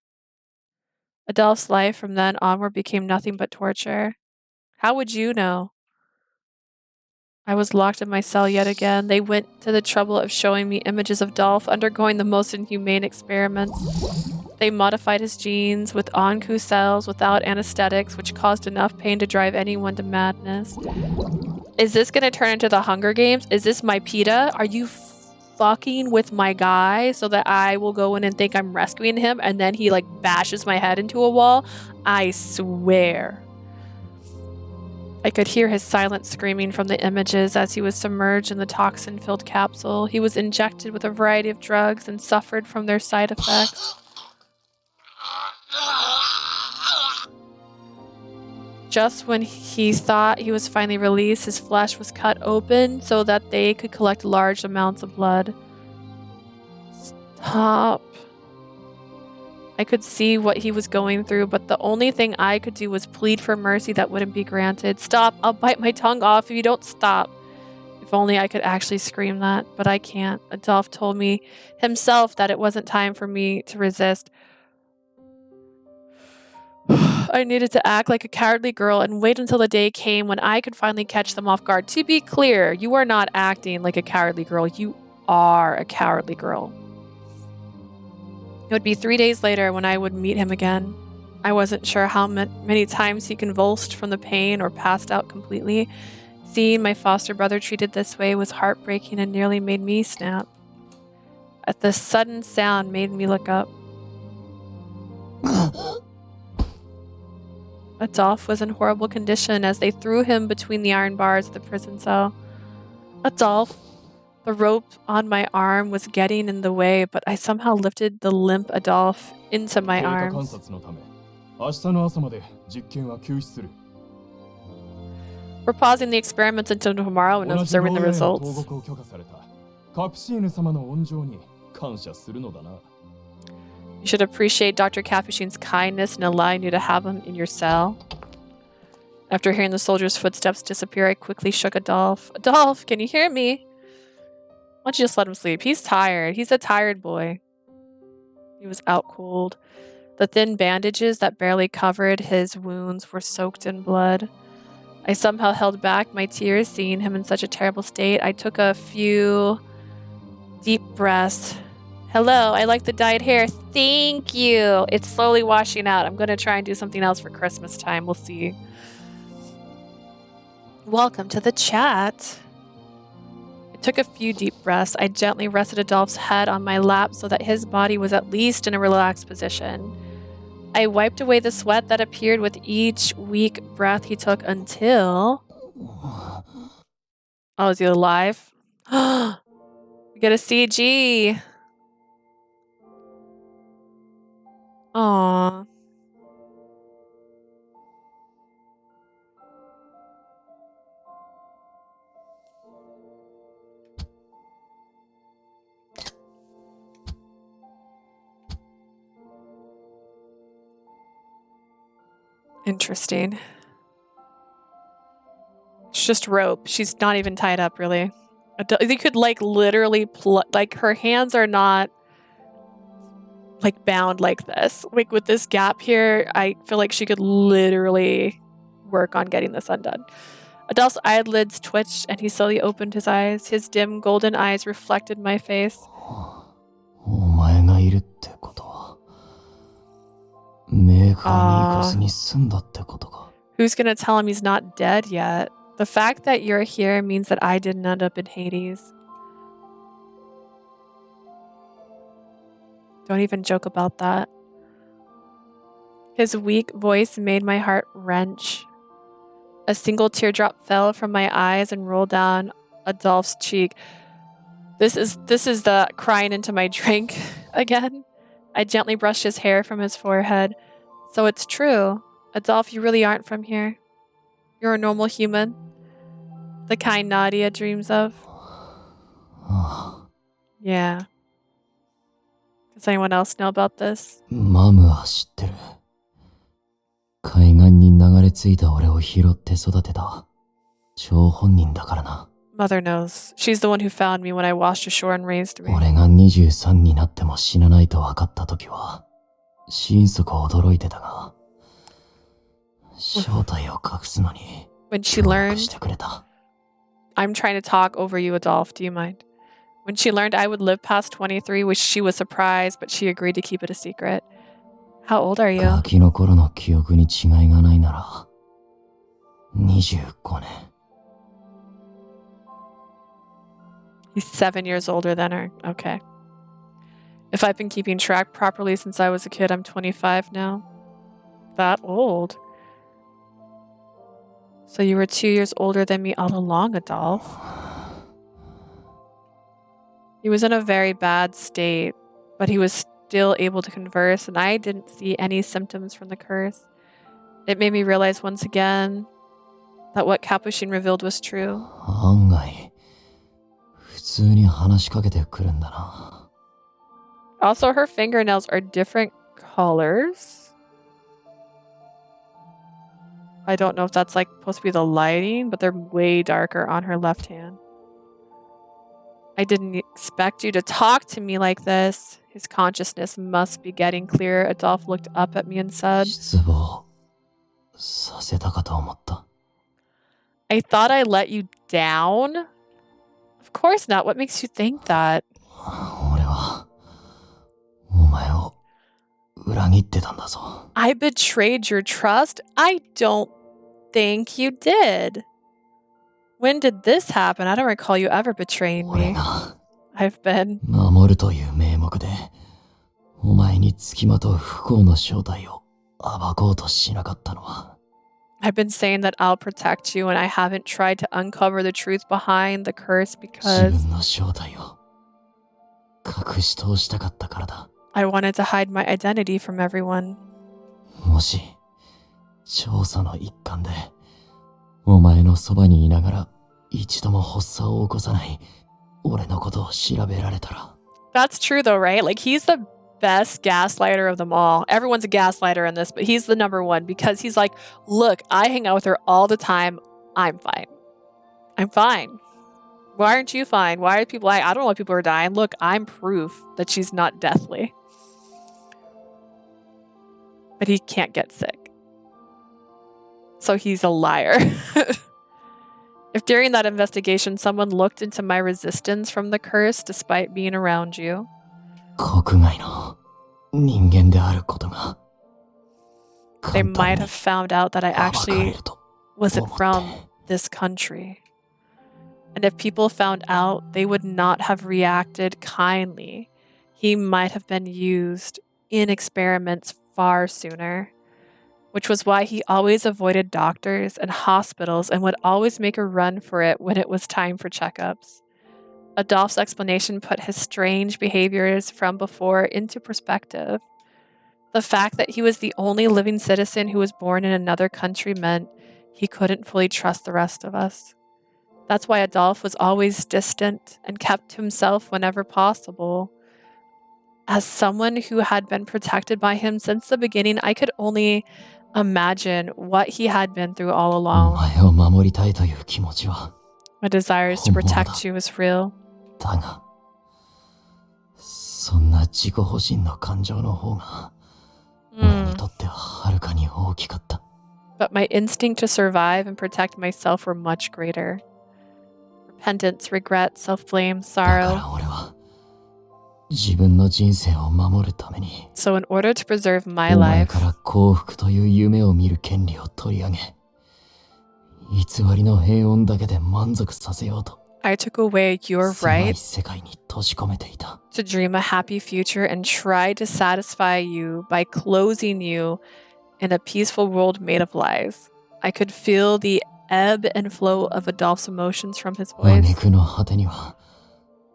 Speaker 1: Adolphe's life from then onward became nothing but torture. How would you know? I was locked in my cell yet again. They went to the trouble of showing me images of Adolphe undergoing the most inhumane experiments. They modified his genes with Ankou cells without anesthetics, which caused enough pain to drive anyone to madness. Is this going to turn into the Hunger Games? Is this my PETA? Are you fucking with my guy so that I will go in and think I'm rescuing him and then he like bashes my head into a wall? I swear. I could hear his silent screaming from the images as he was submerged in the toxin-filled capsule. He was injected with a variety of drugs and suffered from their side effects. Just when he thought he was finally released, his flesh was cut open so that they could collect large amounts of blood. Stop. I could see what he was going through, but the only thing I could do was plead for mercy that wouldn't be granted. Stop! I'll bite my tongue off if you don't stop. If only I could actually scream that, but I can't. Adolphe told me himself that it wasn't time for me to resist. I needed to act like a cowardly girl and wait until the day came when I could finally catch them off guard. To be clear, you are not acting like a cowardly girl. You are a cowardly girl. It would be 3 days later when I would meet him again. I wasn't sure how many times he convulsed from the pain or passed out completely. Seeing my foster brother treated this way was heartbreaking and nearly made me snap. At the sudden sound made me look up. Adolphe was in horrible condition as they threw him between the iron bars of the prison cell. Adolphe! The rope on my arm was getting in the way, but I somehow lifted the limp Adolphe into my arms. We're pausing the experiments until tomorrow and observing the results. You should appreciate Dr. Capuchin's kindness in allowing you to have him in your cell. After hearing the soldier's footsteps disappear, I quickly shook Adolphe. Adolphe, can you hear me? Why don't you just let him sleep? He's tired. He's a tired boy. He was out cold. The thin bandages that barely covered his wounds were soaked in blood. I somehow held back my tears seeing him in such a terrible state. I took a few deep breaths. Hello, I like the dyed hair. Thank you. It's slowly washing out. I'm going to try and do something else for Christmas time. We'll see. Welcome to the chat. I took a few deep breaths. I gently rested Adolphe's head on my lap so that his body was at least in a relaxed position. I wiped away the sweat that appeared with each weak breath he took until... Oh, is he alive? We get a CG. Aww. Interesting. It's just rope. She's not even tied up, really. You could, like, literally... like, her hands are not... like, bound like this. Like, with this gap here, I feel like she could literally work on getting this undone. Adolphe's eyelids twitched, and he slowly opened his eyes. His dim golden eyes reflected my face. Who's gonna tell him he's not dead yet? The fact that you're here means that I didn't end up in Hades. Don't even joke about that. His weak voice made my heart wrench. A single teardrop fell from my eyes and rolled down Adolphe's cheek. This is the crying into my drink again. I gently brushed his hair from his forehead. So it's true. Adolphe, you really aren't from here. You're a normal human. The kind Nadia dreams of. Yeah. Does anyone else know about this? Mother knows. She's the one who found me when I washed ashore and raised me. When she learned... I'm trying to talk over you, Adolphe. Do you mind? When she learned I would live past 23, she was surprised, but she agreed to keep it a secret. How old are you? He's 7 years older than her. Okay. If I've been keeping track properly since I was a kid, I'm 25 now. That old. So you were 2 years older than me all along, Adolphe. He was in a very bad state, but he was still able to converse, and I didn't see any symptoms from the curse. It made me realize once again that what Capuchin revealed was true. Also, her fingernails are different colors. I don't know if that's like supposed to be the lighting, but they're way darker on her left hand. I didn't expect you to talk to me like this. His consciousness must be getting clearer. Adolphe looked up at me and said, I thought I let you down? Of course not. What makes you think that? I betrayed your trust? I don't think you did. When did this happen? I don't recall you ever betraying me. I've been... I've been saying that I'll protect you, and I haven't tried to uncover the truth behind the curse because... I wanted to hide my identity from everyone. That's true though, right? Like, he's the best gaslighter of them all. Everyone's a gaslighter in this, but he's the number one because he's like, look, I hang out with her all the time. I'm fine. I'm fine. Why aren't you fine? Why are people like, I don't know why people are dying. Look, I'm proof that she's not deathly. But he can't get sick. So he's a liar. If during that investigation someone looked into my resistance from the curse despite being around you, they might have found out that I actually wasn't from this country. And if people found out, they would not have reacted kindly. He might have been used in experiments far sooner, which was why he always avoided doctors and hospitals and would always make a run for it when it was time for checkups. Adolphe's explanation put his strange behaviors from before into perspective. The fact that he was the only living citizen who was born in another country meant he couldn't fully trust the rest of us. That's why Adolphe was always distant and kept to himself whenever possible. As someone who had been protected by him since the beginning, I could only imagine what he had been through all along. My desires to protect you is real.
Speaker 4: だが、そんな自己保身の感情の方が、俺にとってははるかに大きかった。
Speaker 1: But my instinct to survive and protect myself were much greater. Repentance, regret, self-blame, sorrow.
Speaker 4: だから俺は、自分の人生を守るために、
Speaker 1: So in order to preserve my
Speaker 4: お前
Speaker 1: life,
Speaker 4: から幸福という夢を見る権利を取り上げ、偽りの平穏だけで満足させようと。
Speaker 1: I took away your right
Speaker 4: 世界に閉じ込めていた。
Speaker 1: to dream a happy future and tried to satisfy you by closing you in a peaceful world made of lies. I could feel the ebb and flow of Adolphe's emotions from his voice.
Speaker 4: 挙句の果てには、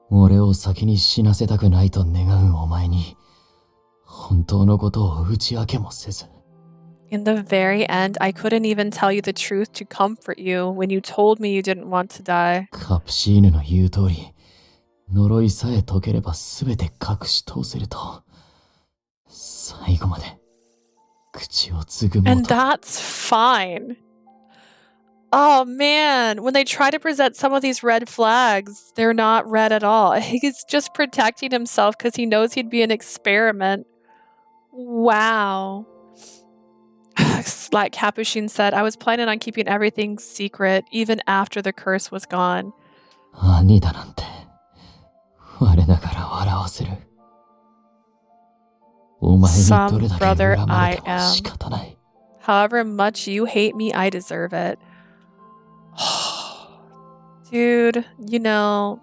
Speaker 4: 俺を先に死なせたくないと願うお前に、本当のことを打ち明けもせず。
Speaker 1: In the very end, I couldn't even tell you the truth to comfort you when you told me you didn't want to die.
Speaker 4: カプシーヌの言う通り、呪いさえ解ければ全て隠し通せると、最後まで口をつぐもうと。
Speaker 1: And that's fine. Oh man, when they try to present some of these red flags, they're not red at all. He's just protecting himself because he knows he'd be an experiment. Wow. Like Capuchin said, I was planning on keeping everything secret even after the curse was gone.
Speaker 4: 兄だなんて、我ながら笑わせる。お前にどれだけ恨まれても仕方ない。
Speaker 1: However much you hate me, I deserve it. Dude, you know,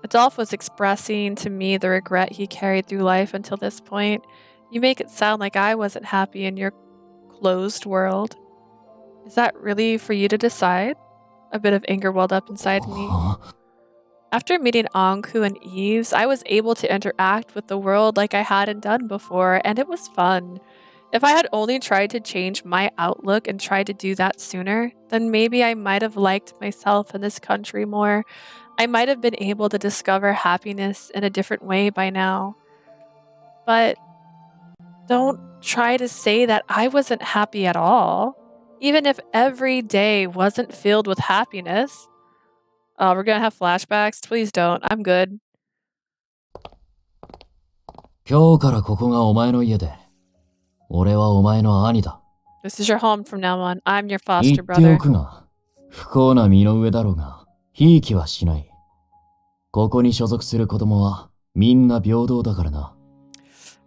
Speaker 1: Adolphe was expressing to me the regret he carried through life until this point. You make it sound like I wasn't happy in your closed world. Is that really for you to decide? A bit of anger welled up inside me. After meeting Ankou and Yves, I was able to interact with the world like I hadn't done before, and it was fun. If I had only tried to change my outlook and tried to do that sooner, then maybe I might have liked myself in this country more. I might have been able to discover happiness in a different way by now. But don't try to say that I wasn't happy at all, even if every day wasn't filled with happiness. Oh, we're gonna have flashbacks? Please don't. I'm good.
Speaker 4: 今日からここがお前の家で、俺はお前の兄だ。
Speaker 1: This is your home from now on. I'm your
Speaker 4: 言
Speaker 1: foster
Speaker 4: ってお
Speaker 1: brother.
Speaker 4: くが、不幸な身の上だろうが、ひいきはしない。ここに所属する子供はみんな平等だからな。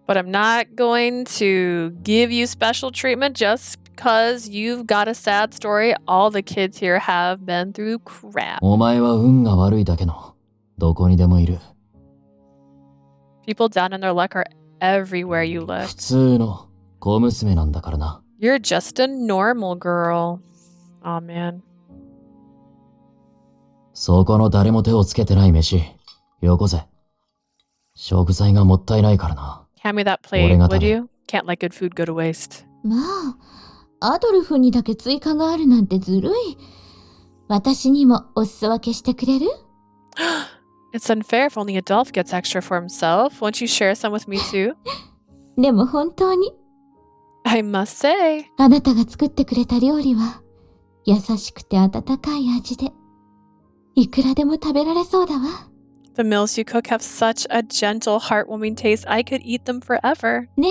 Speaker 1: But I'm not going to give you special treatment just because you've got a sad story. All the kids here have been through crap.
Speaker 4: お前は運が悪いだけの、どこにでもいる。
Speaker 1: People down in their luck are everywhere you look.
Speaker 4: 普通の小娘なんだからな。
Speaker 1: You're just a normal girl. Aw, man.
Speaker 4: そこの誰も手をつけてない飯、よこせ。食材がもったいないからな。
Speaker 1: Hand me that plate, would you? Can't let good food go to waste.
Speaker 2: まあ、アドルフにだけ追加があるなんてずるい。私にもお裾分けしてくれる？
Speaker 1: It's unfair if only Adolphe gets extra for himself. Won't you share some with me too?
Speaker 2: でも本当に。
Speaker 1: I must say.
Speaker 2: あなたが作ってくれた料理は、優しくて温かい味で、いくらでも食べられそうだわ。
Speaker 1: The meals you cook have such a gentle, heartwarming taste. I could eat them forever.
Speaker 2: ね、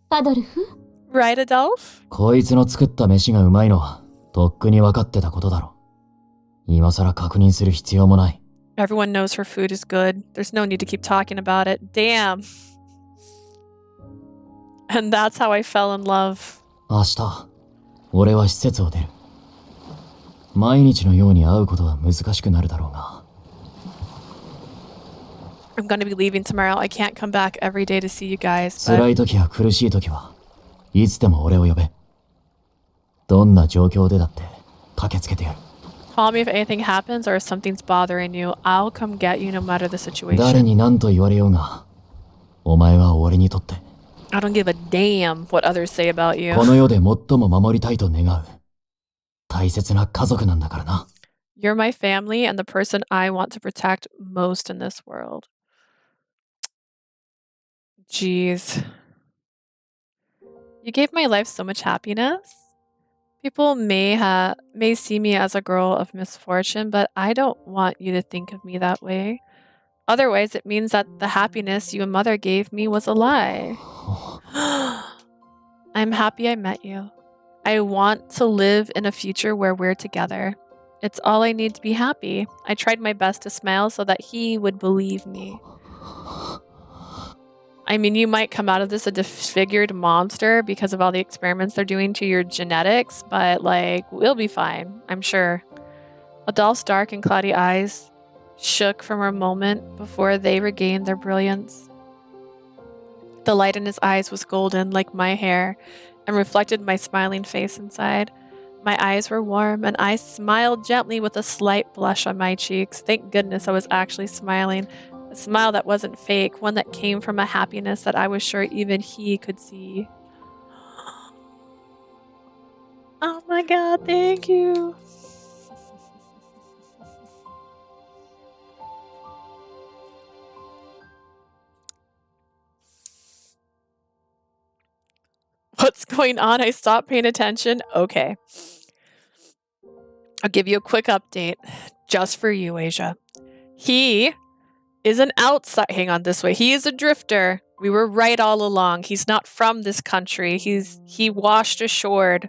Speaker 2: アドルフ。
Speaker 1: Right, Adolphe?
Speaker 4: こいつの作った飯がうまいのは、とっくに分かってたことだろ。今さら確認する必要もない。
Speaker 1: Everyone knows her food is good. There's no need to keep talking about it. Damn. And that's how I fell in love.
Speaker 4: 明日、俺は施設を出る。毎日のように会うことは難しくなるだろうが。
Speaker 1: I'm gonna be leaving tomorrow. I can't come back every day to see you guys.
Speaker 4: 辛い時や苦しい時は、
Speaker 9: いつでも俺を呼べ。どんな状況でだって駆けつけてやる。
Speaker 1: Call me if anything happens or if something's bothering you. I'll come get you no matter the situation.
Speaker 9: 誰に何と言われようが、お前は俺にとって。
Speaker 1: I don't give a damn what others say about you.
Speaker 9: この世で最も守りたいと願う大切な家族なんだからな。
Speaker 1: You're my family and the person I want to protect most in this world. Jeez. You gave my life so much happiness. People may see me as a girl of misfortune, but I don't want you to think of me that way. Otherwise, it means that the happiness you and Mother gave me was a lie. I'm happy I met you. I want to live in a future where we're together. It's all I need to be happy. I tried my best to smile so that he would believe me. I mean, you might come out of this a disfigured monster because of all the experiments they're doing to your genetics, but, like, we'll be fine, I'm sure. Adolphe's dark and cloudy eyes shook for a moment before they regained their brilliance. The light in his eyes was golden, like my hair, and reflected my smiling face inside. My eyes were warm, and I smiled gently with a slight blush on my cheeks. Thank goodness I was actually smiling. A smile that wasn't fake, one that came from a happiness that I was sure even he could see. Oh my god, thank you. What's going on? I stopped paying attention. Okay. I'll give you a quick update just for you, Asia. He is an outside. Hang on, this way. He is a drifter. We were right all along. He's not from this country. He washed ashore,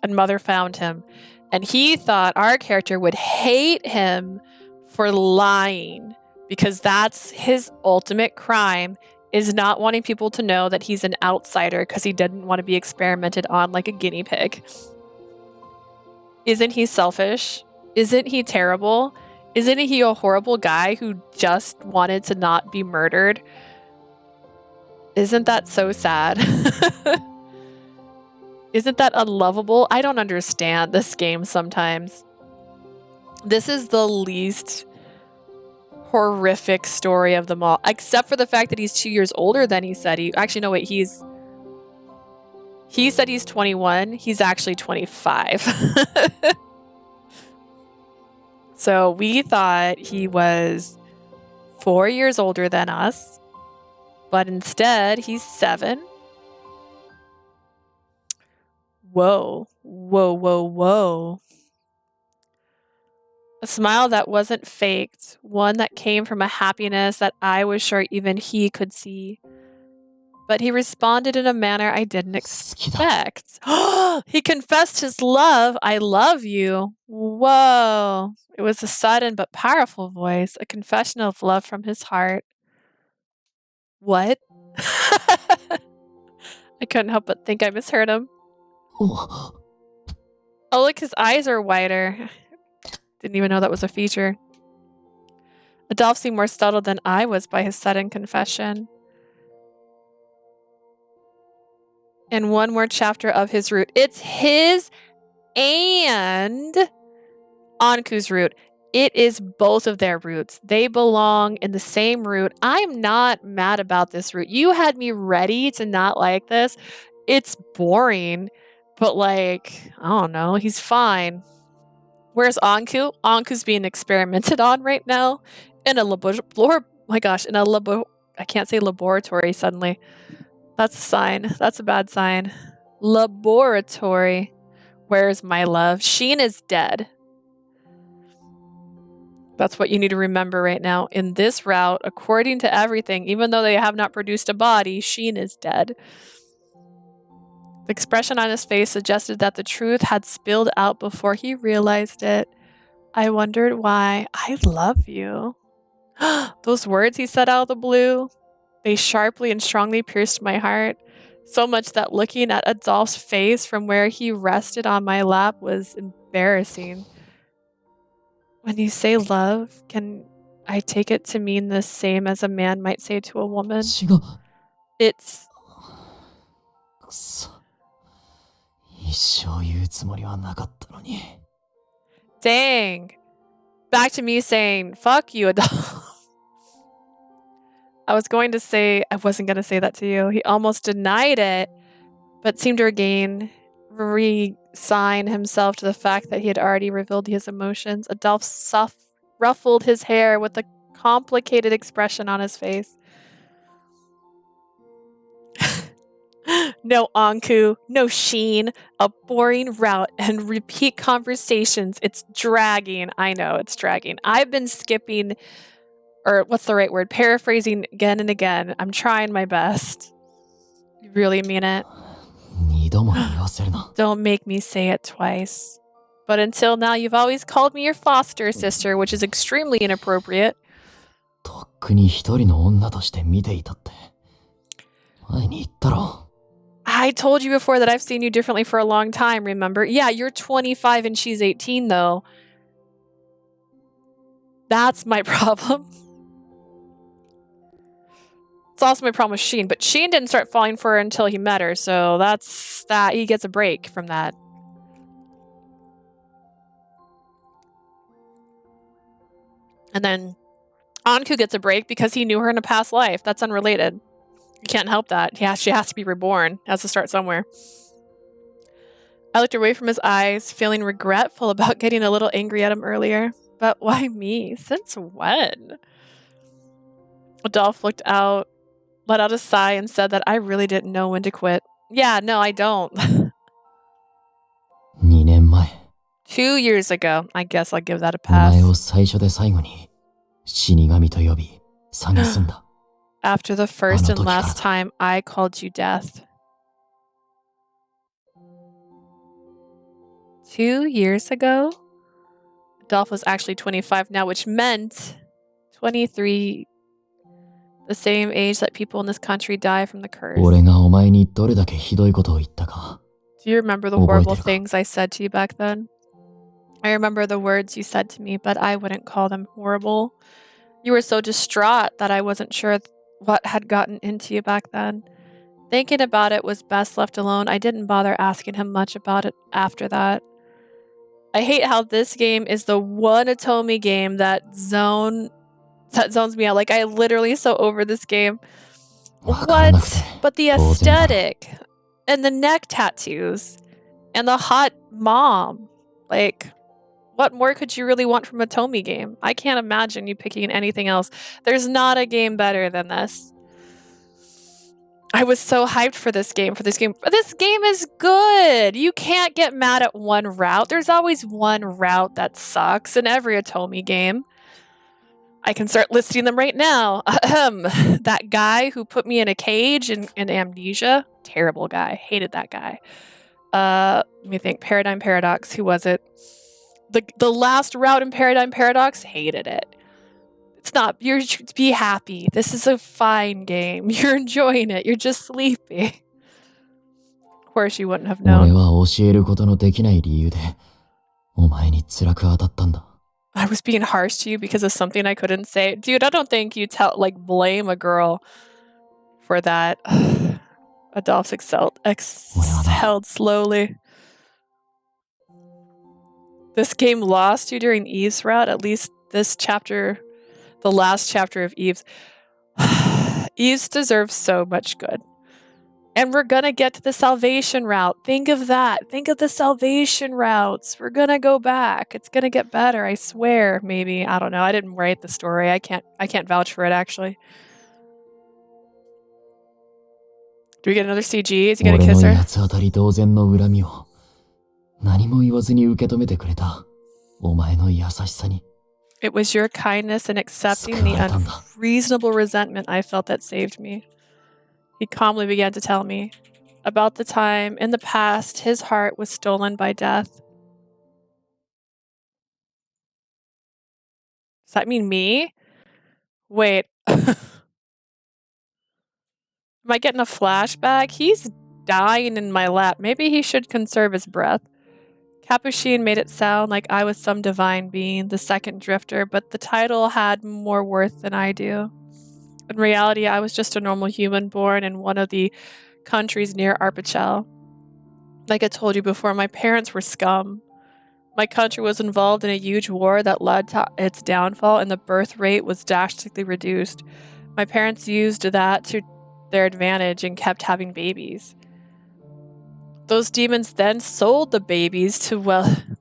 Speaker 1: and Mother found him. And he thought our character would hate him for lying, because that's his ultimate crime, is not wanting people to know that he's an outsider because he didn't want to be experimented on like a guinea pig. Isn't he selfish? Isn't he terrible? Isn't he a horrible guy who just wanted to not be murdered? Isn't that so sad? Isn't that unlovable? I don't understand this game sometimes. This is the least horrific story of them all, except for the fact that he's 2 years older than he said. Actually, no, wait, he said he's 21. He's actually 25. So we thought he was 4 years older than us, but instead he's 7. Whoa, whoa, whoa, whoa. A smile that wasn't faked, one that came from a happiness that I was sure even he could see. But he responded in a manner I didn't expect. He confessed his love. I love you. Whoa. It was a sudden but powerful voice, a confession of love from his heart. What? I couldn't help but think I misheard him. Oh, look, his eyes are wider. Didn't even know that was a feature. Adolphe seemed more startled than I was by his sudden confession. And one more chapter of his route. It's his and Ankou's route. It is both of their routes. They belong in the same route. I'm not mad about this route. You had me ready to not like this. It's boring, but like, I don't know. He's fine. Where's Ankou? Ankou's being experimented on right now in a I can't say laboratory suddenly. That's a sign. That's a bad sign. Laboratory. Where's my love? Sheen is dead. That's what you need to remember right now. In this route, according to everything, even though they have not produced a body, Sheen is dead. The expression on his face suggested that the truth had spilled out before he realized it. I wondered why. I love you. Those words he said out of the blue, they sharply and strongly pierced my heart. So much that looking at Adolphe's face from where he rested on my lap was embarrassing. When you say love, can I take it to mean the same as a man might say to a woman? It's
Speaker 4: 一生言うつもりはなかったのに。
Speaker 1: Dang. Back to me saying, fuck you, Adolphe. I wasn't going to say that to you. He almost denied it, but seemed to resign himself to the fact that he had already revealed his emotions. Adolphe ruffled his hair with a complicated expression on his face. No Ankou, no Sheen, a boring route and repeat conversations. It's dragging. I know, it's dragging. I've been skipping, or what's the right word? Paraphrasing again and again. I'm trying my best. You really mean it? Don't make me say it twice. But until now, you've always called me your foster sister, which is extremely inappropriate.
Speaker 4: とっくに一人の女として見ていたって。前に言ったろ。
Speaker 1: I told you before that I've seen you differently for a long time, remember? Yeah, you're 25 and she's 18, though. That's my problem. It's also my problem with Sheen, but Sheen didn't start falling for her until he met her, so that's that. He gets a break from that. And then Ankou gets a break because he knew her in a past life. That's unrelated. You can't help that. She has to be reborn. Has to start somewhere. I looked away from his eyes, feeling regretful about getting a little angry at him earlier. But why me? Since when? Adolphe let out a sigh and said that I really didn't know when to quit. Yeah, no, I don't.
Speaker 4: 2年前。
Speaker 1: 2 years ago. I guess I'll give that a
Speaker 4: お前
Speaker 1: pass.
Speaker 4: を最初で最後に死神と呼び蔑んだ。
Speaker 1: After the first and last time I called you death. 2 years ago? Adolphe was actually 25 now, which meant 23, the same age that people in this country die from the curse.
Speaker 4: 俺がお前にどれだけひどいことを言ったか。
Speaker 1: Do you remember the horrible things I said to you back then? I remember the words you said to me, but I wouldn't call them horrible. You were so distraught that I wasn't sure what had gotten into you back then. Thinking about it was best left alone. I didn't bother asking him much about it after that. I hate how this game is the one Atomi game that zones me out. Like, I literally so over this game. What? But the aesthetic and the neck tattoos and the hot mom. Like, what more could you really want from a Tomy game? I can't imagine you picking anything else. There's not a game better than this. I was so hyped for this game. This game is good. You can't get mad at one route. There's always one route that sucks in every Atomy game. I can start listing them right now. That guy who put me in a cage in Amnesia. Terrible guy. Hated that guy. Let me think. Paradigm Paradox. Who was it? The last route in Paradigm Paradox, hated it. It's not. Be happy. This is a fine game. You're enjoying it. You're just sleepy. Of course, you wouldn't have known.
Speaker 4: 俺は教えることのできない理由でお前に辛く当たったんだ。
Speaker 1: I was being harsh to you because of something I couldn't say. Dude, I don't think you blame a girl for that. Adolphe exhaled slowly. This game lost you during Eve's route, at least this chapter, the last chapter of Eve's. Eve's deserves so much good. And we're gonna get to the salvation route. Think of that. Think of the salvation routes. We're gonna go back. It's gonna get better, I swear. Maybe. I don't know. I didn't write the story. I can't vouch for it, actually. Do we get another CG? Is he gonna kiss her?
Speaker 4: 俺の八つ当たり同然の恨みを何も言わずに受け止めてくれたお前の優しさに。
Speaker 1: It was your kindness in accepting the unreasonable resentment I felt that saved me. He calmly began to tell me about the time in the past his heart was stolen by death. Does that mean me? Wait. Am I getting a flashback? He's dying in my lap. Maybe he should conserve his breath. Capuchin made it sound like I was some divine being, the second drifter, but the title had more worth than I do. In reality, I was just a normal human born in one of the countries near Arpachel. Like I told you before, my parents were scum. My country was involved in a huge war that led to its downfall, and the birth rate was drastically reduced. My parents used that to their advantage and kept having babies. Those demons then sold the babies to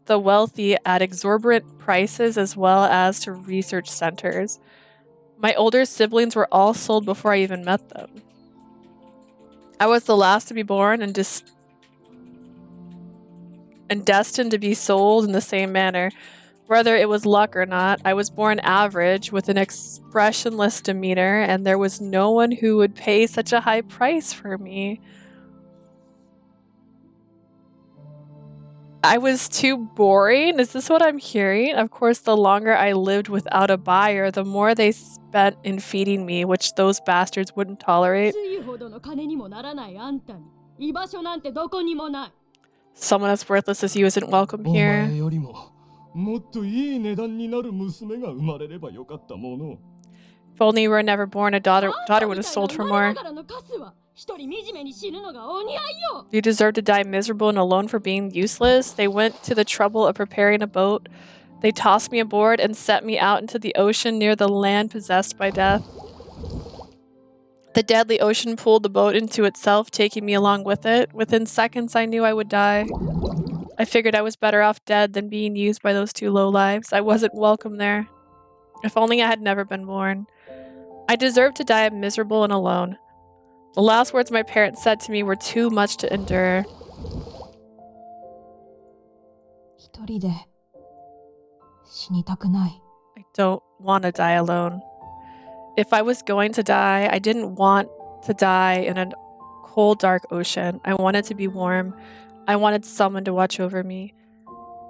Speaker 1: the wealthy at exorbitant prices, as well as to research centers. My older siblings were all sold before I even met them. I was the last to be born and destined to be sold in the same manner. Whether it was luck or not, I was born average with an expressionless demeanor, and there was no one who would pay such a high price for me. I was too boring? Is this what I'm hearing? Of course, the longer I lived without a buyer, the more they spent in feeding me, which those bastards wouldn't tolerate. Someone as worthless as you isn't welcome here. If only you were never born, a daughter would have sold for more. You deserve to die miserable and alone for being useless. They went to the trouble of preparing a boat. They tossed me aboard and set me out into the ocean near the land possessed by death. The deadly ocean pulled the boat into itself, taking me along with it. Within seconds, I knew I would die. I figured I was better off dead than being used by those two lowlives. I wasn't welcome there. If only I had never been born. I deserved to die miserable and alone. The last words my parents said to me were too much to endure. I don't want to die alone. If I was going to die, I didn't want to die in a cold, dark ocean. I wanted to be warm. I wanted someone to watch over me.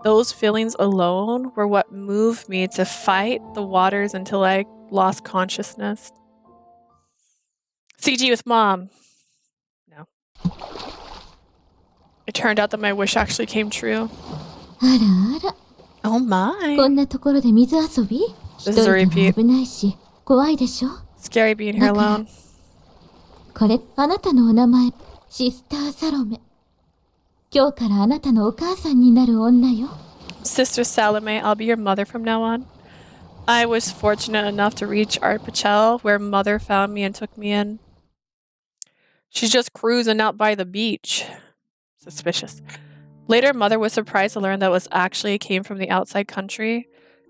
Speaker 1: Those feelings alone were what moved me to fight the waters until I lost consciousness. CG with mom. No. It turned out that my wish actually came true. Oh my. This is a repeat. Scary being here alone. Sister Salome, I'll be your mother from now on. I was fortunate enough to reach Arpachel, where mother found me and took me in. She's just cruising out by the beach. Suspicious. Later, mother was surprised to learn that it actually came from the outside country.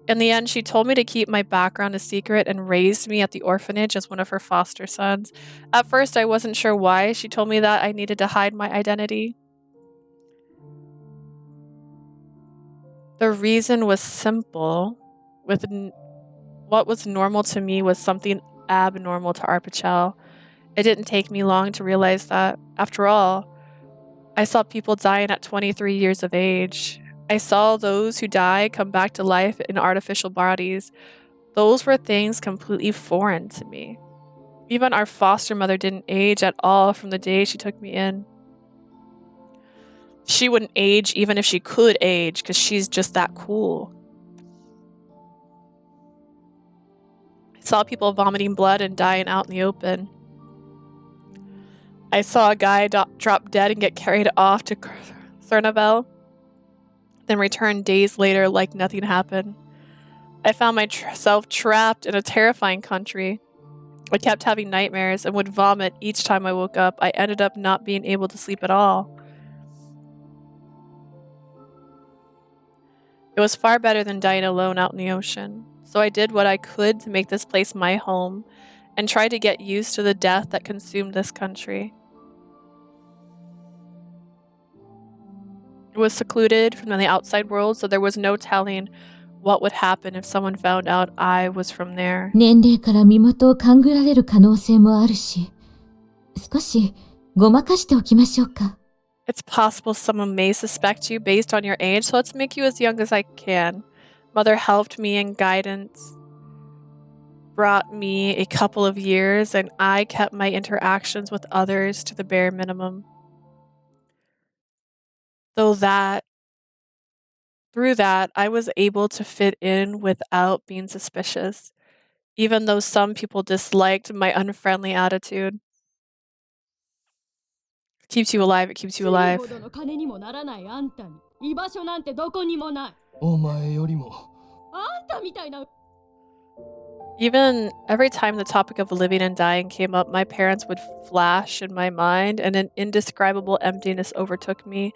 Speaker 1: In the end, she told me to keep my background a secret and raised me at the orphanage as one of her foster sons. At first, I wasn't sure why. She told me that I needed to hide my identity. The reason was simple. What was normal to me was something abnormal to Arpachel. It didn't take me long to realize that. After all, I saw people dying at 23 years of age. I saw those who die come back to life in artificial bodies. Those were things completely foreign to me. Even our foster mother didn't age at all from the day she took me in. She wouldn't age even if she could age, because she's just that cool. I saw people vomiting blood and dying out in the open. I saw a guy drop dead and get carried off to Cernavel, then return days later like nothing happened. I found myself trapped in a terrifying country. I kept having nightmares and would vomit each time I woke up. I ended up not being able to sleep at all. It was far better than dying alone out in the ocean. So I did what I could to make this place my home and tried to get used to the death that consumed this country. It was secluded from the outside world, so there was no telling what would happen if someone found out I was from there. It's possible someone may suspect you based on your age, so let's make you as young as I can. Mother helped me in guidance, brought me a couple of years, and I kept my interactions with others to the bare minimum. Through that, I was able to fit in without being suspicious, even though some people disliked my unfriendly attitude. Keeps you alive, it keeps you alive.
Speaker 10: ほどの金にもならないあんたに居場所なんてどこにもない。
Speaker 3: お前よりも。
Speaker 10: あんたみたいな。
Speaker 1: Even every time the topic of living and dying came up, my parents would flash in my mind and an indescribable emptiness overtook me.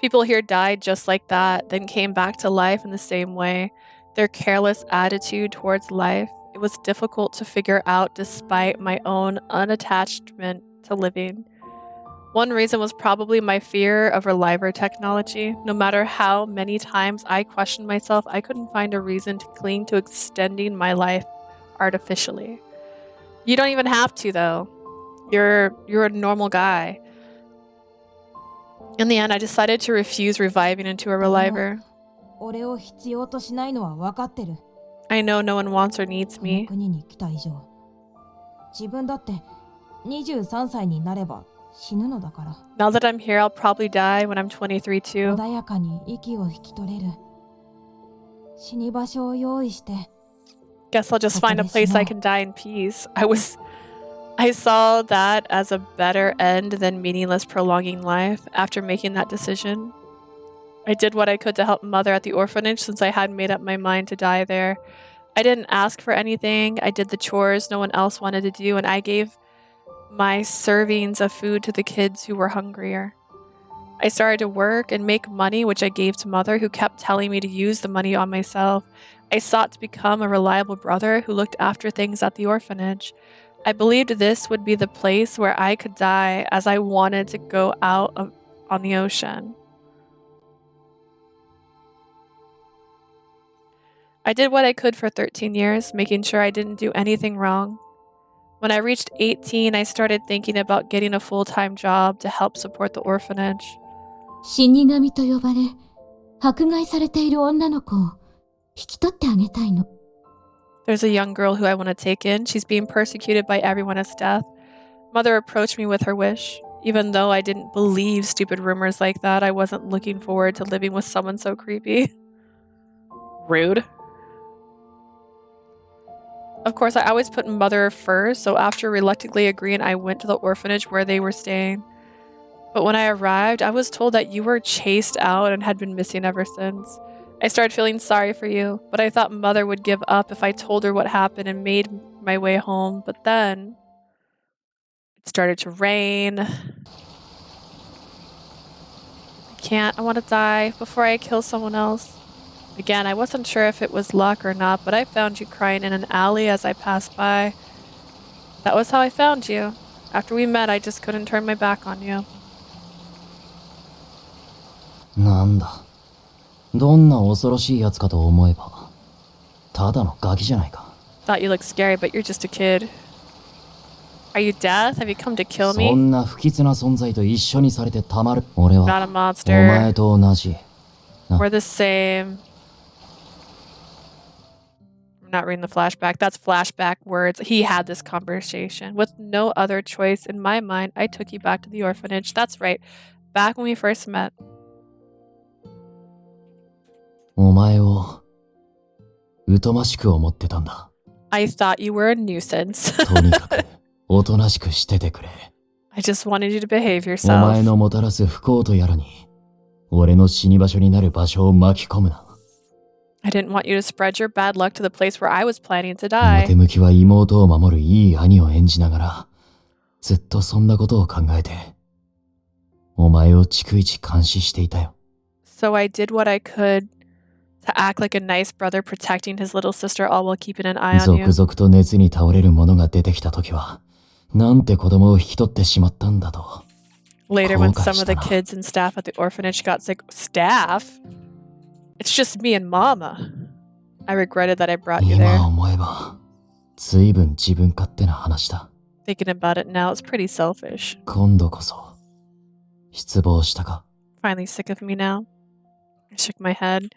Speaker 1: People here died just like that, then came back to life in the same way. Their careless attitude towards life, it was difficult to figure out despite my own unattachment to living. One reason was probably my fear of reliver technology. No matter how many times I questioned myself, I couldn't find a reason to cling to extending my life artificially. You don't even have to, though. You're a normal guy. In the end, I decided to refuse reviving into a reliver.
Speaker 10: 俺を必要としないのは分かってる。
Speaker 1: I know no one wants or needs
Speaker 10: この
Speaker 1: me.
Speaker 10: 国に来た以上、自分だって23歳になれば死ぬのだから。
Speaker 1: Now that I'm here, I'll probably die when I'm 23 too.
Speaker 10: 穏やかに息を引き取れる死に場所を用意して。
Speaker 1: Guess I'll just find a place I can die in peace. I saw that as a better end than meaningless prolonging life after making that decision. I did what I could to help Mother at the orphanage since I had made up my mind to die there. I didn't ask for anything. I did the chores no one else wanted to do, and I gave my servings of food to the kids who were hungrier. I started to work and make money, which I gave to Mother, who kept telling me to use the money on myself. I sought to become a reliable brother who looked after things at the orphanage. I believed this would be the place where I could die, as I wanted to go out on the ocean. I did what I could for 13 years, making sure I didn't do anything wrong. When I reached 18, I started thinking about getting a full-time job to help support the orphanage.
Speaker 2: 死神と呼ばれ、迫害されている女の子を引き取ってあげたいの。
Speaker 1: There's a young girl who I want to take in. She's being persecuted by everyone as death. Mother approached me with her wish. Even though I didn't believe stupid rumors like that, I wasn't looking forward to living with someone so creepy. Rude. Of course, I always put Mother first, so after reluctantly agreeing, I went to the orphanage where they were staying. But when I arrived, I was told that you were chased out and had been missing ever since. I started feeling sorry for you, but I thought Mother would give up if I told her what happened and made my way home. But then it started to rain. I can't. I want to die before I kill someone else. Again, I wasn't sure if it was luck or not, but I found you crying in an alley as I passed by. That was how I found you. After we met, I just couldn't turn my back on you.
Speaker 9: なんだ。どんな恐ろしいやつかと思えば、ただのガキじゃないか。
Speaker 1: Thought you looked scary, but you're just a kid. Are you death? Have you come to kill
Speaker 9: そ
Speaker 1: me?
Speaker 9: んな不吉な存在と一緒にされてたまる。俺
Speaker 1: Not a
Speaker 9: はお
Speaker 1: monster.
Speaker 9: 前と同じ。
Speaker 1: We're the same. I'm not reading the flashback. That's flashback words. He had this conversation. With no other choice in my mind, I took you back to the orphanage. That's right. Back when we first met.
Speaker 9: お前を疎ましく思ってたんだ。
Speaker 1: I thought you were a nuisance.
Speaker 9: とにかくおとなしくしててくれ。
Speaker 1: I just wanted you to behave
Speaker 9: お前
Speaker 1: yourself.
Speaker 9: のもたらす不幸とやらに、俺の死に場所になる場所を巻き込むな。
Speaker 1: I didn't want you to spread your bad luck to the place where I was planning to
Speaker 9: 表
Speaker 1: die.
Speaker 9: 向きは妹を守るいい兄を演じながら、ずっとそんなことを考えて、お前を逐一監視していたよ。
Speaker 1: So I did what I could to act like a nice brother protecting his little sister all while keeping an eye on you.
Speaker 9: 続々と熱に倒れる者が出てきたときは、なんて子供を引き取ってしまったんだと。
Speaker 1: Later, when some of the kids and staff at the orphanage got sick, staff? It's just me and Mama. I regretted that I brought you
Speaker 9: 今
Speaker 1: there.
Speaker 9: 思えば、随分自分勝手な話だ。
Speaker 1: Thinking about it now, it's pretty selfish.
Speaker 9: 今度こそ、失望したか？
Speaker 1: Finally sick of me now. I shook my head.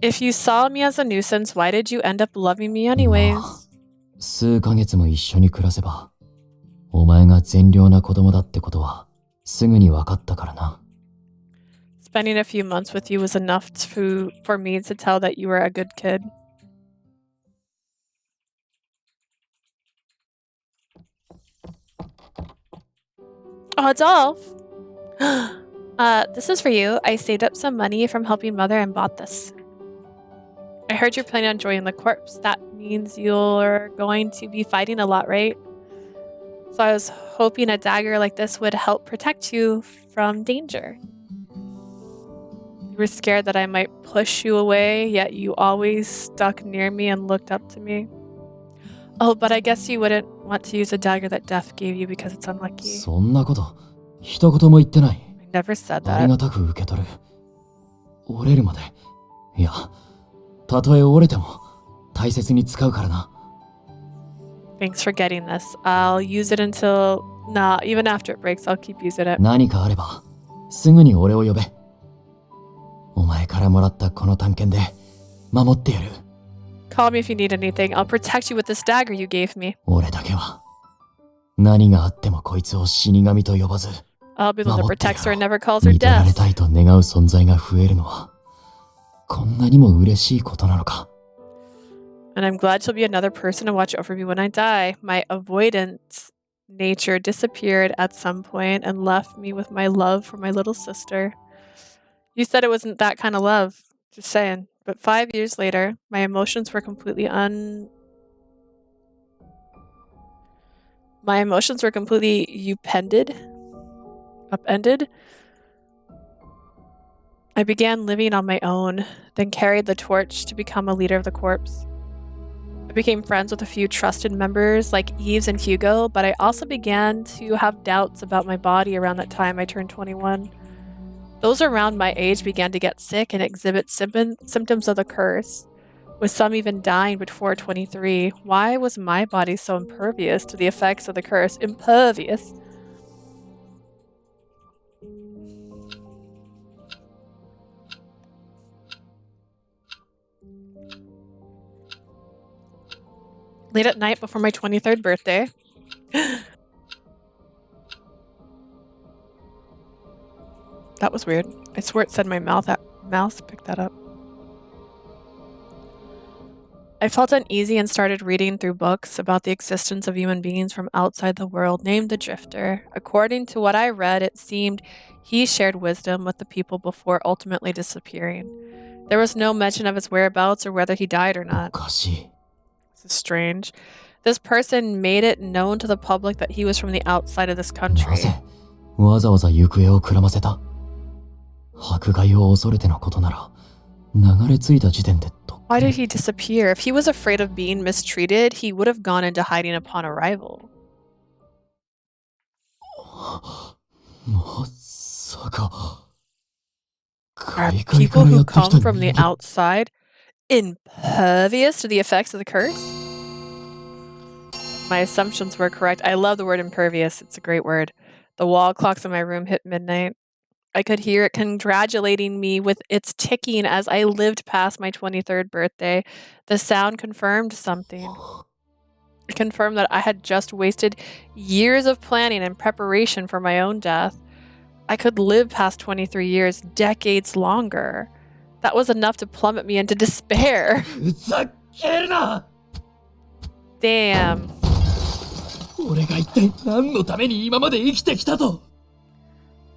Speaker 1: If you saw me as a nuisance, why did you end up loving me anyways?
Speaker 9: 数ヶ月も一緒に暮らせば、お前が善良な子供だってことは、すぐに分かったからな。
Speaker 1: Spending a few months with you was enough for me to tell that you were a good kid. Oh, Adolphe! This is for you. I saved up some money from helping Mother and bought this. I heard you're planning on joining the corps. That means you're going to be fighting a lot, right? So I was hoping a dagger like this would help protect you from danger. You were scared that I might push you away, yet you always stuck near me and looked up to me. Oh, but I guess you wouldn't want to use a dagger that Death gave you because it's unlucky.
Speaker 9: そんなこと、一言も言ってない。
Speaker 1: I never said
Speaker 9: あり
Speaker 1: that.
Speaker 9: がたく受け取る。折れるまで。いや、たとえ折れても大切に使うからな。
Speaker 1: Thanks for getting this. I'll use it until... Nah, even after it breaks, I'll keep using it.
Speaker 9: 何かあれば、すぐに俺を呼べ。お前からもらったこの探検で守ってやる。
Speaker 1: Call me if you need anything. I'll protect you with this dagger you gave me.
Speaker 9: 俺だけは、何があってもこいつを死神と呼ばず、
Speaker 1: I'll be the one that protects her and never calls her
Speaker 9: 見取られ
Speaker 1: death.
Speaker 9: たいと願う存在が増えるのは、こんなにも嬉しいことなのか。
Speaker 1: And I'm glad she'll be another person to watch over me when I die. My avoidant nature disappeared at some point and left me with my love for my little sister. You said it wasn't that kind of love. Just saying. But 5 years later, my emotions were completely upended. I began living on my own, then carried the torch to become a leader of the corps. I became friends with a few trusted members like Yves and Hugo, but I also began to have doubts about my body around that time I turned 21. Those around my age began to get sick and exhibit symptoms of the curse, with some even dying before 23. Why was my body so impervious to the effects of the curse? Impervious? Late at night before my 23rd birthday. That was weird. I swear it said my mouse picked that up. I felt uneasy and started reading through books about the existence of human beings from outside the world named the Drifter. According to what I read, it seemed he shared wisdom with the people before ultimately disappearing. There was no mention of his whereabouts or whether he died or not. This is strange. This person made it known to the public that he was from the outside of this country.
Speaker 9: わざわざ行方をくらませた。迫害を恐れてのことなら、流れ着いた時点でと。
Speaker 1: Why did he disappear? If he was afraid of being mistreated, he would have gone into hiding upon arrival.
Speaker 9: まさか。
Speaker 1: Are people who come from the outside impervious to the effects of the curse? My assumptions were correct. I love the word impervious. It's a great word. The wall clocks in my room hit midnight. I could hear it congratulating me with its ticking as I lived past my 23rd birthday. The sound confirmed something. It confirmed that I had just wasted years of planning and preparation for my own death. I could live past 23 years, decades longer. That was enough to plummet me into despair. Damn.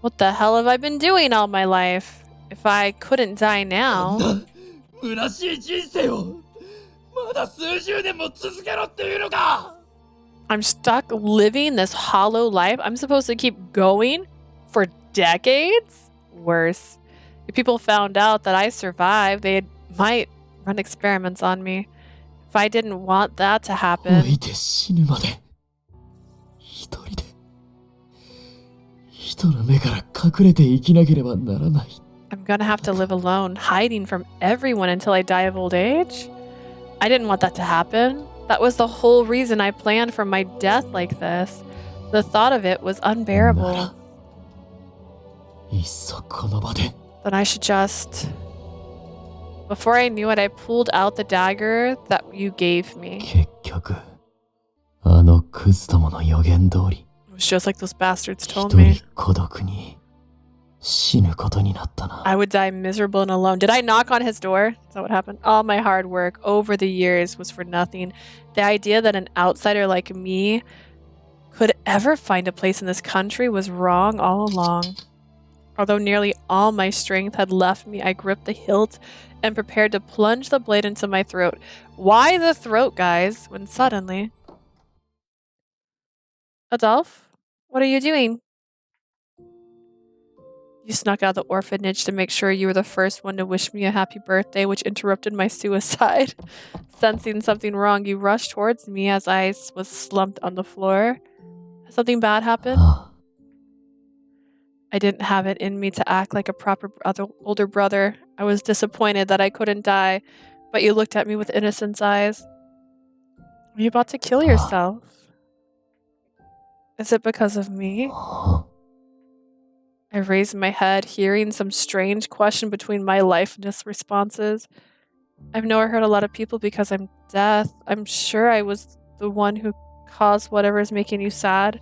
Speaker 1: What the hell have I been doing all my life? If I couldn't die now... I'm stuck living this hollow life? I'm supposed to keep going for decades? Worse. If people found out that I survived, they might run experiments on me. If I didn't want that to happen... I'm gonna have to live alone, hiding from everyone until I die of old age? I didn't want that to happen. That was the whole reason I planned for my death like this. The thought of it was unbearable. Then I should just... Before I knew it, I pulled out the dagger that you gave me. It was just like those bastards told me. I would die miserable and alone. Did I knock on his door? Is that what happened? All my hard work over the years was for nothing. The idea that an outsider like me could ever find a place in this country was wrong all along. Although nearly all my strength had left me, I gripped the hilt and prepared to plunge the blade into my throat. Why the throat, guys? When suddenly... Adolphe, what are you doing? You snuck out of the orphanage to make sure you were the first one to wish me a happy birthday, which interrupted my suicide. Sensing something wrong, you rushed towards me as I was slumped on the floor. Has something bad happened? I didn't have it in me to act like a proper older brother. I was disappointed that I couldn't die, but you looked at me with innocent eyes. Are you about to kill yourself? Is it because of me? I raised my head, hearing some strange question between my lifeless responses. I've never heard a lot of people because I'm death. I'm sure I was the one who caused whatever is making you sad.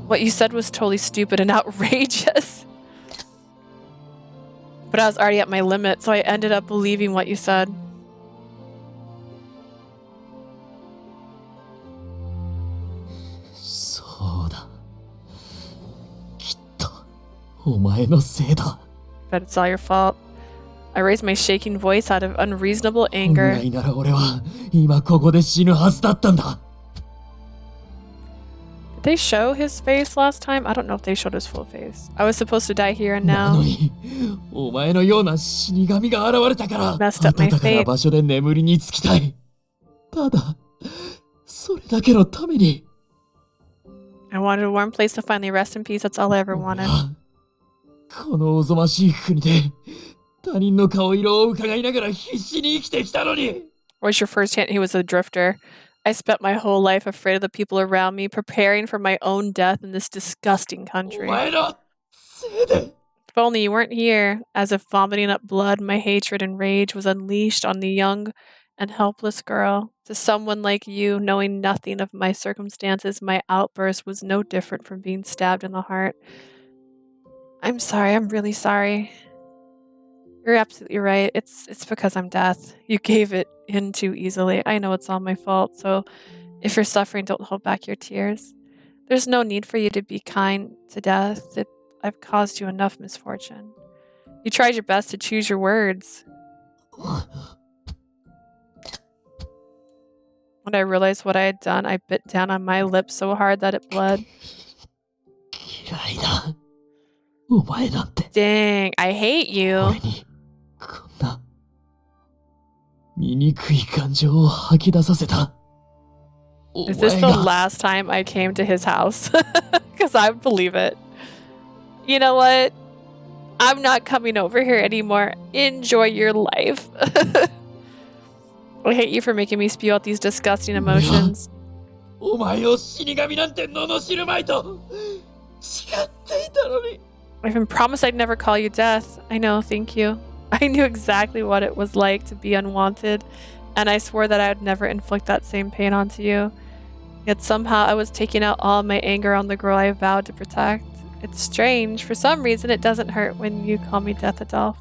Speaker 1: What you said was totally stupid and outrageous. But I was already at my limit, so I ended up believing what you said. But it's all your fault. I raised my shaking voice out of unreasonable anger. Did they show his face last time? I don't know if they showed his full face. I was supposed to die here and now. Messed up my fate. I wanted a warm place to finally rest in peace. That's all I ever wanted. Was your first hint he was a drifter? I spent my whole life afraid of the people around me, preparing for my own death in this disgusting country. If only you weren't here. As if vomiting up blood, my hatred and rage was unleashed on the young and helpless girl. To someone like you, knowing nothing of my circumstances, my outburst was no different from being stabbed in the heart. I'm sorry, I'm really sorry. You're absolutely right. It's because I'm death. You gave it in too easily. I know it's all my fault, so if you're suffering, don't hold back your tears. There's no need for you to be kind to death. I've caused you enough misfortune. You tried your best to choose your words. When I realized what I had done, I bit down on my lip so hard that it bled. Dang, I hate you. Is this the last time I came to his house? Because I believe it. You know what? I'm not coming over here anymore. Enjoy your life. I hate you for making me spew out these disgusting emotions. I've been promised I'd never call you death. I know, thank you. I knew exactly what it was like to be unwanted, and I swore that I would never inflict that same pain onto you. Yet somehow I was taking out all my anger on the girl I vowed to protect. It's strange. For some reason, it doesn't hurt when you call me Death, Adolphe.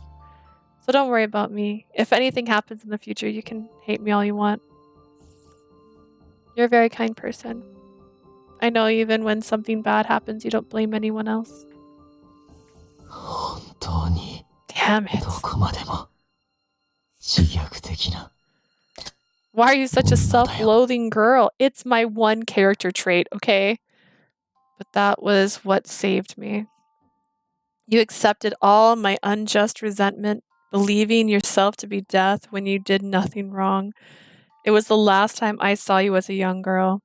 Speaker 1: So don't worry about me. If anything happens in the future, you can hate me all you want. You're a very kind person. I know even when something bad happens, you don't blame anyone else. Damn it. Why are you such a self-loathing girl? It's my one character trait, okay? But that was what saved me. You accepted all my unjust resentment, believing yourself to be death when you did nothing wrong. It was the last time I saw you as a young girl.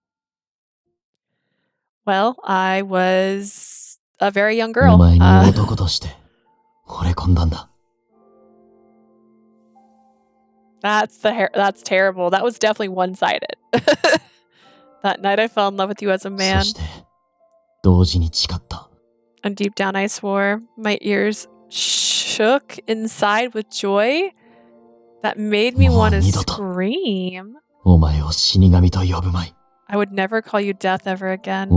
Speaker 1: Well, I was a very young girl. That's terrible. That was definitely one-sided. That night I fell in love with you as a man. And deep down I swore. My ears shook inside with joy that made me want to scream. I would never call you death ever again.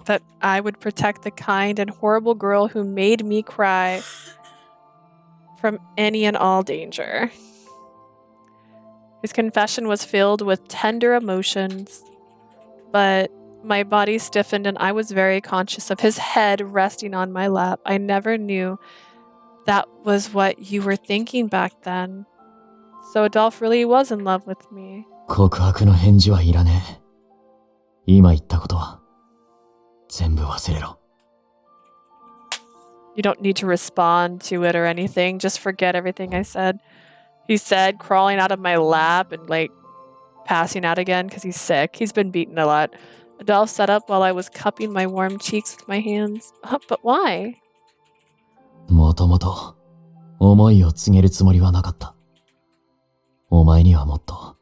Speaker 1: That I would protect the kind and horrible girl who made me cry from any and all danger. His confession was filled with tender emotions, but my body stiffened and I was very conscious of his head resting on my lap. I never knew that was what you were thinking back then. So Adolphe really was in love with me.
Speaker 9: 告白の返事はいらねえ。今言ったことは全部忘れろ。
Speaker 1: You don't need to respond to it or anything. Just forget everything I said. He said, crawling out of my lap and like passing out again because he's sick. He's been beaten a lot. Adolphe sat up while I was cupping my warm cheeks with my hands. But why?
Speaker 9: もともと思いを告げるつもりはなかった。お前にはもっと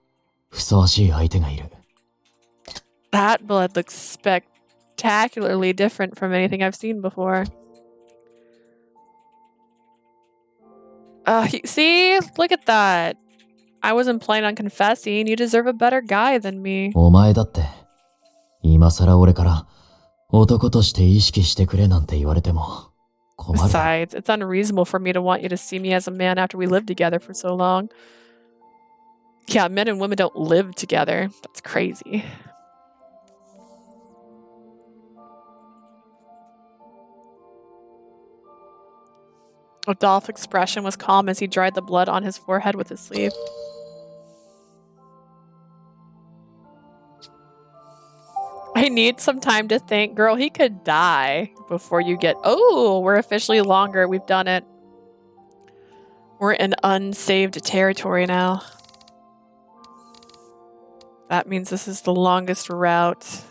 Speaker 9: ふさわしい相手がいる。
Speaker 1: That blood looks spectacularly different from anything I've seen before. See? Look at that. I wasn't planning on confessing. You deserve a better guy than me.
Speaker 9: お前だって、今さら俺から男として意識してくれなんて言われても困る。
Speaker 1: Besides, it's unreasonable for me to want you to see me as a man after we lived together for so long. Yeah, men and women don't live together. That's crazy. Adolphe's expression was calm as he dried the blood on his forehead with his sleeve. I need some time to think. Girl, he could die before you get... Oh, we're officially longer. We've done it. We're in unsaved territory now. That means this is the longest route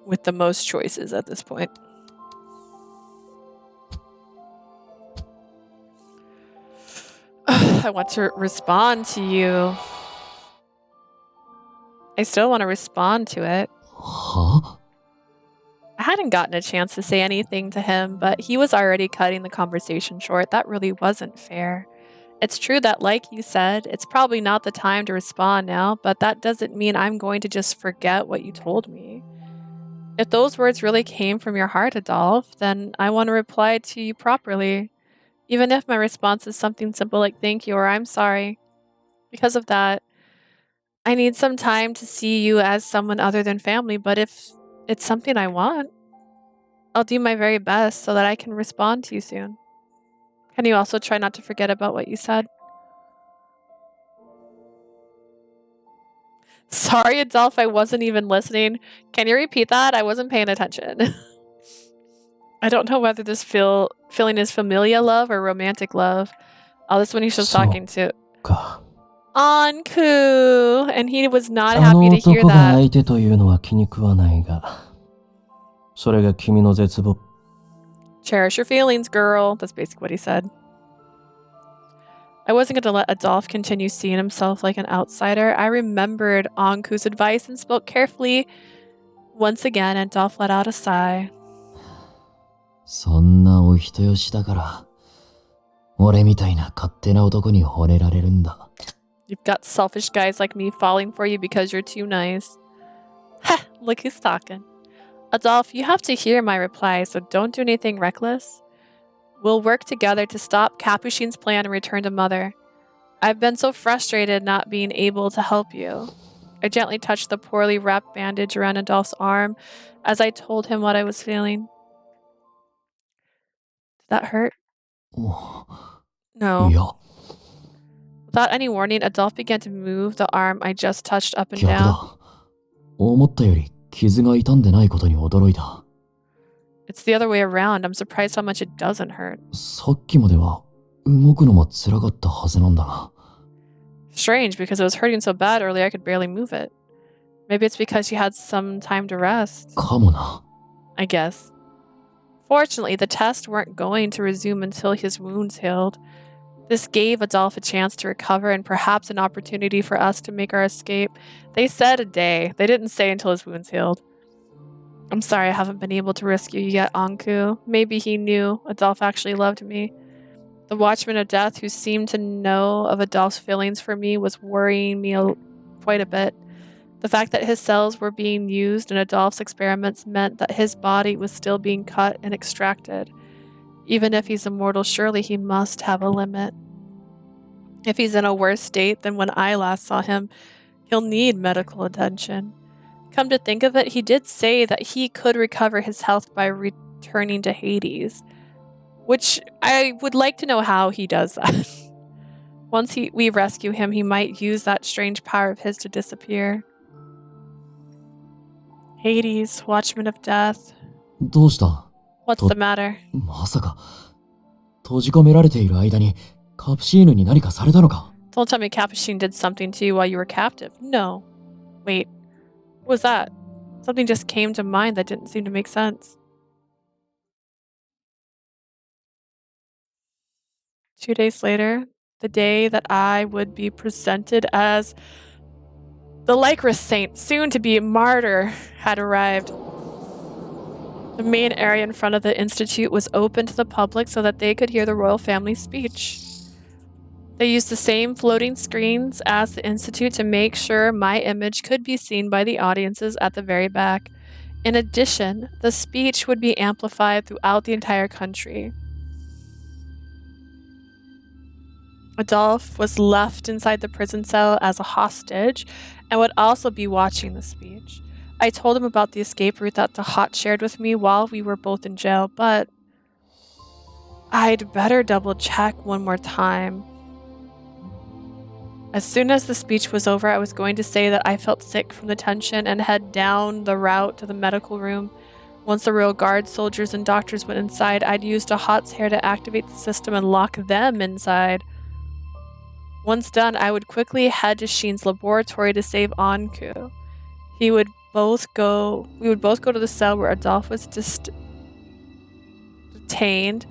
Speaker 1: with the most choices at this point. I want to respond to you. I still want to respond to it.
Speaker 9: Huh?
Speaker 1: I hadn't gotten a chance to say anything to him, but he was already cutting the conversation short. That really wasn't fair. It's true that, like you said, it's probably not the time to respond now, but that doesn't mean I'm going to just forget what you told me. If those words really came from your heart, Adolphe, then I want to reply to you properly. Even if my response is something simple like thank you or I'm sorry. Because of that, I need some time to see you as someone other than family, but if it's something I want, I'll do my very best so that I can respond to you soon. Can you also try not to forget about what you said? Sorry, Adolphe, I wasn't even listening. Can you repeat that? I wasn't paying attention. I don't know whether this feeling is familial love or romantic love. Oh, this is when he's just talking to Ankou, and he was not happy to hear that.
Speaker 3: 相手というのは気に食わないが、それが君の絶望。
Speaker 1: Cherish your feelings, girl. That's basically what he said. I wasn't going to let Adolphe continue seeing himself like an outsider. I remembered Ankou's advice and spoke carefully. Once again, Adolphe let out a sigh.
Speaker 9: そんなお人よしだから、俺みたいな勝手な男に惚れられるんだ。
Speaker 1: You've got selfish guys like me falling for you because you're too nice. Ha! Look who's talking. Adolphe, you have to hear my reply, so don't do anything reckless. We'll work together to stop Capuchin's plan and return to Mother. I've been so frustrated not being able to help you. I gently touched the poorly wrapped bandage around Adolphe's arm as I told him what I was feeling. Did that hurt? No.
Speaker 9: Yeah.
Speaker 1: Without any warning, Adolphe began to move the arm I just touched up and down.
Speaker 9: 思ったより傷が痛んでないことに驚いた。
Speaker 1: It's the other way around. I'm surprised how much it doesn't hurt.
Speaker 9: さっきまでは動くのも辛かったはずなんだが。
Speaker 1: Strange, because it was hurting so bad earlier I could barely move it. Maybe it's because you had some time to rest.
Speaker 9: かもな。
Speaker 1: I guess. Fortunately, the tests weren't going to resume until his wounds healed. This gave Adolphe a chance to recover and perhaps an opportunity for us to make our escape. They said a day. They didn't say until his wounds healed. I'm sorry I haven't been able to rescue you yet, Ankou. Maybe he knew Adolphe actually loved me. The Watchman of Death, who seemed to know of Adolphe's feelings for me, was worrying me quite a bit. The fact that his cells were being used in Adolphe's experiments meant that his body was still being cut and extracted. Even if he's immortal, surely he must have a limit. If he's in a worse state than when I last saw him, he'll need medical attention. Come to think of it, he did say that he could recover his health by returning to Hades, which I would like to know how he does that. Once we rescue him, he might use that strange power of his to disappear. Hades, Watchman of Death.
Speaker 9: どうした
Speaker 1: What's the matter?
Speaker 9: まさか、閉じ込められている間にカプシーヌに何かされたのか
Speaker 1: Don't tell me Capuchin did something to you while you were captive. No. Wait. What was that? Something just came to mind that didn't seem to make sense. 2 days later, the day that I would be presented as the Lycra saint, soon to be martyr, had arrived. The main area in front of the Institute was open to the public so that they could hear the royal family's speech. They used the same floating screens as the Institute to make sure my image could be seen by the audiences at the very back. In addition, the speech would be amplified throughout the entire country. Adolphe was left inside the prison cell as a hostage and would also be watching the speech. I told him about the escape route that the Hot shared with me while we were both in jail, but I'd better double check one more time. As soon as the speech was over, I was going to say that I felt sick from the tension and head down the route to the medical room. Once the royal guard, soldiers, and doctors went inside, I'd used a Hot's hair to activate the system and lock them inside. Once done, I would quickly head to Sheen's laboratory to save Ankou. We would both go to the cell where Adolphe was detained.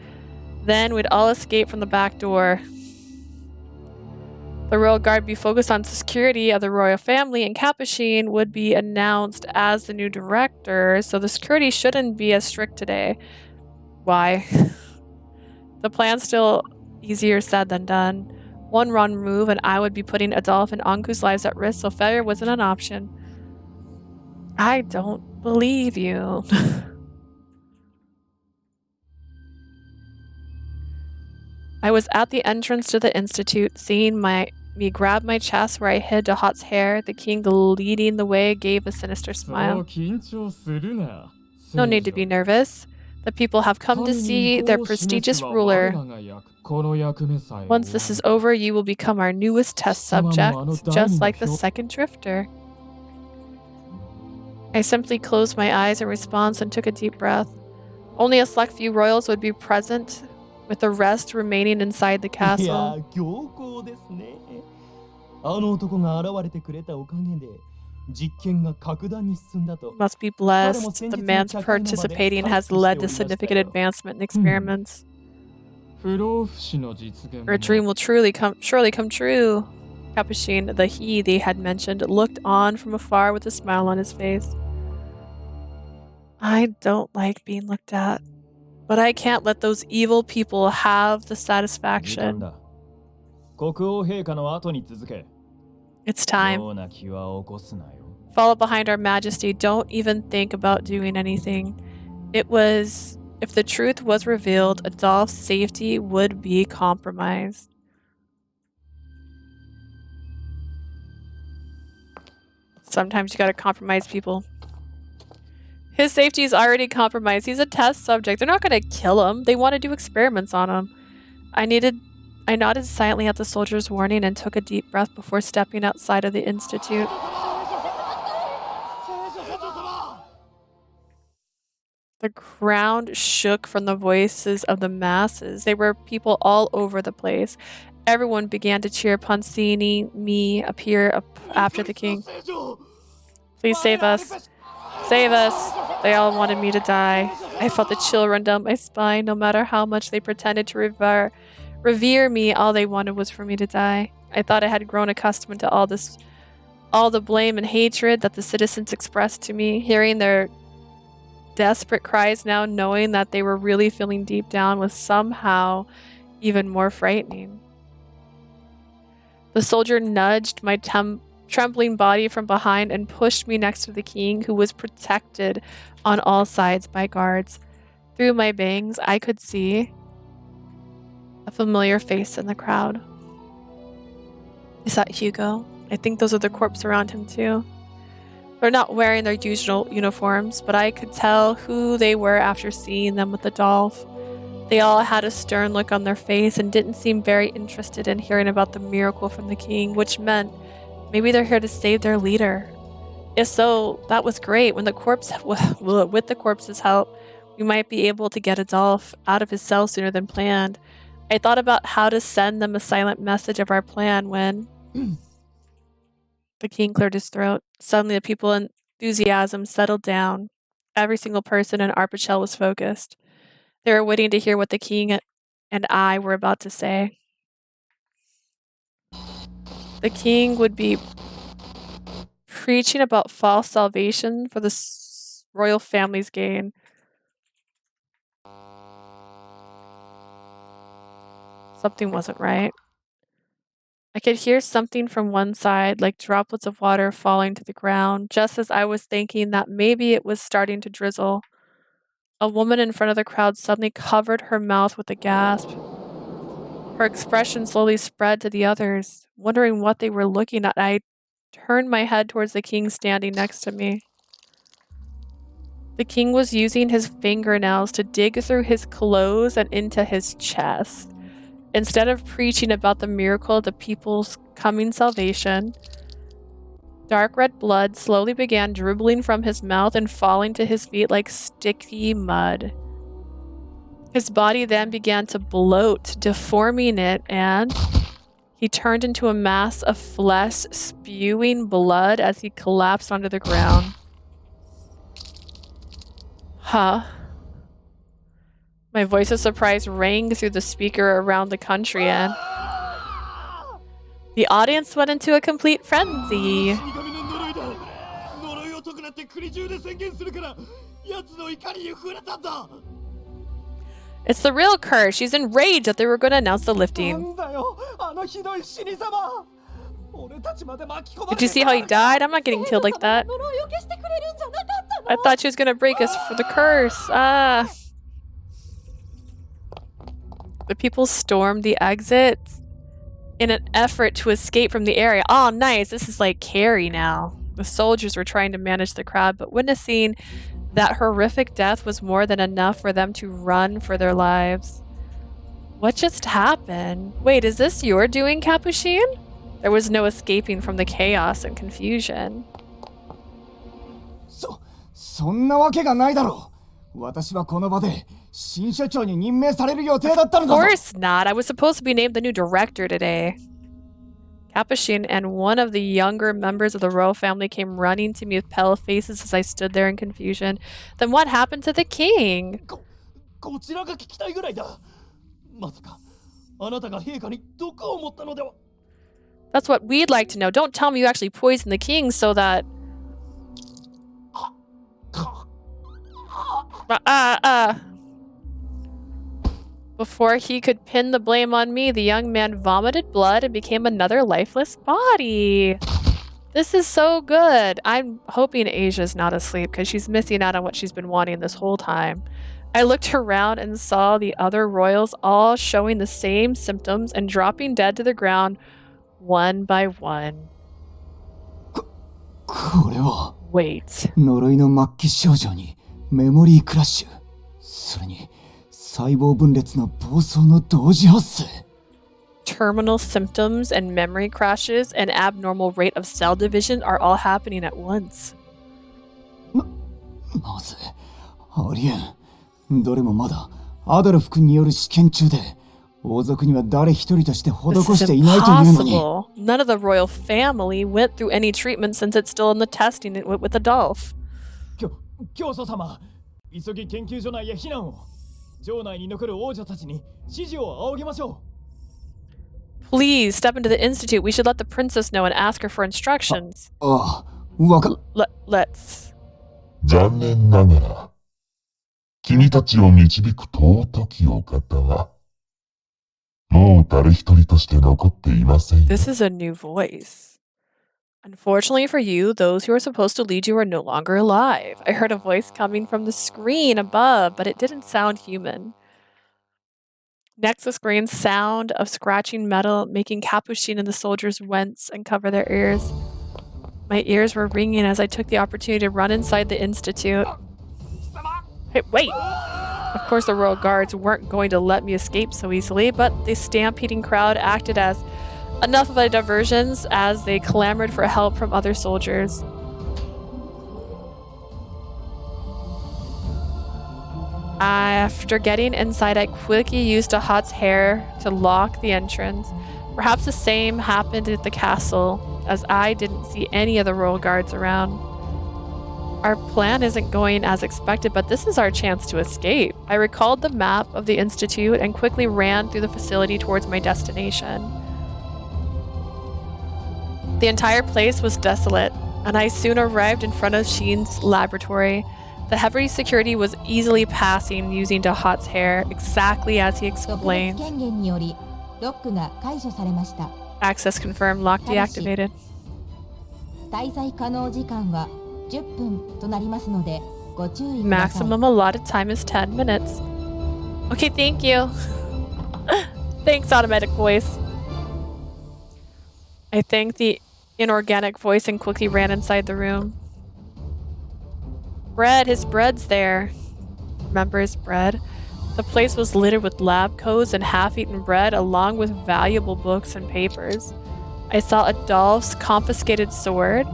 Speaker 1: Then we'd all escape from the back door. The royal guard would be focused on security of the royal family, and Capuchin would be announced as the new director, so the security shouldn't be as strict today. Why? The plan's still easier said than done. One wrong move and I would be putting Adolphe and Ankou's lives at risk, so failure wasn't an option. I don't believe you. I was at the entrance to the Institute, seeing me grab my chest where I hid to Hot's hair. The king leading the way gave a sinister smile. No need to be nervous. The people have come to see their prestigious ruler. Once this is over, you will become our newest test subject, just like the second drifter. I simply closed my eyes in response and took a deep breath. Only a select few royals would be present, with the rest remaining inside the castle. Must be blessed. The man's participating has led to significant advancement in experiments. Our dream will surely come true. Capuchin, the he they had mentioned, looked on from afar with a smile on his face. I don't like being looked at, but I can't let those evil people have the satisfaction. It's time. Follow behind our majesty. Don't even think about doing anything. If the truth was revealed, Adolphe's safety would be compromised. Sometimes you gotta compromise people. His safety is already compromised. He's a test subject. They're not gonna kill him. They want to do experiments on him. I nodded silently at the soldier's warning and took a deep breath before stepping outside of the Institute. The ground shook from the voices of the masses. There were people all over the place. Everyone began to cheer upon seeing me appear after the king. Please save us. Save us. They all wanted me to die. I felt the chill run down my spine. No matter how much they pretended to revere me, all they wanted was for me to die. I thought I had grown accustomed to all the blame and hatred that the citizens expressed to me, hearing their desperate cries now, knowing that they were really feeling deep down, was somehow even more frightening. The soldier nudged my trembling body from behind and pushed me next to the king, who was protected on all sides by guards. Through my bangs, I could see a familiar face in the crowd. Is that Hugo? I think those are the corpses around him too. They're not wearing their usual uniforms, but I could tell who they were after seeing them with Adolphe. They all had a stern look on their face and didn't seem very interested in hearing about the miracle from the king, which meant maybe they're here to save their leader. If so, that was great. With the corpse's help, we might be able to get Adolphe out of his cell sooner than planned. I thought about how to send them a silent message of our plan when the king cleared his throat. Suddenly, the people's enthusiasm settled down. Every single person in Arpachel was focused. They were waiting to hear what the king and I were about to say. The king would be preaching about false salvation for the royal family's gain. Something wasn't right. I could hear something from one side, like droplets of water falling to the ground, just as I was thinking that maybe it was starting to drizzle. A woman in front of the crowd suddenly covered her mouth with a gasp. Her expression slowly spread to the others. Wondering what they were looking at, I turned my head towards the king standing next to me. The king was using his fingernails to dig through his clothes and into his chest. Instead of preaching about the miracle of the people's coming salvation, dark red blood slowly began dribbling from his mouth and falling to his feet like sticky mud. His body then began to bloat, deforming it, and he turned into a mass of flesh, spewing blood as he collapsed onto the ground. Huh? My voice of surprise rang through the speaker around the country, and the audience went into a complete frenzy. It's the real curse. She's enraged that they were going to announce the lifting. Did you see how he died? I'm not getting killed like that. I thought she was going to break us for the curse. The people stormed the exits in an effort to escape from the area. Oh, nice. This is like Carrie now. The soldiers were trying to manage the crowd, but witnessing that horrific death was more than enough for them to run for their lives. What just happened? Wait, is this your doing, Capuchin? There was no escaping from the chaos and confusion.
Speaker 4: そんなわけがないだろう。私はこの場で新社長に任命される予定だったのだぞ。
Speaker 1: Of course not. I was supposed to be named the new director today. Capuchin and one of the younger members of the royal family came running to me with pale faces as I stood there in confusion. Then what happened to the king?
Speaker 5: こちらが聞きたいぐらいだ。まさかあなたが陛下に毒を持ったのでは。
Speaker 1: That's what we'd like to know. Don't tell me you actually poisoned the king so that... Before he could pin the blame on me, the young man vomited blood and became another lifeless body. This is so good. I'm hoping Asia's not asleep because she's missing out on what she's been wanting this whole time. I looked around and saw the other royals all showing the same symptoms and dropping dead to the ground one by one.
Speaker 4: これは
Speaker 1: Wait.
Speaker 4: 呪いの末期症状にメモリークラッシュ。それに細胞分裂の暴走の同時発生。
Speaker 1: Terminal symptoms and memory crashes and abnormal rate of cell division are all happening at once.
Speaker 4: なぜありえん。どれもまだアドルフ君による試験中で、王族には誰一人として施していないというのに。
Speaker 1: None of the royal family went through any treatment since it's still in the testing with Adolphe.
Speaker 5: 教祖様、急ぎ研究所内へ避難を。城内に残る王女たちに指示を仰ぎましょ
Speaker 1: う。Please step into the institute. We should let the princess know and ask her for instructions. Let's.
Speaker 6: 残念ながら、君たちを導く尊きお方は、もう誰一人として残っていません。
Speaker 1: This is a new voice. Unfortunately for you, those who are supposed to lead you are no longer alive. I heard a voice coming from the screen above, but it didn't sound human. Next, the screaming sound of scratching metal, making Capuchin and the soldiers wince and cover their ears. My ears were ringing as I took the opportunity to run inside the institute. Hey, wait! Of course, the royal guards weren't going to let me escape so easily, but the stampeding crowd acted as enough of a diversion as they clamored for help from other soldiers. After getting inside, I quickly used Ahat's hair to lock the entrance. Perhaps the same happened at the castle, as I didn't see any of the royal guards around. Our plan isn't going as expected, but this is our chance to escape. I recalled the map of the institute and quickly ran through the facility towards my destination. The entire place was desolate, and I soon arrived in front of Sheen's laboratory. The heavy security was easily passing using Dahat's hair, exactly as he explained. Access confirmed, lock deactivated. Maximum allotted time is 10 minutes. Okay, thank you. Thanks, automatic voice. I thanked the inorganic voice and quickly ran inside the room. Bread, his bread's there. Remember his bread? The place was littered with lab coats and half-eaten bread, along with valuable books and papers. I saw Adolphe's confiscated sword,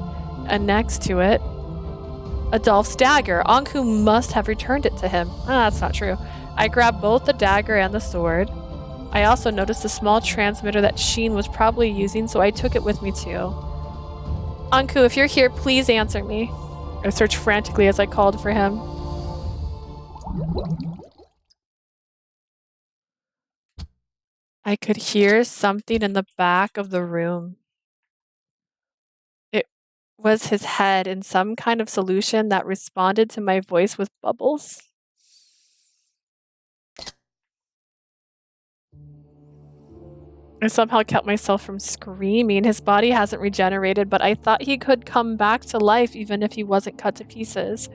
Speaker 1: and next to it, Adolphe's dagger. Ankou must have returned it to him. That's not true. I grabbed both the dagger and the sword. I also noticed a small transmitter that Sheen was probably using, so I took it with me too. Ankou, if you're here, please answer me. I searched frantically as I called for him. I could hear something in the back of the room. It was his head in some kind of solution that responded to my voice with bubbles. I somehow kept myself from screaming. His body hasn't regenerated, but I thought he could come back to life even if he wasn't cut to pieces.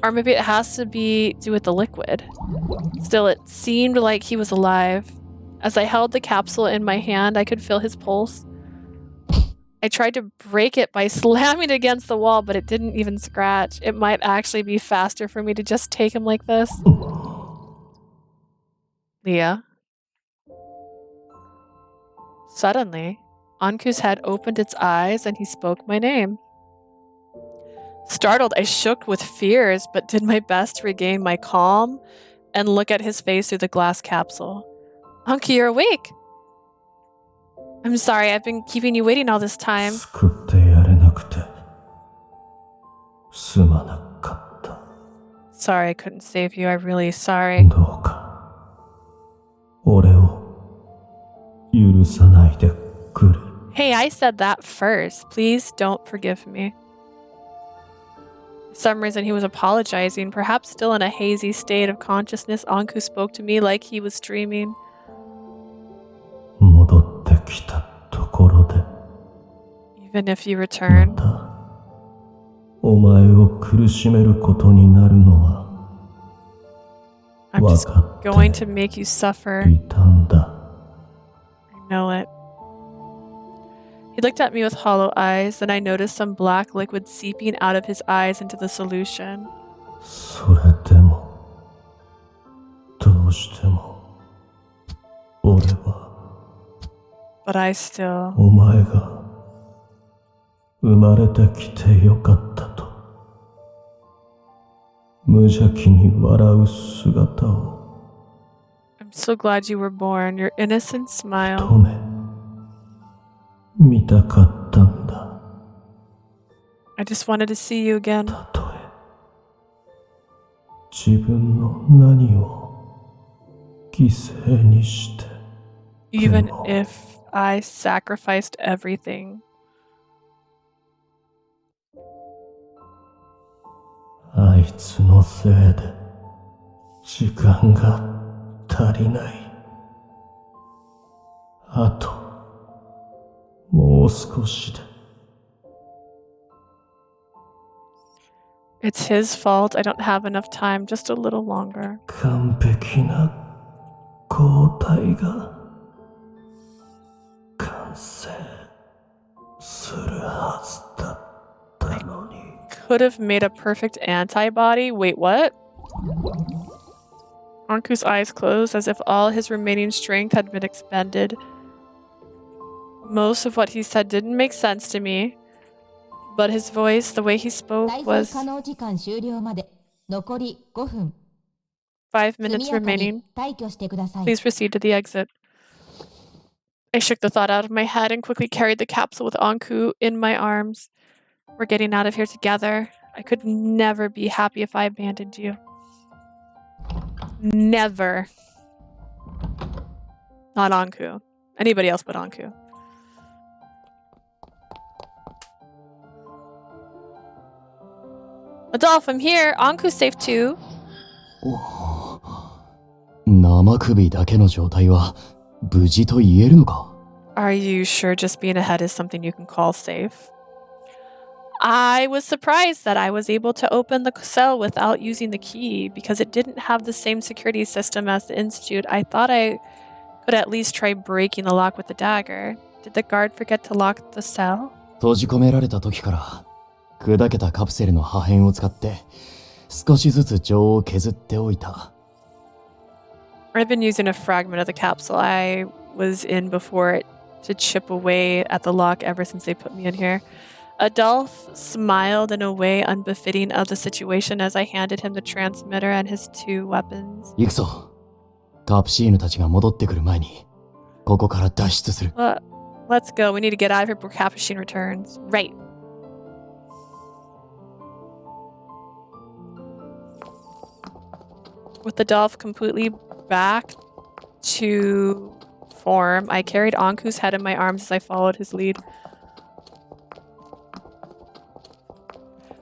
Speaker 1: Or maybe it has to do with the liquid. Still, it seemed like he was alive. As I held the capsule in my hand, I could feel his pulse. I tried to break it by slamming it against the wall, but it didn't even scratch. It might actually be faster for me to just take him like this. Leah. Suddenly, Ankou's head opened its eyes and he spoke my name. Startled, I shook with fears, but did my best to regain my calm and look at his face through the glass capsule. Ankou, you're awake! I'm sorry, I've been keeping you waiting all this time. Sorry I couldn't save you, I'm really sorry. Hey, I said that first. Please don't forgive me. For some reason he was apologizing, perhaps still in a hazy state of consciousness. Ankou spoke to me like he was dreaming. Even if you return, I'm just going to make you suffer. I know it. He looked at me with hollow eyes, then I noticed some black liquid seeping out of his eyes into the solution. But I still... I'm so glad you were born. Your innocent smile. I just wanted to see you again. Even if I sacrificed everything. It's his fault. I don't have enough time. Just a little longer.
Speaker 3: 抗体が完成するはずだったのに。
Speaker 1: Could have made a perfect antibody. Wait, what? Ankou's eyes closed as if all his remaining strength had been expended. Most of what he said didn't make sense to me, but his voice, the way he spoke, was 5 minutes remaining. Please proceed to the exit. I shook the thought out of my head and quickly carried the capsule with Ankou in my arms. We're getting out of here together. I could never be happy if I abandoned you. Never. Not Ankou. Anybody else but Ankou. Adolphe, I'm here. Ankou's safe too.
Speaker 5: 生首だけの状態は無事と言えるのか?
Speaker 1: Are you sure just being ahead is something you can call safe? I was surprised that I was able to open the cell without using the key because it didn't have the same security system as the Institute. I thought I could at least try breaking the lock with the dagger. Did the guard forget to lock the cell?
Speaker 5: 閉じ込められた時から砕けたカプセルの破片を使って少しずつ錠を削っておいた。
Speaker 1: I've been using a fragment of the capsule I was in before it to chip away at the lock ever since they put me in here. Adolphe smiled in a way unbefitting of the situation as I handed him the transmitter and his 2 weapons.
Speaker 5: 行くぞ。カプシーヌたちが戻ってくる前にここから脱出する。
Speaker 1: Let's go. We need to get out of here before Capuchin returns. Right. With Adolphe completely back to form, I carried Ankou's head in my arms as I followed his lead.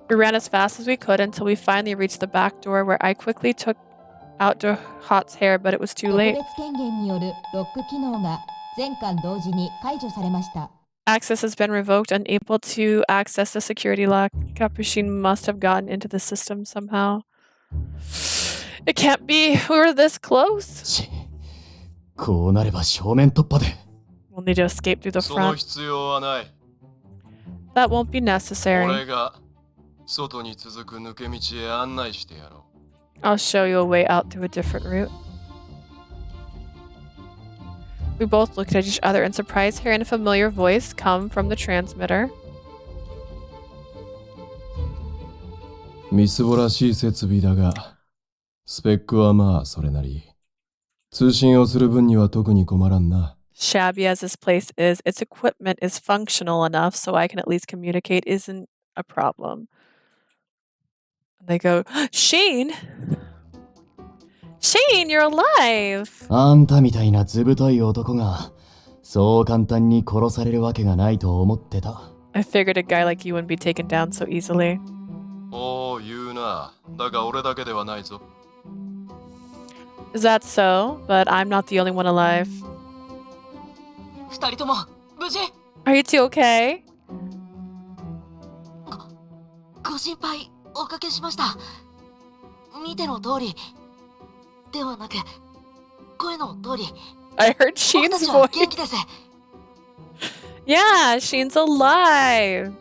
Speaker 1: We ran as fast as we could until we finally reached the back door where I quickly took out Hot's hair, but it was too late. Access has been revoked, unable to access the security lock. Capuchin must have gotten into the system somehow. It can't be. We were this close.
Speaker 5: こうなれば正面突破で。
Speaker 1: We'll need to escape through the
Speaker 6: その
Speaker 1: front.
Speaker 6: 必要はない。
Speaker 1: That won't be necessary.
Speaker 6: 俺が外に続く抜け道へ案内してやろう。
Speaker 1: I'll show you a way out through a different route. We both looked at each other in surprise, hearing a familiar voice come from the transmitter.
Speaker 6: みすぼらしい設備だが、スペックはまあそれなり。通信をする分には特に困らんな。
Speaker 1: Shabby as this place is, its equipment is functional enough so I can at least communicate isn't a problem. They go, Sheen! Sheen, you're alive!
Speaker 5: あんたみたいなずぶとい男がそう簡単に殺されるわけがないと思ってた。
Speaker 1: I figured a guy like you wouldn't be taken down so easily.
Speaker 6: おう、言うな。だが俺だけではないぞ。
Speaker 1: Is that so? But I'm not the only one alive.
Speaker 9: 二人とも無事?
Speaker 1: Are you two okay?
Speaker 9: ご心配おかけしました。見ての通りではなく声の通り。
Speaker 1: I heard Sheen's voice. Yeah, Sheen's alive.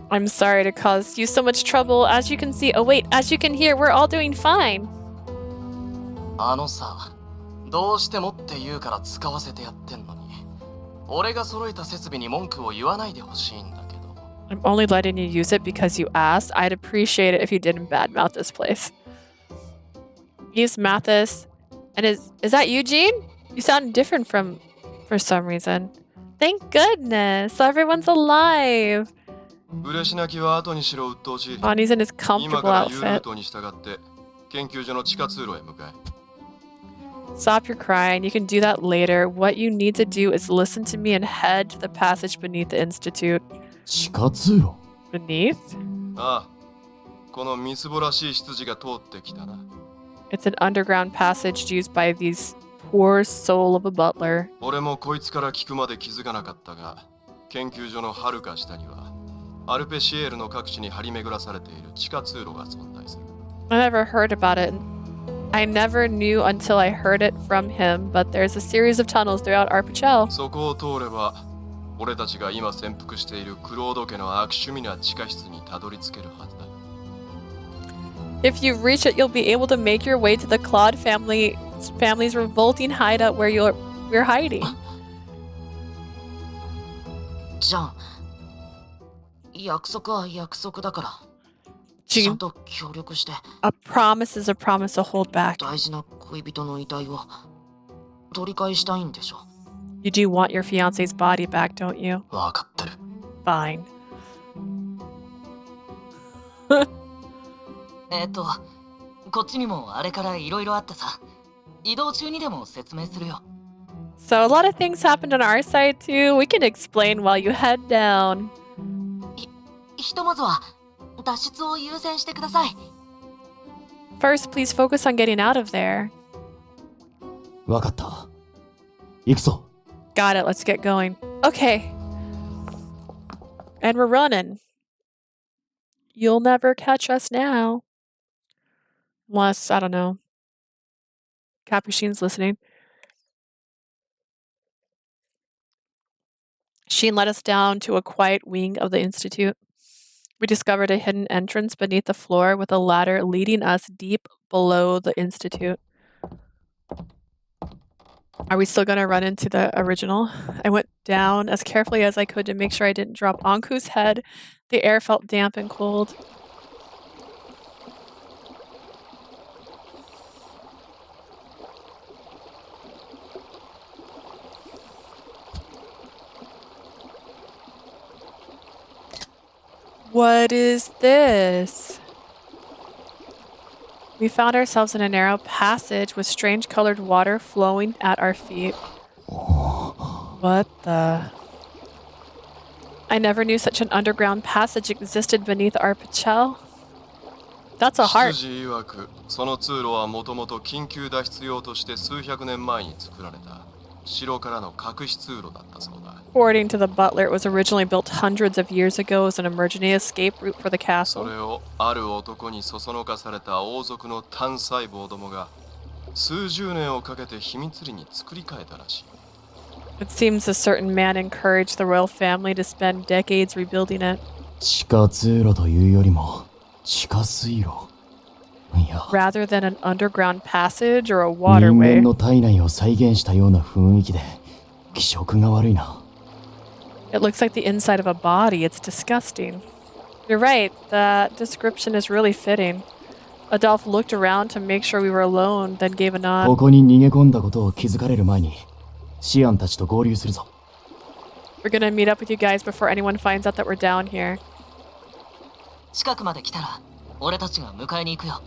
Speaker 1: I'm sorry to cause you so much trouble. As you can see, oh wait, as you can hear, we're all doing fine.
Speaker 7: あのさ、どうしてもって言うから使わせてやってんのに、俺が揃えた設備に文句を言わないでほしいんだけど。
Speaker 1: I'm only letting you use it because you asked. I'd appreciate it if you didn't badmouth this place. Use Mathis. And is that Eugene? You sound different for some reason. Thank goodness. So everyone's alive.
Speaker 6: 嬉し泣きは後にしろ、鬱陶しい。
Speaker 1: Bonnie's in his comfortable
Speaker 6: 今から言うルー
Speaker 1: outfit.
Speaker 6: トに従って研究所の地下通路へ向かえ。
Speaker 1: Stop your crying. You can do that later. What you need to do is listen to me and head to the passage beneath the Institute.
Speaker 5: 地下通路?
Speaker 1: Beneath?
Speaker 6: ああ、このみすぼらしい執事が通ってきたな。
Speaker 1: It's an underground passage used by these poor soul of a butler.
Speaker 6: 俺もこいつから聞くまで気づかなかったが、研究所の遥か下にはアルペシエールの各地に張り巡らされている地下通路が存在する。
Speaker 1: I never heard about it I never knew until I heard it from him, but there's a series of tunnels throughout Arpachel.
Speaker 11: そこを通れば、俺たちが今潜伏しているクロード家の悪趣味な地下室にたどり着けるはずだ。
Speaker 1: If you reach it, you'll be able to make your way to the Claude family's revolting hideout where we're hiding.
Speaker 7: じゃあ、約束は約束だから。
Speaker 1: ちゃんと協力して。A promise is a promise to hold back.
Speaker 7: 大事な恋人の遺体を取り返したいんでしょ。
Speaker 1: You do want your fiance's body back, don't you?
Speaker 7: わかってる。
Speaker 1: Fine.
Speaker 9: こっちにもあれからいろいろあってさ、移動中にでも説明するよ。
Speaker 1: So a lot of things happened on our side too. We can explain while you head down.
Speaker 9: ひとまずは脱出を優先してください。
Speaker 1: First, please focus on getting out of there.
Speaker 8: わかった。行くぞ。
Speaker 1: Got it. Let's get going. Okay. And we're running. You'll never catch us now. Unless, I don't know, Capuchine's listening. Sheen led us down to a quiet wing of the Institute. We discovered a hidden entrance beneath the floor with a ladder leading us deep below the Institute. Are we still going to run into the original? I went down as carefully as I could to make sure I didn't drop Ankou's head. The air felt damp and cold. What is this? We found ourselves in a narrow passage with strange colored water flowing at our feet. What the? I never knew such an underground passage existed beneath Arpachel. That's a heart.
Speaker 11: 羊曰く、その通路はもともと緊急脱出用として数百年前に作られた城からの隠し通路だったそうだ。
Speaker 1: According to the butler, it was originally built hundreds of years ago as an emergency escape route for the castle.
Speaker 11: それをある男にそそのかされた王族の単細胞どもが数十年をかけて秘密裏に作り変えたらしい。
Speaker 1: It seems a certain man encouraged the royal family to spend decades rebuilding it.
Speaker 8: 地下通路というよりも地下水路。いや。
Speaker 1: Rather than an underground passage or a
Speaker 8: 人
Speaker 1: waterway.
Speaker 8: 間の体内を再現したような雰囲気で気色が悪いな。
Speaker 1: It looks like the inside of a body. It's disgusting. You're right. That description is really fitting. Adolphe looked around to make sure we were alone, then gave a nod.
Speaker 8: ここに逃げ込んだことを気づかれる前にシアンたちと合流するぞ。
Speaker 1: We're gonna meet up with you guys before anyone finds out that we're down here.
Speaker 9: 近くまで来たら俺たちが迎えに行くよ。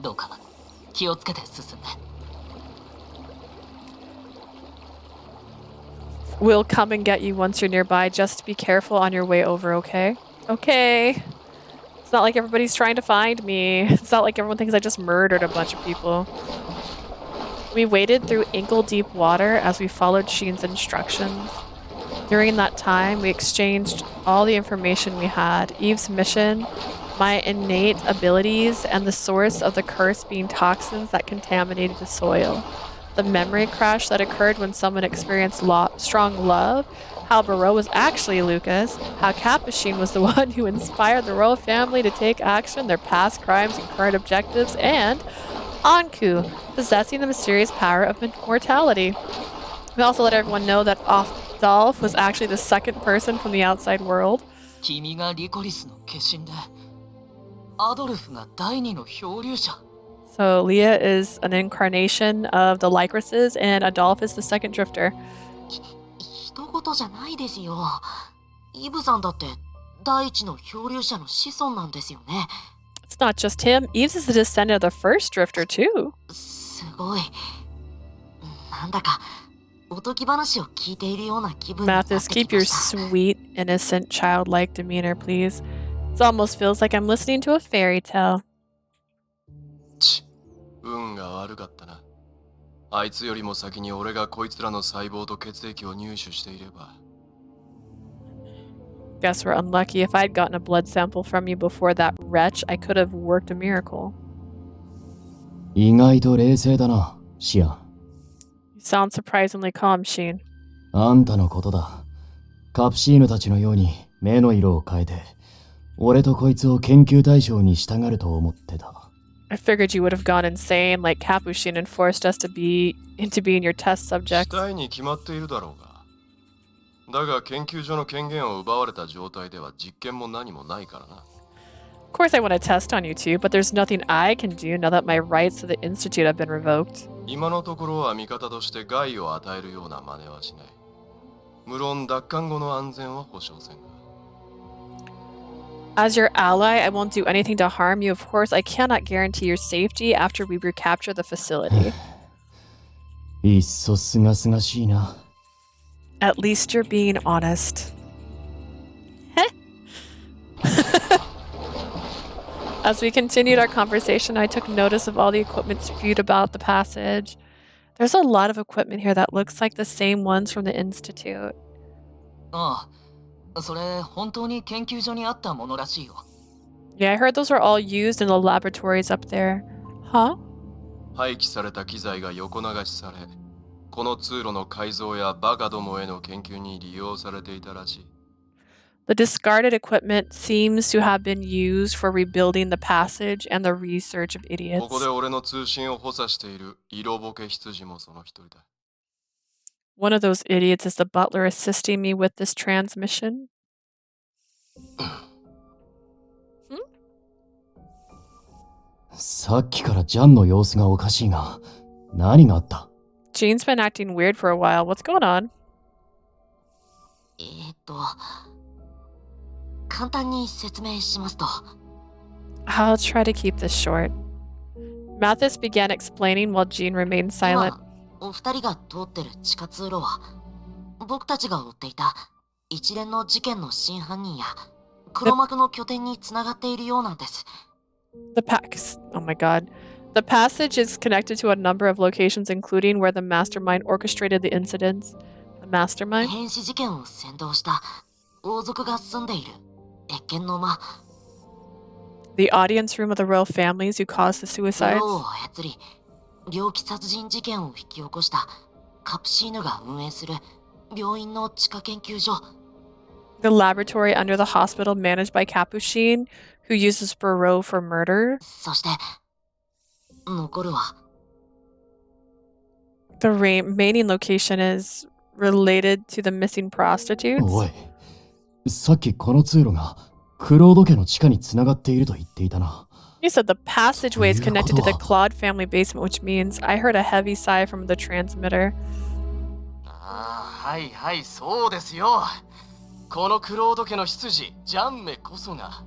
Speaker 9: どうか気をつけて進んで。
Speaker 1: We'll come and get you once you're nearby. Just be careful on your way over, okay? Okay. It's not like everybody's trying to find me. It's not like everyone thinks I just murdered a bunch of people. We waded through ankle-deep water as we followed Sheen's instructions. During that time, we exchanged all the information we had. Eve's mission, my innate abilities, and the source of the curse being toxins that contaminated the soil. The memory crash that occurred when someone experienced strong love, how Barreau was actually Lucas, how Capuchin was the one who inspired the royal family to take action, their past crimes and current objectives, and Ankou, possessing the mysterious power of immortality. We also let everyone know that Adolphe was actually the second person from the outside world.
Speaker 9: 君がリコリスの化身で、アドルフが第二の漂流者。
Speaker 1: So Leah is an incarnation of the Lycrises, and Adolphe is the second drifter.
Speaker 9: 人事じゃないですよ。イブさんだって第一の漂流者の子孫なんですよね。
Speaker 1: It's not just him. Eves is the descendant of the first drifter too.
Speaker 9: すごい。なんだかおとぎ話を聞いているような気分になってきました。
Speaker 1: Mathis, keep your sweet, innocent, childlike demeanor, please. It almost feels like I'm listening to a fairy tale.
Speaker 11: 運が悪かったな。あいつよりも先に俺がこいつらの細胞と血液を入手していれば。
Speaker 1: Guess we're unlucky. If I'd gotten a blood sample from you before that wretch, I could have worked a miracle.
Speaker 5: 意外と冷静だな、シアン。
Speaker 1: You sound surprisingly calm, Sheen.
Speaker 5: あんたのことだ。カプシーヌたちのように目の色を変えて、俺とこいつを研究対象にしたがると思ってた。
Speaker 1: I figured you would have gone insane like Capuchin and forced us into being your test subjects.
Speaker 11: したいに決まっているだろうが。だが研究所の権限を奪われた状態では実験も何もないからな。
Speaker 1: Of course I want to test on you two, but there's nothing I can do now that my rights to the Institute have been revoked.
Speaker 11: 今のところは味方として害を与えるような真似はしない。無論奪還後の安全は保証せんが。
Speaker 1: As your ally, I won't do anything to harm you. Of course, I cannot guarantee your safety after we recapture the facility.
Speaker 5: いっそすがすがしいな。
Speaker 1: At least you're being honest. As we continued our conversation, I took notice of all the equipment spewed about the passage. There's a lot of equipment here that looks like the same ones from the Institute.
Speaker 9: ああ、それ本当に研究所にあったものらしいよ。
Speaker 1: Yeah, I heard those were all used in the laboratories up there. Huh?
Speaker 11: 廃棄された機材が横流しされ、この通路の改造やバカどもへの研究に利用されていたらしい。
Speaker 1: The discarded equipment seems to have been used for rebuilding the passage and the research of idiots.
Speaker 11: ここで俺の通信を補佐している色ボケ羊もその一人だ。
Speaker 1: One of those idiots is the butler assisting me with this transmission.
Speaker 5: さっきからジャンの様子がおかしいが、何があった？
Speaker 1: Jean's been acting weird for a while. What's going on?
Speaker 12: 簡単に説明しますと。
Speaker 1: I'll try to keep this short. Mathis began explaining while Jean remained silent.
Speaker 12: お二人が通ってる地下通路は、僕たちが追っていた一連の事件の真犯人や黒幕の拠点につながっているようなんです。
Speaker 1: Oh my god. The passage is connected to a number of locations, including where the Mastermind orchestrated the incidents. The Mastermind?
Speaker 12: 変死事件を先導した王族が住んでいる謁見の間。
Speaker 1: The audience room of the royal families who caused the suicides.
Speaker 12: を操り、猟奇殺人事件を引き起こしたカプシーヌが運営する病院の地下研究所。
Speaker 1: The laboratory under the hospital managed by Capuchin, who uses Bureau for murder.
Speaker 12: そして、残るは。
Speaker 1: The remaining location is related to the missing prostitutes.
Speaker 5: おい、さっきこの通路がクロード家の地下につながっていると言っていたな。
Speaker 1: You said the passageway is connected to the Claude family basement, which means I heard a heavy sigh from the transmitter.
Speaker 7: はいはい、そうですよ。このクロード家の執事、ジャンメこそが。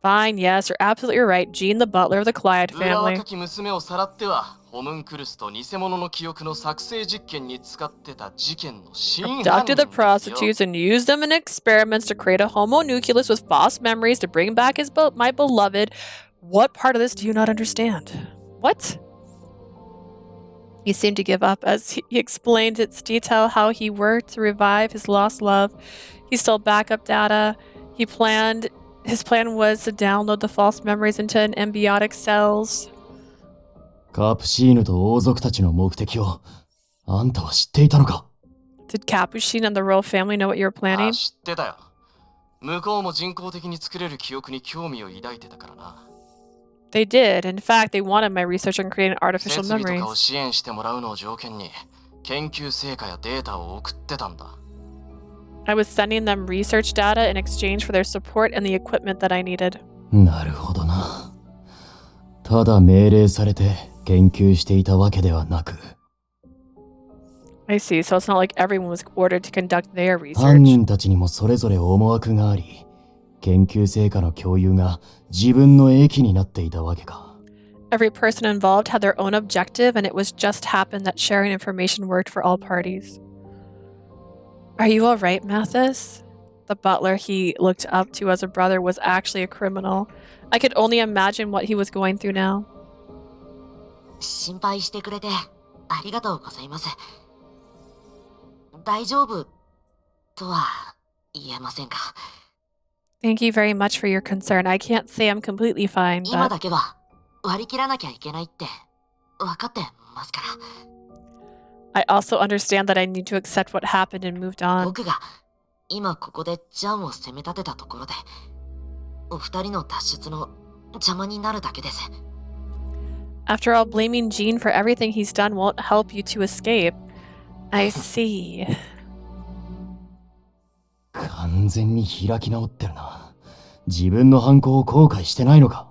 Speaker 1: Fine, yes, you're absolutely right. Jean, the butler of the Clyde
Speaker 7: 裏
Speaker 1: family.
Speaker 7: 若き娘をさらっては、ホムンクルスと偽物の記憶の作成実験に使ってた事件の真犯人
Speaker 1: Abducted the
Speaker 7: ですよ。
Speaker 1: prostitutes and used them in experiments to create a homunculus with false memories to bring back my beloved. What part of this do you not understand? What? He seemed to give up as he explained its detail how he worked to revive his lost love. He stole backup data. His plan was to download the false memories into an embiotic cells.
Speaker 5: カプシーヌと王族たちの目的をあんたは知っていたのか？
Speaker 1: Did Capuchin and the royal family know what you were planning?
Speaker 7: 知ってたよ。向こうも人工的に作れる記憶に興味を抱いてたからな。
Speaker 1: They did. In fact, they wanted my research on creating artificial
Speaker 7: 設備と
Speaker 1: memories.
Speaker 7: かを支援してもらうのを条件に研究成果やデータを送ってたんだ。
Speaker 1: I was sending them research data in exchange for their support and the equipment that I needed.
Speaker 5: なるほどな。ただ命令されて研究していたわけではなく。
Speaker 1: I see. So it's not like everyone was ordered to conduct their
Speaker 5: 犯
Speaker 1: research.
Speaker 5: 人たちにもそれぞれ思惑があり、研究成果の共有が自分の益になっていたわけか。
Speaker 1: Every person involved had their own objective, and it was just happened that sharing information worked for all parties. Are you all right, Mathis? The butler he looked up to as a brother was actually a criminal. I could only imagine what he was going through now.
Speaker 12: 心配してくれてありがとうございます。大丈夫とは言えませんか。
Speaker 1: Thank you very much for your concern. I can't say I'm completely fine,
Speaker 12: 今
Speaker 1: but
Speaker 12: だけは割り切らなきゃいけないって分かってますから。
Speaker 1: I also understand that I need to accept what happened and moved on.
Speaker 12: 僕が今ここでジャンを責め立てたところで、お二人の脱出の邪魔になるだけです。
Speaker 1: After all, blaming Gene for everything he's done won't help you to escape. I see.
Speaker 4: 完全に開き直ってるな。自分の犯行を後悔してないのか。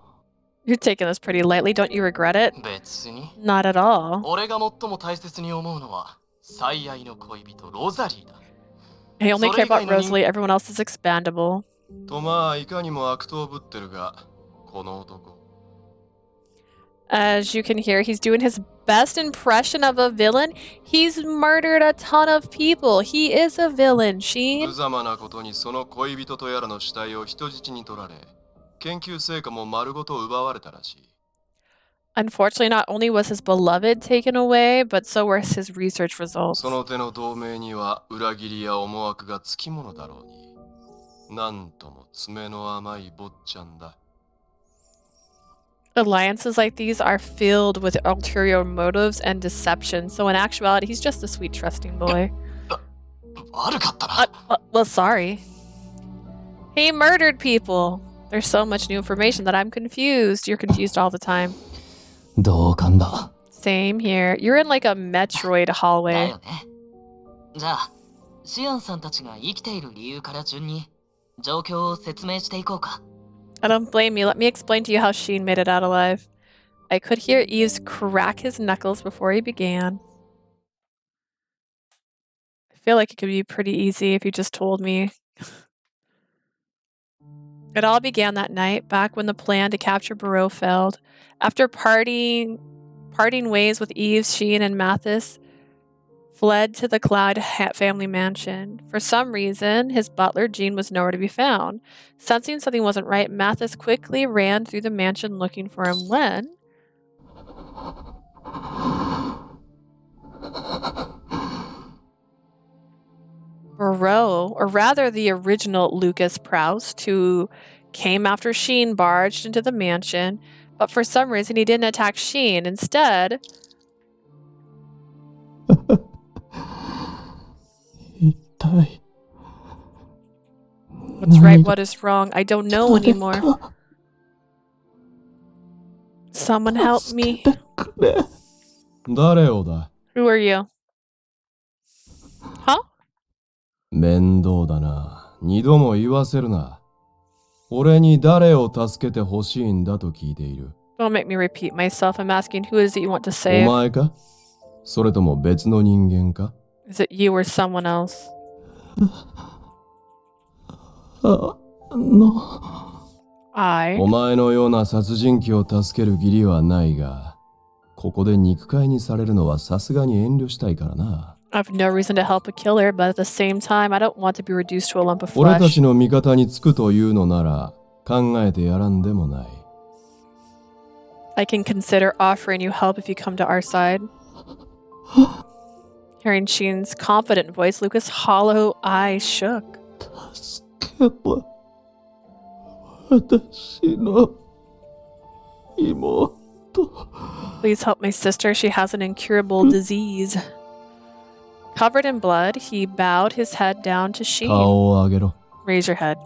Speaker 1: You're taking this pretty lightly, don't you regret it?
Speaker 7: 別に。
Speaker 1: Not at all.
Speaker 7: 俺が最も大切に思うのは最愛の恋人ロザリーだ。
Speaker 1: I only care about Rosalie, everyone else is expandable.
Speaker 11: とまあいかにも悪党ぶってるが、この男。
Speaker 1: As you can hear, he's doing his best impression of a villain. He's murdered a ton of people. He is a villain, Sheen.
Speaker 11: 無様なことにその恋人とやらの死体を人質に取られ、研究成果も丸ごと奪われたらしい。
Speaker 1: Unfortunately, not only was his beloved taken away, but so were his research results.
Speaker 11: その手の同盟には裏切りや思惑がつきものだろうに。なんとも爪の甘い坊ちゃんだ。
Speaker 1: Alliances like these are filled with ulterior motives and deception, so in actuality, he's just a sweet, trusting boy.
Speaker 7: 悪かったな。
Speaker 1: Well, sorry. He murdered people. There's so much new information that I'm confused. You're confused all the time.
Speaker 4: 同感だ。
Speaker 1: Same here. You're in like a Metroid
Speaker 12: だ
Speaker 1: hallway.
Speaker 12: よね。じゃあ、シアンさんたちが生きている理由から順に状況を説明していこうか。
Speaker 1: I don't blame you. Let me explain to you how Sheen made it out alive. I could hear Eves crack his knuckles before he began. I feel like it could be pretty easy if you just told me. It all began that night, back when the plan to capture Barreau failed. After parting ways with Eves, Sheen, and Mathis fled to the Cloud family mansion. For some reason, his butler, Gene, was nowhere to be found. Sensing something wasn't right, Mathis quickly ran through the mansion looking for him when... Barreau, or rather the original Lucas Proust, who came after Sheen, barged into the mansion, but for some reason he didn't attack Sheen. Instead... What's right, what is wrong? I don't know anymore. Someone help me.
Speaker 11: 誰をだ？
Speaker 1: Who are you? Huh?
Speaker 11: 面倒だな。二度も言わせるな。俺に誰を助けてほしいんだと聞いている。
Speaker 1: Don't make me repeat myself. I'm asking who is it you want to
Speaker 11: お
Speaker 1: save?
Speaker 11: 前か？それとも別の人間か？
Speaker 1: Is it you or someone else?
Speaker 11: お前のような殺人鬼を助ける義理はないが、ここで肉塊にされるのはさすがに遠慮したいからな。
Speaker 1: I have no reason to help a killer, but at the same time, I don't want to be reduced to a lump of
Speaker 11: 俺た
Speaker 1: flesh.
Speaker 11: ちの味方につくというのなら考えてやらんでもない。
Speaker 1: I can consider offering you help if you come to our side. Hearing Sheen's confident voice, Lucas' hollow eyes shook.
Speaker 5: 私の妹。
Speaker 1: Please help my sister. She has an incurable disease. Covered in blood, he bowed his head down to Sheen.
Speaker 11: 顔を上げろ。
Speaker 1: Raise your head.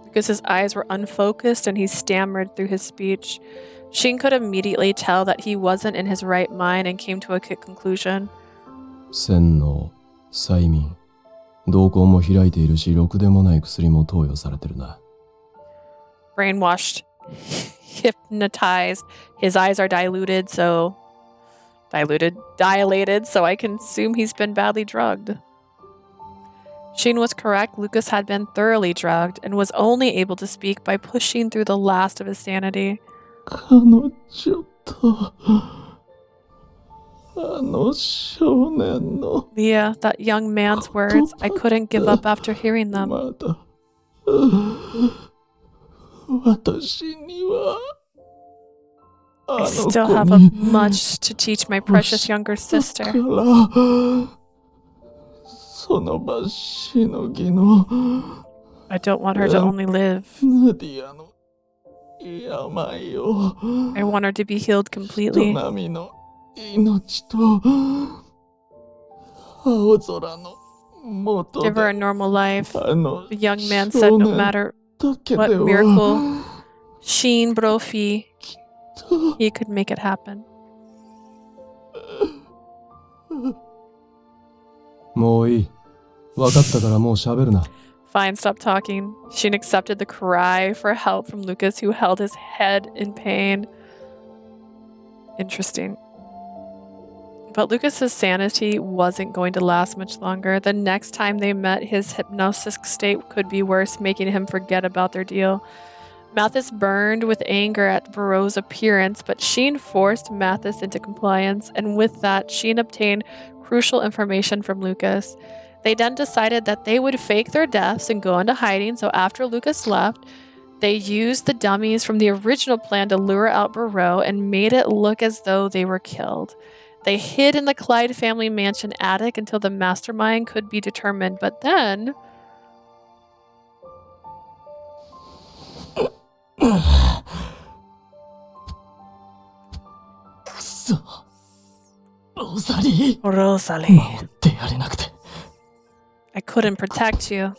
Speaker 1: Because his eyes were unfocused and he stammered through his speech. Sheen could immediately tell that he wasn't in his right mind and came to a quick conclusion.
Speaker 11: 洗脳、催眠、瞳孔も開いているし、ろくでもない薬も投与されてるな。
Speaker 1: Brainwashed, hypnotized. His eyes are dilated, so I can assume he's been badly drugged. Sheen was correct. Lucas had been thoroughly drugged and was only able to speak by pushing through the last of his sanity.
Speaker 5: 彼女とあの少年の
Speaker 1: Leah, that young man's words, I couldn't give up after hearing them.
Speaker 5: まだ私には
Speaker 1: I still have much to teach my precious younger sister.
Speaker 5: その場しのぎの
Speaker 1: I don't want her to only live.
Speaker 5: ナディアの病を
Speaker 1: I want her to be healed
Speaker 5: 人
Speaker 1: completely.
Speaker 5: 並みの命と青空の元
Speaker 1: Give her a
Speaker 5: で
Speaker 1: normal life.
Speaker 5: あの
Speaker 1: The young man
Speaker 5: 少
Speaker 1: said no
Speaker 5: 年
Speaker 1: matter
Speaker 5: だけ
Speaker 1: what
Speaker 5: では
Speaker 1: miracle Sheen Brophy,
Speaker 5: きっと
Speaker 1: he could make it happen.
Speaker 11: もういい。分かったからもう喋るな。
Speaker 1: Fine, stop talking. Sheen accepted the cry for help from Lucas, who held his head in pain. Interesting. But Lucas's sanity wasn't going to last much longer. The next time they met, his hypnosis state could be worse, making him forget about their deal. Mathis burned with anger at Barreau's appearance, but Sheen forced Mathis into compliance, and with that, Sheen obtained crucial information from Lucas. They then decided that they would fake their deaths and go into hiding, so after Lucas left, they used the dummies from the original plan to lure out Barreau and made it look as though they were killed. They hid in the Clyde family mansion attic until the mastermind could be determined, but then...
Speaker 9: くそ。ロザリー。
Speaker 1: Rosalie.
Speaker 9: 守ってやれなくて。
Speaker 1: I couldn't protect you.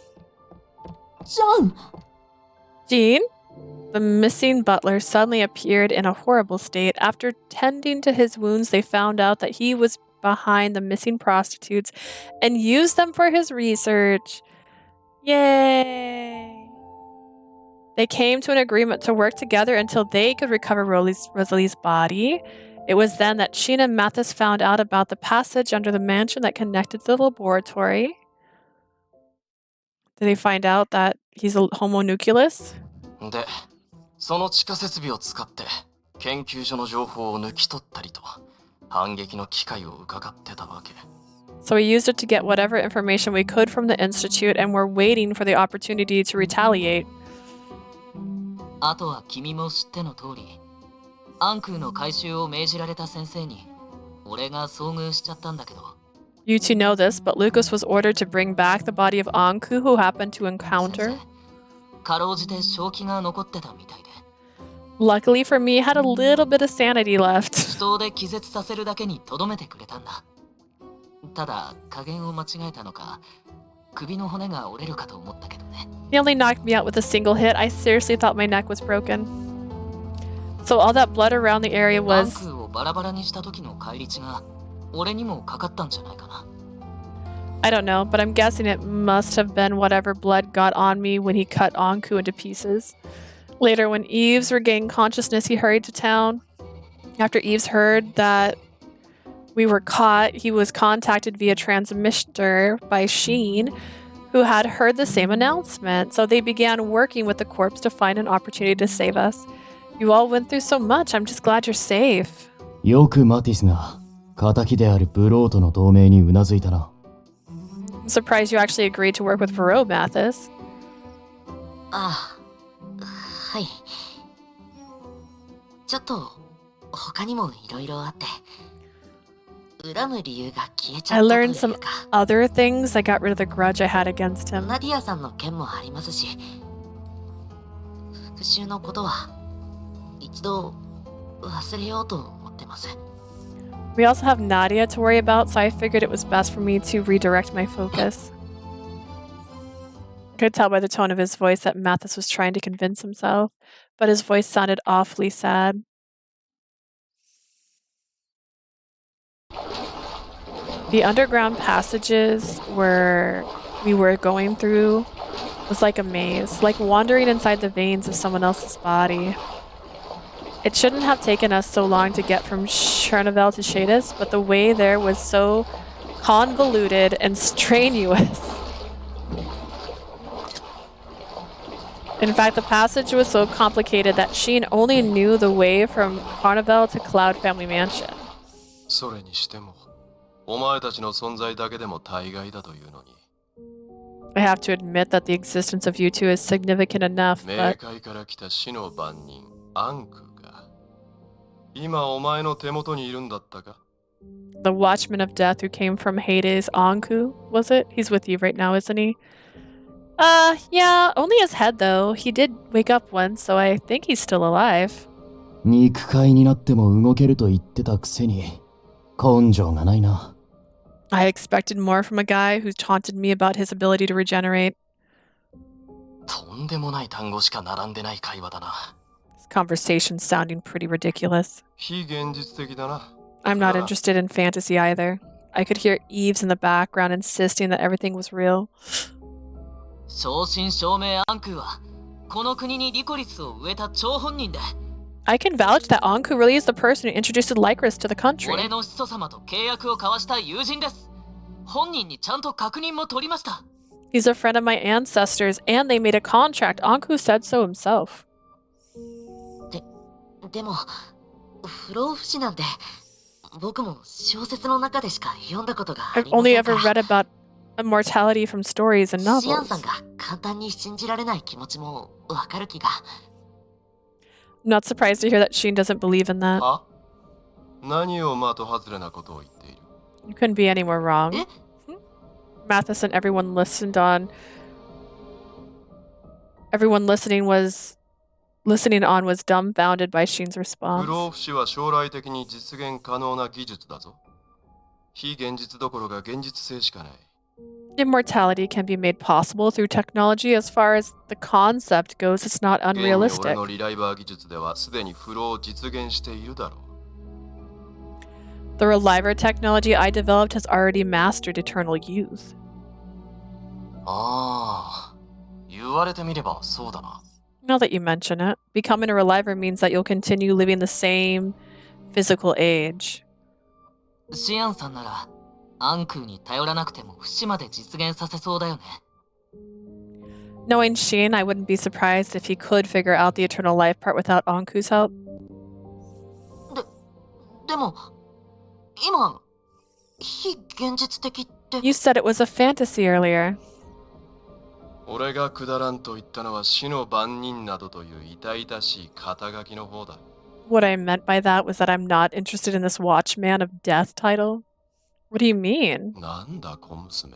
Speaker 10: ジョン
Speaker 1: Jean? The missing butler suddenly appeared in a horrible state. After tending to his wounds, they found out that he was behind the missing prostitutes and used them for his research. Yay! They came to an agreement to work together until they could recover Rosalie's body. It was then that Sheen and Mathis found out about the passage under the mansion that connected to the laboratory. Did they find out that he's a homunculus?
Speaker 7: で、その地下設備を使って研究所の情報を抜き取ったりと反撃の機会を伺ってたわけ。
Speaker 1: So we used it to get whatever information we could from the Institute, and we're waiting for the opportunity to retaliate.
Speaker 12: あとは君も知っての通り、アンクーの回収を命じられた先生に俺が遭遇しちゃったんだけど。
Speaker 1: You two know this, but Lucas was ordered to bring back the body of Ankou, who happened to encounter.
Speaker 12: かろうじて正気が残ってたみたいで。
Speaker 1: Luckily for me, had a little bit of sanity left.
Speaker 12: 死闘で気絶させるだけにとどめてくれたんだ。ただ加減を間違えたのか、首の骨が折れるかと思ったけどね。
Speaker 1: He only knocked me out with a single hit. I seriously thought my neck was broken. So all that blood around the area
Speaker 12: アン
Speaker 1: was...
Speaker 12: クーをバラバラにした時の返り血が俺にもかかったんじゃないかな。
Speaker 1: I don't know, but I'm guessing it must have been whatever blood got on me when he cut Ankou into pieces. Later, when Eves regained consciousness, he hurried to town. After Eves heard that we were caught, he was contacted via transmitter by Sheen, who had heard the same announcement. So they began working with the corpse to find an opportunity to save us. You all went through so much. I'm just glad you're safe.
Speaker 8: よくマティスが仇であるブローとの同盟にうなずいたな。
Speaker 1: I'm surprised you actually agreed to work with Varro, Mathis.
Speaker 12: ああ、はい。ちょっと他にもいろいろあって、恨む理由が消えちゃ
Speaker 1: I
Speaker 12: ったという
Speaker 1: learned some
Speaker 12: か。
Speaker 1: other things. I got rid of the grudge I had against him.
Speaker 12: ナディアさんの件もありますし、復讐のことは一度忘れようと思ってます。
Speaker 1: We also have Nadia to worry about, so I figured it was best for me to redirect my focus. I could tell by the tone of his voice that Mathis was trying to convince himself, but his voice sounded awfully sad. The underground passages where we were going through was like a maze, like wandering inside the veins of someone else's body. It shouldn't have taken us so long to get from Chernobyl to Shadis, but the way there was so convoluted and strenuous. In fact, the passage was so complicated that Sheen only knew the way from Carnival to Cloud Family Mansion.
Speaker 11: それにしても、お前たちの存在だけでも大概だというのに。
Speaker 1: I have to admit that the existence of you two is significant enough,
Speaker 11: 冥
Speaker 1: but
Speaker 11: 界から来た死の番人、アンクが、今お前の手元にいるんだったか？
Speaker 1: the Watchman of Death who came from Hades, Ankou, was it? He's with you right now, isn't he? Yeah, only his head though. He did wake up once, so I think he's still alive.
Speaker 9: 肉塊になっても動けると言ってたくせに根性がないな。
Speaker 1: I expected more from a guy who taunted me about his ability to regenerate.
Speaker 7: とんでもない単語しか並んでない会話だな。
Speaker 1: This conversation's sounding pretty ridiculous.
Speaker 11: 非現実的だな。
Speaker 1: I'm not interested in fantasy either. I could hear Eves in the background insisting that everything was real.
Speaker 12: 正真正銘アンクーはこの国にリコリスを植えた張本人で。
Speaker 1: I can vouch that Ankou really is the person who introduced Lycris to the country.
Speaker 12: 俺の始祖様と契約を交わした友人です。本人にちゃんと確認も取りました。
Speaker 1: He's a friend of my ancestors, and they made a contract. Ankou said so himself.
Speaker 12: でも不老不死なんて僕も小説の中でしか読んだことがありませんから。
Speaker 1: I've only ever read about immortality from stories and novels.
Speaker 12: シアンさんが簡単に信じられない気持ちもわかる気が。
Speaker 1: I'm not surprised to hear that Sheen doesn't believe in that.
Speaker 11: は？何を的外れなことを言っている？
Speaker 1: You couldn't be any more wrong. Mathis and everyone listening on was dumbfounded by Sheen's response.
Speaker 11: 不老不死は将来的に実現可能な技術だぞ。非現実どころか現実性しかない。
Speaker 1: Immortality can be made possible through technology. As far as the concept goes, it's not
Speaker 11: 現に
Speaker 1: unrealistic.
Speaker 11: 俺のリライバー技術ではすでに不老を実現しているだろう。
Speaker 1: The Reliver technology I developed has already mastered eternal youth.
Speaker 7: ああ、言われてみればそうだな。
Speaker 1: Now that you mention it, becoming a Reliver means that you'll continue living the same physical age.
Speaker 12: シアンさんならアンクーに頼らなくても不死まで実現させそうだよね。
Speaker 1: Knowing Sheen, I wouldn't be surprised if he could figure out the eternal life part without Ankou's help.
Speaker 12: でも今非現実的って。
Speaker 1: You said it was a fantasy earlier.
Speaker 11: 俺がくだらんと言ったのは死の番人などという痛々しい肩書きの方だ。
Speaker 1: What I meant by that was that I'm not interested in this Watchman of Death title. What do you mean?
Speaker 11: なんだ小娘。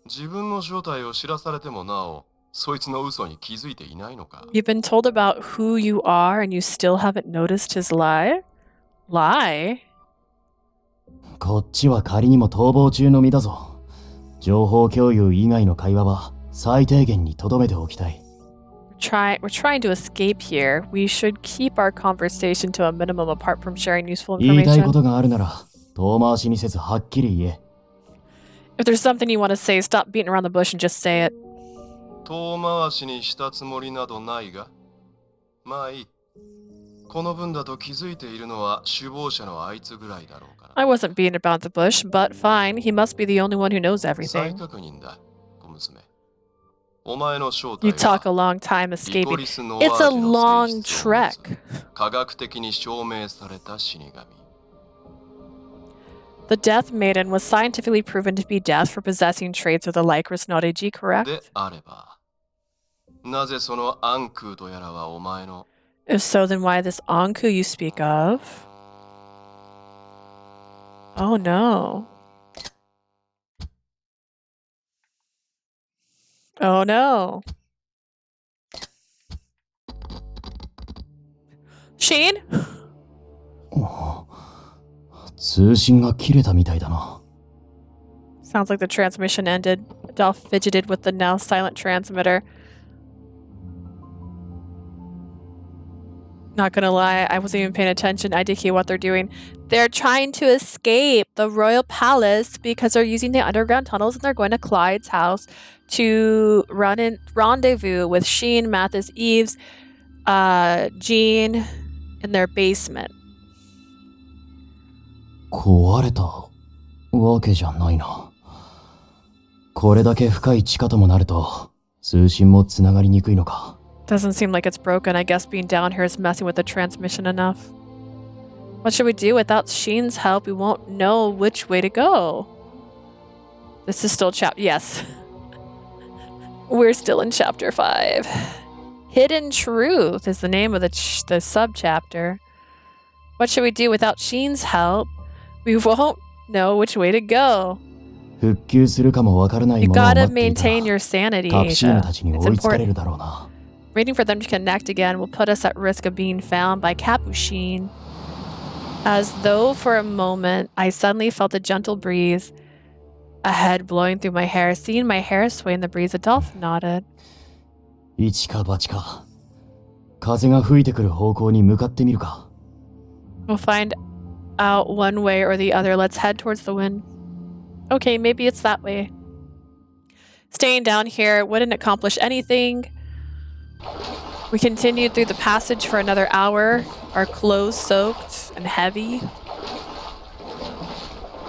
Speaker 11: 自分の正体を知らされてもなお、そいつの嘘に気づいていないのか。
Speaker 1: You've been told about who you are and you still haven't noticed his lie? Lie?
Speaker 9: こっちは仮にも逃亡中の身だぞ。情報共有以外の会話は最低限に留めておきたい。
Speaker 1: We're trying to escape here. We should keep our conversation to a minimum apart from sharing useful
Speaker 9: 言いたい
Speaker 1: information.
Speaker 9: ことがあるなら遠回しにせずはっきり言え。
Speaker 1: If there's something you want to say, stop beating around the bush and just say it.
Speaker 11: 遠回しにしたつもりなどないが。まあいい。この分だと気づいているのは首謀者のあいつぐらいだろうかな。
Speaker 1: I wasn't beating about the bush, but fine. He must be the only one who knows
Speaker 11: 再
Speaker 1: everything.
Speaker 11: 確認だ、小娘。お前の正
Speaker 1: You
Speaker 11: 体は
Speaker 1: talk a long time
Speaker 11: リ
Speaker 1: escaping.
Speaker 11: コリス・ノワ
Speaker 1: It's
Speaker 11: ー
Speaker 1: a
Speaker 11: ジュの
Speaker 1: long
Speaker 11: 性質を持
Speaker 1: trek.
Speaker 11: つ科学的に証明された死神。
Speaker 1: The Death Maiden was scientifically proven to be death for possessing traits of the Lycris Nodeji, correct?
Speaker 11: であれば、なぜそのアンクーとやらはお前の
Speaker 1: If so, then why this Ankou you speak of? Oh no. Oh no. Sheen?
Speaker 9: 通信が切れたみたいだな。
Speaker 1: Sounds like the transmission ended. Adolphe fidgeted with the now silent transmitter. Not gonna lie, I wasn't even paying attention. I did hear what they're doing. They're trying to escape the royal palace because they're using the underground tunnels and they're going to Clyde's house to rendezvous with Sheen, Mathis, Eves, Jean in their basement.
Speaker 9: 壊れたわけじゃないな。これだけ深い地下ともなると通信もつながりにくいのか。
Speaker 1: Doesn't seem like it's broken. I guess being down here is messing with the transmission enough. What should we do? Without Sheen's help, we won't know which way to go. This is still yes. We're still in chapter 5. Hidden Truth is the name of the subchapter. What should we do? Without Sheen's help, we won't know which way to go.
Speaker 4: 復旧するかもわからない
Speaker 1: You
Speaker 4: ものを待
Speaker 1: gotta
Speaker 4: っていたら
Speaker 1: maintain your sanity,
Speaker 4: タクシーム
Speaker 1: Asia.
Speaker 4: たちに
Speaker 1: It's
Speaker 4: 追いつかれ
Speaker 1: important.
Speaker 4: るだろうな。
Speaker 1: Waiting for them to connect again will put us at risk of being found by Capuchin. As though for a moment, I suddenly felt a gentle breeze ahead blowing through my hair. Seeing my hair sway in the breeze, Adolphe nodded.
Speaker 4: 一か八か。風が吹いてくる方向に向かってみるか。
Speaker 1: We'll find out one way or the other. Let's head towards the wind. Okay, maybe it's that way. Staying down here wouldn't accomplish anything. We continued through the passage for another hour, our clothes soaked and heavy.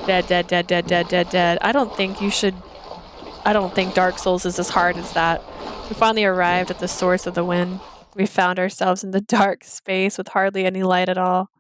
Speaker 1: Dead, dead, dead, dead, dead, dead, dead. I don't think Dark Souls is as hard as that. We finally arrived at the source of the wind. We found ourselves in the dark space with hardly any light at all.